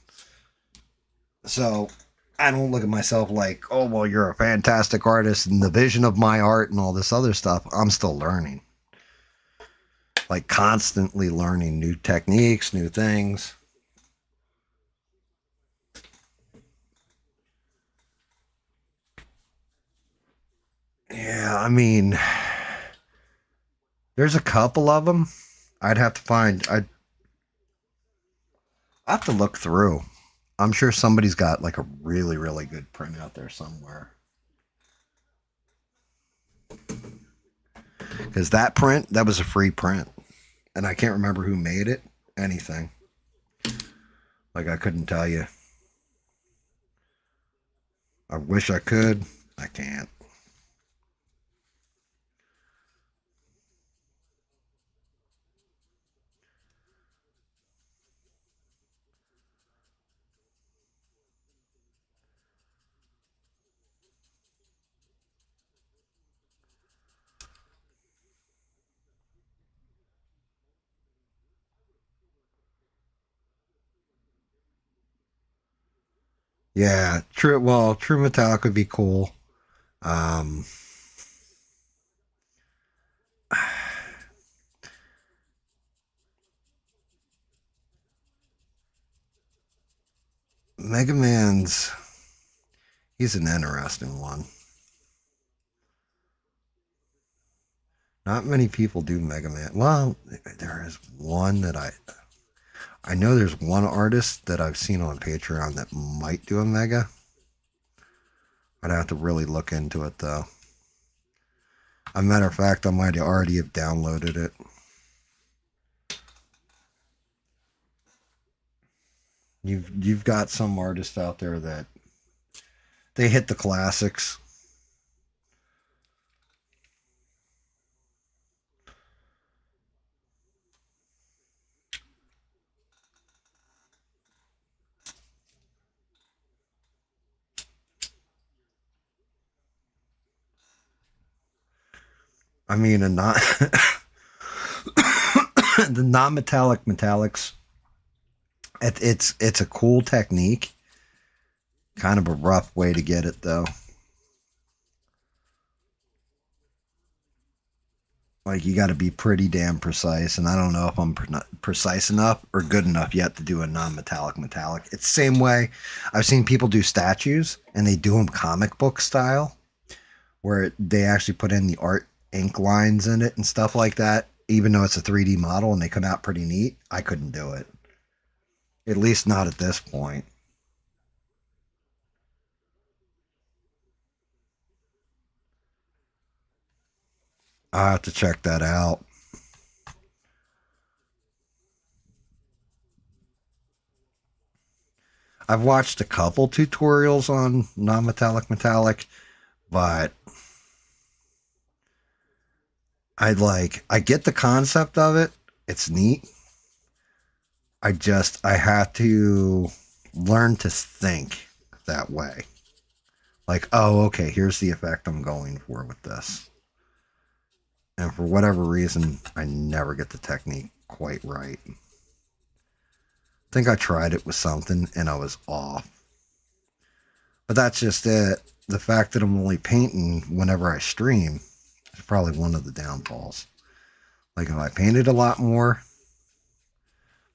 [SPEAKER 1] So I don't look at myself like, oh, well, you're a fantastic artist and the vision of my art and all this other stuff. I'm still learning. Like constantly learning new techniques, new things. Yeah, I mean, there's a couple of them. I'd have to find. I have to look through. I'm sure somebody's got like a really, really good print out there somewhere. Because that print, that was a free print. And I can't remember who made it. Anything. Like, I couldn't tell you. I wish I could. I can't. Yeah, true. Well, True Metallic would be cool. Um, Mega Man's, he's an interesting one. Not many people do Mega Man. Well, there is one that I know there's one artist that I've seen on Patreon that might do a Mega. I'd have to really look into it though. As a matter of fact, I might already have downloaded it. You've got some artists out there that they hit the classics. I mean, the non-metallic metallics. It's a cool technique. Kind of a rough way to get it though. Like you got to be pretty damn precise, and I don't know if I'm precise enough or good enough yet to do a non-metallic metallic. It's the same way I've seen people do statues, and they do them comic book style, where they actually put in the art ink lines in it and stuff like that. Even though it's a 3D model and they come out pretty neat, I couldn't do it. At least not at this point. I'll have to check that out. I've watched a couple tutorials on non-metallic metallic, but I get the concept of it. It's neat. I have to learn to think that way. Like, oh, okay, here's the effect I'm going for with this. And for whatever reason, I never get the technique quite right. I think I tried it with something and I was off. But that's just it. The fact that I'm only painting whenever I stream is probably one of the downfalls. Like if I painted a lot more,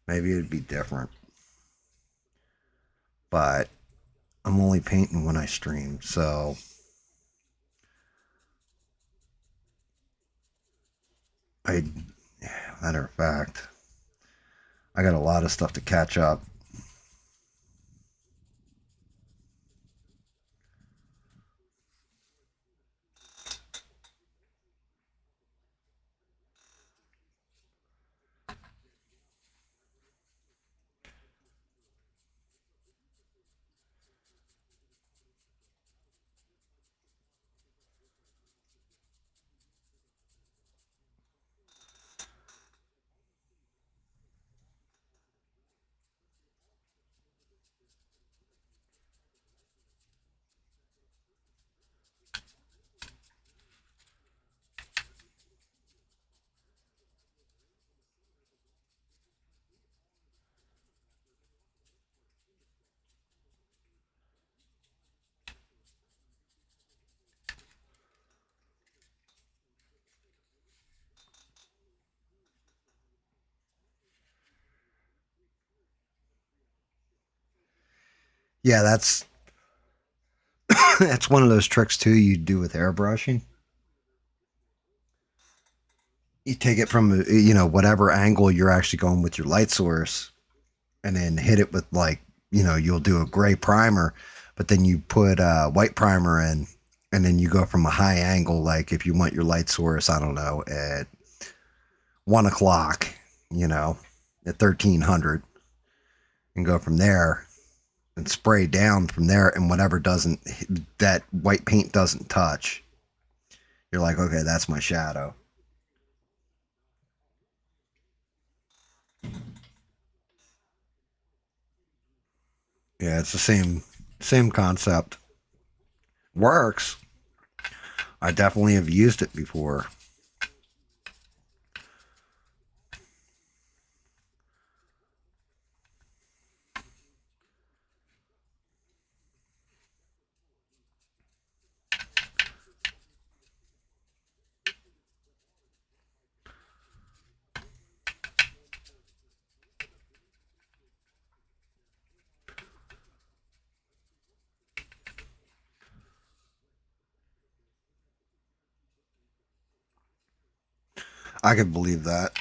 [SPEAKER 1] maybe it'd be different. But I'm only painting when I stream, so matter of fact, I got a lot of stuff to catch up. Yeah, that's that's one of those tricks too you do with airbrushing. You take it from whatever angle you're actually going with your light source, and then hit it with like you'll do a gray primer, but then you put white primer in, and then you go from a high angle. Like if you want your light source, I don't know, at 1 o'clock, at 1300, and go from there and spray down from there, and whatever that white paint doesn't touch, you're like, okay, that's my shadow. Yeah, it's the same concept. Works. I definitely have used it before. I could believe that.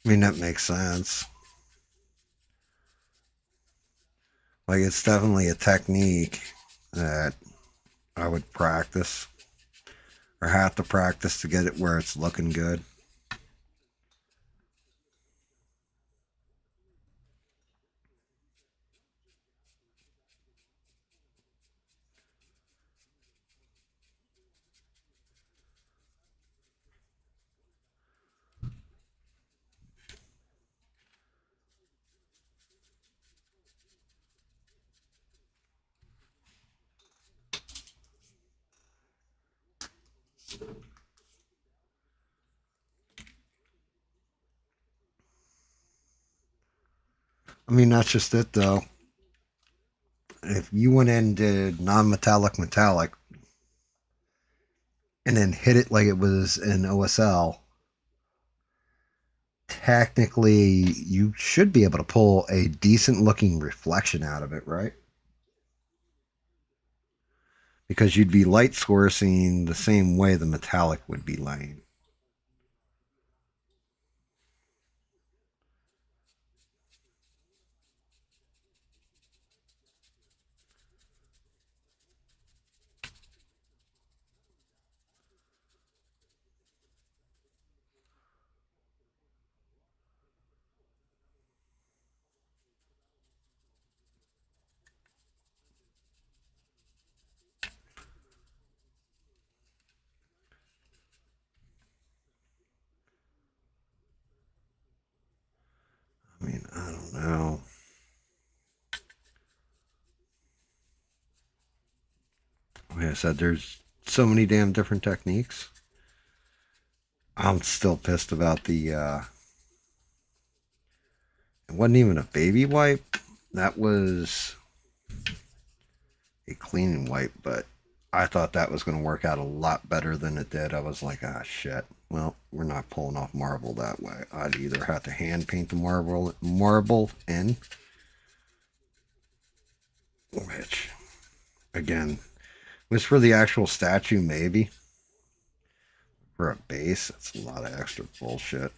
[SPEAKER 1] I mean, that makes sense. Like, it's definitely a technique that I would practice, or have to practice to get it where it's looking good. I mean, that's just it, though. If you went in and did non-metallic metallic, and then hit it like it was an OSL, technically you should be able to pull a decent looking reflection out of it, right? Because you'd be light sourcing the same way the metallic would be laying. I mean, I don't know. Like I said, there's so many damn different techniques. I'm still pissed about the, it wasn't even a baby wipe. That was a cleaning wipe, but I thought that was going to work out a lot better than it did. I was like, ah, shit. Well, we're not pulling off marble that way. I'd either have to hand paint the marble in, which, again, was for the actual statue, maybe. For a base, that's a lot of extra bullshit.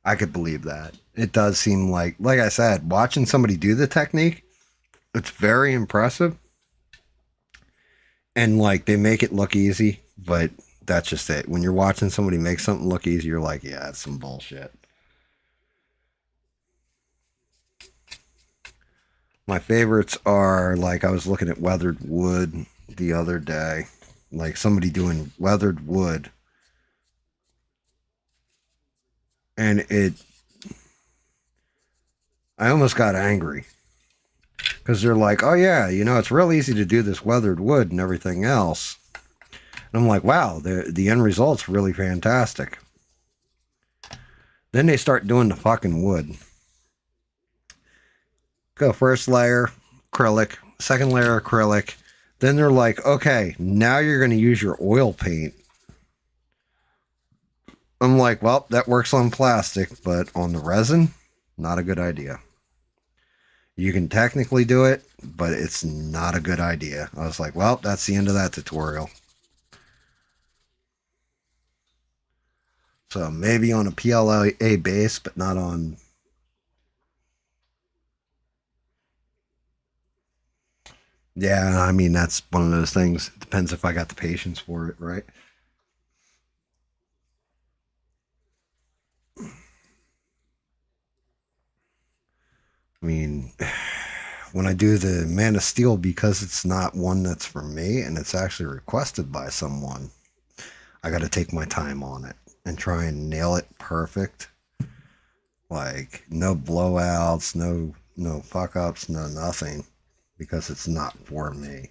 [SPEAKER 1] I could believe that. It does seem like I said, watching somebody do the technique, it's very impressive. And like they make it look easy, but that's just it. When you're watching somebody make something look easy, you're like, yeah, it's some bullshit. My favorites are, like, I was looking at weathered wood the other day. Like, somebody doing weathered wood. And I almost got angry. Because they're like, oh yeah, you know, it's real easy to do this weathered wood and everything else. And I'm like, wow, the end result's really fantastic. Then they start doing the fucking wood. Go first layer, acrylic, second layer, acrylic. Then they're like, okay, now you're going to use your oil paint. I'm like, well, that works on plastic, but on the resin, not a good idea. You can technically do it, but it's not a good idea. I was like, well, that's the end of that tutorial. So maybe on a PLA base, but not on... Yeah, I mean, that's one of those things. It depends if I got the patience for it, right? I mean, when I do the Man of Steel, because it's not one that's for me and it's actually requested by someone, I got to take my time on it and try and nail it perfect. Like, no blowouts, no fuck ups, no nothing, because it's not for me.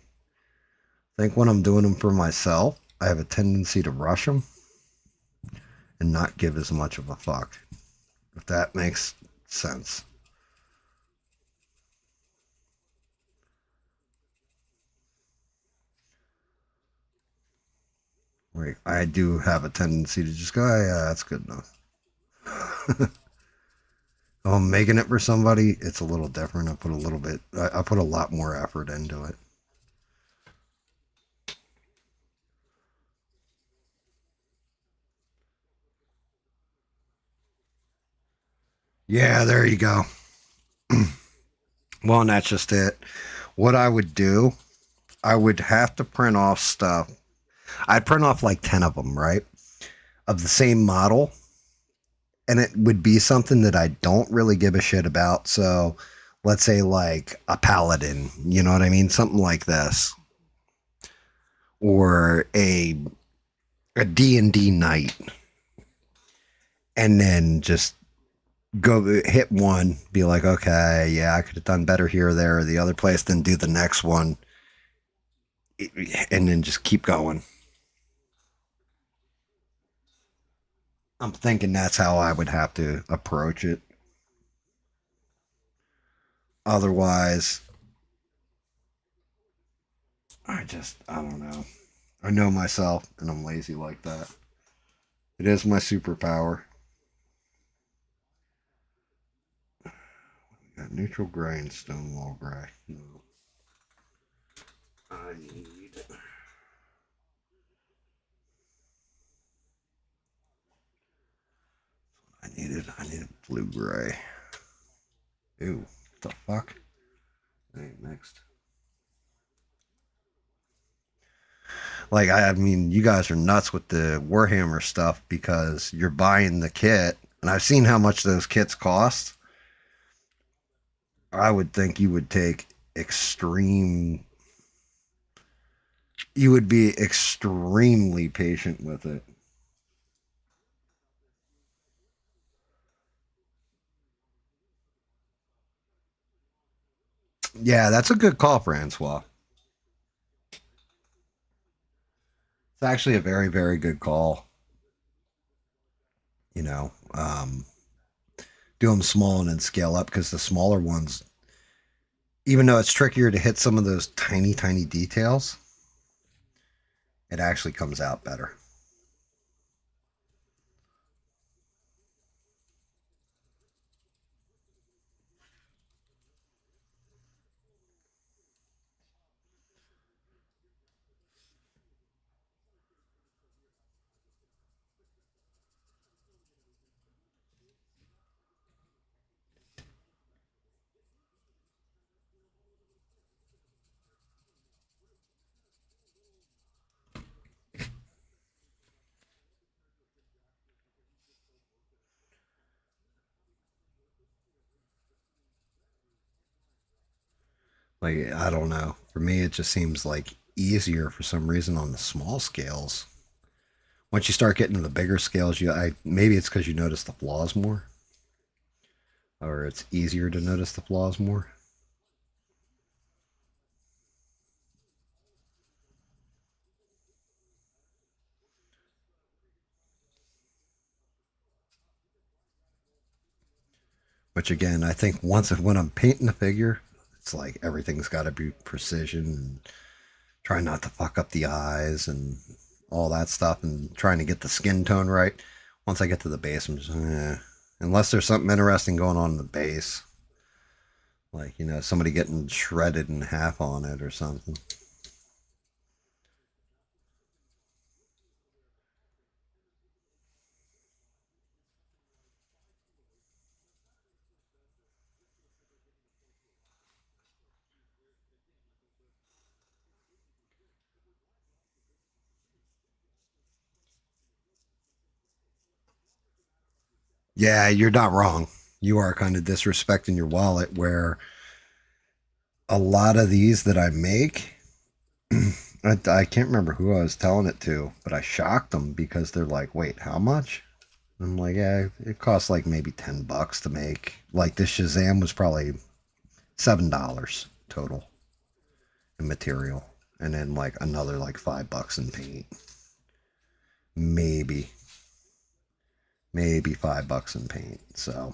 [SPEAKER 1] I think when I'm doing them for myself, I have a tendency to rush them and not give as much of a fuck, if that makes sense. Like, I do have a tendency to just go, oh, yeah, that's good enough. Oh, I'm making it for somebody, it's a little different. I put a lot more effort into it. Yeah, there you go. Well, and that's just it. What I would do, I would have to print off stuff. I'd print off like 10 of them, right? Of the same model. And it would be something that I don't really give a shit about. So let's say like a Paladin, you know what I mean? Something like this. Or a D&D Knight. And then just go hit one, be like, okay, yeah, I could have done better here or there or the other place, then do the next one. And then just keep going. I'm thinking that's how I would have to approach it. Otherwise, I don't know. I know myself, and I'm lazy like that. It is my superpower. We got neutral gray and stonewall gray. No. I needed blue gray. Ew, what the fuck? Hey, next. Like, I mean, you guys are nuts with the Warhammer stuff because you're buying the kit, and I've seen how much those kits cost. I would think you would take you would be extremely patient with it. Yeah, that's a good call, Francois. It's actually a very, very good call. You know, do them small and then scale up, because the smaller ones, even though it's trickier to hit some of those tiny, tiny details, it actually comes out better. Like, I don't know. For me, it just seems like easier for some reason on the small scales. Once you start getting to the bigger scales, maybe it's because you notice the flaws more, or it's easier to notice the flaws more. Which again, I think when I'm painting the figure, it's like everything's got to be precision and trying not to fuck up the eyes and all that stuff, and trying to get the skin tone right. Once I get to the base, I'm just unless there's something interesting going on in the base, like somebody getting shredded in half on it or something. Yeah, you're not wrong. You are kind of disrespecting your wallet, where a lot of these that I make, I can't remember who I was telling it to, but I shocked them because they're like, wait, how much? I'm like, yeah, it costs like maybe $10 to make. Like this Shazam was probably $7 total in material. And then like another like $5 in paint. Maybe $5 in paint. So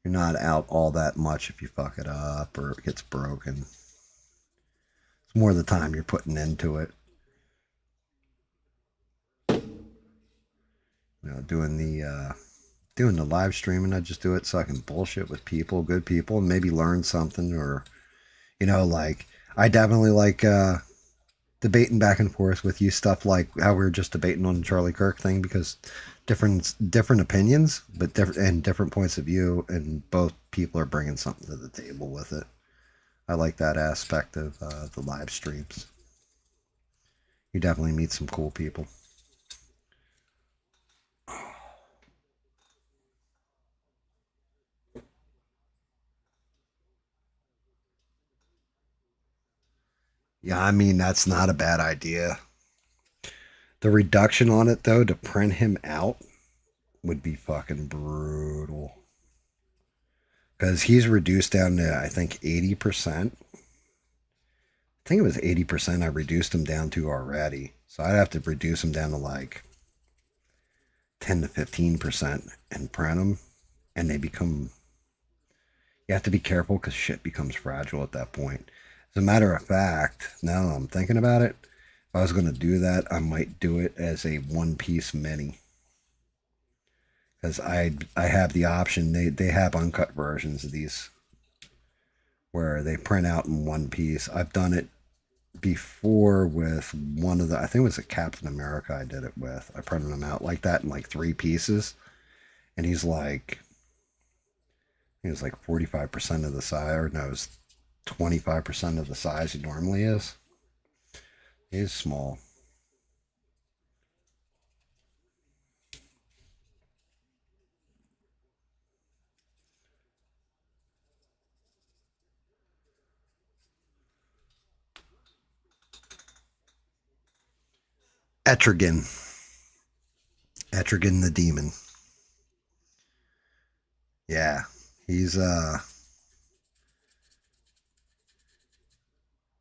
[SPEAKER 1] you're not out all that much if you fuck it up or it gets broken. It's more the time you're putting into it. Doing the live streaming, I just do it so I can bullshit with people, good people, and maybe learn something, or like I definitely like debating back and forth with you, stuff like how we were just debating on the Charlie Kirk thing, because different opinions, but different points of view, and both people are bringing something to the table with it. I like that aspect of the live streams. You definitely meet some cool people. Yeah, I mean, that's not a bad idea. The reduction on it, though, to print him out would be fucking brutal. Because he's reduced down to, I think, 80%. I think it was 80% I reduced him down to already. So I'd have to reduce him down to like 10 to 15% and print them. And they become... You have to be careful because shit becomes fragile at that point. As a matter of fact, now that I'm thinking about it, if I was going to do that, I might do it as a one-piece mini. Because I have the option, they have uncut versions of these where they print out in one piece. I've done it before with one of the, I think it was a Captain America I did it with. I printed them out like that in like 3 pieces. And he was like 45% of the size, or no, it was 25% of the size he normally is. He's small. Etrigan the Demon. Yeah, he's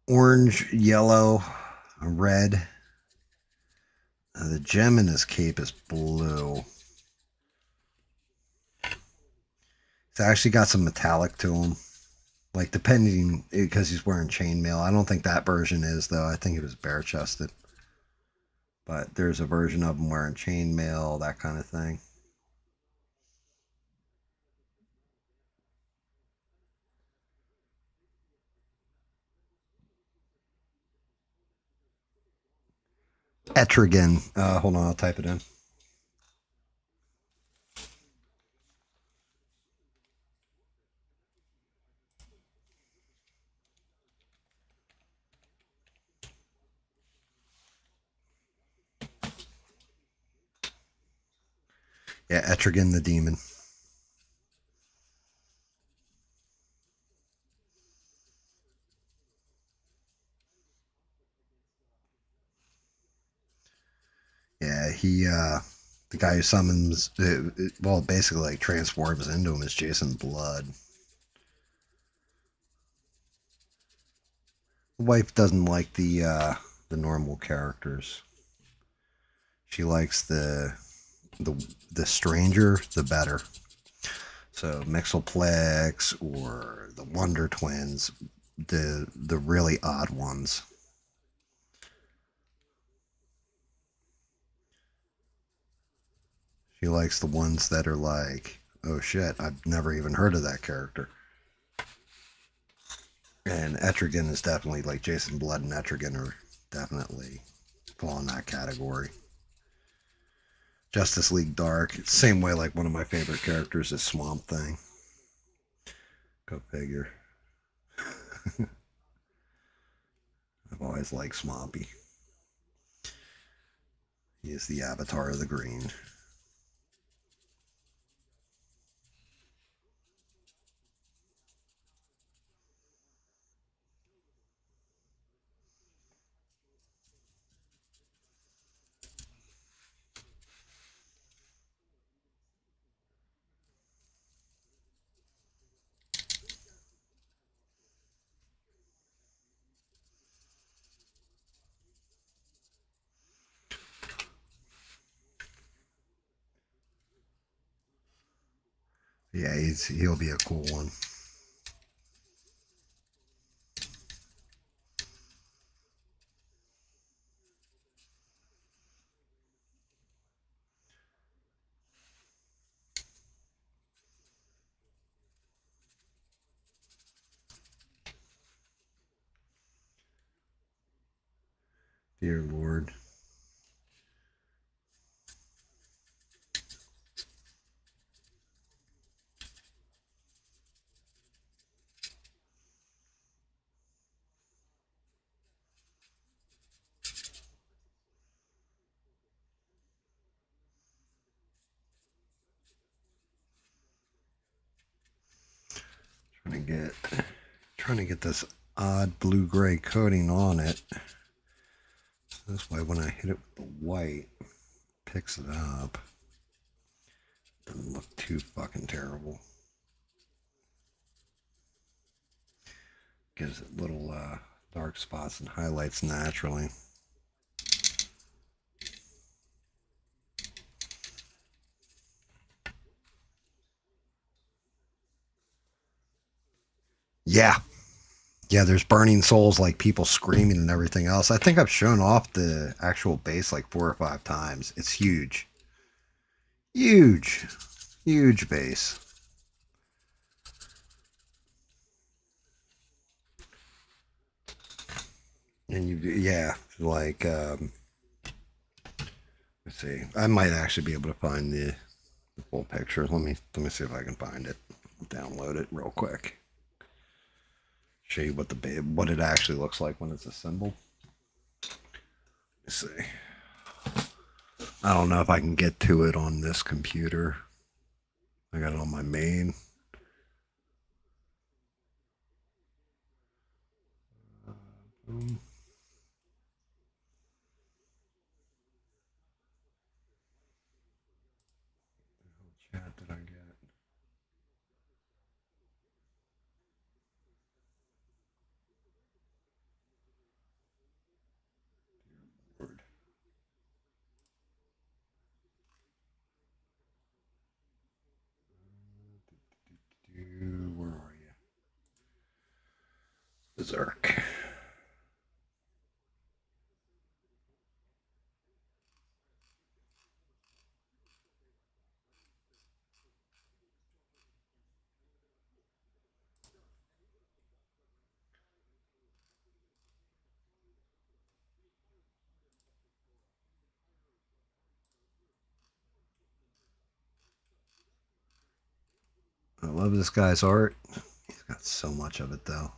[SPEAKER 1] orange, yellow, red. The gem in his cape is blue. It's actually got some metallic to him. Like, depending, because he's wearing chainmail. I don't think that version is, though. I think it was bare-chested. But there's a version of him wearing chainmail, that kind of thing. Etrigan. Hold on, I'll type it in. Yeah, Etrigan the Demon. guy who summons, well, basically like transforms into him is Jason Blood. The wife doesn't like the normal characters. She likes the stranger, the better. So Mixoplex or the Wonder Twins, the really odd ones. She likes the ones that are like, oh shit, I've never even heard of that character. And Etrigan is definitely, like, Jason Blood and Etrigan are definitely fall in that category. Justice League Dark, same way, like one of my favorite characters is Swamp Thing. Go figure. I've always liked Swampy. He is the avatar of the green. Yeah, he'll be a cool one. Dear Lord. Trying to get this odd blue-gray coating on it. So this way when I hit it with the white, it picks it up. Doesn't look too fucking terrible. Gives it little dark spots and highlights naturally. Yeah. Yeah, there's burning souls, like people screaming and everything else. I think I've shown off the actual base like 4 or 5 times. It's huge. Huge. Huge base. And yeah, like, let's see. I might actually be able to find the full picture. Let me see if I can find it. I'll download it real quick. Show you what it actually looks like when it's assembled. Let's see. I don't know if I can get to it on this computer. I got it on my main. Boom. What chat did I get? Where are you? Berserk. I love this guy's art. He's got so much of it, though.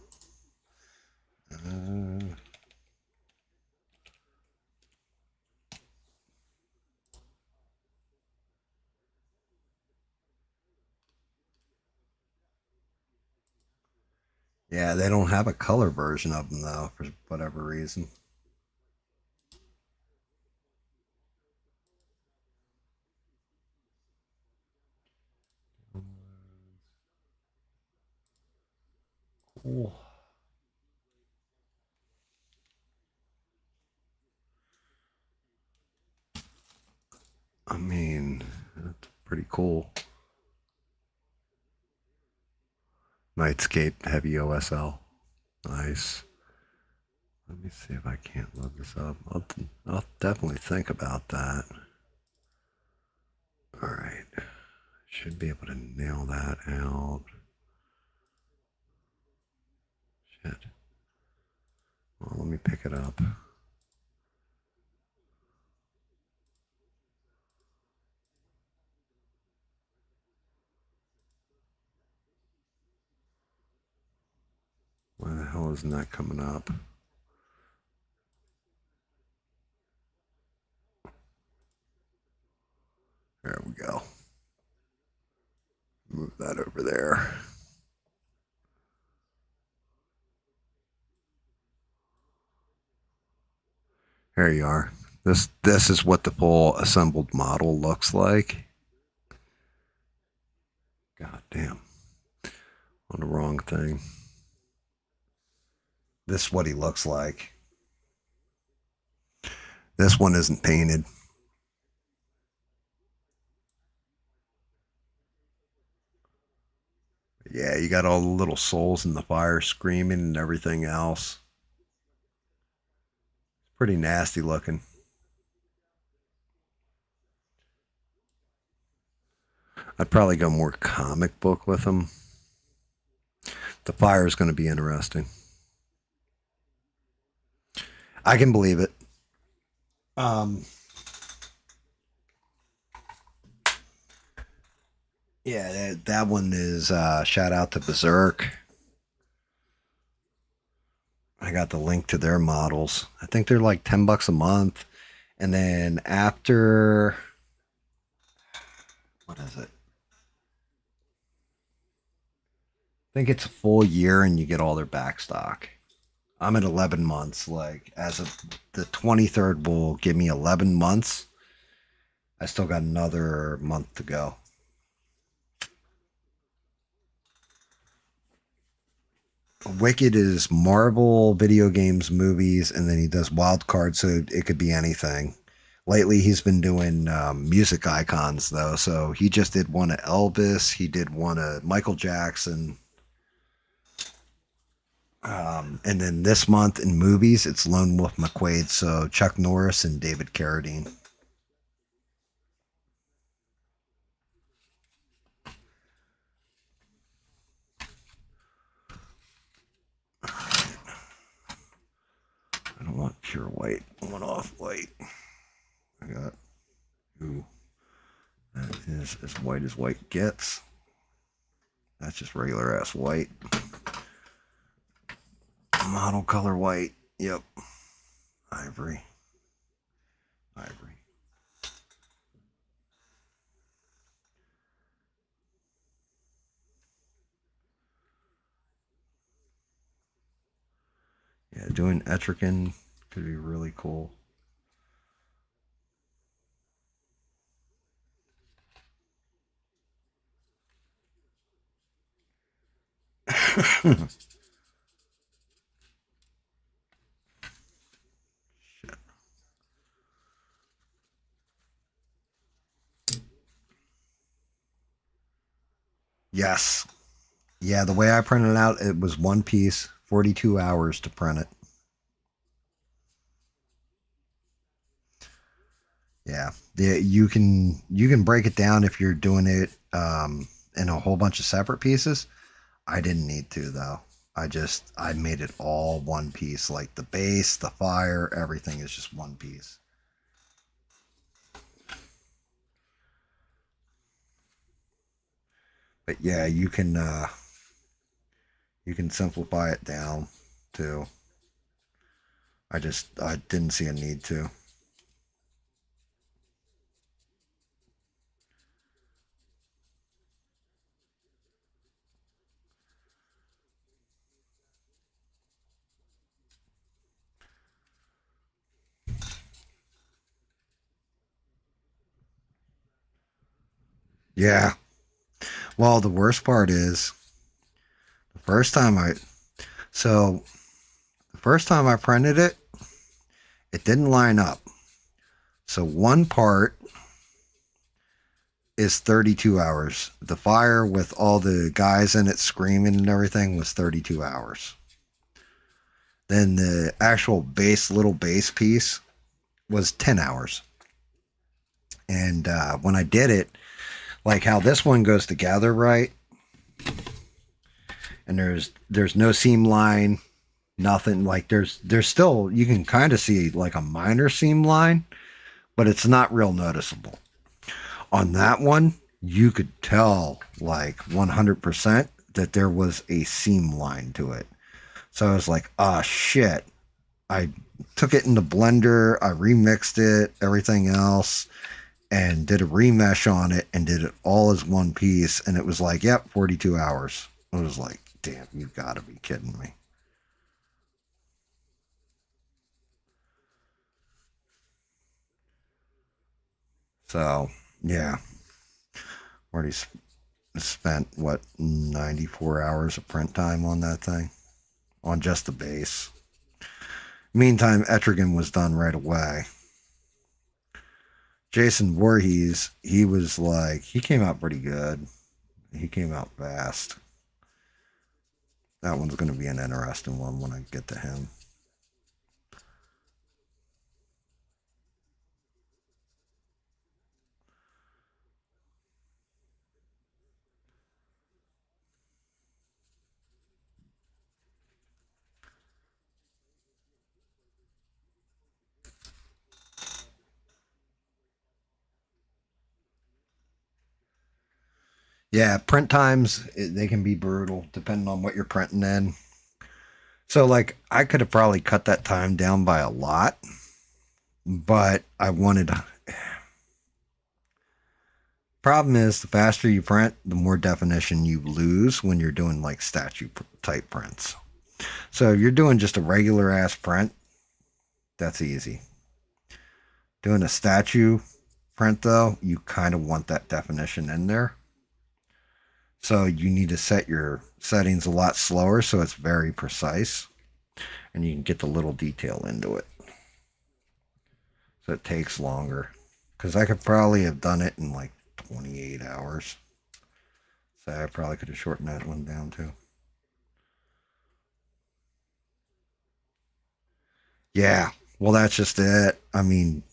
[SPEAKER 1] Yeah, they don't have a color version of them, though, for whatever reason. cool. I mean, that's pretty cool. Nightscape Heavy OSL. Nice. Let me see if I can't load this up. I'll definitely think about that. All right. Should be able to nail that out. Shit. Well, let me pick it up. Why the hell isn't that coming up? There we go. Move that over there. There you are. This is what the full assembled model looks like. God damn. On the wrong thing. This is what he looks like. This one isn't painted. Yeah, you got all the little souls in the fire screaming and everything else. Pretty nasty looking. I'd probably go more comic book with them. The fire is going to be interesting. I can believe it. Yeah, that one is shout out to Berserk. I got the link to their models. I think they're like $10 a month. And then after, what is it? I think it's a full year and you get all their back stock. I'm at 11 months. Like as of the 23rd will give me 11 months. I still got another month to go. Wicked is Marvel, video games, movies, and then he does wild cards, so it could be anything. Lately, he's been doing music icons, though. So he just did one of Elvis. He did one of Michael Jackson. And then this month in movies, it's Lone Wolf McQuaid. So Chuck Norris and David Carradine. I don't want pure white. I want off white. I got, ooh, that is as white as white gets. That's just regular ass white. Model color white. Yep. Ivory. Ivory. Yeah, doing Etrigan could be really cool. Shit. Yes. Yeah, the way I printed it out, it was one piece, 42 hours to print it. Yeah. You can break it down if you're doing it in a whole bunch of separate pieces. I didn't need to though. I made it all one piece, like the base, the fire, everything is just one piece. But yeah, you can simplify it down too. I didn't see a need to. Yeah. Well, the worst part is the first time So the first time I printed it, it didn't line up. So one part is 32 hours. The fire with all the guys in it screaming and everything was 32 hours. Then the actual little base piece was 10 hours. And when I did it, like how this one goes together, right? And there's no seam line, nothing. Like there's still, you can kind of see like a minor seam line, but it's not real noticeable. On that one, you could tell like 100% that there was a seam line to it. So I was like, ah, shit. I took it in the blender, I remixed it, everything else, and did a remesh on it and did it all as one piece. And it was like, yep, 42 hours. I was like, damn, you've got to be kidding me. So, yeah. Already spent, what, 94 hours of print time on that thing? On just the base. Meantime, Etrigan was done right away. Jason Voorhees, he was like, he came out pretty good. He came out fast. That one's going to be an interesting one when I get to him. Yeah, print times, they can be brutal depending on what you're printing in. So, like, I could have probably cut that time down by a lot, but I wanted... Problem is, the faster you print, the more definition you lose when you're doing, like, statue type prints. So, if you're doing just a regular ass print, that's easy. Doing a statue print, though, you kind of want that definition in there. So you need to set your settings a lot slower so it's very precise and you can get the little detail into it. So it takes longer. Because I could probably have done it in like 28 hours. So I probably could have shortened that one down too. Yeah, well that's just it. I mean,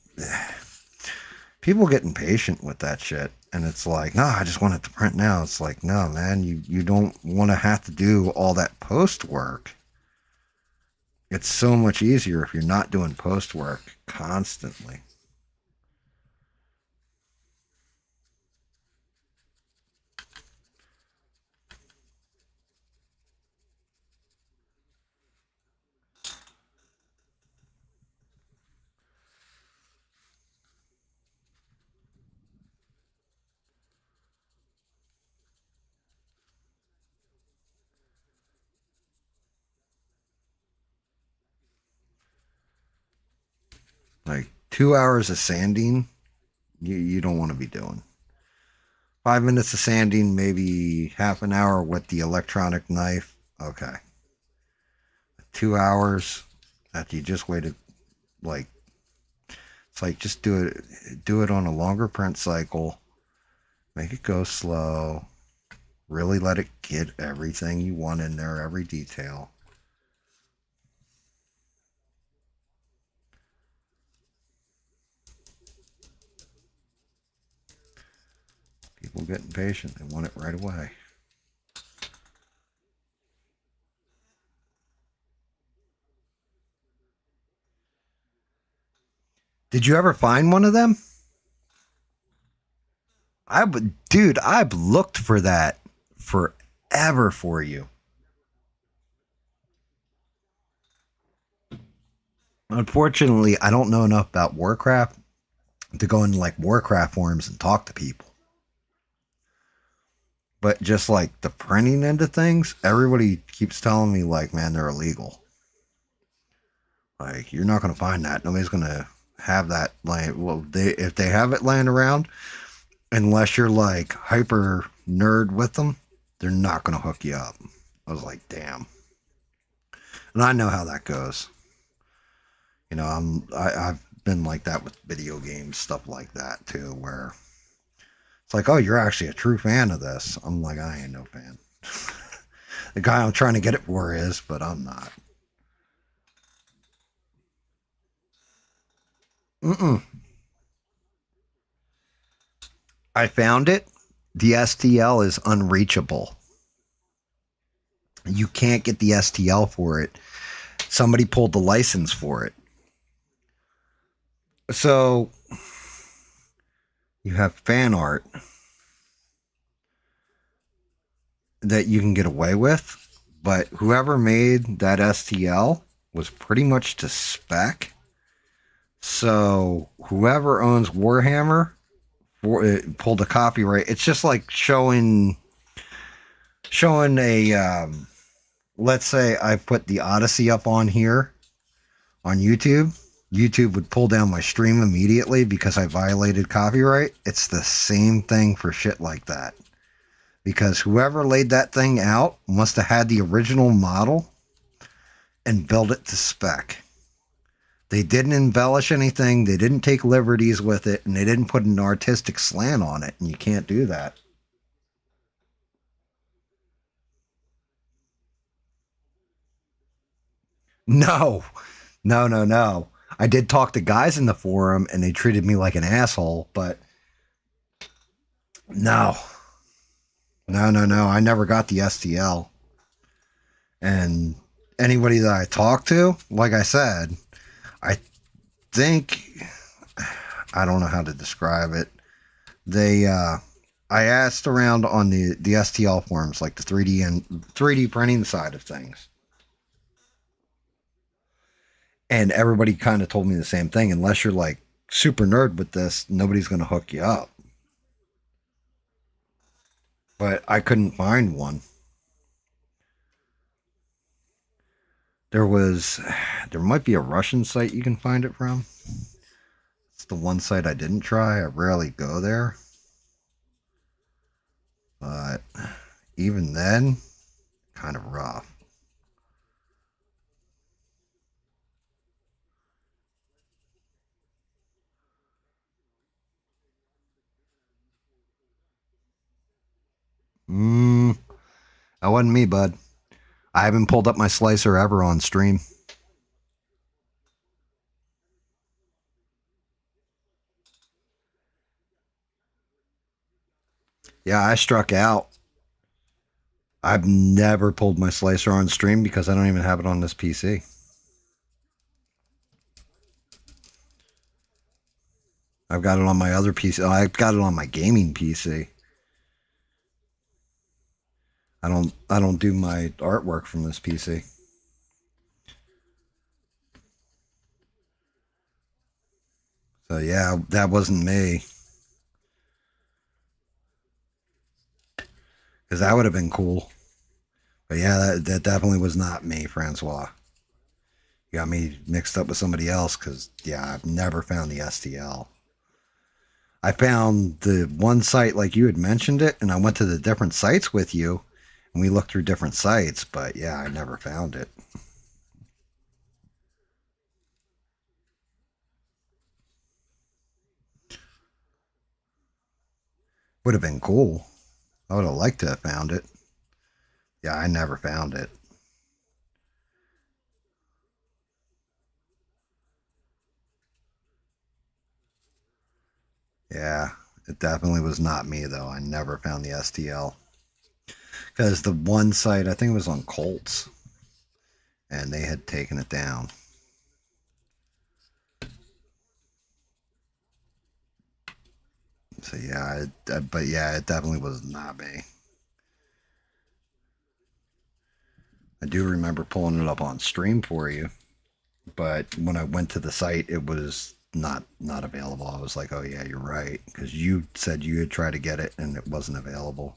[SPEAKER 1] people get impatient with that shit. And it's like, no, I just want it to print now. It's like, no, man, you don't want to have to do all that post work. It's so much easier if you're not doing post work constantly. Like 2 hours of sanding, you don't want to be doing. 5 minutes of sanding, maybe half an hour with the electronic knife. Okay. 2 hours after you just waited, like, it's like just do it on a longer print cycle. Make it go slow. Really let it get everything you want in there, every detail. People get impatient. They want it right away. Did you ever find one of them? Dude, I've looked for that forever for you. Unfortunately, I don't know enough about Warcraft to go into like Warcraft forums and talk to people. But just like the printing end of things, everybody keeps telling me like, man, they're illegal. Like, you're not going to find that. Nobody's going to have that. Like, well, if they have it laying around, unless you're like hyper nerd with them, they're not going to hook you up. I was like, damn. And I know how that goes. You know, I've been like that with video games, stuff like that too, where it's like, oh, you're actually a true fan of this. I'm like, I ain't no fan. The guy I'm trying to get it for is, but I'm not. I found it. The STL is unreachable. You can't get the STL for it. Somebody pulled the license for it. So you have fan art that you can get away with, but whoever made that STL was pretty much to spec. So whoever owns Warhammer pulled a copyright. It's just like showing a let's say I put the Odyssey up on here on YouTube. YouTube would pull down my stream immediately because I violated copyright. It's the same thing for shit like that. Because whoever laid that thing out must have had the original model and built it to spec. They didn't embellish anything. They didn't take liberties with it. And they didn't put an artistic slant on it. And you can't do that. No. I did talk to guys in the forum and they treated me like an asshole, but no. I never got the STL. And anybody that I talked to, like I said, I think, I don't know how to describe it. I asked around on the STL forums, like the 3D printing side of things. And everybody kind of told me the same thing. Unless you're like super nerd with this, nobody's going to hook you up. But I couldn't find one. There might be a Russian site you can find it from. It's the one site I didn't try. I rarely go there. But even then, kind of rough. That wasn't me, bud. I haven't pulled up my slicer ever on stream. Yeah, I struck out. I've never pulled my slicer on stream because I don't even have it on this PC. I've got it on my other PC. I've got it on my gaming PC. I don't do my artwork from this PC. So yeah, that wasn't me. Because that would have been cool. But yeah, that definitely was not me, Francois. You got me mixed up with somebody else because, yeah, I've never found the STL. I found the one site like you had mentioned it, and I went to the different sites with you, and we looked through different sites, but yeah, I never found it. Would have been cool. I would have liked to have found it. Yeah, I never found it. Yeah, it definitely was not me, though. I never found the STL. Because the one site, I think it was on Colts, and they had taken it down. So yeah, but yeah, it definitely was not me. I do remember pulling it up on stream for you, but when I went to the site, it was not available. I was like, oh yeah, you're right, because you said you had tried to get it and it wasn't available.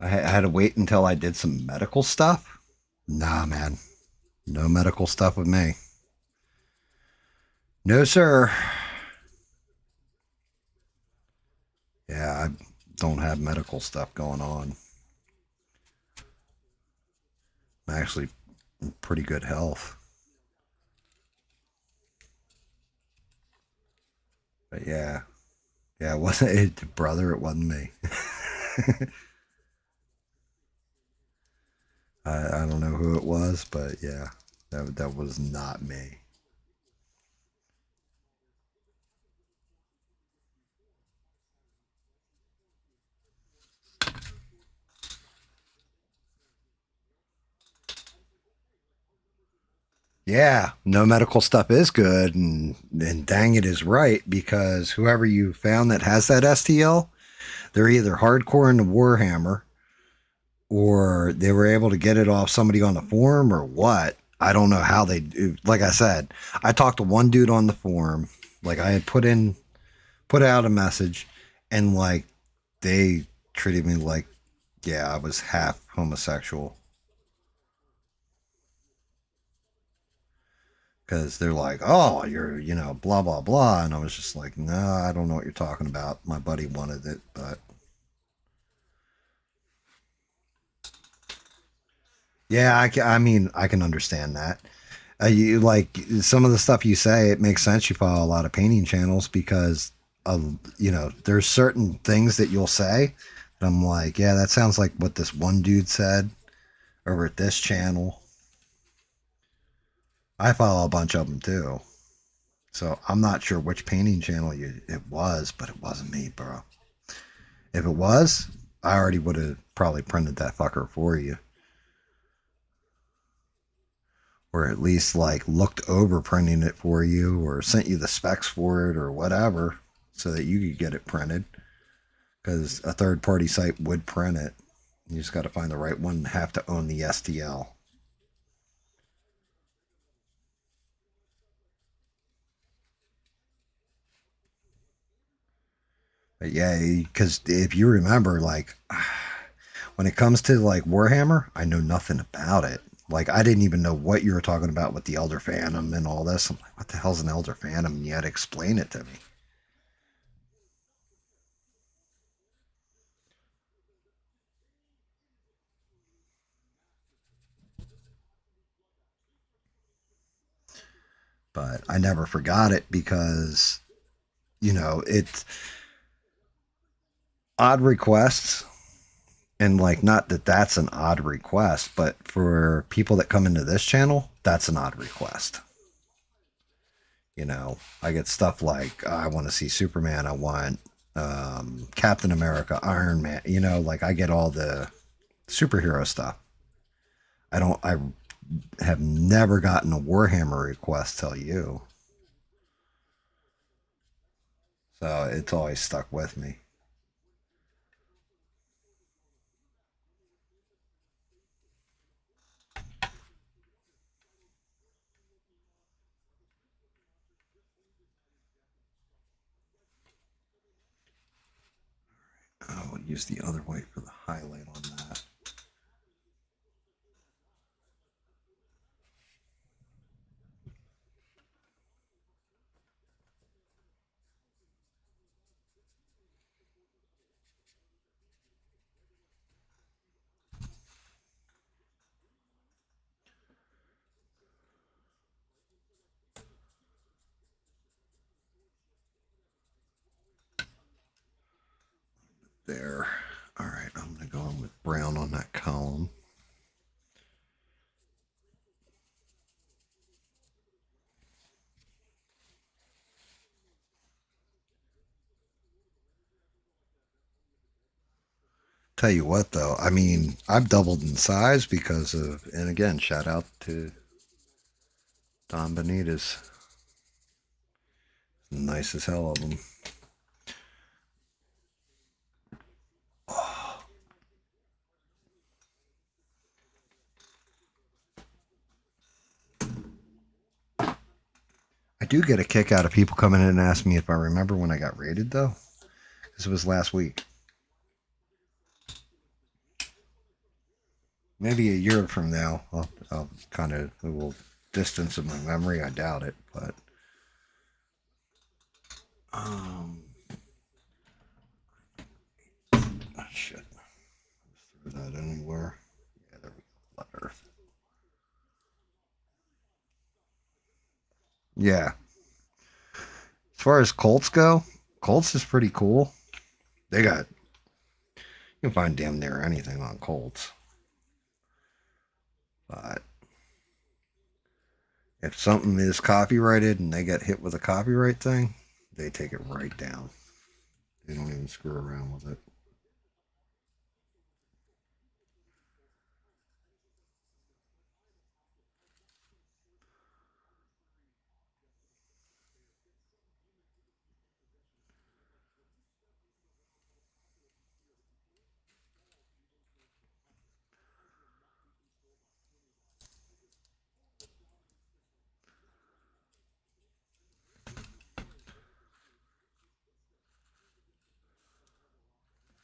[SPEAKER 1] I had to wait until I did some medical stuff. Nah, man, no medical stuff with me. No, sir. don't have medical stuff going on. I'm actually in pretty good health. But yeah. Yeah, it wasn't it, brother, it wasn't me. I don't know who it was, but yeah, that was not me. Yeah, no medical stuff is good, and dang it is right, because whoever you found that has that STL, they're either hardcore into Warhammer, or they were able to get it off somebody on the forum, or what. I don't know how they do. Like I said, I talked to one dude on the forum, like I had put out a message, and like they treated me like, yeah, I was half homosexual. Because they're like, oh, you're, blah, blah, blah. And I was just like, no, I don't know what you're talking about. My buddy wanted it, but. Yeah, I mean, I can understand that. You like some of the stuff you say, it makes sense. You follow a lot of painting channels because of, there's certain things that you'll say. And I'm like, yeah, that sounds like what this one dude said over at this channel. I follow a bunch of them too. So I'm not sure which painting channel it was, but it wasn't me, bro. If it was, I already would have probably printed that fucker for you. Or at least like looked over printing it for you, or sent you the specs for it or whatever, so that you could get it printed. Because a third party site would print it. You just got to find the right one and have to own the STL. But yeah, because if you remember, like, when it comes to like Warhammer, I know nothing about it. Like, I didn't even know what you were talking about with the Elder Phantom and all this. I'm like, what the hell's an Elder Phantom? And you had to explain it to me. But I never forgot it because, it's odd requests. And like, not that that's an odd request, but for people that come into this channel, that's an odd request. I get stuff like, I want to see Superman. I want Captain America, Iron Man, like I get all the superhero stuff. I have never gotten a Warhammer request till you. So it's always stuck with me. I will use the other white for the highlight on that. There. All right, I'm going to go in with brown on that column. Tell you what, though, I mean, I've doubled in size because of, and again, shout out to Don Benitez. Nice as hell of them. I do get a kick out of people coming in and asking me if I remember when I got raided, though. This was last week. Maybe a year from now, I'll kind of a little distance of my memory. I doubt it, but shit. Is that anywhere? Yeah, there we go. Letter. Yeah. As far as Colts go, Colts is pretty cool. They got, you can find damn near anything on Colts. But if something is copyrighted and they get hit with a copyright thing, they take it right down. They don't even screw around with it.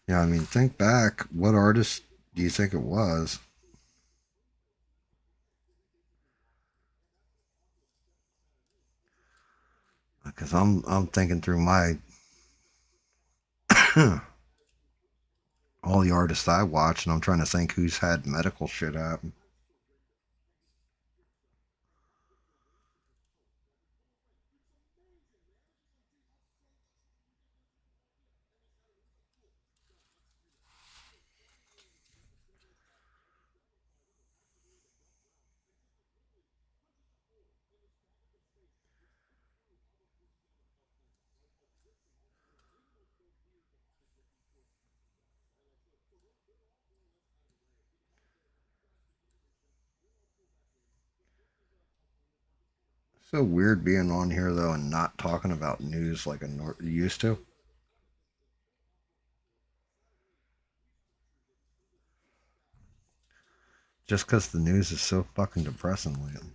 [SPEAKER 1] Yeah, I mean, think back. What artist do you think it was? Because I'm thinking through my all the artists I watch, and I'm trying to think who's had medical shit happen. So weird being on here though and not talking about news like I used to. Just because the news is so fucking depressing lately.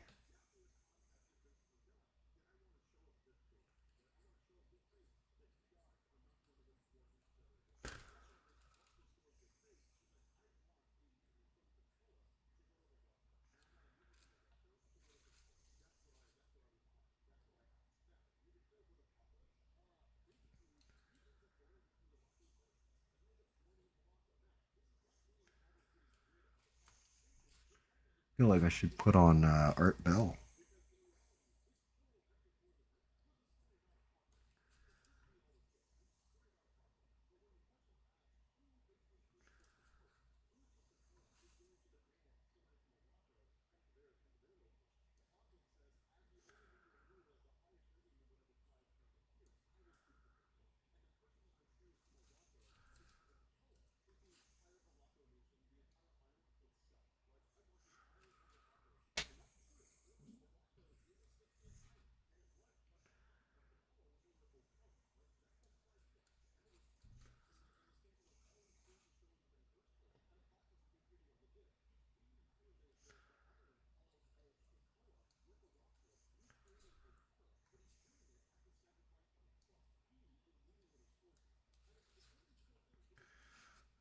[SPEAKER 1] I feel like I should put on Art Bell.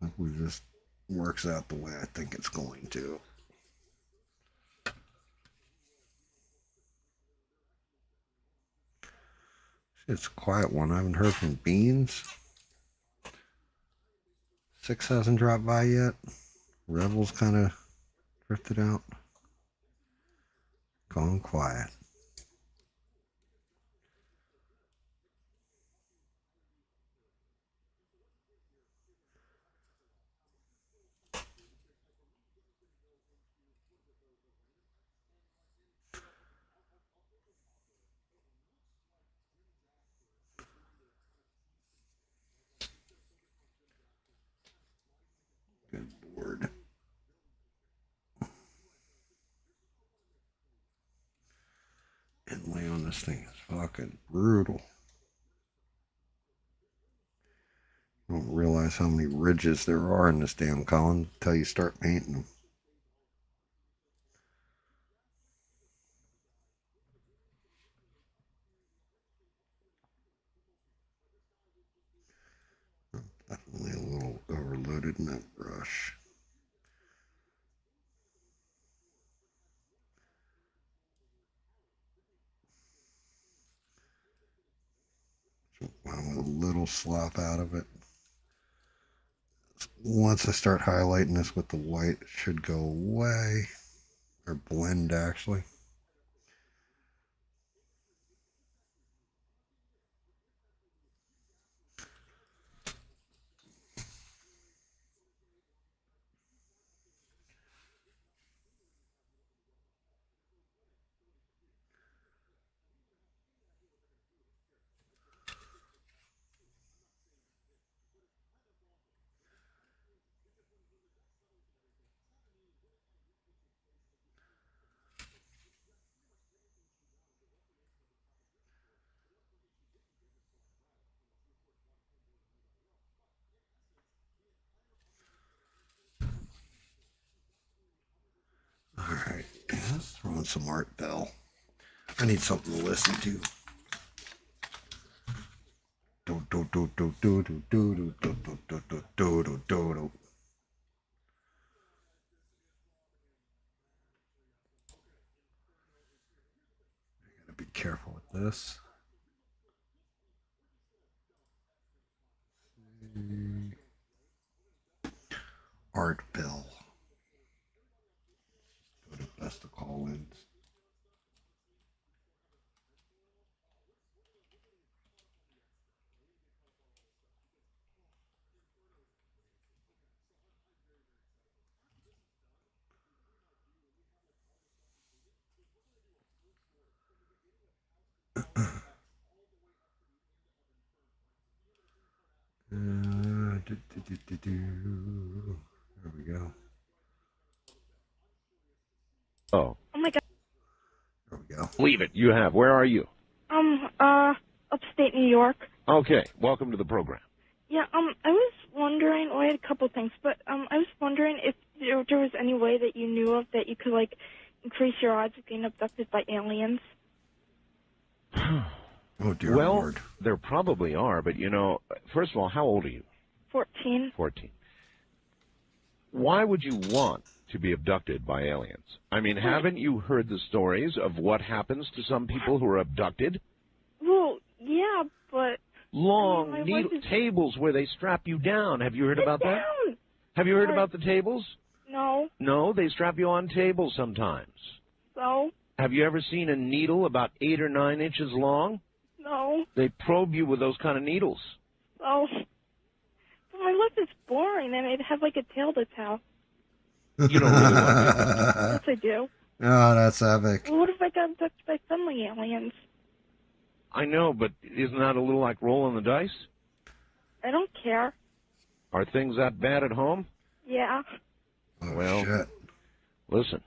[SPEAKER 1] Hopefully this works out the way I think it's going to. It's a quiet one. I haven't heard from Beans. Six hasn't dropped by yet. Rebels kind of drifted out. Gone quiet. Good Lord. Inlay on this thing is fucking brutal. You don't realize how many ridges there are in this damn column until you start painting them. Definitely a little overloaded in that brush. So I'm a little slop out of it. once I start highlighting this with the white, it should go away. Or blend, actually. Alright, let's throw in some Art Bell. I need something to listen to. Do do do do do do do do do do do do do do. I gotta be careful with this. Art Bell. Go to best of call-ins. There we go.
[SPEAKER 9] Oh.
[SPEAKER 10] Oh my god.
[SPEAKER 1] There we go.
[SPEAKER 9] Leave it. You have. Where are you?
[SPEAKER 10] Upstate New York.
[SPEAKER 9] Okay. Welcome to the program.
[SPEAKER 10] Yeah, I was wondering, well, I had a couple things, but, I was wondering if there was any way that you knew of that you could, like, increase your odds of being abducted by aliens.
[SPEAKER 1] Oh, dear
[SPEAKER 9] well,
[SPEAKER 1] Lord.
[SPEAKER 9] There probably are, but, you know, first of all, how old are you?
[SPEAKER 10] 14.
[SPEAKER 9] 14. Why would you want to be abducted by aliens? I mean, haven't you heard the stories of what happens to some people who are abducted?
[SPEAKER 10] Well, yeah, but...
[SPEAKER 9] Long
[SPEAKER 10] my
[SPEAKER 9] needle
[SPEAKER 10] wife is...
[SPEAKER 9] tables where they strap you down. Have you heard about that?
[SPEAKER 10] Down.
[SPEAKER 9] Have you heard
[SPEAKER 10] What?
[SPEAKER 9] about the tables?
[SPEAKER 10] No.
[SPEAKER 9] No, they strap you on tables sometimes.
[SPEAKER 10] So?
[SPEAKER 9] Have you ever seen a needle about 8 or 9 inches long?
[SPEAKER 10] No.
[SPEAKER 9] They probe you with those kind of needles.
[SPEAKER 10] So? But my life is boring, and it has, like, a tail to tell.
[SPEAKER 9] You don't really want to.
[SPEAKER 10] Yes, I do.
[SPEAKER 1] Oh, that's epic.
[SPEAKER 10] Well, what if I got abducted by friendly aliens?
[SPEAKER 9] I know, but isn't that a little like rolling the dice?
[SPEAKER 10] I don't care.
[SPEAKER 9] Are things that bad at home?
[SPEAKER 10] Yeah.
[SPEAKER 1] Oh,
[SPEAKER 9] Well,
[SPEAKER 1] shit.
[SPEAKER 9] Listen,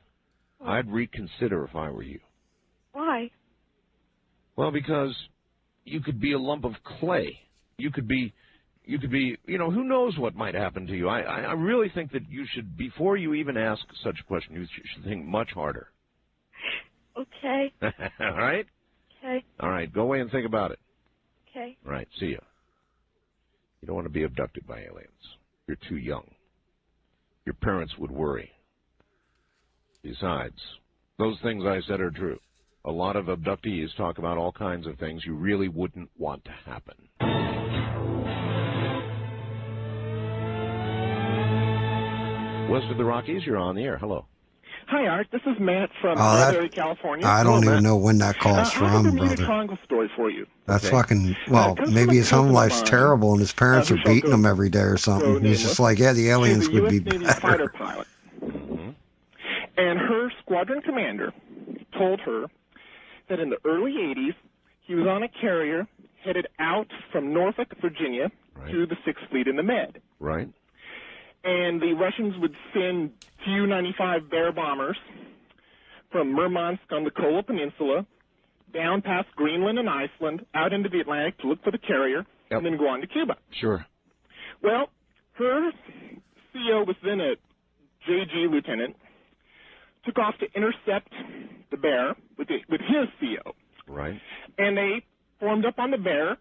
[SPEAKER 9] I'd reconsider if I were you.
[SPEAKER 10] Why?
[SPEAKER 9] Well, because you could be a lump of clay. You could be, you know, who knows what might happen to you. I really think that you should, before you even ask such a question, you should think much harder.
[SPEAKER 10] Okay.
[SPEAKER 9] All right?
[SPEAKER 10] Okay.
[SPEAKER 9] All right, go away and think about it.
[SPEAKER 10] Okay.
[SPEAKER 9] All right, see ya. You don't want to be abducted by aliens. You're too young. Your parents would worry. Besides, those things I said are true. A lot of abductees talk about all kinds of things you really wouldn't want to happen. West of the Rockies, you're on the air. Hello.
[SPEAKER 11] Hi, Art. This is Matt from
[SPEAKER 1] Oh,
[SPEAKER 11] Strawberry, California.
[SPEAKER 1] I don't
[SPEAKER 9] Hello,
[SPEAKER 1] even
[SPEAKER 9] Matt.
[SPEAKER 1] know when that call's
[SPEAKER 11] I have a
[SPEAKER 1] from,
[SPEAKER 11] Bermuda
[SPEAKER 1] brother.
[SPEAKER 11] Triangle story for you.
[SPEAKER 1] That's
[SPEAKER 9] Okay.
[SPEAKER 1] fucking, well,
[SPEAKER 11] comes
[SPEAKER 1] maybe
[SPEAKER 11] from
[SPEAKER 1] his
[SPEAKER 11] a
[SPEAKER 1] home
[SPEAKER 11] cousin of
[SPEAKER 1] life's
[SPEAKER 11] mine,
[SPEAKER 1] terrible and his parents
[SPEAKER 11] who
[SPEAKER 1] are
[SPEAKER 11] shall
[SPEAKER 1] beating
[SPEAKER 11] go-
[SPEAKER 1] him every day or something.
[SPEAKER 11] go
[SPEAKER 1] He's just
[SPEAKER 11] nameless.
[SPEAKER 1] like, yeah, the aliens
[SPEAKER 11] She's a
[SPEAKER 1] would be
[SPEAKER 11] U.S. Navy fighter
[SPEAKER 1] better.
[SPEAKER 11] pilot. And her squadron commander told her that in the early 80s, he was on a carrier headed out from Norfolk, Virginia,
[SPEAKER 9] Right.
[SPEAKER 11] to the 6th Fleet in the Med.
[SPEAKER 9] Right?
[SPEAKER 11] And the Russians would send Tu-95 Bear bombers from Murmansk on the Kola Peninsula down past Greenland and Iceland, out into the Atlantic to look for the carrier,
[SPEAKER 9] Yep.
[SPEAKER 11] and then go on to Cuba.
[SPEAKER 9] Sure.
[SPEAKER 11] Well, her CO was then a JG lieutenant, took off to intercept the Bear with his CO.
[SPEAKER 9] Right.
[SPEAKER 11] And they formed up on the Bear.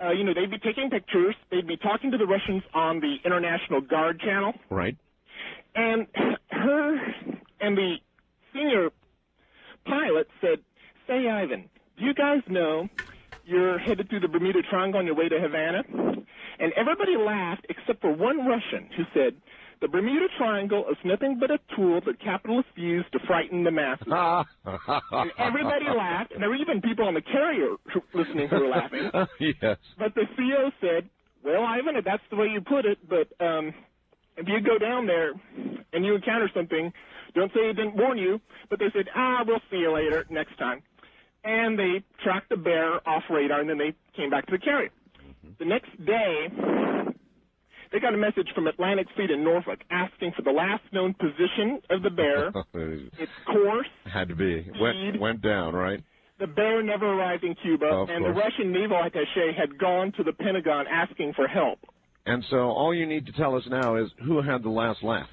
[SPEAKER 11] They'd be taking pictures. They'd be talking to the Russians on the International Guard channel.
[SPEAKER 9] Right.
[SPEAKER 11] And her and the senior pilot said, "Say, Ivan, do you guys know you're headed through the Bermuda Triangle on your way to Havana? And everybody laughed except for one Russian who said, "The Bermuda Triangle is nothing but a tool that capitalists use to frighten the masses." And everybody laughed, and there were even people on the carrier listening who were laughing.
[SPEAKER 9] Yes.
[SPEAKER 11] But the CO said, "Well, Ivan, if that's the way you put it, but if you go down there and you encounter something, don't say it didn't warn you." But they said, "We'll see you later next time." And they tracked the bear off radar, and then they came back to the carrier. The next day, they got a message from Atlantic Fleet in Norfolk asking for the last known position of the bear, its course.
[SPEAKER 9] Had to be.
[SPEAKER 11] speed.
[SPEAKER 9] Went down, right?
[SPEAKER 11] The bear never arrived in Cuba,
[SPEAKER 9] Of
[SPEAKER 11] and the
[SPEAKER 9] course.
[SPEAKER 11] Russian naval attaché had gone to the Pentagon asking for help.
[SPEAKER 9] And so all you need to tell us now is who had the last laugh.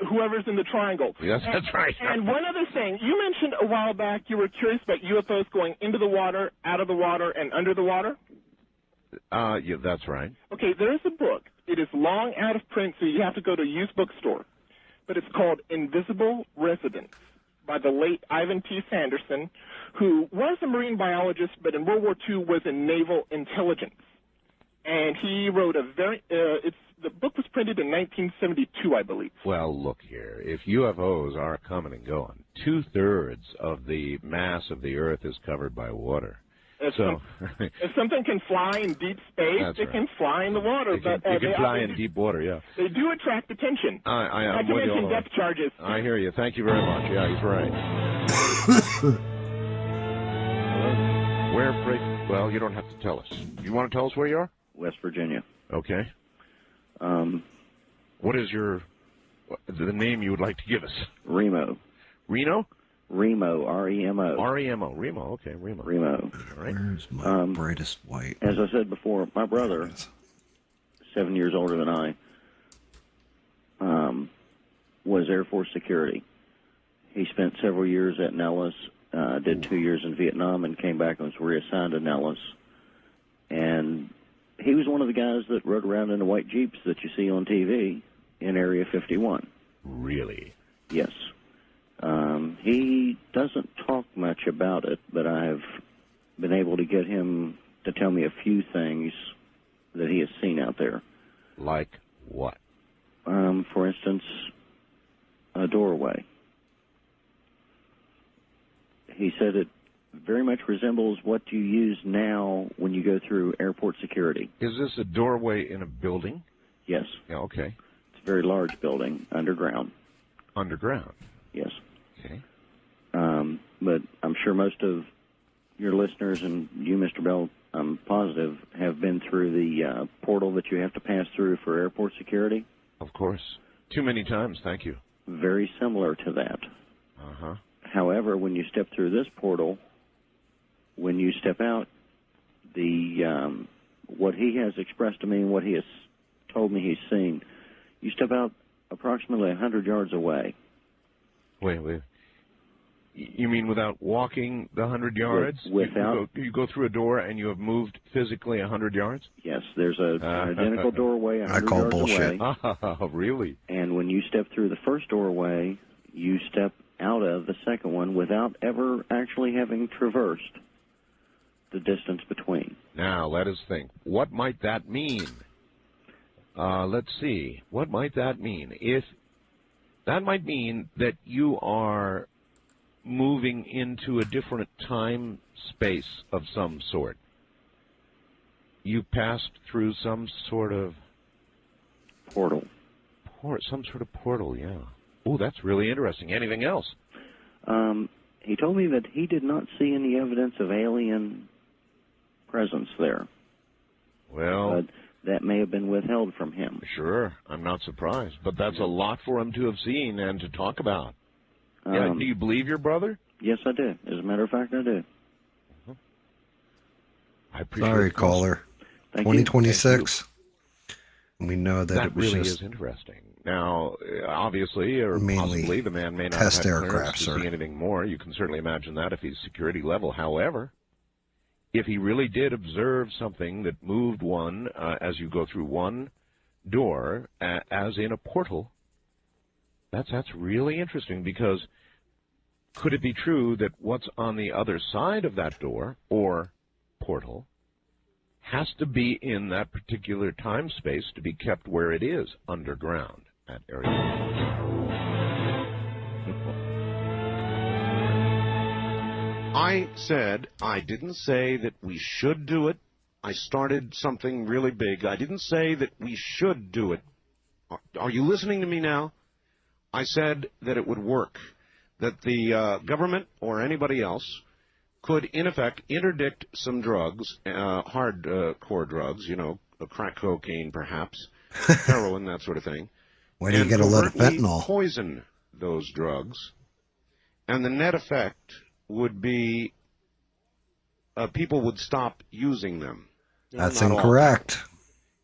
[SPEAKER 11] Whoever's in the triangle.
[SPEAKER 9] Yes, that's right.
[SPEAKER 11] And one other thing, you mentioned a while back you were curious about UFOs going into the water, out of the water, and under the water.
[SPEAKER 9] Yeah, that's right.
[SPEAKER 11] Okay, there is a book. It is long out of print, so you have to go to a used bookstore. But it's called Invisible Residents by the late Ivan T. Sanderson, who was a marine biologist, but in World War II was in naval intelligence. And he wrote a the book was printed in 1972, I believe.
[SPEAKER 9] Well, look here. If UFOs are coming and going, 2/3 of the mass of the Earth is covered by water.
[SPEAKER 11] If something can fly in deep space,
[SPEAKER 9] That's
[SPEAKER 11] it
[SPEAKER 9] right.
[SPEAKER 11] can fly in the water.
[SPEAKER 9] It can fly in deep water, yeah.
[SPEAKER 11] They do attract attention.
[SPEAKER 9] I'm
[SPEAKER 11] Not to
[SPEAKER 9] with you
[SPEAKER 11] mention
[SPEAKER 9] all the way.
[SPEAKER 11] depth charges.
[SPEAKER 9] I hear you. Thank you very much. Yeah, he's right. Where, well, you don't have to tell us. You want to tell us where you are?
[SPEAKER 12] West Virginia.
[SPEAKER 9] Okay. What is the name you would like to give us?
[SPEAKER 12] Remo.
[SPEAKER 9] Reno?
[SPEAKER 12] Remo, R-E-M-O.
[SPEAKER 9] R-E-M-O. Remo, okay, Remo.
[SPEAKER 12] Remo.
[SPEAKER 9] All right.
[SPEAKER 1] Where's my brightest white?
[SPEAKER 12] As I said before, my brother, 7 years older than I, was Air Force security. He spent several years at Nellis, did 2 years in Vietnam, and came back and was reassigned to Nellis. And he was one of the guys that rode around in the white Jeeps that you see on TV in Area 51.
[SPEAKER 9] Really?
[SPEAKER 12] Yes. He doesn't talk much about it, but I've been able to get him to tell me a few things that he has seen out there.
[SPEAKER 9] Like what?
[SPEAKER 12] For instance, a doorway. He said it very much resembles what you use now when you go through airport security.
[SPEAKER 9] Is this a doorway in a building?
[SPEAKER 12] Yes.
[SPEAKER 9] Yeah, okay.
[SPEAKER 12] It's a very large building, underground.
[SPEAKER 9] Underground?
[SPEAKER 12] Yes.
[SPEAKER 9] Okay.
[SPEAKER 12] But I'm sure most of your listeners and you, Mr. Bell, I'm positive, have been through the portal that you have to pass through for airport security.
[SPEAKER 9] Of course. Too many times, thank you.
[SPEAKER 12] Very similar to that.
[SPEAKER 9] Uh-huh.
[SPEAKER 12] However, when you step through this portal, when you step out, what he has expressed to me and what he has told me he's seen, you step out approximately 100 yards away.
[SPEAKER 9] Wait. You mean without walking the 100 yards?
[SPEAKER 12] Without.
[SPEAKER 9] You go through a door and you have moved physically 100 yards?
[SPEAKER 12] Yes, there's an identical doorway 100
[SPEAKER 1] I call
[SPEAKER 12] yards
[SPEAKER 1] bullshit.
[SPEAKER 12] away.
[SPEAKER 9] Oh, really?
[SPEAKER 12] And when you step through the first doorway, you step out of the second one without ever actually having traversed the distance between.
[SPEAKER 9] Now, let us think. What might that mean? Let's see. What might that mean? That might mean that you are moving into a different time space of some sort. You passed through some sort of
[SPEAKER 12] portal.
[SPEAKER 9] Some sort of portal, yeah. Oh, that's really interesting. Anything else?
[SPEAKER 12] He told me that he did not see any evidence of alien presence there.
[SPEAKER 9] Well,
[SPEAKER 12] but that may have been withheld from him.
[SPEAKER 9] Sure, I'm not surprised. But that's a lot for him to have seen and to talk about. Yeah, do you believe your brother?
[SPEAKER 12] Yes, I do. As a matter of fact, I do.
[SPEAKER 9] I appreciate
[SPEAKER 1] Sorry,
[SPEAKER 9] it.
[SPEAKER 1] caller.
[SPEAKER 12] Thank
[SPEAKER 1] 2026. And we know that it was
[SPEAKER 9] really
[SPEAKER 1] just
[SPEAKER 9] is interesting. Now, obviously, or
[SPEAKER 1] mainly
[SPEAKER 9] possibly, the man may not
[SPEAKER 1] test
[SPEAKER 9] have
[SPEAKER 1] aircraft,
[SPEAKER 9] clearance to
[SPEAKER 1] sir.
[SPEAKER 9] see anything more. You can certainly imagine that if he's security level. However, if he really did observe something that moved one as you go through one door, as in a portal, that's really interesting, because could it be true that what's on the other side of that door or portal has to be in that particular time space to be kept where it is, underground at Area 51. I didn't say that we should do it. I started something really big. I didn't say that we should do it. Are you listening to me now? I said that it would work, that the government or anybody else could, in effect, interdict some drugs, hardcore drugs, crack cocaine perhaps, heroin, that sort of thing.
[SPEAKER 1] Why do you get a lot of fentanyl?
[SPEAKER 9] Poison those drugs, and the net effect would be people would stop using them.
[SPEAKER 1] That's incorrect.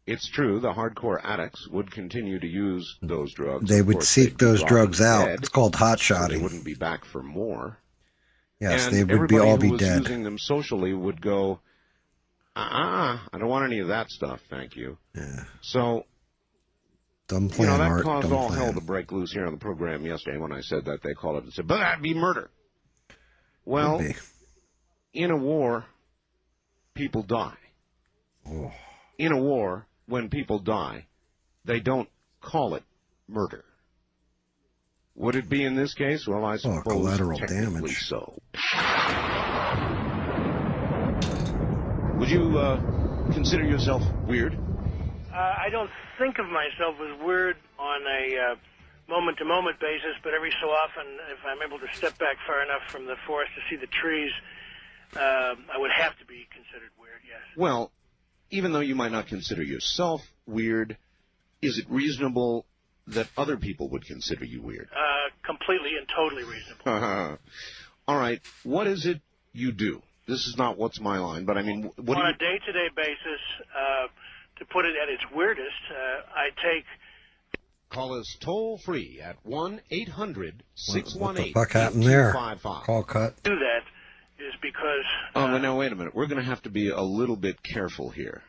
[SPEAKER 9] It's true, the hardcore addicts would continue to use those drugs.
[SPEAKER 1] They would seek those drugs out.
[SPEAKER 9] Dead,
[SPEAKER 1] it's called hot
[SPEAKER 9] so
[SPEAKER 1] shotting.
[SPEAKER 9] they wouldn't be back for more.
[SPEAKER 1] Yes,
[SPEAKER 9] and
[SPEAKER 1] they would
[SPEAKER 9] everybody
[SPEAKER 1] all
[SPEAKER 9] who
[SPEAKER 1] be
[SPEAKER 9] was
[SPEAKER 1] dead.
[SPEAKER 9] using them socially would go, I don't want any of that stuff, thank you.
[SPEAKER 1] Yeah.
[SPEAKER 9] So,
[SPEAKER 1] dumb plan,
[SPEAKER 9] that
[SPEAKER 1] Art.
[SPEAKER 9] caused
[SPEAKER 1] Dumb
[SPEAKER 9] all
[SPEAKER 1] plan.
[SPEAKER 9] hell to break loose here on the program yesterday when I said that. They called it and said, but that'd be murder. Well, in a war, people die.
[SPEAKER 1] Oh.
[SPEAKER 9] In a war, when people die, they don't call it murder. Would it be in this case? Well, I suppose
[SPEAKER 1] collateral
[SPEAKER 9] technically
[SPEAKER 1] damage.
[SPEAKER 9] so. Would you consider yourself weird?
[SPEAKER 13] I don't think of myself as weird on a moment-to-moment basis, but every so often, if I'm able to step back far enough from the forest to see the trees, I would have to be considered weird, yes.
[SPEAKER 9] Well, even though you might not consider yourself weird, is it reasonable that other people would consider you weird?
[SPEAKER 13] Completely and totally reasonable.
[SPEAKER 9] All right. What is it you do? This is not what's my line, but I mean, what do
[SPEAKER 13] on
[SPEAKER 9] you...
[SPEAKER 13] a day-to-day basis, to put it at its weirdest, I take...
[SPEAKER 9] Call us toll-free at 1-800-618-8255.
[SPEAKER 1] What the fuck happened there? Call cut.
[SPEAKER 13] Do that is because...
[SPEAKER 9] Oh, but now, wait a minute. We're going to have to be a little bit careful here.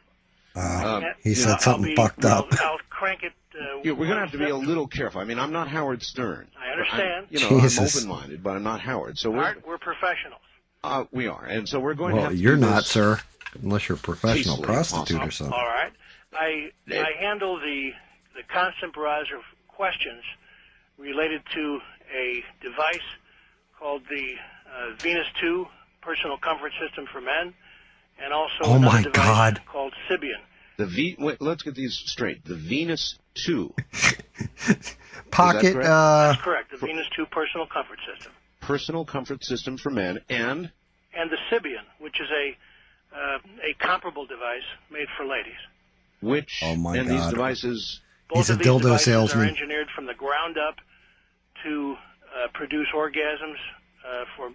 [SPEAKER 1] He said something fucked up.
[SPEAKER 13] I'll crank it...
[SPEAKER 9] We're going to have to be a little careful. I mean, I'm not Howard Stern.
[SPEAKER 13] I understand.
[SPEAKER 9] I'm open-minded, but I'm not Howard. So
[SPEAKER 13] we're professionals.
[SPEAKER 9] We are, and so we're going to have to
[SPEAKER 1] you're
[SPEAKER 9] do
[SPEAKER 1] not,
[SPEAKER 9] this
[SPEAKER 1] sir, unless you're a professional
[SPEAKER 9] peacefully
[SPEAKER 1] prostitute or something.
[SPEAKER 13] All right. I handle the constant barrage of questions related to a device called the Venus 2 Personal Comfort System for Men, and also another device called Sybian.
[SPEAKER 9] Wait, let's get these straight. The Venus 2.
[SPEAKER 1] Pocket.
[SPEAKER 13] That's correct. The Venus 2 Personal Comfort System.
[SPEAKER 9] Personal comfort system for men, and
[SPEAKER 13] the Sybian, which is a comparable device made for ladies.
[SPEAKER 9] Which these devices.
[SPEAKER 1] He's a dildo salesman.
[SPEAKER 13] Are engineered from the ground up to produce orgasms for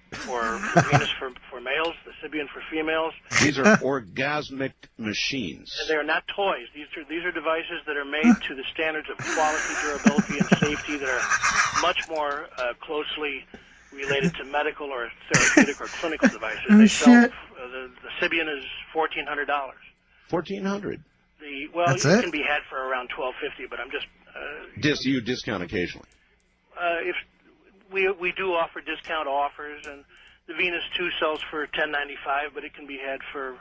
[SPEAKER 13] Venus for males, the Sybian for females.
[SPEAKER 9] These are orgasmic machines.
[SPEAKER 13] And they are not toys. These are devices that are made to the standards of quality, durability, and safety that are much more closely related to medical or therapeutic or clinical devices. They sell the Sybian is $1,400.
[SPEAKER 9] $1,400.
[SPEAKER 1] That's
[SPEAKER 13] it can be had for around $1,250, but I'm just
[SPEAKER 9] you discount occasionally.
[SPEAKER 13] If we do offer discount offers, and the Venus 2 sells for $1,095, but it can be had for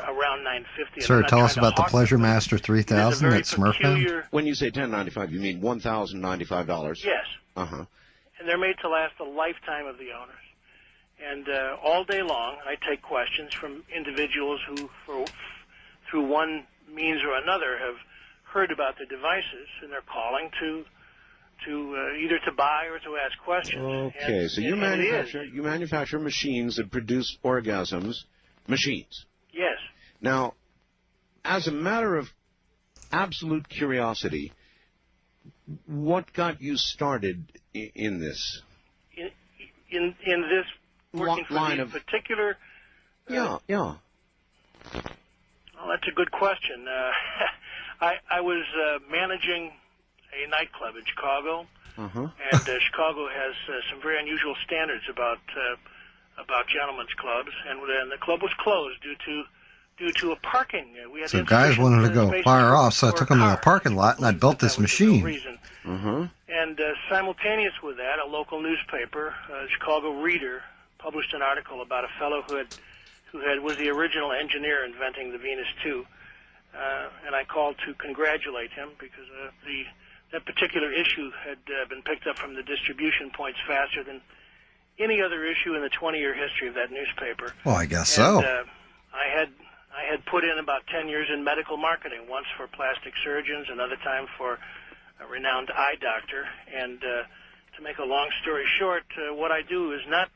[SPEAKER 13] around $950.
[SPEAKER 1] Sir, tell us about the Pleasure Master 3000 at Smurfman.
[SPEAKER 9] When you say $1,095, you mean $1,095?
[SPEAKER 13] Yes.
[SPEAKER 9] Uh-huh.
[SPEAKER 13] And they're made to last a lifetime of the owners. And all day long, I take questions from individuals who, through one means or another, have heard about the devices, and they're calling to either to buy or to ask questions.
[SPEAKER 9] Okay, so you manufacture machines that produce orgasms, machines.
[SPEAKER 13] Yes.
[SPEAKER 9] Now, as a matter of absolute curiosity, what got you started in this?
[SPEAKER 13] In this working for
[SPEAKER 9] line
[SPEAKER 13] the
[SPEAKER 9] of
[SPEAKER 13] particular...
[SPEAKER 9] Yeah.
[SPEAKER 13] Well, that's a good question. I was managing a nightclub in Chicago, and Chicago has some very unusual standards about gentlemen's clubs, and the club was closed due to a parking. We had
[SPEAKER 1] So guys wanted to go fire off, so I took them to the parking lot, and I built this machine.
[SPEAKER 13] And simultaneous with that, a local newspaper, Chicago Reader, published an article about a fellow who had was the original engineer inventing the Venus 2. And I called to congratulate him because that particular issue had been picked up from the distribution points faster than any other issue in the 20-year history of that newspaper.
[SPEAKER 1] Well, I guess so.
[SPEAKER 13] I had put in about 10 years in medical marketing, once for plastic surgeons, another time for a renowned eye doctor. And to make a long story short, what I do is not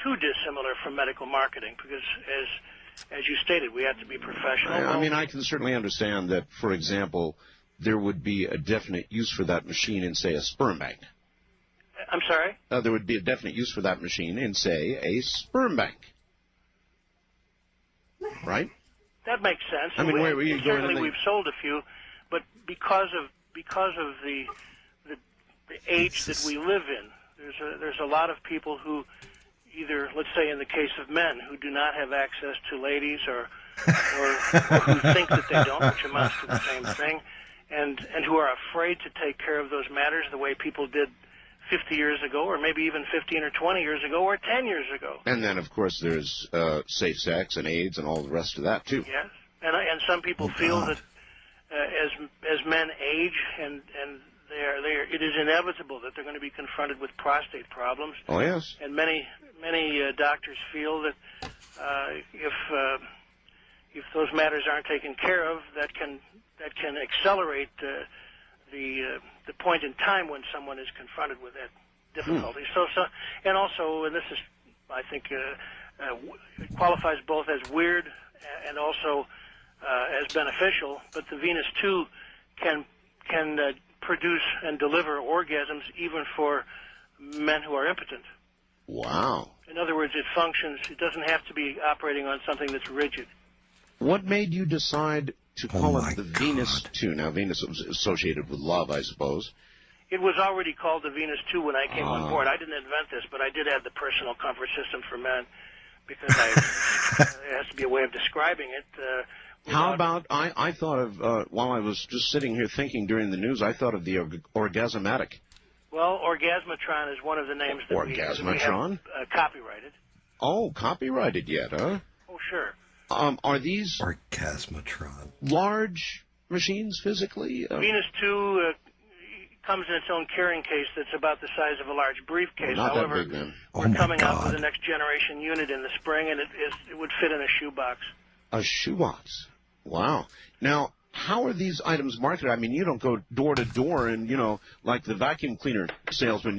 [SPEAKER 13] too dissimilar from medical marketing, because as you stated, we have to be professional.
[SPEAKER 9] I mean, I can certainly understand that, for example, there would be a definite use for that machine in, say, a sperm bank.
[SPEAKER 13] I'm sorry?
[SPEAKER 9] There would be a definite use for that machine in, say, a sperm bank. Right?
[SPEAKER 13] That makes sense.
[SPEAKER 9] I mean, where were you going?
[SPEAKER 13] Certainly, we've sold a few, but because of the age that we live in, there's a lot of people who either, let's say in the case of men, who do not have access to ladies, or who think that they don't, which amounts to the same thing, and who are afraid to take care of those matters the way people did 50 years ago, or maybe even 15 or 20 years ago, or 10 years ago.
[SPEAKER 9] And then, of course, there's safe sex and AIDS and all the rest of that, too.
[SPEAKER 13] Yes, and some people feel that as men age and it is inevitable that they're going to be confronted with prostate problems.
[SPEAKER 9] Oh, yes.
[SPEAKER 13] And many doctors feel that if those matters aren't taken care of, that can accelerate the point in time when someone is confronted with that difficulty. So, and also, and this is, I think, it qualifies both as weird and also as beneficial. But the Venus 2 can produce and deliver orgasms even for men who are impotent.
[SPEAKER 9] Wow.
[SPEAKER 13] In other words, it functions. It doesn't have to be operating on something that's rigid.
[SPEAKER 9] What made you decide to call it the Venus 2? Now, Venus was associated with love, I suppose.
[SPEAKER 13] It was already called the Venus 2 when I came on board. I didn't invent this, but I did add the personal comfort system for men because it has to be a way of describing it.
[SPEAKER 9] How about, I thought of, while I was just sitting here thinking during the news, I thought of the Orgasmatic.
[SPEAKER 13] Well, Orgasmatron is one of the names that we have copyrighted.
[SPEAKER 9] Oh, copyrighted yet, huh?
[SPEAKER 13] Oh, sure.
[SPEAKER 9] Are these
[SPEAKER 1] Orgasmatron
[SPEAKER 9] large machines physically?
[SPEAKER 13] Venus 2 comes in its own carrying case that's about the size of a large briefcase.
[SPEAKER 9] Not
[SPEAKER 13] However,
[SPEAKER 9] that big, then.
[SPEAKER 13] we're coming out with the next generation unit in the spring, and it would fit in a shoebox.
[SPEAKER 9] A shoebox. Wow. Now, how are these items marketed? I mean, you don't go door to door and, like the vacuum cleaner salesman,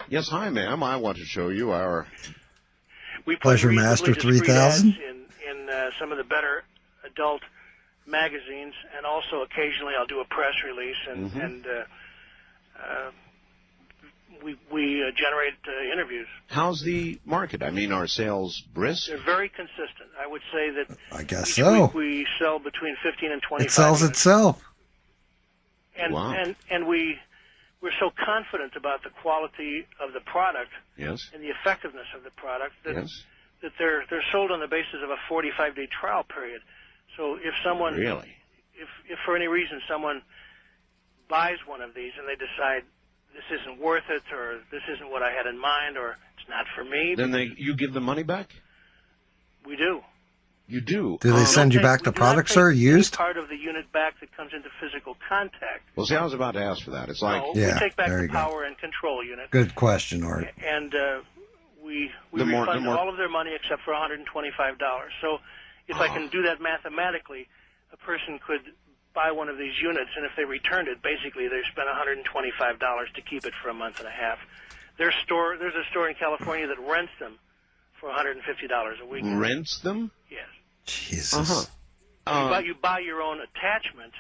[SPEAKER 9] yes, hi, ma'am, I want to show you our...
[SPEAKER 13] We
[SPEAKER 1] Pleasure Master 3000?
[SPEAKER 13] In some of the better adult magazines, and also occasionally I'll do a press release, and we generate interviews.
[SPEAKER 9] How's the market? I mean, are sales brisk?
[SPEAKER 13] They're very consistent. I would say that
[SPEAKER 1] I guess
[SPEAKER 13] each
[SPEAKER 1] so.
[SPEAKER 13] week we sell between 15 and 25
[SPEAKER 1] It sells
[SPEAKER 13] units.
[SPEAKER 1] itself.
[SPEAKER 13] And,
[SPEAKER 9] wow.
[SPEAKER 13] and we're so confident about the quality of the product
[SPEAKER 9] Yes.
[SPEAKER 13] and the effectiveness of the product that,
[SPEAKER 9] Yes.
[SPEAKER 13] that they're sold on the basis of a 45-day trial period. So if someone...
[SPEAKER 9] Really?
[SPEAKER 13] If for any reason someone buys one of these and they decide this isn't worth it, or this isn't what I had in mind, or it's not for me...
[SPEAKER 9] Then you give the money back?
[SPEAKER 13] We do.
[SPEAKER 9] You do?
[SPEAKER 1] Do they send you back the product, sir, used?
[SPEAKER 13] Part of the unit back that comes into physical contact.
[SPEAKER 9] Well, see, I was about to ask for that. It's like...
[SPEAKER 13] No,
[SPEAKER 1] Yeah,
[SPEAKER 13] we take back
[SPEAKER 1] there
[SPEAKER 13] the
[SPEAKER 1] you go.
[SPEAKER 13] power and control unit.
[SPEAKER 1] Good question, Art.
[SPEAKER 13] And we refund all of their money except for $125. So if I can do that mathematically, a person could buy one of these units, and if they returned it, basically they spent $125 to keep it for a month and a half. There's a store in California that rents them for $150 a week.
[SPEAKER 9] Rents them?
[SPEAKER 13] Yes.
[SPEAKER 1] Jesus.
[SPEAKER 13] You buy your own attachment.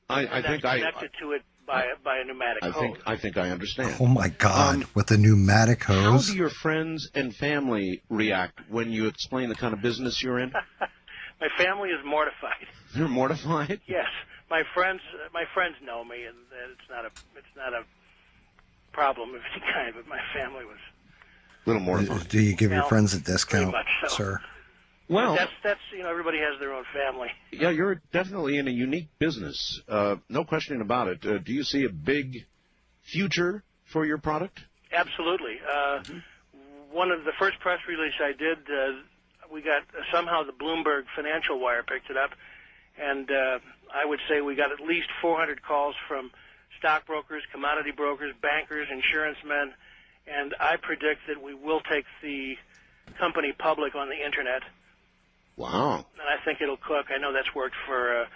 [SPEAKER 9] I think
[SPEAKER 13] connected to it by a pneumatic hose.
[SPEAKER 9] I think I understand.
[SPEAKER 1] Oh, my God. With a pneumatic
[SPEAKER 9] How
[SPEAKER 1] hose?
[SPEAKER 9] do your friends and family react when you explain the kind of business you're in?
[SPEAKER 13] My family is mortified.
[SPEAKER 9] They're mortified?
[SPEAKER 13] Yes, my friends know me, and it's not a problem of any kind. But my family was
[SPEAKER 9] a little mortified.
[SPEAKER 1] Do you give your friends a discount,
[SPEAKER 13] much so.
[SPEAKER 1] sir?
[SPEAKER 9] Well,
[SPEAKER 13] that's everybody has their own family.
[SPEAKER 9] Yeah, you're definitely in a unique business. No question about it. Do you see a big future for your product?
[SPEAKER 13] Absolutely. one of the first press release I did, we got somehow the Bloomberg Financial Wire picked it up, and I would say we got at least 400 calls from stockbrokers, commodity brokers, bankers, insurance men, and I predict that we will take the company public on the internet.
[SPEAKER 9] Wow.
[SPEAKER 13] And I think it'll cook. I know that's worked for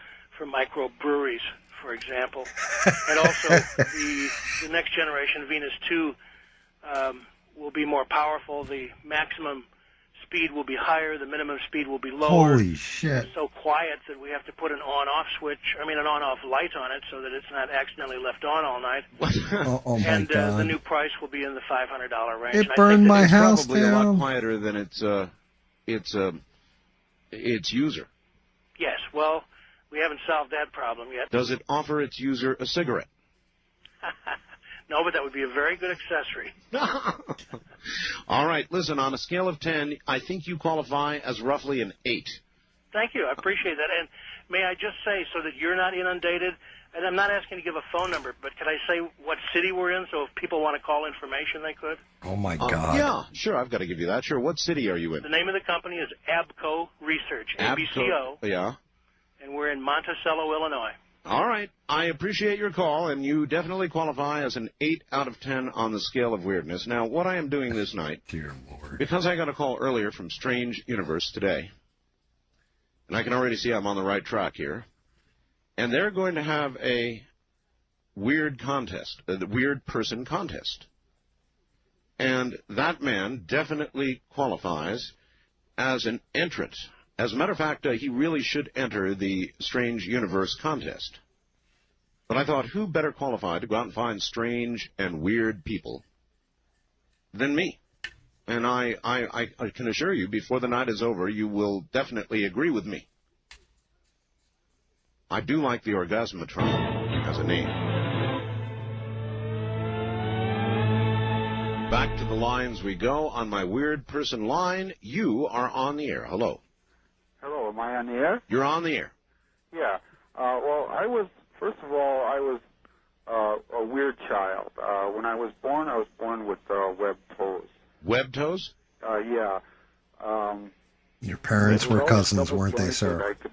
[SPEAKER 13] microbreweries, for example. And also the next generation, Venus 2, will be more powerful. The maximum speed will be higher. The minimum speed will be lower.
[SPEAKER 1] Holy shit.
[SPEAKER 13] It's so quiet that we have to put an on-off switch, an on-off light on it so that it's not accidentally left on all night.
[SPEAKER 1] Oh my
[SPEAKER 13] And
[SPEAKER 1] God.
[SPEAKER 13] the new price will be in the $500 range.
[SPEAKER 1] It
[SPEAKER 13] And I
[SPEAKER 1] burned
[SPEAKER 13] think
[SPEAKER 1] my
[SPEAKER 13] that
[SPEAKER 1] house
[SPEAKER 9] Probably a lot
[SPEAKER 1] down.
[SPEAKER 9] quieter than its user.
[SPEAKER 13] Yes, well, we haven't solved that problem yet.
[SPEAKER 9] Does it offer its user a cigarette?
[SPEAKER 13] No, but that would be a very good accessory.
[SPEAKER 9] All right, listen, on a scale of 10, I think you qualify as roughly an 8.
[SPEAKER 13] Thank you. I appreciate that. And may I just say, so that you're not inundated, and I'm not asking to give a phone number, but could I say what city we're in so if people want to call information, they could?
[SPEAKER 1] Oh my God.
[SPEAKER 9] Yeah, sure, I've got to give you that. Sure, what city are you in?
[SPEAKER 13] The name of the company is Abco Research, ABCO,
[SPEAKER 9] Yeah.
[SPEAKER 13] and we're in Monticello, Illinois.
[SPEAKER 9] All right, I appreciate your call, and you definitely qualify as an 8 out of 10 on the scale of weirdness. Now, what I am doing this night,
[SPEAKER 1] Dear Lord.
[SPEAKER 9] because I got a call earlier from Strange Universe today, and I can already see I'm on the right track here, and they're going to have a weird contest, the weird person contest. And that man definitely qualifies as an entrant. As a matter of fact, he really should enter the Strange Universe contest. But I thought, who better qualified to go out and find strange and weird people than me? And I can assure you, before the night is over, you will definitely agree with me. I do like the Orgasmatron as a name. Back to the lines we go. On my weird person line, you are on the air. Hello.
[SPEAKER 14] Hello, am I on the air?
[SPEAKER 9] You're on the air.
[SPEAKER 14] Yeah. Well, I was a weird child. When I was born with webbed toes.
[SPEAKER 9] Webbed toes?
[SPEAKER 14] Yeah.
[SPEAKER 1] Your parents
[SPEAKER 14] They
[SPEAKER 1] were
[SPEAKER 14] always
[SPEAKER 1] cousins, weren't they,
[SPEAKER 14] double-jointed.
[SPEAKER 1] sir?
[SPEAKER 14] I could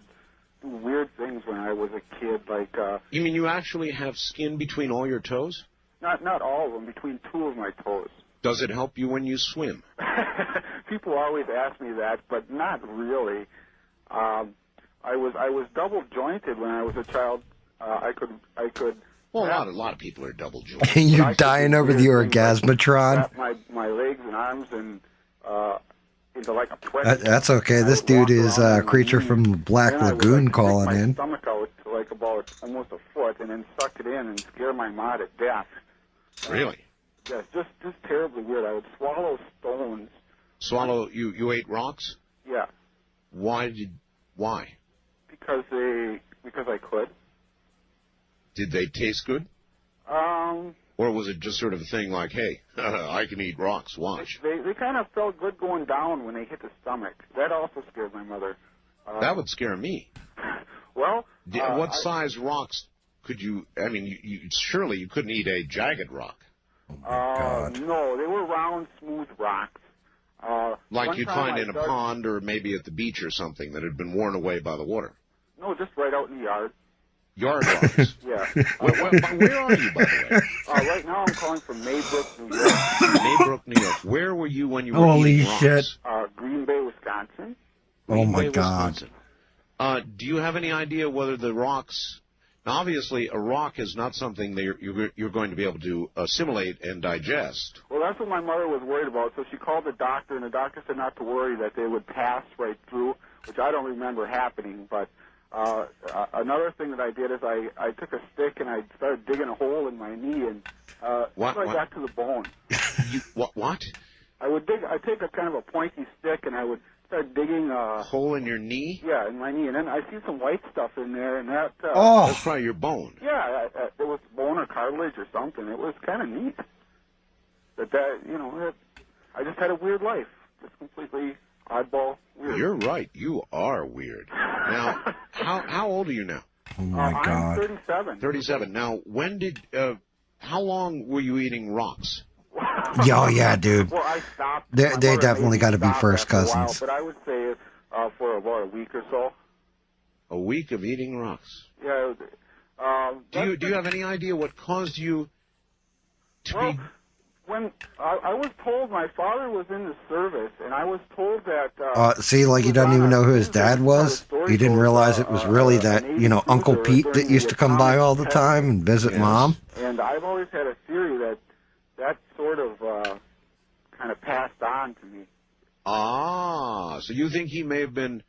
[SPEAKER 14] do weird things when I was a kid, like
[SPEAKER 9] You mean you actually have skin between all your toes?
[SPEAKER 14] not all of them, between two of my toes.
[SPEAKER 9] Does it help you when you swim?
[SPEAKER 14] People always ask me that, but not really. I was double jointed when I was a child. I could.
[SPEAKER 9] Well, a lot of people are double jointed.
[SPEAKER 1] You're dying over the Orgasmatron.
[SPEAKER 14] Wrap my legs and arms and into like a pretzel.
[SPEAKER 1] That's okay. This dude is a creature from the Black
[SPEAKER 14] And then I would,
[SPEAKER 1] Lagoon
[SPEAKER 14] like,
[SPEAKER 1] calling
[SPEAKER 14] stick my
[SPEAKER 1] in.
[SPEAKER 14] stomach out to like about almost a foot, and then suck it in and scare my ma to death.
[SPEAKER 9] Really?
[SPEAKER 14] Yes, just terribly weird. I would swallow stones.
[SPEAKER 9] Swallow? You ate rocks?
[SPEAKER 14] Yeah,
[SPEAKER 9] Why?
[SPEAKER 14] because I could.
[SPEAKER 9] Did they taste good? Or was it just sort of a thing like, hey, I can eat rocks, watch?
[SPEAKER 14] They kind of felt good going down when they hit the stomach. That also scared my mother.
[SPEAKER 9] That would scare me.
[SPEAKER 14] Well,
[SPEAKER 9] What size rocks could you, surely you couldn't eat a jagged rock.
[SPEAKER 14] No, they were round, smooth rocks.
[SPEAKER 9] Like
[SPEAKER 14] one
[SPEAKER 9] you'd
[SPEAKER 14] time
[SPEAKER 9] find
[SPEAKER 14] I
[SPEAKER 9] in a
[SPEAKER 14] dug-
[SPEAKER 9] pond or maybe at the beach or something that had been worn away by the water.
[SPEAKER 14] No, just right out in the yard.
[SPEAKER 9] Yard rocks.
[SPEAKER 14] Yeah.
[SPEAKER 9] Where are you, by the way?
[SPEAKER 14] Right now I'm calling from Maybrook, New York.
[SPEAKER 9] Maybrook, New York. Where were you when you were
[SPEAKER 1] Holy
[SPEAKER 9] eating rocks?
[SPEAKER 1] shit.
[SPEAKER 14] Green Bay, Wisconsin.
[SPEAKER 1] Oh my
[SPEAKER 9] Green Bay,
[SPEAKER 1] God.
[SPEAKER 9] Wisconsin. Do you have any idea whether the rocks... Now, obviously, a rock is not something that you're going to be able to assimilate and digest.
[SPEAKER 14] Well, that's what my mother was worried about, so she called the doctor, and the doctor said not to worry, that they would pass right through, which I don't remember happening. But another thing that I did is I took a stick and I started digging a hole in my knee, and
[SPEAKER 9] What?
[SPEAKER 14] I got to the bone.
[SPEAKER 9] What?
[SPEAKER 14] I'd take a kind of a pointy stick, and I would start digging a
[SPEAKER 9] hole in your knee.
[SPEAKER 14] Yeah, in my knee, and then I see some white stuff in there, and that.
[SPEAKER 9] That's probably your bone.
[SPEAKER 14] Yeah, it was bone or cartilage or something. It was kind of neat. I just had a weird life, just completely oddball weird.
[SPEAKER 9] You're right. You are weird. Now, how old are you now?
[SPEAKER 1] Oh my God.
[SPEAKER 14] I'm 37.
[SPEAKER 9] 37. Now, how long were you eating rocks?
[SPEAKER 1] Oh, yeah, dude.
[SPEAKER 14] Well, I stopped.
[SPEAKER 1] They
[SPEAKER 14] My mother
[SPEAKER 1] definitely
[SPEAKER 14] made me
[SPEAKER 1] got to be
[SPEAKER 14] stop
[SPEAKER 1] first
[SPEAKER 14] after a while,
[SPEAKER 1] cousins.
[SPEAKER 14] but I would say for about a week or so.
[SPEAKER 9] A week of eating rocks.
[SPEAKER 14] Yeah.
[SPEAKER 9] Do you have any idea what caused you to be?
[SPEAKER 14] When I was told my father was in the service, and I was told that.
[SPEAKER 1] See, like he doesn't even know who his dad was. He didn't realize it was really that, Uncle Pete that used to come by all the time and visit Mom.
[SPEAKER 14] And I've always had a theory that sort of kind of passed on to me.
[SPEAKER 9] Ah, so you think he may have been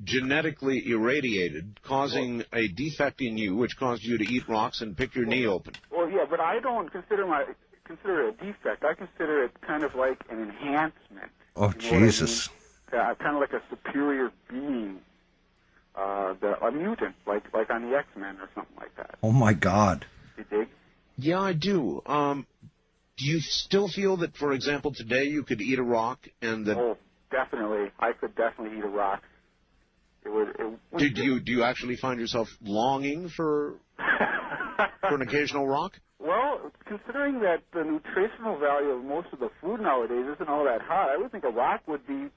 [SPEAKER 9] genetically irradiated, causing a defect in you, which caused you to eat rocks and pick your knee open?
[SPEAKER 14] Well, yeah, but I don't consider it a defect. I consider it kind of like an enhancement.
[SPEAKER 1] Oh,
[SPEAKER 14] You know what I
[SPEAKER 1] Jesus.
[SPEAKER 14] mean? Kind of like a superior being, a mutant, like on the X-Men or something like that.
[SPEAKER 1] Oh, my God.
[SPEAKER 14] You dig?
[SPEAKER 9] Yeah, I do. Do you still feel that, for example, today you could eat a rock and that?
[SPEAKER 14] Oh, definitely. I could definitely eat a rock.
[SPEAKER 9] Do you actually find yourself longing for an occasional rock?
[SPEAKER 14] Well, considering that the nutritional value of most of the food nowadays isn't all that hot, I would think a rock would be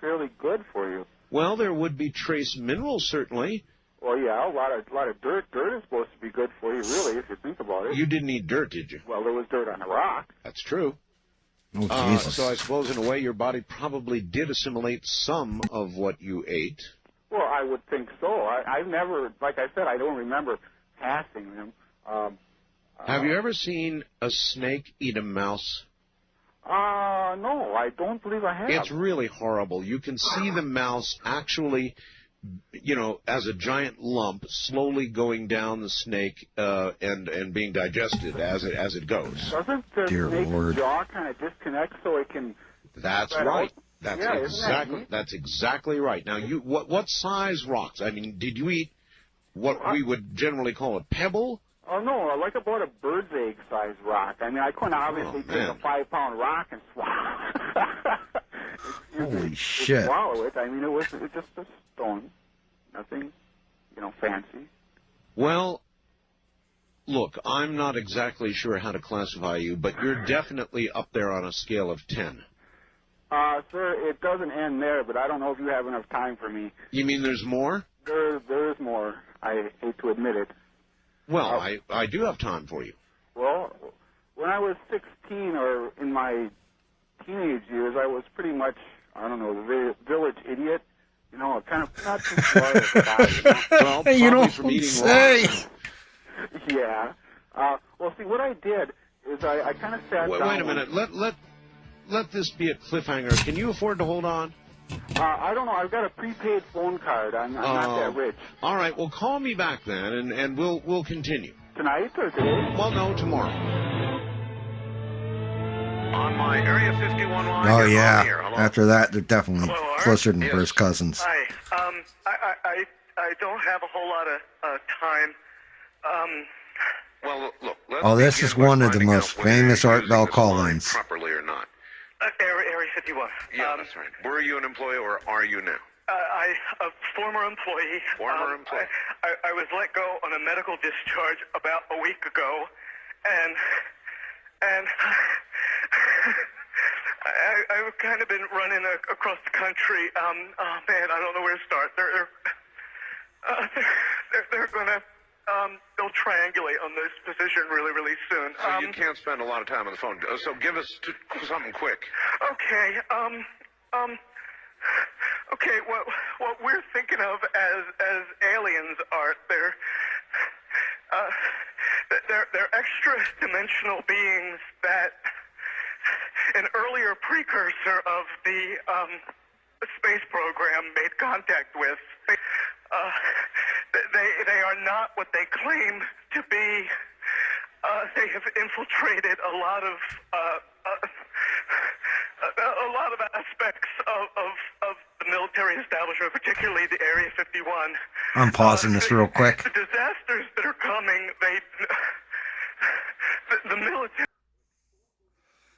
[SPEAKER 14] fairly good for you.
[SPEAKER 9] Well, there would be trace minerals, certainly.
[SPEAKER 14] Well, yeah, a lot of dirt. Dirt is supposed to be good for you, really, if you think about it.
[SPEAKER 9] You didn't eat dirt, did you?
[SPEAKER 14] Well, there was dirt on the rock.
[SPEAKER 9] That's true.
[SPEAKER 1] Oh, Jesus.
[SPEAKER 9] So I suppose, in a way, your body probably did assimilate some of what you ate.
[SPEAKER 14] Well, I would think so. I've never, like I said, I don't remember passing them.
[SPEAKER 9] Have you ever seen a snake eat a mouse?
[SPEAKER 14] No, I don't believe I have.
[SPEAKER 9] It's really horrible. You can see the mouse actually, as a giant lump, slowly going down the snake and being digested as it goes.
[SPEAKER 14] Doesn't the snake's jaw kind of disconnect so it can?
[SPEAKER 9] That's right. That's exactly right. Now, what size rocks? I mean, did you eat what we would generally call a pebble?
[SPEAKER 14] Oh, no, like about a bird's egg size rock. I mean, I couldn't obviously take a 5-pound rock and
[SPEAKER 1] Holy shit.
[SPEAKER 14] swallow it. I mean, it was just a stone. Nothing, fancy.
[SPEAKER 9] Well, look, I'm not exactly sure how to classify you, but you're definitely up there on a scale of 10.
[SPEAKER 14] Sir, it doesn't end there, but I don't know if you have enough time for me.
[SPEAKER 9] You mean there's more?
[SPEAKER 14] There is more. I hate to admit it.
[SPEAKER 9] Well, I do have time for you.
[SPEAKER 14] Well, when I was 16 or in my teenage years, I was pretty much, I don't know, the village idiot. Kind of not too smart about it.
[SPEAKER 9] Well, probably
[SPEAKER 1] you don't
[SPEAKER 9] from eating
[SPEAKER 1] say.
[SPEAKER 9] rocks.
[SPEAKER 14] Yeah. Well, see, what I did is I kind of sat down.
[SPEAKER 9] Wait a minute. Let this be a cliffhanger. Can you afford to hold on?
[SPEAKER 14] I don't know. I've got a prepaid phone card. I'm not that rich.
[SPEAKER 9] All right. Well, call me back then, and we'll continue.
[SPEAKER 14] Tonight or today?
[SPEAKER 9] Well, no, tomorrow.
[SPEAKER 15] On my Area 51 line.
[SPEAKER 1] Oh,
[SPEAKER 15] you're
[SPEAKER 1] yeah.
[SPEAKER 15] on the air. Hello?
[SPEAKER 1] After that, they're definitely
[SPEAKER 15] Hello, Art?
[SPEAKER 1] closer than
[SPEAKER 15] Yes.
[SPEAKER 1] first cousins.
[SPEAKER 15] Hi. I don't have a whole lot of time. Well, look.
[SPEAKER 1] Oh, this is one of the most famous Art Bell call-ins.
[SPEAKER 15] Properly or not? Area 51. Yeah, that's right. Were you an employee or are you now? A former employee. Former employee. I was let go on a medical discharge about a week ago, and I've kind of been running across the country. Oh man, I don't know where to start. They're gonna they'll triangulate on this position really, really soon.
[SPEAKER 16] So you can't spend a lot of time on the phone. So give us something quick.
[SPEAKER 15] Okay. Okay. What we're thinking of as aliens are they're extra-dimensional beings that an earlier precursor of the space program made contact with. They are not what they claim to be. They have infiltrated a lot of aspects of the military establishment, particularly the Area 51.
[SPEAKER 1] I'm pausing this real quick.
[SPEAKER 15] The disasters that are coming, the military.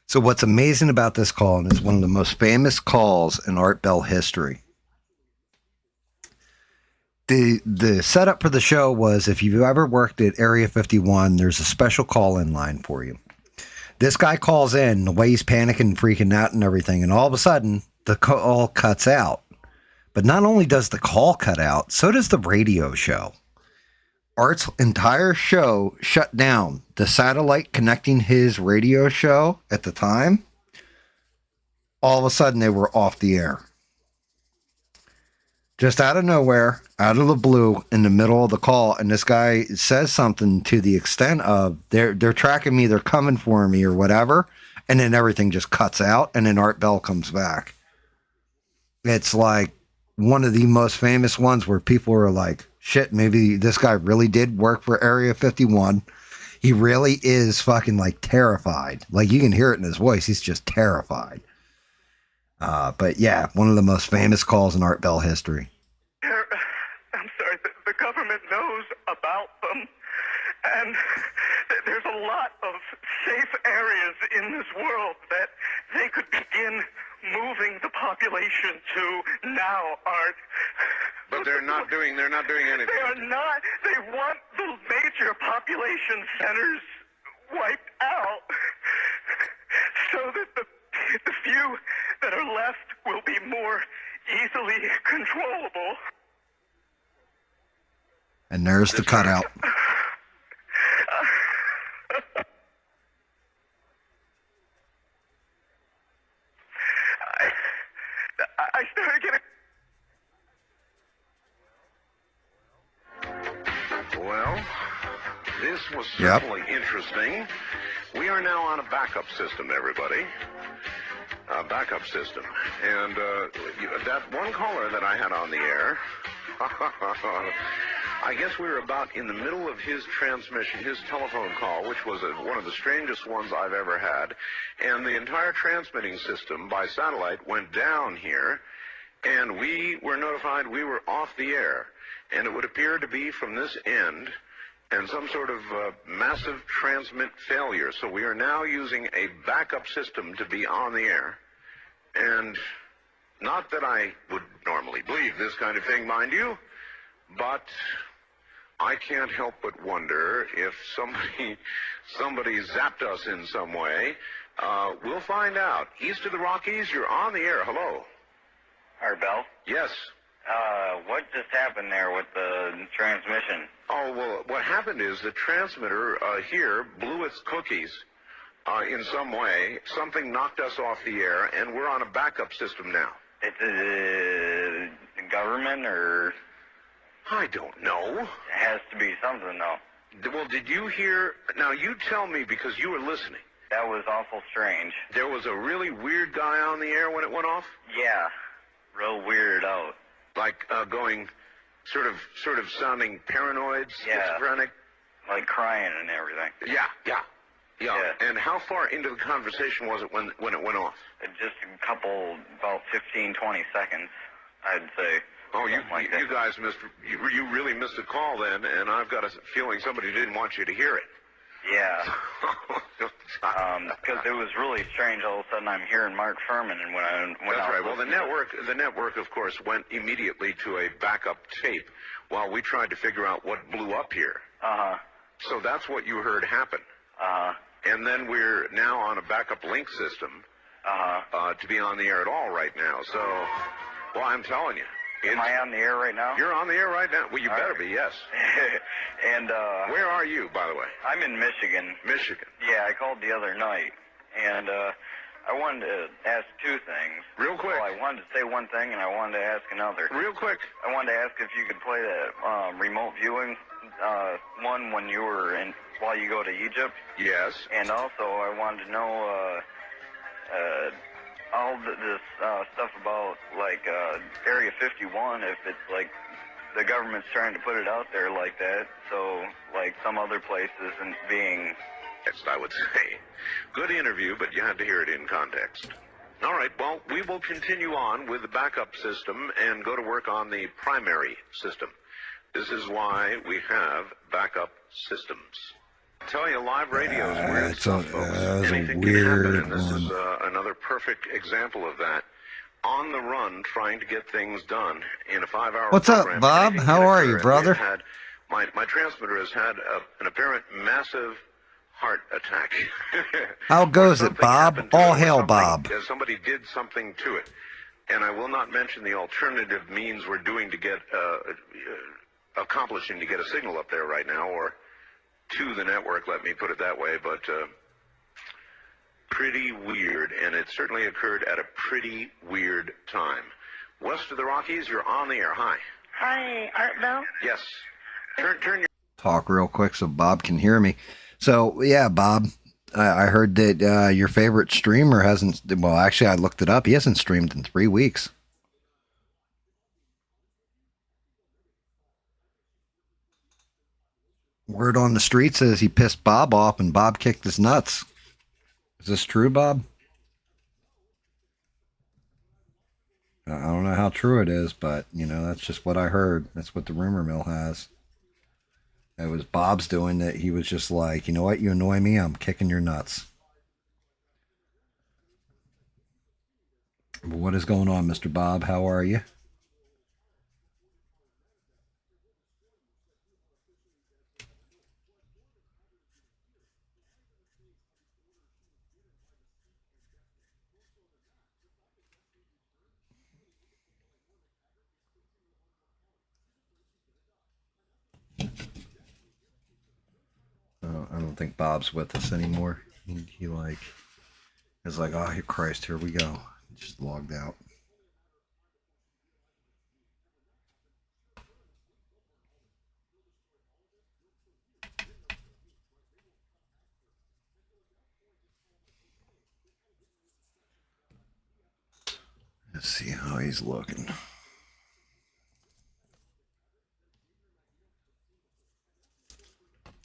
[SPEAKER 1] So what's amazing about this call, and it's one of the most famous calls in Art Bell history. The setup for the show was, if you've ever worked at Area 51, there's a special call-in line for you. This guy calls in, the way he's panicking, freaking out and everything, and all of a sudden, the call cuts out. But not only does the call cut out, so does the radio show. Art's entire show shut down. The satellite connecting his radio show at the time, all of a sudden they were off the air. Just out of nowhere, out of the blue, in the middle of the call, and this guy says something to the extent of, they're tracking me, they're coming for me, or whatever, and then everything just cuts out, and then Art Bell comes back. It's like one of the most famous ones where people are like, shit, maybe this guy really did work for Area 51. He really is fucking like terrified. Like you can hear it in his voice. He's just terrified. But yeah, one of the most famous calls in Art Bell history.
[SPEAKER 15] I'm sorry, the government knows about them. And there's a lot of safe areas in this world that they could begin moving the population to now, Art.
[SPEAKER 16] But they're not doing anything.
[SPEAKER 15] They are not. They want the major population centers wiped out so that the few that are left will be more easily controllable.
[SPEAKER 1] And there's the cutout.
[SPEAKER 15] I started getting...
[SPEAKER 16] Well, this was certainly interesting. We are now on a backup system, everybody. A backup system. And that one caller that I had on the air, I guess we were about in the middle of his transmission, his telephone call, which was one of the strangest ones I've ever had. And the entire transmitting system by satellite went down here, and we were notified we were off the air. And it would appear to be from this end and some sort of massive transmit failure. So we are now using a backup system to be on the air. And not that I would normally believe this kind of thing, mind you, but I can't help but wonder if somebody zapped us in some way. We'll find out. East of the Rockies, you're on the air. Hello.
[SPEAKER 17] Art Bell?
[SPEAKER 16] Yes.
[SPEAKER 17] What just happened there with the transmission?
[SPEAKER 16] Oh, well, what happened is the transmitter here blew its cookies in some way. Something knocked us off the air, and we're on a backup system now.
[SPEAKER 17] It's the government, or?
[SPEAKER 16] I don't know.
[SPEAKER 17] It has to be something, though.
[SPEAKER 16] Well, did you hear? Now, you tell me, because you were listening.
[SPEAKER 17] That was awful strange.
[SPEAKER 16] There was a really weird guy on the air when it went off?
[SPEAKER 17] Yeah. Real weirded out.
[SPEAKER 16] Like going sort of sounding paranoid, schizophrenic?
[SPEAKER 17] Like crying and everything.
[SPEAKER 16] Yeah. And how far into the conversation was it when it went off?
[SPEAKER 17] Just a couple, about 15, 20 seconds, I'd say.
[SPEAKER 16] Oh, you guys you really missed a call then, and I've got a feeling somebody didn't want you to hear it.
[SPEAKER 17] Yeah. Because it was really strange. All of a sudden, I'm hearing Mark Furman, and
[SPEAKER 16] that's right. Well, the network, of course, went immediately to a backup tape while we tried to figure out what blew up here. So that's what you heard happen. And then we're now on a backup link system to be on the air at all right now. So, well, I'm telling you.
[SPEAKER 17] Am I on the air right now?
[SPEAKER 16] You're on the air right now. Well, you better be, yes.
[SPEAKER 17] And
[SPEAKER 16] where are you, by the way?
[SPEAKER 17] I'm in Michigan.
[SPEAKER 16] Michigan.
[SPEAKER 17] Yeah, I called the other night, and I wanted to ask two things.
[SPEAKER 16] Real quick.
[SPEAKER 17] Well, I wanted to say one thing, and I wanted to ask another.
[SPEAKER 16] Real quick.
[SPEAKER 17] I wanted to ask if you could play that remote viewing one when you were while you go to Egypt.
[SPEAKER 16] Yes.
[SPEAKER 17] And also, I wanted to know all this stuff about, like, Area 51, if it's, like, the government's trying to put it out there like that, so, like, some other place isn't being...
[SPEAKER 16] Yes, I would say. Good interview, but you had to hear it in context. All right, well, we will continue on with the backup system and go to work on the primary system. This is why we have backup systems. I tell you, live radio is weird stuff, folks. Anything can happen, and this is another perfect example of that. On the run, trying to get things done in a 5-hour
[SPEAKER 1] What's
[SPEAKER 16] program.
[SPEAKER 1] up, Bob? How are you, brother?
[SPEAKER 16] My transmitter has had an apparent massive heart attack.
[SPEAKER 1] How goes it, Bob? All hail, Bob.
[SPEAKER 16] Somebody did something to it. And I will not mention the alternative means we're doing to get, accomplishing to get a signal up there right now, or to the network, let me put it that way, but pretty weird, and it certainly occurred at a pretty weird time. West of the Rockies, you're on the air. Hi.
[SPEAKER 18] Hi, Art Bell.
[SPEAKER 16] Yes. Turn your...
[SPEAKER 1] Talk real quick so Bob can hear me. So, yeah, Bob, I heard that your favorite streamer hasn't, well, actually, I looked it up. He hasn't streamed in 3 weeks. Word on the street says he pissed Bob off and Bob kicked his nuts. Is this true, Bob? I don't know how true it is, but, you know, that's just what I heard. That's what the rumor mill has. It was Bob's doing that. He was just like, you know what? You annoy me. I'm kicking your nuts. What is going on, Mr. Bob? How are you? I don't think Bob's with us anymore. He like is like, oh Christ, here we go. Just logged out. Let's see how he's looking.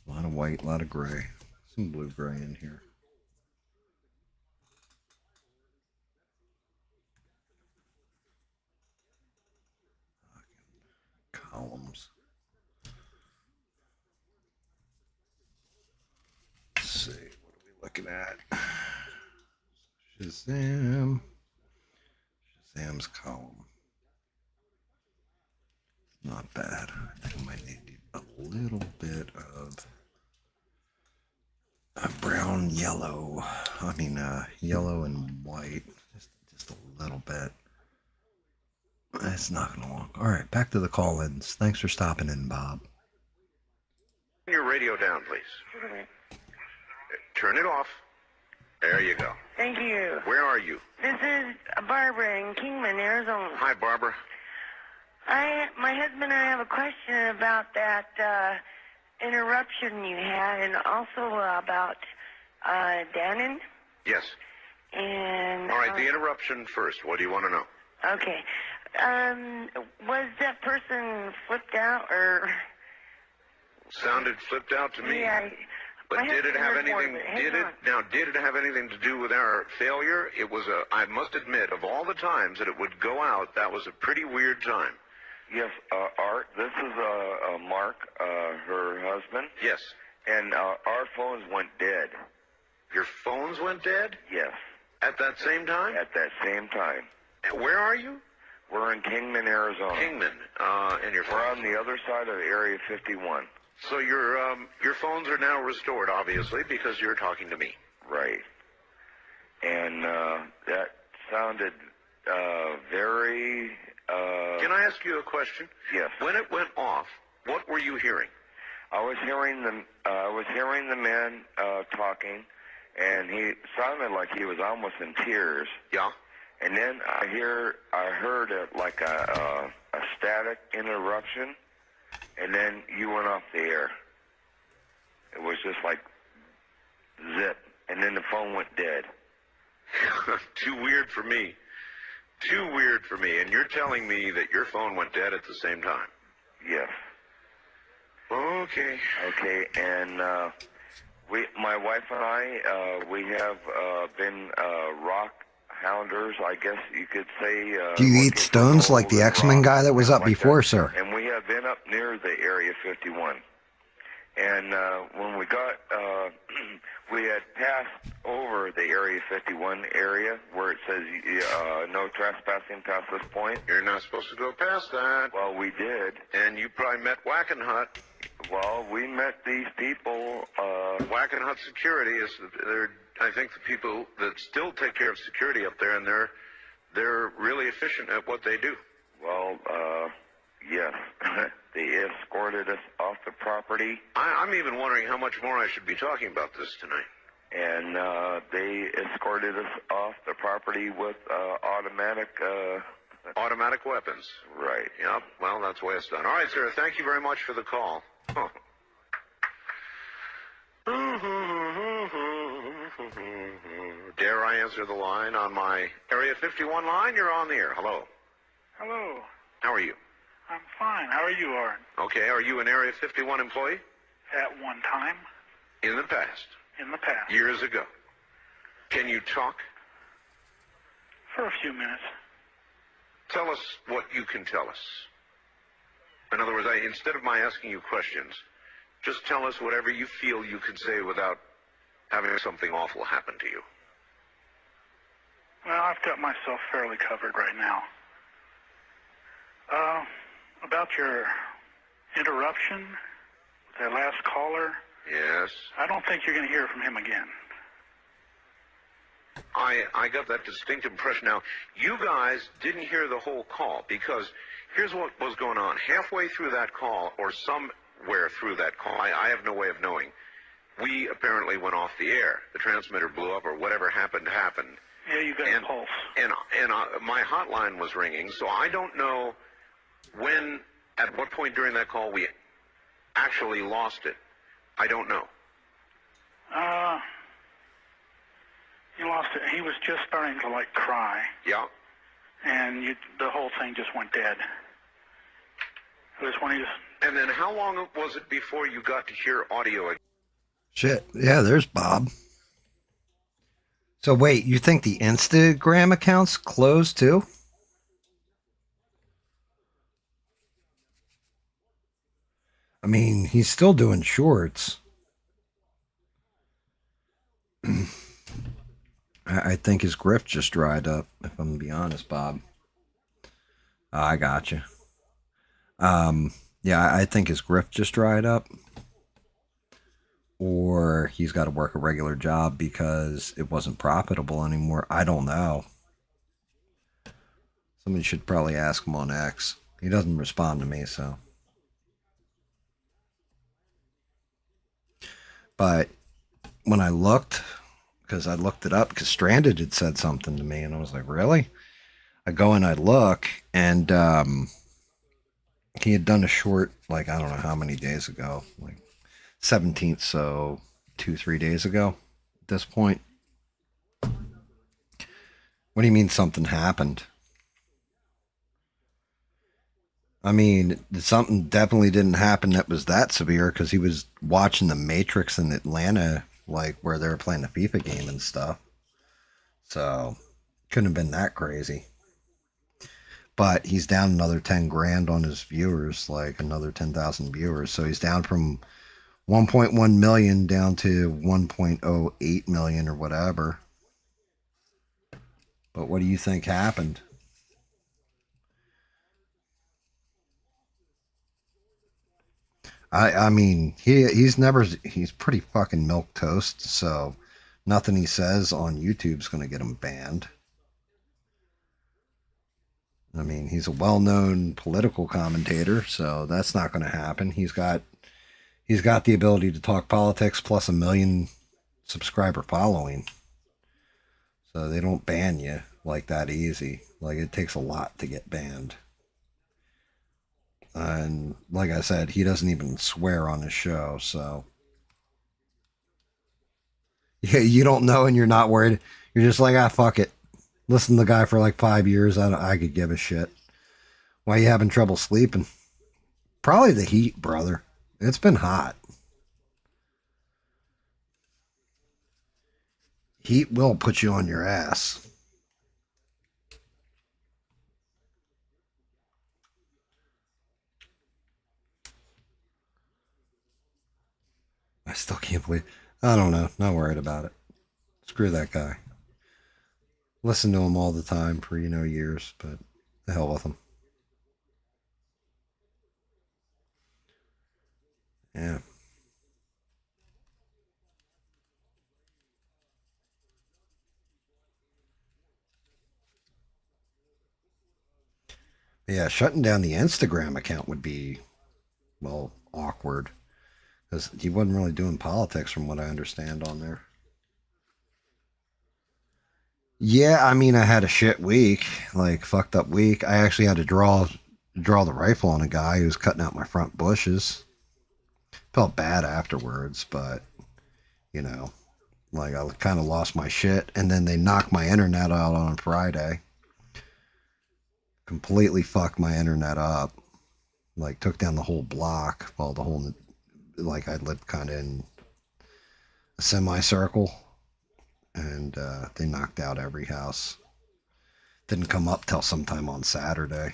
[SPEAKER 1] A lot of white, a lot of gray. Some blue-gray in here. Columns. Let's see, what are we looking at? Shazam. Shazam's column. Not bad. I think I might need a little bit of brown, yellow. I mean, yellow and white. Just a little bit. It's knocking along. All right, back to the call-ins. Thanks for stopping in, Bob.
[SPEAKER 16] Turn your radio down, please. Turn it off. There you go.
[SPEAKER 18] Thank you.
[SPEAKER 16] Where are you?
[SPEAKER 18] This is Barbara in Kingman, Arizona.
[SPEAKER 16] Hi, Barbara.
[SPEAKER 18] My husband and I have a question about that interruption you had, and also about Dannon.
[SPEAKER 16] Yes.
[SPEAKER 18] And
[SPEAKER 16] all right, the interruption first. What do you want to know?
[SPEAKER 18] Okay. Was that person flipped out, or?
[SPEAKER 16] Sounded flipped out to me.
[SPEAKER 18] Yeah.
[SPEAKER 16] But did it have anything? Did it have anything to do with our failure? It was I must admit, of all the times that it would go out, that was a pretty weird time.
[SPEAKER 19] Yes, Art, this is Mark, her husband.
[SPEAKER 16] Yes.
[SPEAKER 19] And our phones went dead.
[SPEAKER 16] Your phones went dead?
[SPEAKER 19] Yes.
[SPEAKER 16] At that same time?
[SPEAKER 19] At that same time.
[SPEAKER 16] Where are you?
[SPEAKER 19] We're in Kingman, Arizona.
[SPEAKER 16] Kingman, and your
[SPEAKER 19] We're on the other side of Area 51.
[SPEAKER 16] So your phones are now restored, obviously, because you're talking to me.
[SPEAKER 19] Right. And that sounded very...
[SPEAKER 16] Can I ask you a question?
[SPEAKER 19] Yes.
[SPEAKER 16] When it went off, what were you hearing?
[SPEAKER 19] I was hearing the man talking, and he sounded like he was almost in tears.
[SPEAKER 16] Yeah.
[SPEAKER 19] And then I heard like a static interruption, and then you went off the air. It was just like zip, and then the phone went dead.
[SPEAKER 16] Too weird for me. Too weird for me. And you're telling me that your phone went dead at the same time?
[SPEAKER 19] Yes.
[SPEAKER 16] Okay.
[SPEAKER 19] Okay, and my wife and I, we have been rock hounders, I guess you could say.
[SPEAKER 1] Do you eat stones like the X-Men guy that was up before, sir?
[SPEAKER 19] And we have been up near the Area 51. And when we got, we had passed over the Area 51 area where it says no trespassing past this point.
[SPEAKER 16] You're not supposed to go past that.
[SPEAKER 19] Well, we did.
[SPEAKER 16] And you probably met Wackenhut.
[SPEAKER 19] Well, we met these people.
[SPEAKER 16] Whacking Hut Security is, I think, the people that still take care of security up there, and they're really efficient at what they do.
[SPEAKER 19] Well, yes. They escorted us off the property.
[SPEAKER 16] I'm even wondering how much more I should be talking about this tonight.
[SPEAKER 19] And they escorted us off the property with automatic
[SPEAKER 16] weapons.
[SPEAKER 19] Right.
[SPEAKER 16] Yep. Well, that's the way it's done. All right, sir. Thank you very much for the call. Oh. Dare I answer the line on my Area 51 line? You're on the air. Hello.
[SPEAKER 13] Hello.
[SPEAKER 16] How are you?
[SPEAKER 13] I'm fine. How are you, Aaron?
[SPEAKER 16] Okay. Are you an Area 51 employee?
[SPEAKER 13] At one time.
[SPEAKER 16] In the past.
[SPEAKER 13] In the past.
[SPEAKER 16] Years ago. Can you talk?
[SPEAKER 13] For a few minutes.
[SPEAKER 16] Tell us what you can tell us. In other words, instead of my asking you questions, just tell us whatever you feel you can say without having something awful happen to you.
[SPEAKER 13] Well, I've got myself fairly covered right now. About your interruption with that last caller.
[SPEAKER 16] Yes.
[SPEAKER 13] I don't think you're going to hear from him again.
[SPEAKER 16] I got that distinct impression. Now, you guys didn't hear the whole call, because here's what was going on. Halfway through that call, or somewhere through that call, I have no way of knowing, we apparently went off the air. The transmitter blew up, or whatever happened.
[SPEAKER 13] Yeah, you got a pulse.
[SPEAKER 16] And my hotline was ringing, so I don't know at what point during that call we actually lost it. I don't know.
[SPEAKER 13] You lost it. He was just starting to, cry.
[SPEAKER 16] Yeah.
[SPEAKER 13] And the whole thing just went dead. It was when he was...
[SPEAKER 16] And then how long was it before you got to hear audio again?
[SPEAKER 1] Shit. Yeah, there's Bob. So wait, you think the Instagram account's closed too? I mean, he's still doing shorts. I think his grift just dried up, if I'm going to be honest, Bob. I got you. Yeah, I think his grift just dried up. Or he's got to work a regular job because it wasn't profitable anymore. I don't know. Somebody should probably ask him on X. He doesn't respond to me, so. But when I looked, because I looked it up, because Stranded had said something to me, and I was like, really? I go and I look, and he had done a short, I don't know how many days ago, 17th, so 2-3 days ago at this point. What do you mean something happened? I mean, something definitely didn't happen that was that severe, because he was watching The Matrix in Atlanta, where they were playing the FIFA game and stuff. So, couldn't have been that crazy. But he's down another 10 grand on his viewers, another 10,000 viewers. So he's down from 1.1 million down to 1.08 million or whatever. But what do you think happened? I mean, he's pretty fucking milquetoast, so nothing he says on YouTube's going to get him banned. I mean, he's a well-known political commentator, so that's not going to happen. He's got the ability to talk politics plus 1 million subscriber following. So they don't ban you that easy. It takes a lot to get banned. And like I said, he doesn't even swear on his show, so. Yeah, you don't know and you're not worried. You're just like, fuck it. Listen to the guy for 5 years. I could give a shit. Why you having trouble sleeping? Probably the heat, brother. It's been hot. Heat will put you on your ass. I still can't believe. I don't know. Not worried about it. Screw that guy. Listen to him all the time for, years, but the hell with him. Yeah. Yeah, shutting down the Instagram account would be, well, awkward. Because he wasn't really doing politics from what I understand on there. Yeah, I mean, I had a shit week, like fucked up week. I actually had to draw the rifle on a guy who was cutting out my front bushes. Felt bad afterwards, but you know, like I kind of lost my shit, and then they knocked my internet out on Friday. Completely fucked my internet up. Like took down the whole block, well, the whole, like I lived kind of in a semicircle, and they knocked out every house. Didn't come up till sometime on Saturday.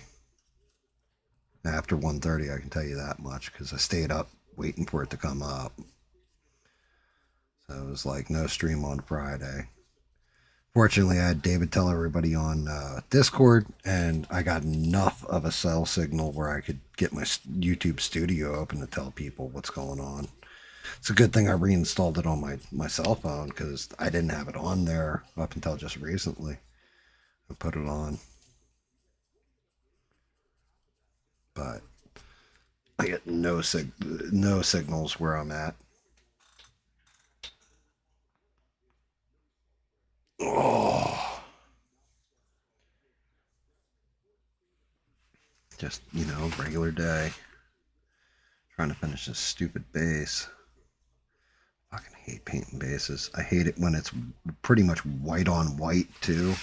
[SPEAKER 1] After 1:30, I can tell you that much, because I stayed up waiting for it to come up. So it was like no stream on Friday. Fortunately, I had David tell everybody on Discord, and I got enough of a cell signal where I could get my YouTube studio open to tell people what's going on. It's a good thing I reinstalled it on my cell phone, because I didn't have it on there up until just recently. I put it on. But I get no signals where I'm at. Oh. Just, you know, regular day. Trying to finish this stupid base. Fucking hate painting bases. I hate it when it's pretty much white on white too.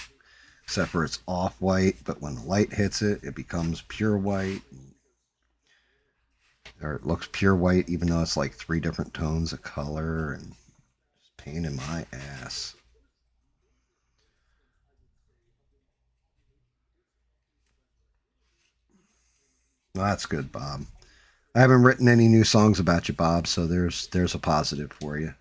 [SPEAKER 1] Except for it's off-white, but when the light hits it, it becomes pure white. Or it looks pure white, even though it's like 3 different tones of color, and it's a pain in my ass. Well, that's good, Bob. I haven't written any new songs about you, Bob, so there's a positive for you.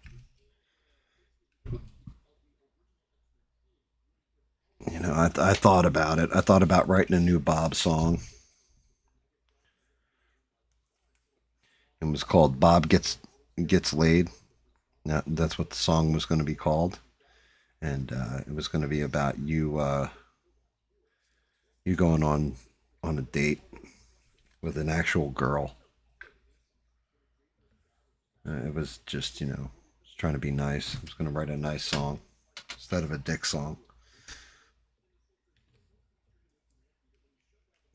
[SPEAKER 1] You know, I thought about it. I thought about writing a new Bob song. It was called Bob Gets Laid. That's what the song was going to be called. And it was going to be about you you going on a date with an actual girl. It was just, you know, trying to be nice. I was going to write a nice song instead of a dick song.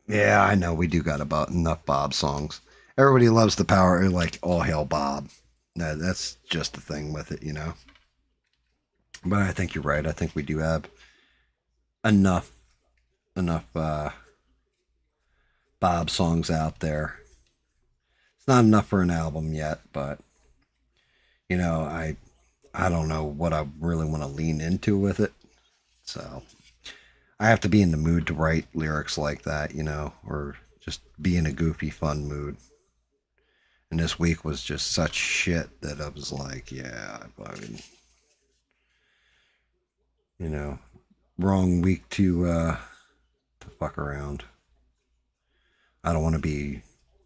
[SPEAKER 1] Yeah, I know we do got about enough Bob songs. Everybody loves the power, like all hail Bob. That's just the thing with it, you know. But I think you're right. I think we do have enough Bob songs out there. It's not enough for an album yet, but you know, I don't know what I really want to lean into with it. So I have to be in the mood to write lyrics like that, you know, or just be in a goofy, fun mood. And this week was just such shit that I was like, yeah, I mean, you know, wrong week to fuck around. I don't want to be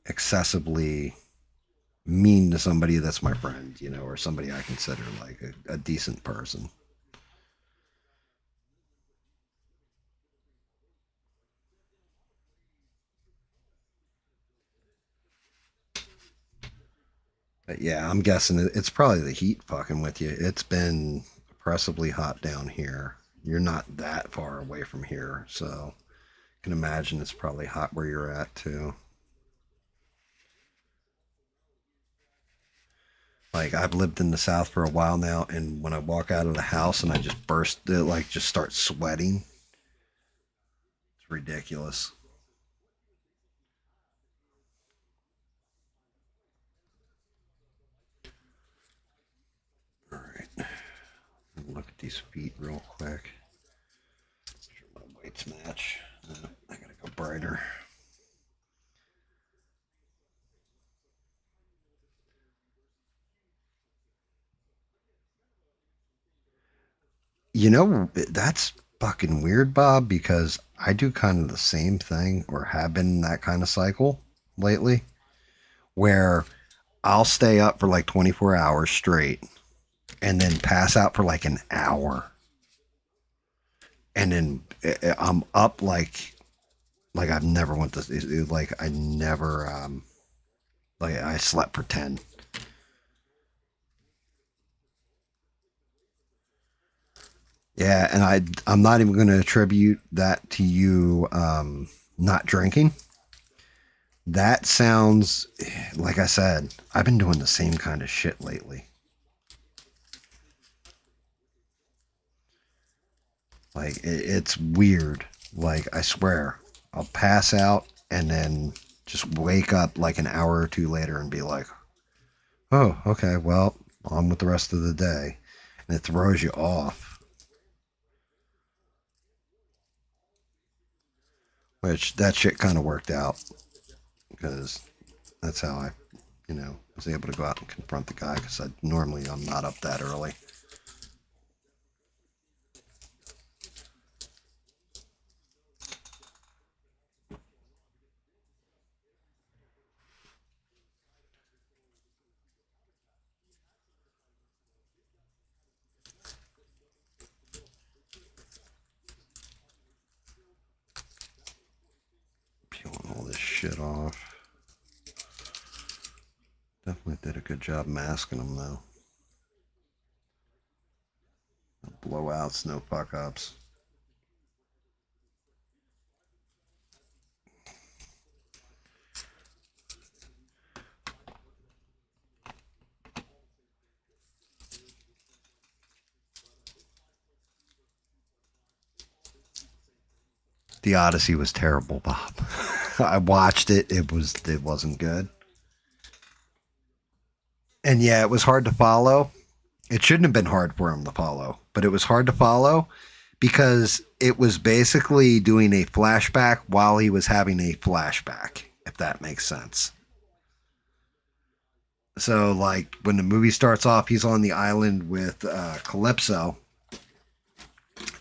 [SPEAKER 1] excessively mean to somebody that's my friend, you know, or somebody I consider like a decent person. But yeah, I'm guessing it's probably the heat fucking with you. It's been oppressively hot down here. You're not that far away from here, so I can imagine it's probably hot where you're at too. Like, I've lived in the South for a while now, and when I walk out of the house and I just just start sweating, it's ridiculous. Look at these feet real quick. Sure my weights match. I gotta go brighter. You know, that's fucking weird, Bob, because I do kind of the same thing, or have been in that kind of cycle lately, where I'll stay up for like 24 hours straight and then pass out for like an hour. And then I'm up like I've never went to, like I never, like I slept for 10. Yeah, and I'm not even going to attribute that to you not drinking. That sounds, like I said, I've been doing the same kind of shit lately. Like, it's weird. Like, I swear, I'll pass out and then just wake up like an hour or two later and be like, oh, okay, well, on with the rest of the day. And it throws you off. Which, that shit kind of worked out. Because that's how I, was able to go out and confront the guy. Because normally I'm not up that early. Peeling all this shit off. Definitely did a good job masking them, though. No blowouts, no fuck-ups. The Odyssey was terrible, Bob. I watched it. It wasn't good. And yeah, it was hard to follow. It shouldn't have been hard for him to follow, but it was hard to follow because it was basically doing a flashback while he was having a flashback, if that makes sense. So, like, when the movie starts off, he's on the island with Calypso,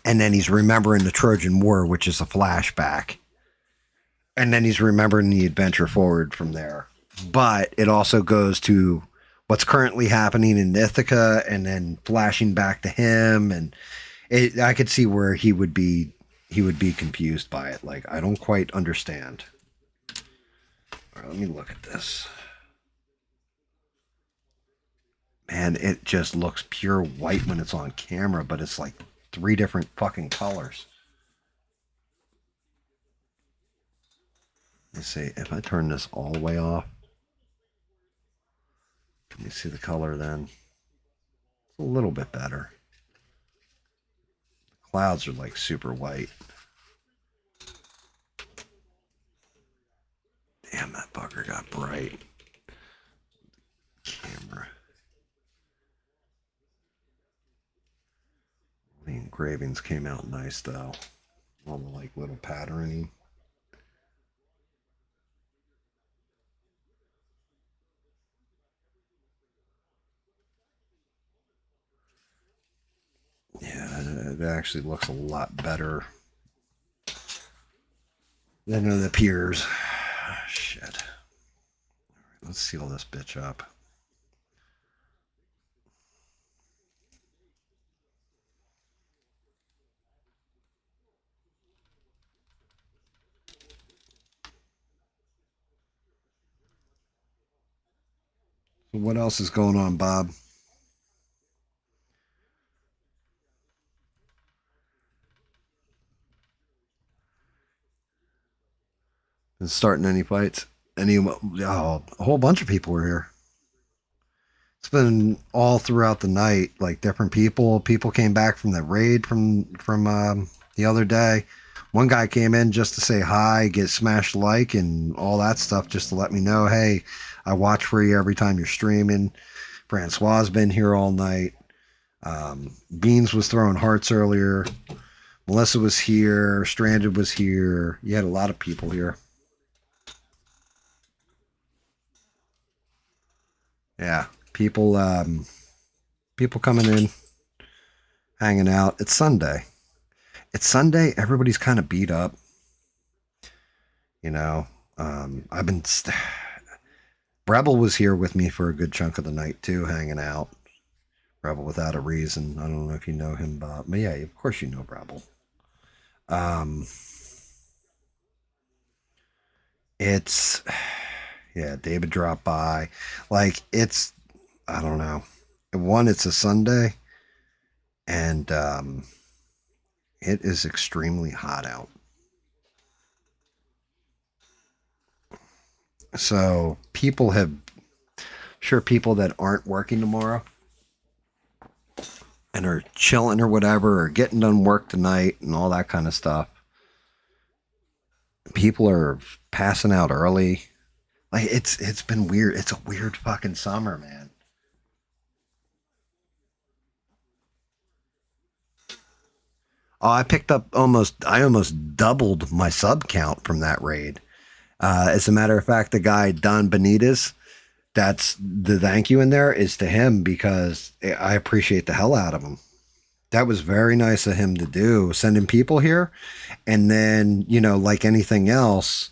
[SPEAKER 1] and then he's remembering the Trojan War, which is a flashback. And then he's remembering the adventure forward from there. But it also goes to what's currently happening in Ithaca and then flashing back to him. And I could see where he would be confused by it. Like, I don't quite understand. All right, let me look at this. Man, it just looks pure white when it's on camera, but it's like 3 different fucking colors. Let me see, if I turn this all the way off, let me see the color then. It's a little bit better. The clouds are like super white. Damn, that bugger got bright. Camera. The engravings came out nice though. All the like little patterning. Yeah, it actually looks a lot better than it appears. Shit. All right, let's seal this bitch up. So what else is going on, Bob? Been starting any fights? A whole bunch of people were here. It's been all throughout the night, like different people. People came back from the raid from the other day. One guy came in just to say hi, get smashed like, and all that stuff, just to let me know, hey, I watch for you every time you're streaming. Francois's been here all night. Beans was throwing hearts earlier. Melissa was here. Stranded was here. You had a lot of people here. Yeah, people coming in, hanging out. It's Sunday. Everybody's kind of beat up. I've been Rebel was here with me for a good chunk of the night too, hanging out. Rebel Without a Reason. I don't know if you know him, Bob. But yeah, of course you know Rebel. It's, yeah, David dropped by. Like, it's, I don't know. One, it's a Sunday, and it is extremely hot out. So people have, sure, people that aren't working tomorrow and are chilling or whatever, or getting done work tonight and all that kind of stuff. People are passing out early. Like, it's been weird. It's a weird fucking summer, man. Oh, I almost doubled my sub count from that raid. As a matter of fact, the guy, Don Benitez, that's the thank you in there is to him, because I appreciate the hell out of him. That was very nice of him to do, sending people here. And then, you know, like anything else,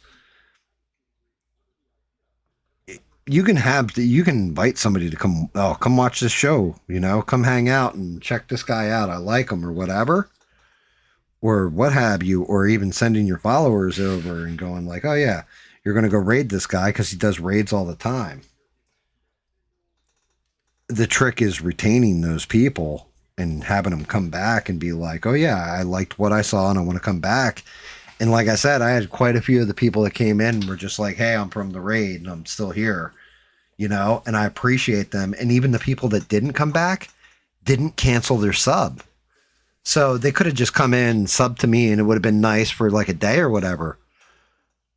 [SPEAKER 1] you can invite somebody to come watch this show, you know, come hang out and check this guy out. I like him, or whatever, or what have you, or even sending your followers over and going like, oh yeah, you're going to go raid this guy because he does raids all the time. The trick is retaining those people and having them come back and be like, oh yeah, I liked what I saw and I want to come back. And like I said, I had quite a few of the people that came in and were just like, hey, I'm from the raid and I'm still here, you know, and I appreciate them. And even the people that didn't come back didn't cancel their sub. So they could have just come in, subbed to me, and it would have been nice for like a day or whatever.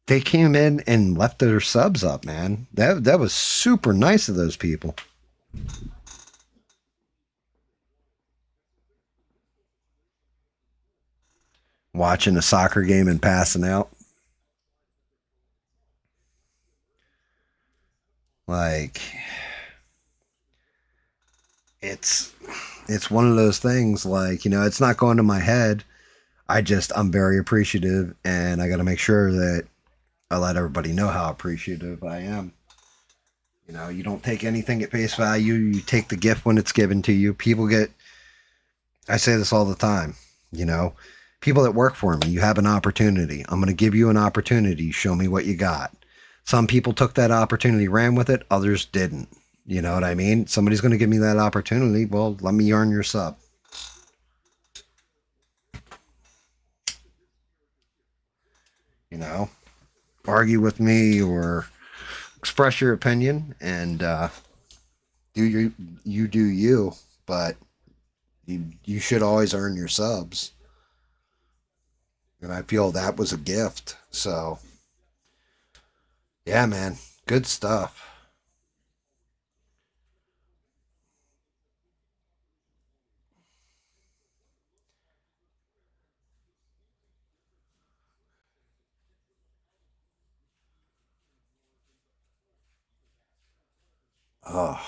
[SPEAKER 1] They came in and left their subs up, man. That was super nice of those people. Watching a soccer game and passing out. Like, it's one of those things, like, you know, it's not going to my head. I'm very appreciative, and I got to make sure that I let everybody know how appreciative I am. You know, you don't take anything at face value. You take the gift when it's given to you. I say this all the time, you know, people that work for me, you have an opportunity. I'm going to give you an opportunity. Show me what you got. Some people took that opportunity, ran with it. Others didn't. You know what I mean? Somebody's going to give me that opportunity. Well, let me earn your sub. You know, argue with me or express your opinion, and do you, but you should always earn your subs. And I feel that was a gift. So, yeah, man, good stuff. Oh,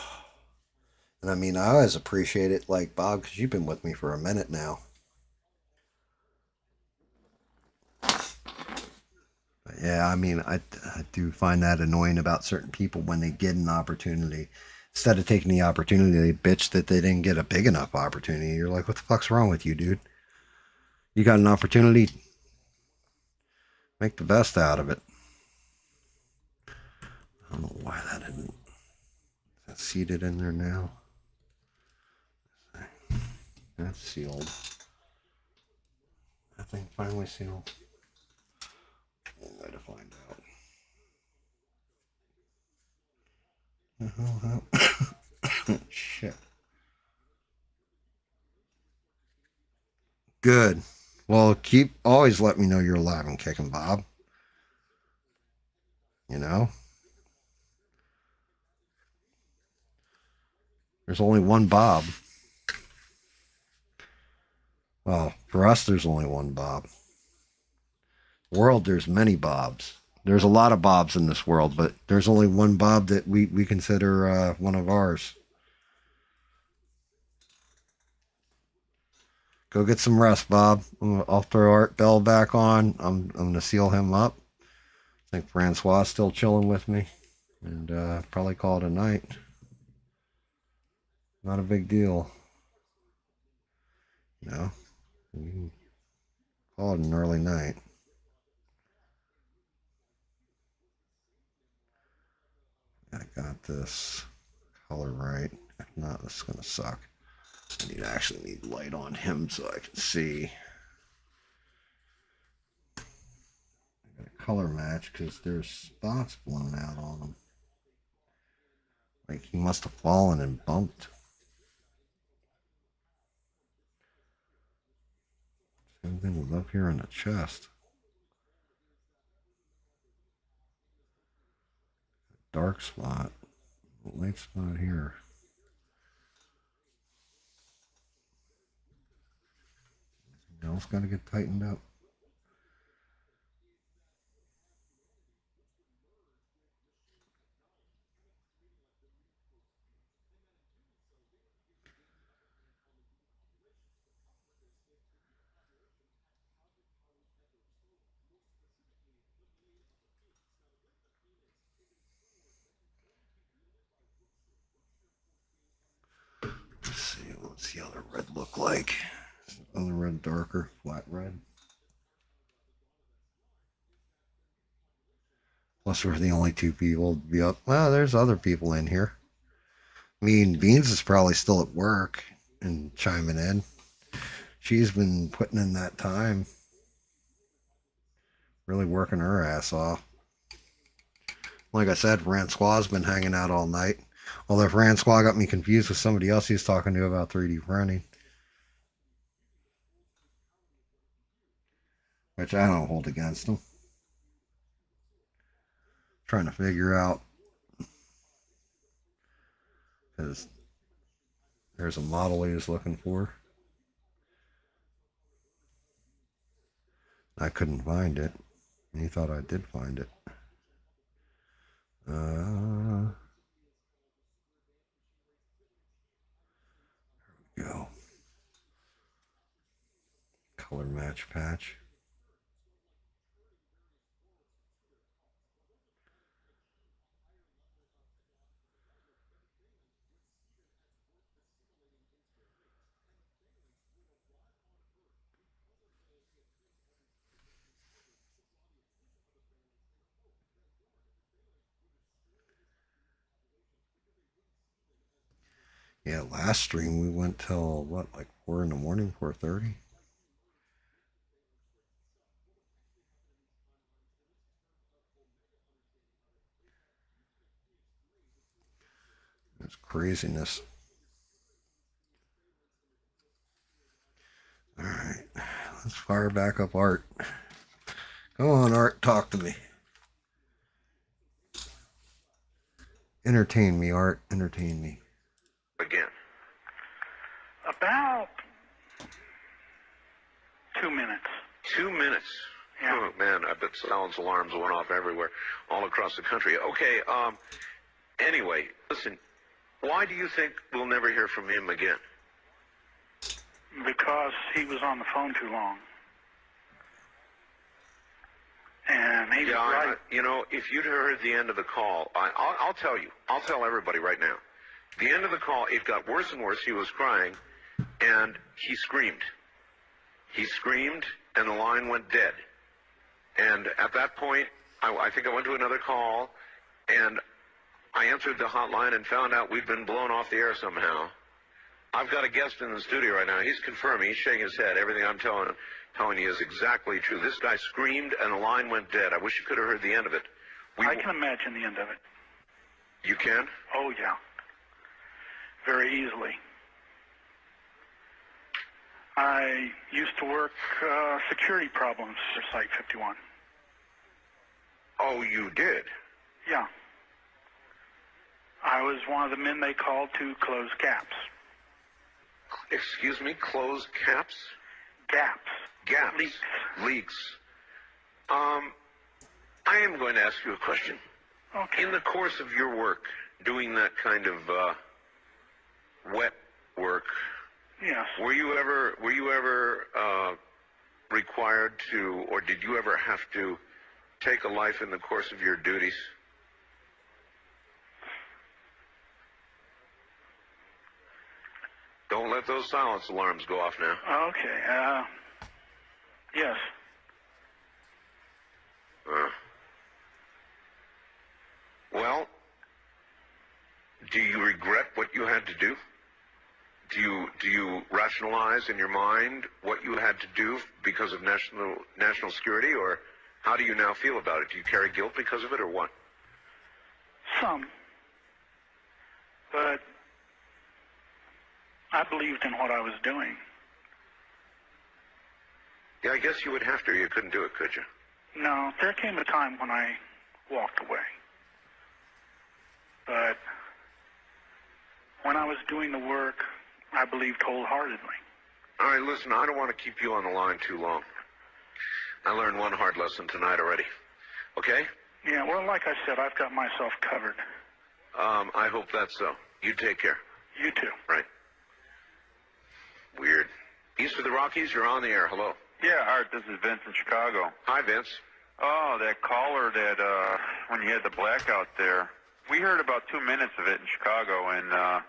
[SPEAKER 1] and I mean, I always appreciate it, like, Bob, because you've been with me for a minute now. But yeah, I mean, I do find that annoying about certain people when they get an opportunity. Instead of taking the opportunity, they bitch that they didn't get a big enough opportunity. You're like, what the fuck's wrong with you, dude? You got an opportunity, make the best out of it. I don't know why that didn't. That's seated in there now. That's sealed. That thing finally sealed. We'll try to find out. Shit. Good. Well, always let me know you're alive and kicking, Bob. You know? There's only one Bob. Well, for us, there's only one Bob. World, there's many Bobs. There's a lot of Bobs in this world, but there's only one Bob that we consider one of ours. Go get some rest, Bob. I'll throw Art Bell back on. I'm going to seal him up. I think Francois is still chilling with me. And probably call it a night. Not a big deal. You know, you can call it an early night. I got this color right. If not, this is going to suck. I actually need light on him so I can see. I got a color match because there's spots blown out on him. Like he must have fallen and bumped. Same thing was up here in the chest. Dark spot. Light spot here. Anything else got to get tightened up? Let's see, what's the other red look like? Other red darker, flat red. Plus we're the only two people to be up. Well, there's other people in here. I mean, Beans is probably still at work and chiming in. She's been putting in that time. Really working her ass off. Like I said, Francois been hanging out all night. Although Francois got me confused with somebody else he was talking to about 3D printing. Which I don't hold against him. Trying to figure out. Because there's a model he was looking for. I couldn't find it. And he thought I did find it. There we go. Color match patch. Yeah, last stream we went till what, like 4 in the morning, 4:30? It's craziness. All right, let's fire back up Art. Go on, Art, talk to me. Entertain me, Art, entertain me.
[SPEAKER 16] Again.
[SPEAKER 13] About 2 minutes.
[SPEAKER 16] 2 minutes.
[SPEAKER 13] Yeah.
[SPEAKER 16] Oh, man, I bet silence alarms went off everywhere, all across the country. Okay, anyway, listen, why do you think we'll never hear from him again?
[SPEAKER 13] Because he was on the phone too long. And he was right.
[SPEAKER 16] You know, if you'd heard the end of the call, I'll tell you. I'll tell everybody right now. The end of the call, it got worse and worse. He was crying, and he screamed. He screamed, and the line went dead. And at that point, I think I went to another call, and I answered the hotline and found out we'd been blown off the air somehow. I've got a guest in the studio right now. He's confirming. He's shaking his head. Everything I'm telling you is exactly true. This guy screamed, and the line went dead. I wish you could have heard the end of it.
[SPEAKER 13] I can imagine the end of it.
[SPEAKER 16] You can?
[SPEAKER 13] Oh, yeah. Very easily. I used to work security problems for Site 51.
[SPEAKER 16] Oh, you did?
[SPEAKER 13] Yeah. I was one of the men they called to close gaps.
[SPEAKER 16] Excuse me, close caps?
[SPEAKER 13] Gaps.
[SPEAKER 16] Gaps. Leaks. I am going to ask you a question.
[SPEAKER 13] Okay.
[SPEAKER 16] In the course of your work, doing that kind of wet work,
[SPEAKER 13] yes.
[SPEAKER 16] Were you ever required to, or did you ever have to take a life in the course of your duties? Don't let those silence alarms go off now.
[SPEAKER 13] Okay, yes.
[SPEAKER 16] Well, do you regret what you had to do? Do you rationalize in your mind what you had to do because of national security, or how do you now feel about it? Do you carry guilt because of it, or what?
[SPEAKER 13] Some. But I believed in what I was doing.
[SPEAKER 16] Yeah, I guess you would have to, or you couldn't do it, could you?
[SPEAKER 13] No, there came a time when I walked away. But when I was doing the work, I believed wholeheartedly.
[SPEAKER 16] All right, listen, I don't want to keep you on the line too long. I learned one hard lesson tonight already. Okay?
[SPEAKER 13] Yeah, well, like I said, I've got myself covered.
[SPEAKER 16] I hope that's so. You take care.
[SPEAKER 13] You too.
[SPEAKER 16] Right. Weird. East of the Rockies, you're on the air. Hello.
[SPEAKER 20] Yeah, Art, this is Vince in Chicago.
[SPEAKER 16] Hi, Vince.
[SPEAKER 20] Oh, that caller that, when you had the blackout there, we heard about 2 minutes of it in Chicago, and,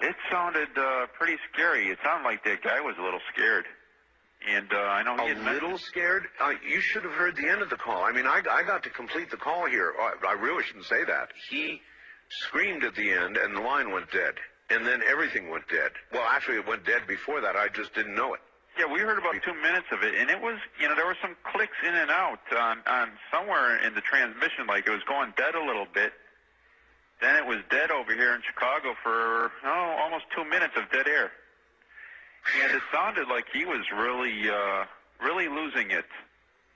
[SPEAKER 20] it sounded, pretty scary. It sounded like that guy was a little scared. And, I know he had
[SPEAKER 16] little scared? You should have heard the end of the call. I mean, I got to complete the call here. I really shouldn't say that. He screamed at the end, and the line went dead. And then everything went dead. Well, actually, it went dead before that. I just didn't know it.
[SPEAKER 20] Yeah, we heard about 2 minutes of it, and it was, you know, there were some clicks in and out on somewhere in the transmission, like it was going dead a little bit. Then it was dead over here in Chicago for, almost 2 minutes of dead air. And it sounded like he was really, really losing it.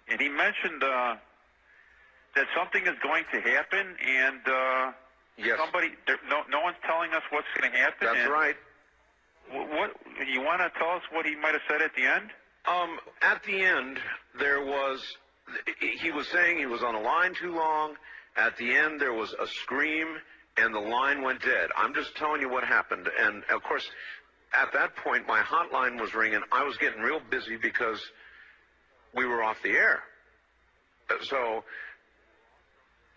[SPEAKER 20] And he mentioned that something is going to happen, and
[SPEAKER 16] yes.
[SPEAKER 20] No one's telling us what's going to happen.
[SPEAKER 16] That's right.
[SPEAKER 20] What you want to tell us what he might have said at the end?
[SPEAKER 16] At the end, he was saying he was on a line too long. At the end, there was a scream, and the line went dead. I'm just telling you what happened. And, of course, at that point, my hotline was ringing. I was getting real busy because we were off the air. So,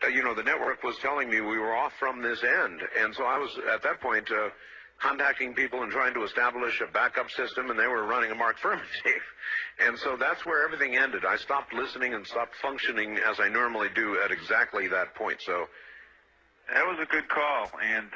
[SPEAKER 16] the network was telling me we were off from this end. And so I was, at that point, contacting people and trying to establish a backup system, and they were running a Mark Furman tape. And so that's where everything ended. I stopped listening and stopped functioning as I normally do at exactly that point. So
[SPEAKER 20] that was a good call, and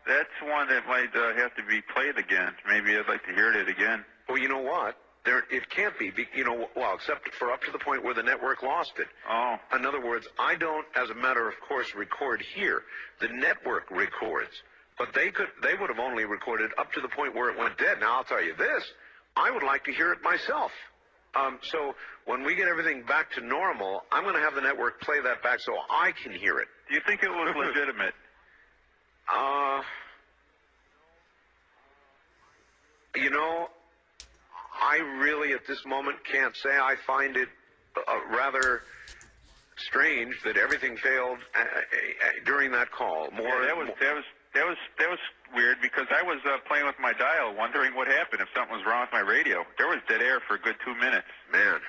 [SPEAKER 20] that's one that might have to be played again. Maybe I'd like to hear it again.
[SPEAKER 16] Well, you know what? It can't be, except for up to the point where the network lost it.
[SPEAKER 20] Oh.
[SPEAKER 16] In other words, I don't, as a matter of course, record here. The network records. But they would have only recorded up to the point where it went dead. Now, I'll tell you this, I would like to hear it myself. So when we get everything back to normal, I'm going to have the network play that back so I can hear it.
[SPEAKER 20] Do you think it was legitimate?
[SPEAKER 16] I really at this moment can't say. I find it rather strange that everything failed during that call.
[SPEAKER 20] That was weird because I was playing with my dial, wondering what happened if something was wrong with my radio. There was dead air for a good 2 minutes.
[SPEAKER 16] Man,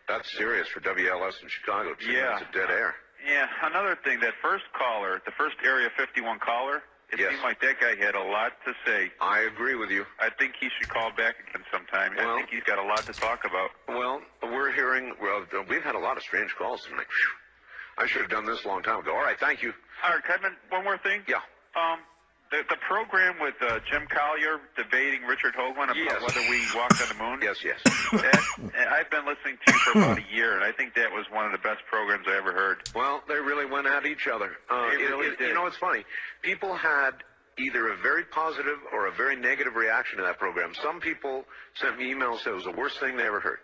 [SPEAKER 16] that's serious for WLS in Chicago. 2 minutes of dead air.
[SPEAKER 20] Yeah. Another thing, that first caller, the first Area 51 caller, it seemed like that guy had a lot to say.
[SPEAKER 16] I agree with you.
[SPEAKER 20] I think he should call back again sometime. I think he's got a lot to talk about.
[SPEAKER 16] Well, we've had a lot of strange calls tonight. I should have done this a long time ago. All right, thank you.
[SPEAKER 20] All right, Kevin, one more thing.
[SPEAKER 16] Yeah.
[SPEAKER 20] The program with Jim Collier debating Richard Hoagland about whether we walked on the moon.
[SPEAKER 16] Yes.
[SPEAKER 20] I've been listening to you for about a year, and I think that was one of the best programs I ever heard.
[SPEAKER 16] Well, they really went at each other.
[SPEAKER 20] They really did.
[SPEAKER 16] You know, it's funny. People had either a very positive or a very negative reaction to that program. Some people sent me emails saying it was the worst thing they ever heard.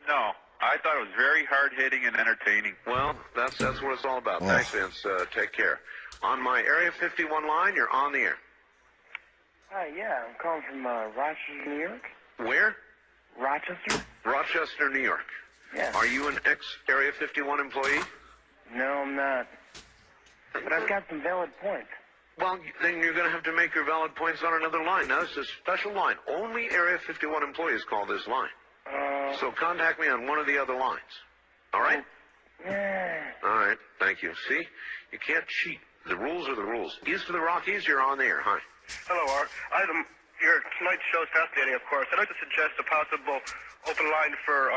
[SPEAKER 20] No, I thought it was very hard-hitting and entertaining.
[SPEAKER 16] Well, that's what it's all about. Thanks, Vince. Take care. On my Area 51 line, you're on the air.
[SPEAKER 21] Hi, yeah, I'm calling from Rochester, New York.
[SPEAKER 16] Where?
[SPEAKER 21] Rochester.
[SPEAKER 16] Rochester, New York.
[SPEAKER 21] Yeah.
[SPEAKER 16] Are you an ex-Area 51 employee?
[SPEAKER 21] No, I'm not. But I've got some valid points.
[SPEAKER 16] Well, then you're going to have to make your valid points on another line. Now, this is a special line. Only Area 51 employees call this line. So contact me on one of the other lines. All right?
[SPEAKER 21] Yeah.
[SPEAKER 16] All right. Thank you. See? You can't cheat. The rules are the rules. East of the Rockies, you're on the air. Hi.
[SPEAKER 15] Hello, Art. Your tonight's show is fascinating, of course. I'd like to suggest a possible open line for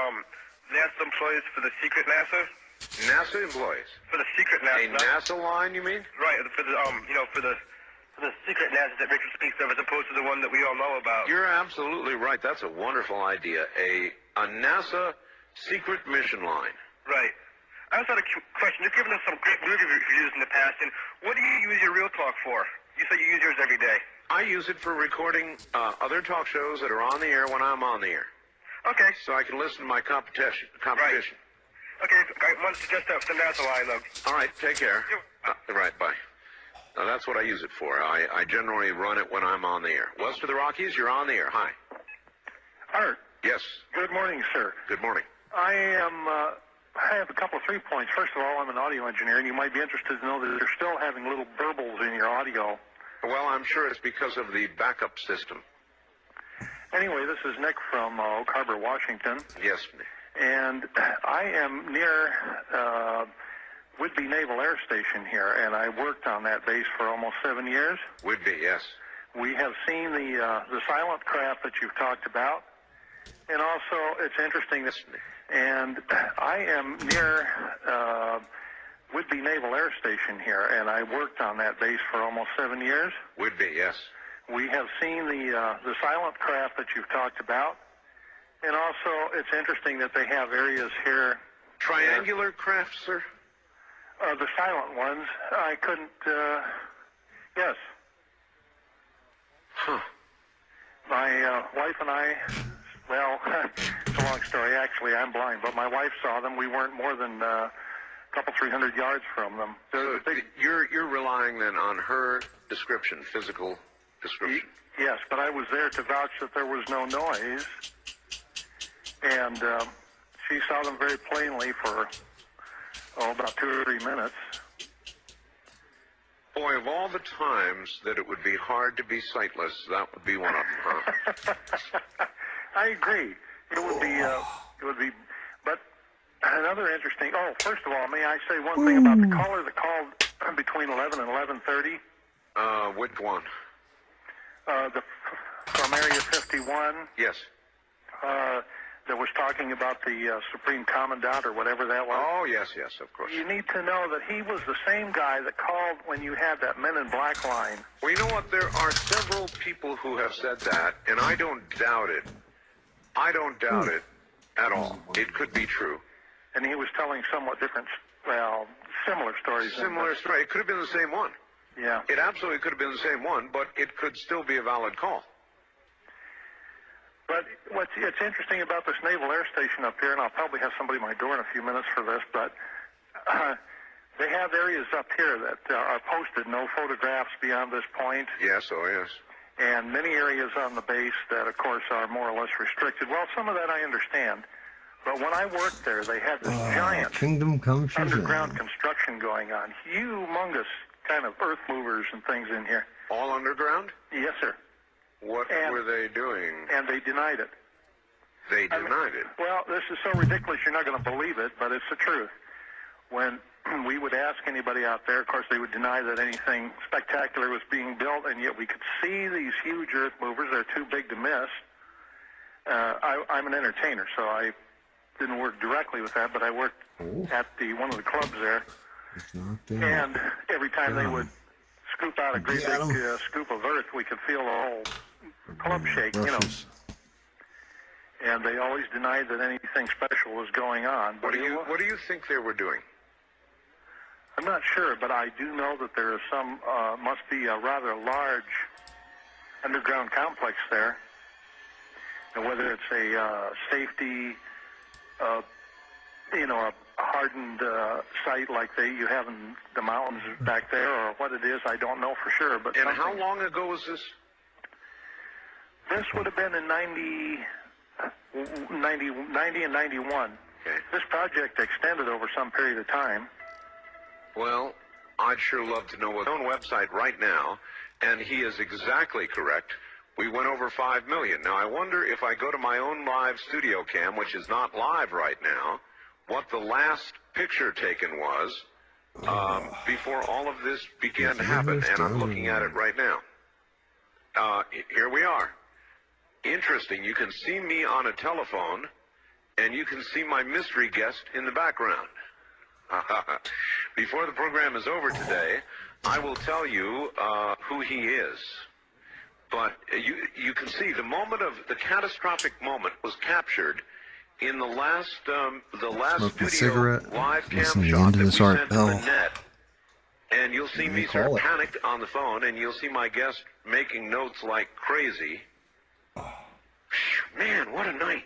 [SPEAKER 15] NASA employees for the secret NASA.
[SPEAKER 16] NASA employees?
[SPEAKER 15] For the secret NASA.
[SPEAKER 16] A NASA line, you mean?
[SPEAKER 15] Right, for the for the secret NASA that Richard speaks of, as opposed to the one that we all know about.
[SPEAKER 16] You're absolutely right. That's a wonderful idea. A NASA secret mission line.
[SPEAKER 15] Right. I also had a question. You've given us some great movie reviews in the past, and what do you use your Real Talk for? You say you use yours every day.
[SPEAKER 16] I use it for recording other talk shows that are on the air when I'm on the air.
[SPEAKER 15] Okay.
[SPEAKER 16] So I can listen to my competition.
[SPEAKER 15] Right. Okay, I want to suggest that for the NASA line, though.
[SPEAKER 16] All right, take care. Right, bye. Now, that's what I use it for. I generally run it when I'm on the air. West of the Rockies, you're on the air. Hi.
[SPEAKER 4] Art.
[SPEAKER 16] Yes.
[SPEAKER 4] Good morning, sir.
[SPEAKER 16] Good morning.
[SPEAKER 4] I have a couple of 3 points. First of all, I'm an audio engineer, and you might be interested to know that you're still having little burbles in your audio.
[SPEAKER 16] Well, I'm sure it's because of the backup system.
[SPEAKER 4] Anyway, this is Nick from Oak Harbor, Washington.
[SPEAKER 16] Yes.
[SPEAKER 4] And I am near Whidbey Naval Air Station here, and I worked on that base for almost 7 years.
[SPEAKER 16] Whidbey, yes.
[SPEAKER 4] We have seen the silent craft that you've talked about, and also it's interesting that, and I am near Whidbey Naval Air Station here, and I worked on that base for almost 7 years.
[SPEAKER 16] Whidbey, yes.
[SPEAKER 4] We have seen the silent craft that you've talked about, and also it's interesting that they have areas here.
[SPEAKER 16] Triangular craft, sir?
[SPEAKER 4] The silent ones. I couldn't, yes.
[SPEAKER 16] Huh.
[SPEAKER 4] My wife and I, well, it's a long story. Actually, I'm blind, but my wife saw them. We weren't more than a couple, 300 yards from them.
[SPEAKER 16] So you're relying then on her description, physical description?
[SPEAKER 4] Yes, but I was there to vouch that there was no noise, and she saw them very plainly for, about 2 or 3 minutes.
[SPEAKER 16] Boy, of all the times that it would be hard to be sightless, that would be one of them, huh?
[SPEAKER 4] I agree. It would be, but another interesting, first of all, may I say one thing about the caller that called between 11 and 11:30?
[SPEAKER 16] Which one?
[SPEAKER 4] From Area 51.
[SPEAKER 16] Yes.
[SPEAKER 4] That was talking about the Supreme Commandant or whatever that was.
[SPEAKER 16] Oh, yes, of course.
[SPEAKER 4] You need to know that he was the same guy that called when you had that Men in Black line.
[SPEAKER 16] Well, you know what? There are several people who have said that, and I don't doubt it. I don't doubt it at all. It could be true.
[SPEAKER 4] And he was telling somewhat different, similar stories.
[SPEAKER 16] Similar story. It could have been the same one.
[SPEAKER 4] Yeah.
[SPEAKER 16] It absolutely could have been the same one, but it could still be a valid call.
[SPEAKER 4] But it's interesting about this Naval Air Station up here, and I'll probably have somebody at my door in a few minutes for this, but they have areas up here that are posted, no photographs beyond this point.
[SPEAKER 16] Yes, yes.
[SPEAKER 4] And many areas on the base that, of course, are more or less restricted. Well, some of that I understand. But when I worked there, they had this giant
[SPEAKER 1] Kingdom Come True.
[SPEAKER 4] underground construction going on. Humongous kind of earth movers and things in here.
[SPEAKER 16] All underground?
[SPEAKER 4] Yes, sir.
[SPEAKER 16] What were they doing?
[SPEAKER 4] And they denied it.
[SPEAKER 16] They denied it?
[SPEAKER 4] Well, this is so ridiculous you're not going to believe it, but it's the truth. When we would ask anybody out there, of course, they would deny that anything spectacular was being built, and yet we could see these huge earth movers. They're too big to miss. I'm an entertainer, so I didn't work directly with that, but I worked at one of the clubs there. And every time they would scoop out a great big scoop of earth, we could feel the whole club shake, And they always denied that anything special was going on.
[SPEAKER 16] What do you think they were doing?
[SPEAKER 4] I'm not sure, but I do know that there is must be a rather large underground complex there. And whether it's a safety, a hardened site like you have in the mountains back there, or what it is, I don't know for sure. But
[SPEAKER 16] and how long ago was this?
[SPEAKER 4] This would have been in 90 and 91.
[SPEAKER 16] Okay.
[SPEAKER 4] This project extended over some period of time.
[SPEAKER 16] Well, I'd sure love to know his own website right now, and he is exactly correct. We went over 5 million. Now, I wonder if I go to my own live studio cam, which is not live right now, what the last picture taken was before all of this began to happen, and I'm looking at it right now. Here we are. Interesting. You can see me on a telephone, and you can see my mystery guest in the background. Before the program is over today, I will tell you who he is. But you can see the catastrophic moment was captured in the last
[SPEAKER 1] Smoking a
[SPEAKER 16] studio
[SPEAKER 1] cigarette,
[SPEAKER 16] live cam
[SPEAKER 1] listening to the
[SPEAKER 16] shot
[SPEAKER 1] end of
[SPEAKER 16] that we
[SPEAKER 1] this Art
[SPEAKER 16] sent to
[SPEAKER 1] Bell.
[SPEAKER 16] the net. And you'll see me sort
[SPEAKER 1] call
[SPEAKER 16] of
[SPEAKER 1] it.
[SPEAKER 16] panicked on the phone, and you'll see my guest making notes like crazy. Man, what a night.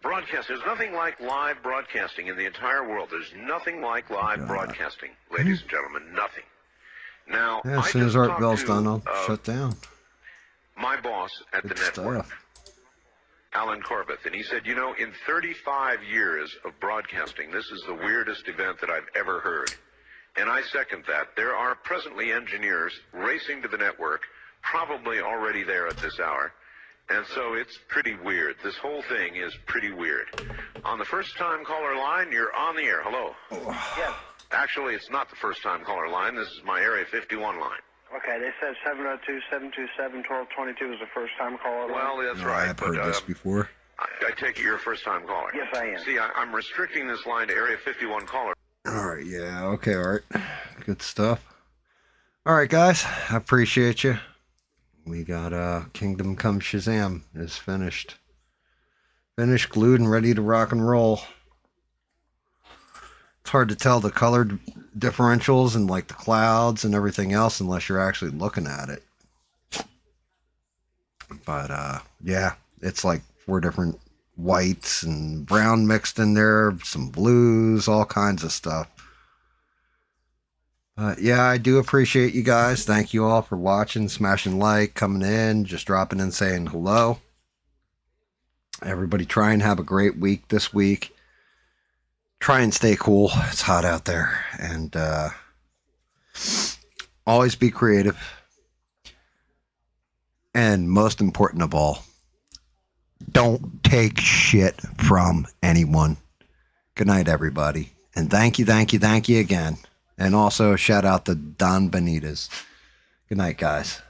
[SPEAKER 16] Broadcast. There's nothing like live broadcasting in the entire world. There's nothing like live broadcasting, ladies and gentlemen. Nothing. Now,
[SPEAKER 1] Yeah, as
[SPEAKER 16] I
[SPEAKER 1] soon as
[SPEAKER 16] just
[SPEAKER 1] Art
[SPEAKER 16] talked
[SPEAKER 1] Bell's
[SPEAKER 16] to,
[SPEAKER 1] done, I'll shut down.
[SPEAKER 16] my boss at the
[SPEAKER 1] Good
[SPEAKER 16] network,
[SPEAKER 1] stuff.
[SPEAKER 16] Alan Corbett, and he said, you know, in 35 years of broadcasting, this is the weirdest event that I've ever heard. And I second that. There are presently engineers racing to the network, probably already there at this hour. And so it's pretty weird. This whole thing is pretty weird. On the first-time caller line, you're on the air. Hello.
[SPEAKER 21] Yes.
[SPEAKER 16] Actually, it's not the first-time caller line. This is my Area 51 line.
[SPEAKER 21] Okay, they said 702-727-1222 was the first time caller.
[SPEAKER 16] Well, that's
[SPEAKER 1] No,
[SPEAKER 16] right.
[SPEAKER 1] I've heard this before.
[SPEAKER 16] I take it you're a first-time caller.
[SPEAKER 21] Yes, I am.
[SPEAKER 16] See, I'm restricting this line to Area 51 caller.
[SPEAKER 1] All right, yeah, okay, Art. Good stuff. All right, guys, I appreciate you. We got Kingdom Come Shazam is finished. Finished, glued, and ready to rock and roll. It's hard to tell the color differentials and like the clouds and everything else unless you're actually looking at it. But yeah, it's like 4 different whites and brown mixed in there, some blues, all kinds of stuff. Yeah, I do appreciate you guys. Thank you all for watching, smashing like, coming in, just dropping in, saying hello. Everybody try and have a great week this week. Try and stay cool. It's hot out there. And always be creative. And most important of all, don't take shit from anyone. Good night, everybody. And thank you again. And also shout out to Don Benitez. Good night, guys.